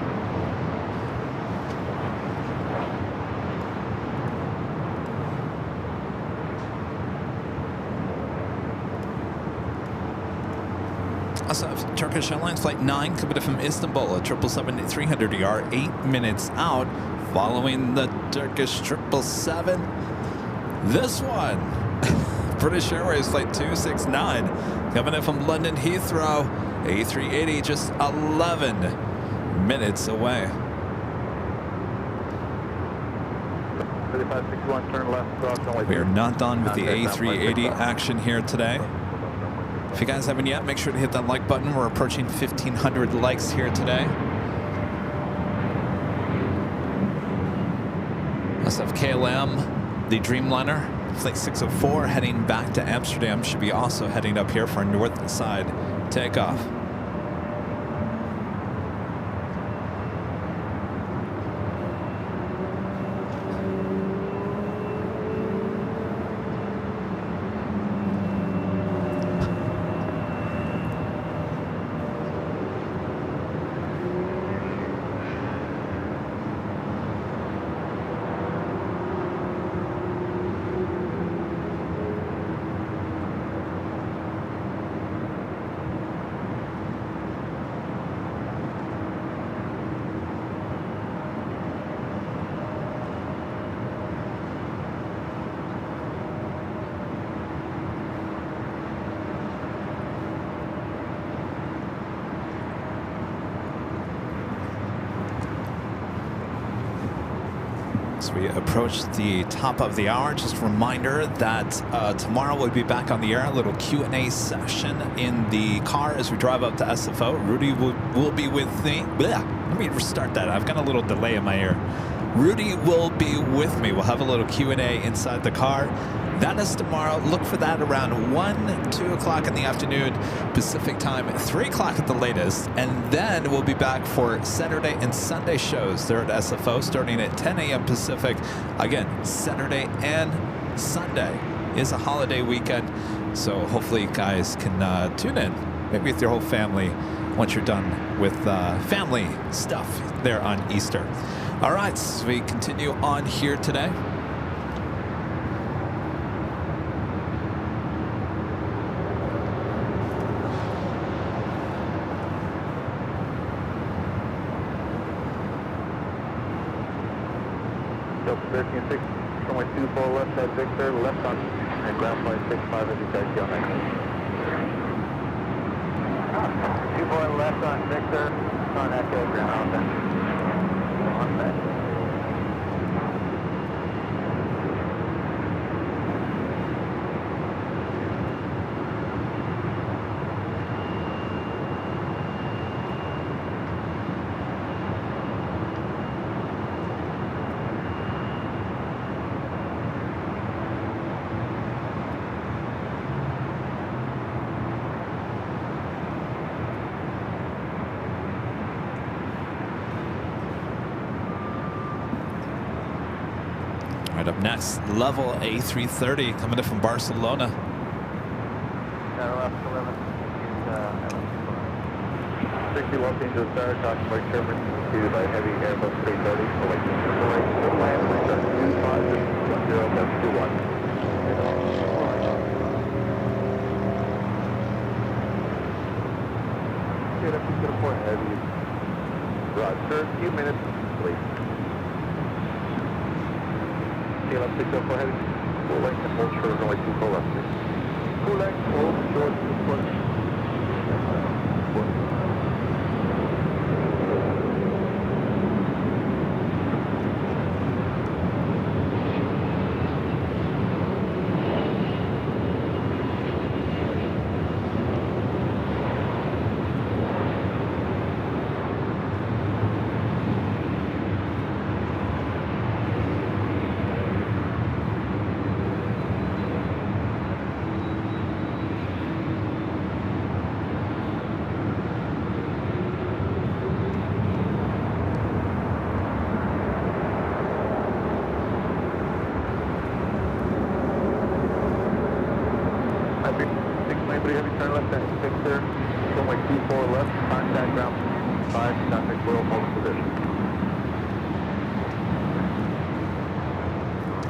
Also, Turkish Airlines flight 9, coming up from Istanbul, a 777-300ER, 8 minutes out, following the Turkish 777. This one. British Airways flight 269 coming in from London Heathrow, A380 just 11 minutes away. 3561, turn left, cross runway. We are not done with the A380 action here today. If you guys haven't yet, make sure to hit that like button. We're approaching 1,500 likes here today. Let's have KLM, the Dreamliner. Flight 604 heading back to Amsterdam, should be also heading up here for a north side takeoff. As we approach the top of the hour, just a reminder that tomorrow we'll be back on the air, a little Q&A session in the car as we drive up to SFO. Rudy will be with me. Let me restart that. I've got a little delay in my ear. Rudy will be with me. We'll have a little Q&A inside the car. That is tomorrow. Look for that around 1, 2 o'clock in the afternoon Pacific time, 3 o'clock at the latest. And then we'll be back for Saturday and Sunday shows there at SFO starting at 10 a.m. Pacific. Again, Saturday and Sunday is a holiday weekend. So hopefully you guys can tune in, maybe with your whole family once you're done with family stuff there on Easter. All right, so we continue on here today. Delta 13-6, runway 24 left side Victor, left on, and ground flight 65 as you taxi on 19. 24 left on Victor, on Echo, ground on on that. right, up next, level A330 coming in from Barcelona. Left 11 is 60 Los Angeles Star, talking by Sherman, preceded by heavy Airbus 330, awaiting circle right, to land, return 25, 10, 21. Get up to the point, heavy. Roger, a few minutes, please. Get up 604 heavy, full length and hold short, runway 24 left, please. Full length, hold short, 24 left. Heavy turn left and fixer, runway 24 left, contact ground 5, contact royal hold position.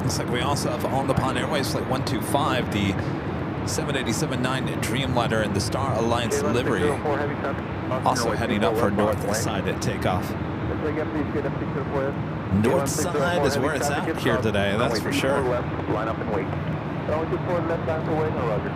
Looks like we also have on the Pond Airways flight 125, the 787-9 Dreamliner in the Star Alliance livery. Also heading up for north side at takeoff. North side is where it's at here today, that's for sure. Line up and wait. Runway 24 left, line for wait, no roger.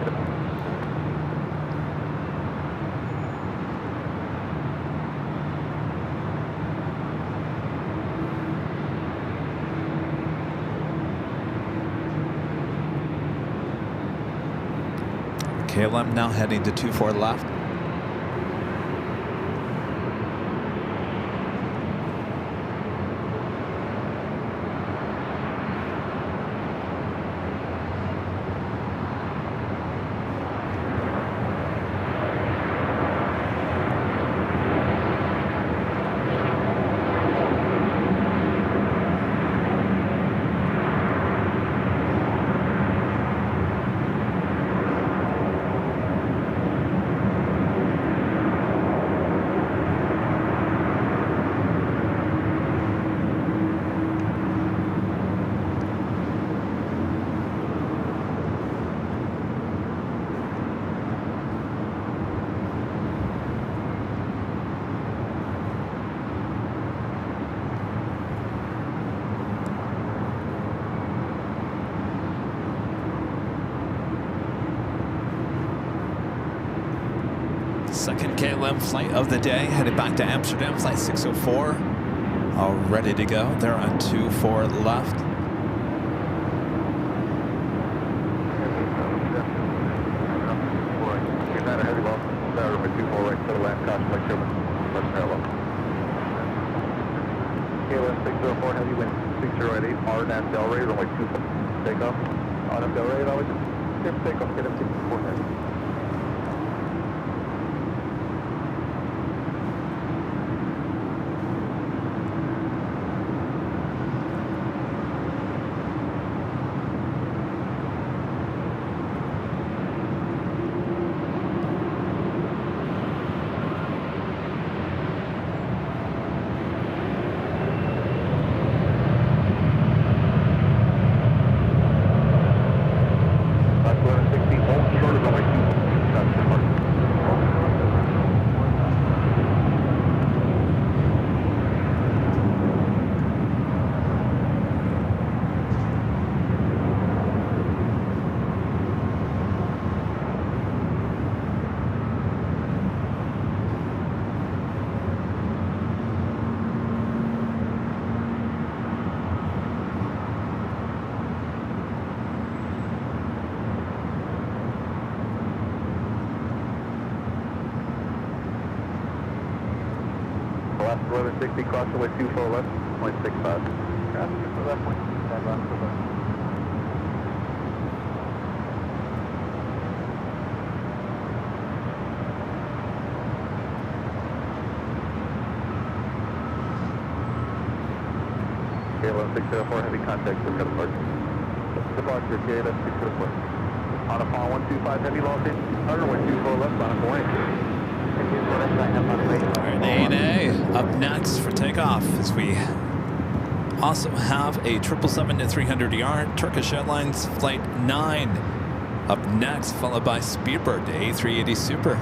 KLM now heading to 24 left. Second KLM flight of the day, headed back to Amsterdam, flight 604. All ready to go. They're on 24 left. We've had a heavy loss. Runway 24 right to the land, caution by Sherman, left parallel. KLM 604 heavy wind, 60 right 8, RNAV Delray, runway 24. Takeoff. RNAV Delray, always just takeoff, get him 64 heavy. Left 1160, cross runway 24 left, 0.65. Traffic for left, 0.65 left for left. KLM604, heavy contact with departure. Departure, KLM604. On a fall 125 heavy, lost in, runway 24 left, on a 48. Alright, ANA up next for takeoff as we also have a 777-300ER Turkish Airlines Flight 9 up next, followed by Speedbird A380 Super.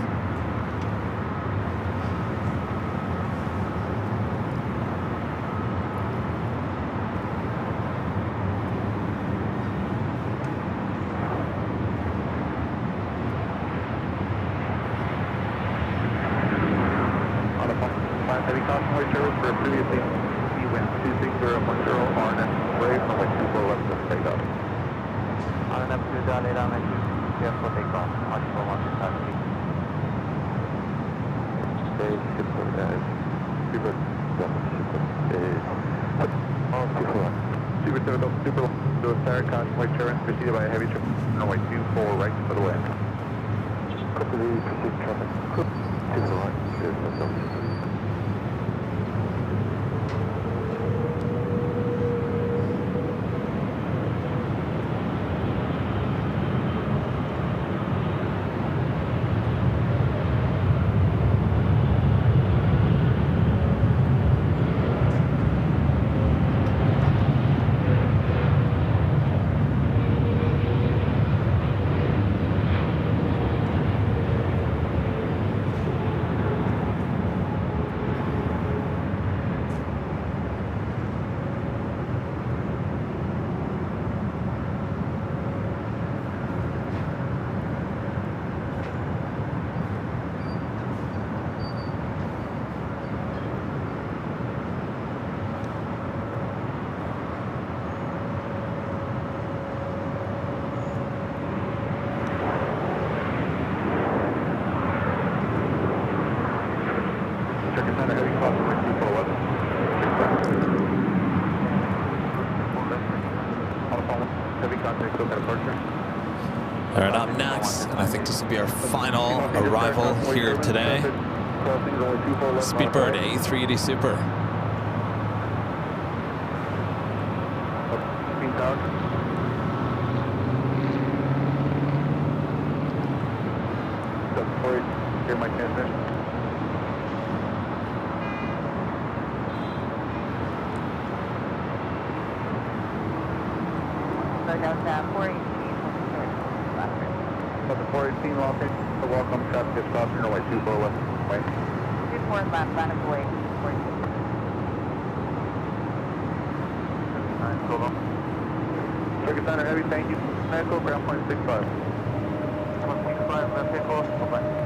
Heavy convoy service for previously wind 26010 RNS wave runway 24 left to takeoff. RNS 2 devam ediyor. Clear for takeoff. Maximum 125 feet. Stay super guys. Super super to a fire convoy service preceded by a heavy trip runway 24 right for the wind. Copy the pursuit traffic. To the right. All right, up next, and I think this will be our final arrival here today, Speedbird A380 Super. Hear my transmission. So that's 418. But the 418 Los Angeles, the welcome traffic is crossing runway 24 left. Wait. 24 left, on its way. Circuit Center Heavy, thank you. Echo, ground point 65. 165, left echo, bye-bye.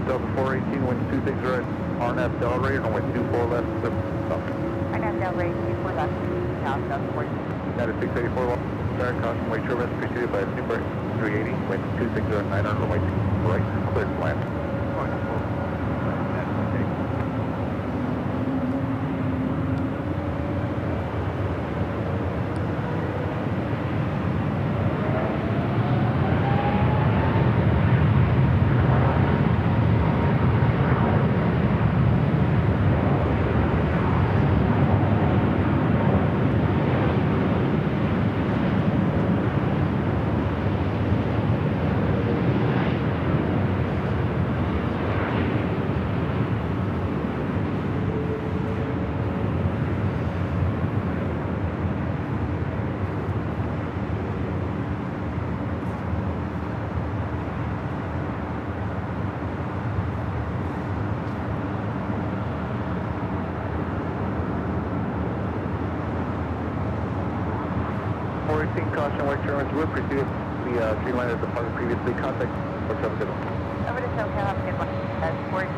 Delta 418, wind 26 right, RNF Delray, runway 24 left, stop. RNF Delray, 24 left, south, south 14. United 684, fire caution, way turbulence preceded by a Super 380, wind 2609 on runway 2 right, clear to land. Caution, white turbines would precede the Dreamliner as departed previously. Contact or have a good one. Over to SoCal, have a good one. That's 14.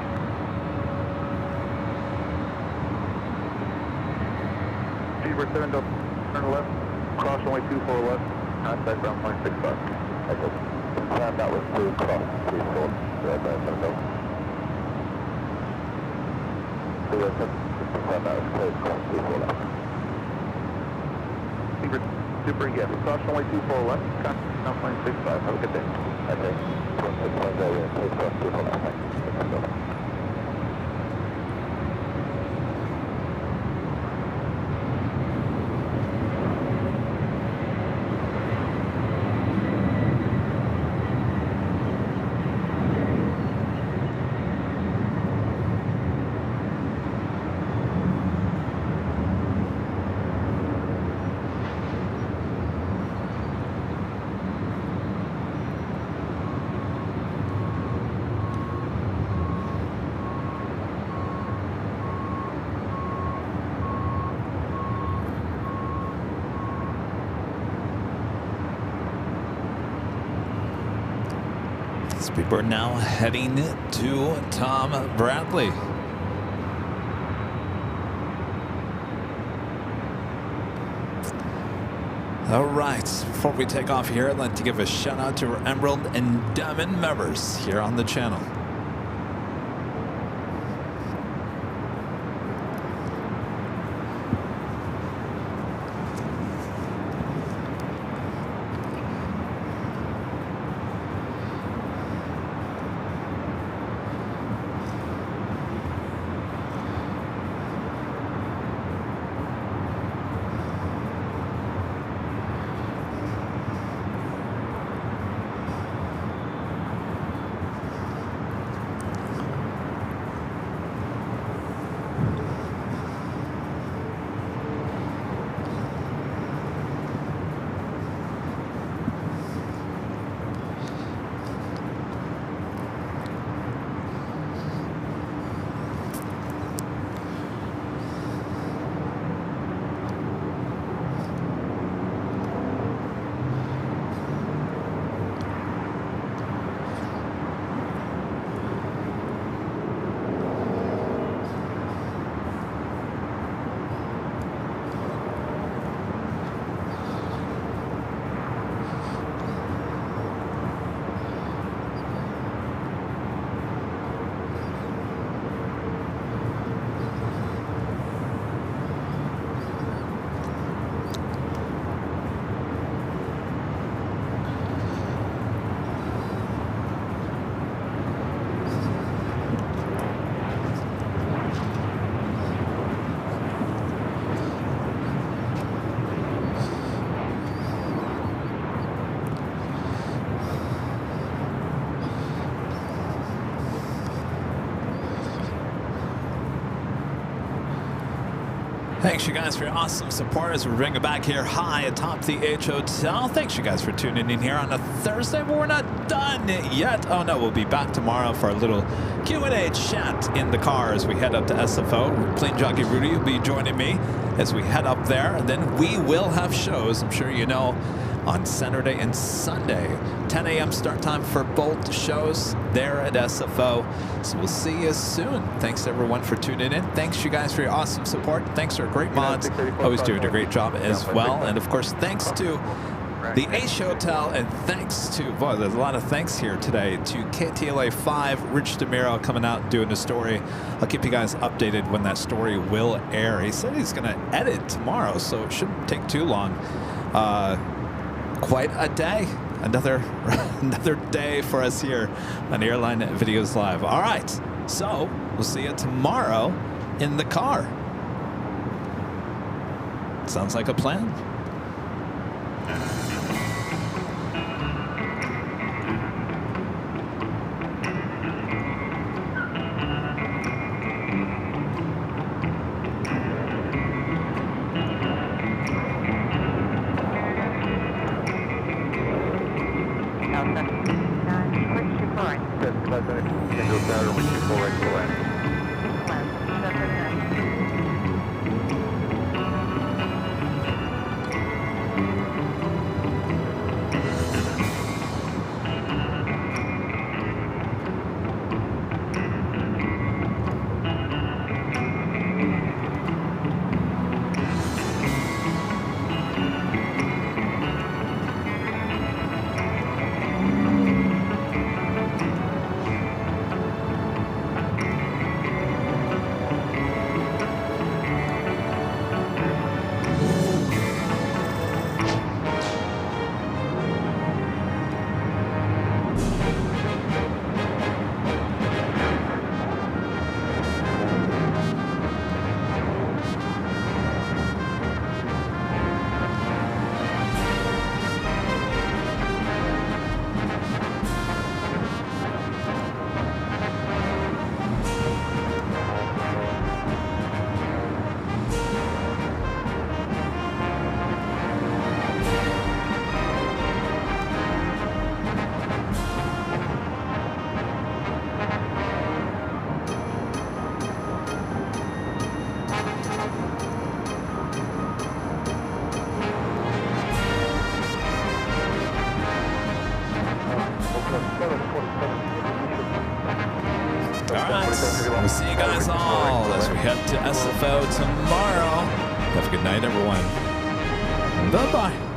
Fever 7, turn left, cross runway 24 left, contact ground point 65. Okay. Confirm that was blue cross, 24, red by Central. Confirm that was closed cross, 24 left. Super, yes, cross runway 24 left, now flying 65, have a good day. Okay, 1610, yeah, closed cross, 24 left, thanks. Speedbird now heading to Tom Bradley. All right, before we take off here, I'd like to give a shout out to our Emerald and Diamond members here on the channel. Thanks, you guys, for your awesome support as we bring it back here high atop the H Hotel. Thanks, you guys, for tuning in here on a Thursday, but we're not done yet. Oh, no, we'll be back tomorrow for a little Q&A chat in the car as we head up to SFO. Plane Jockey Rudy will be joining me as we head up there. And then we will have shows, I'm sure you know, on Saturday and Sunday. 10 a.m. start time for both shows there at SFO. So we'll see you soon. Thanks everyone for tuning in. Thanks you guys for your awesome support. Thanks to our great mods, always doing a great job as well. And of course, thanks to the H Hotel, and thanks to, boy, there's a lot of thanks here today, to KTLA 5, Rich DeMiro coming out and doing a story. I'll keep you guys updated when that story will air. He said he's going to edit tomorrow, so it shouldn't take too long. Quite a day. Another day for us here on Airline Videos Live. All right, so we'll see you tomorrow in the car. Sounds like a plan. We'll see you guys all as we head to SFO tomorrow. Have a good night, everyone. Bye-bye.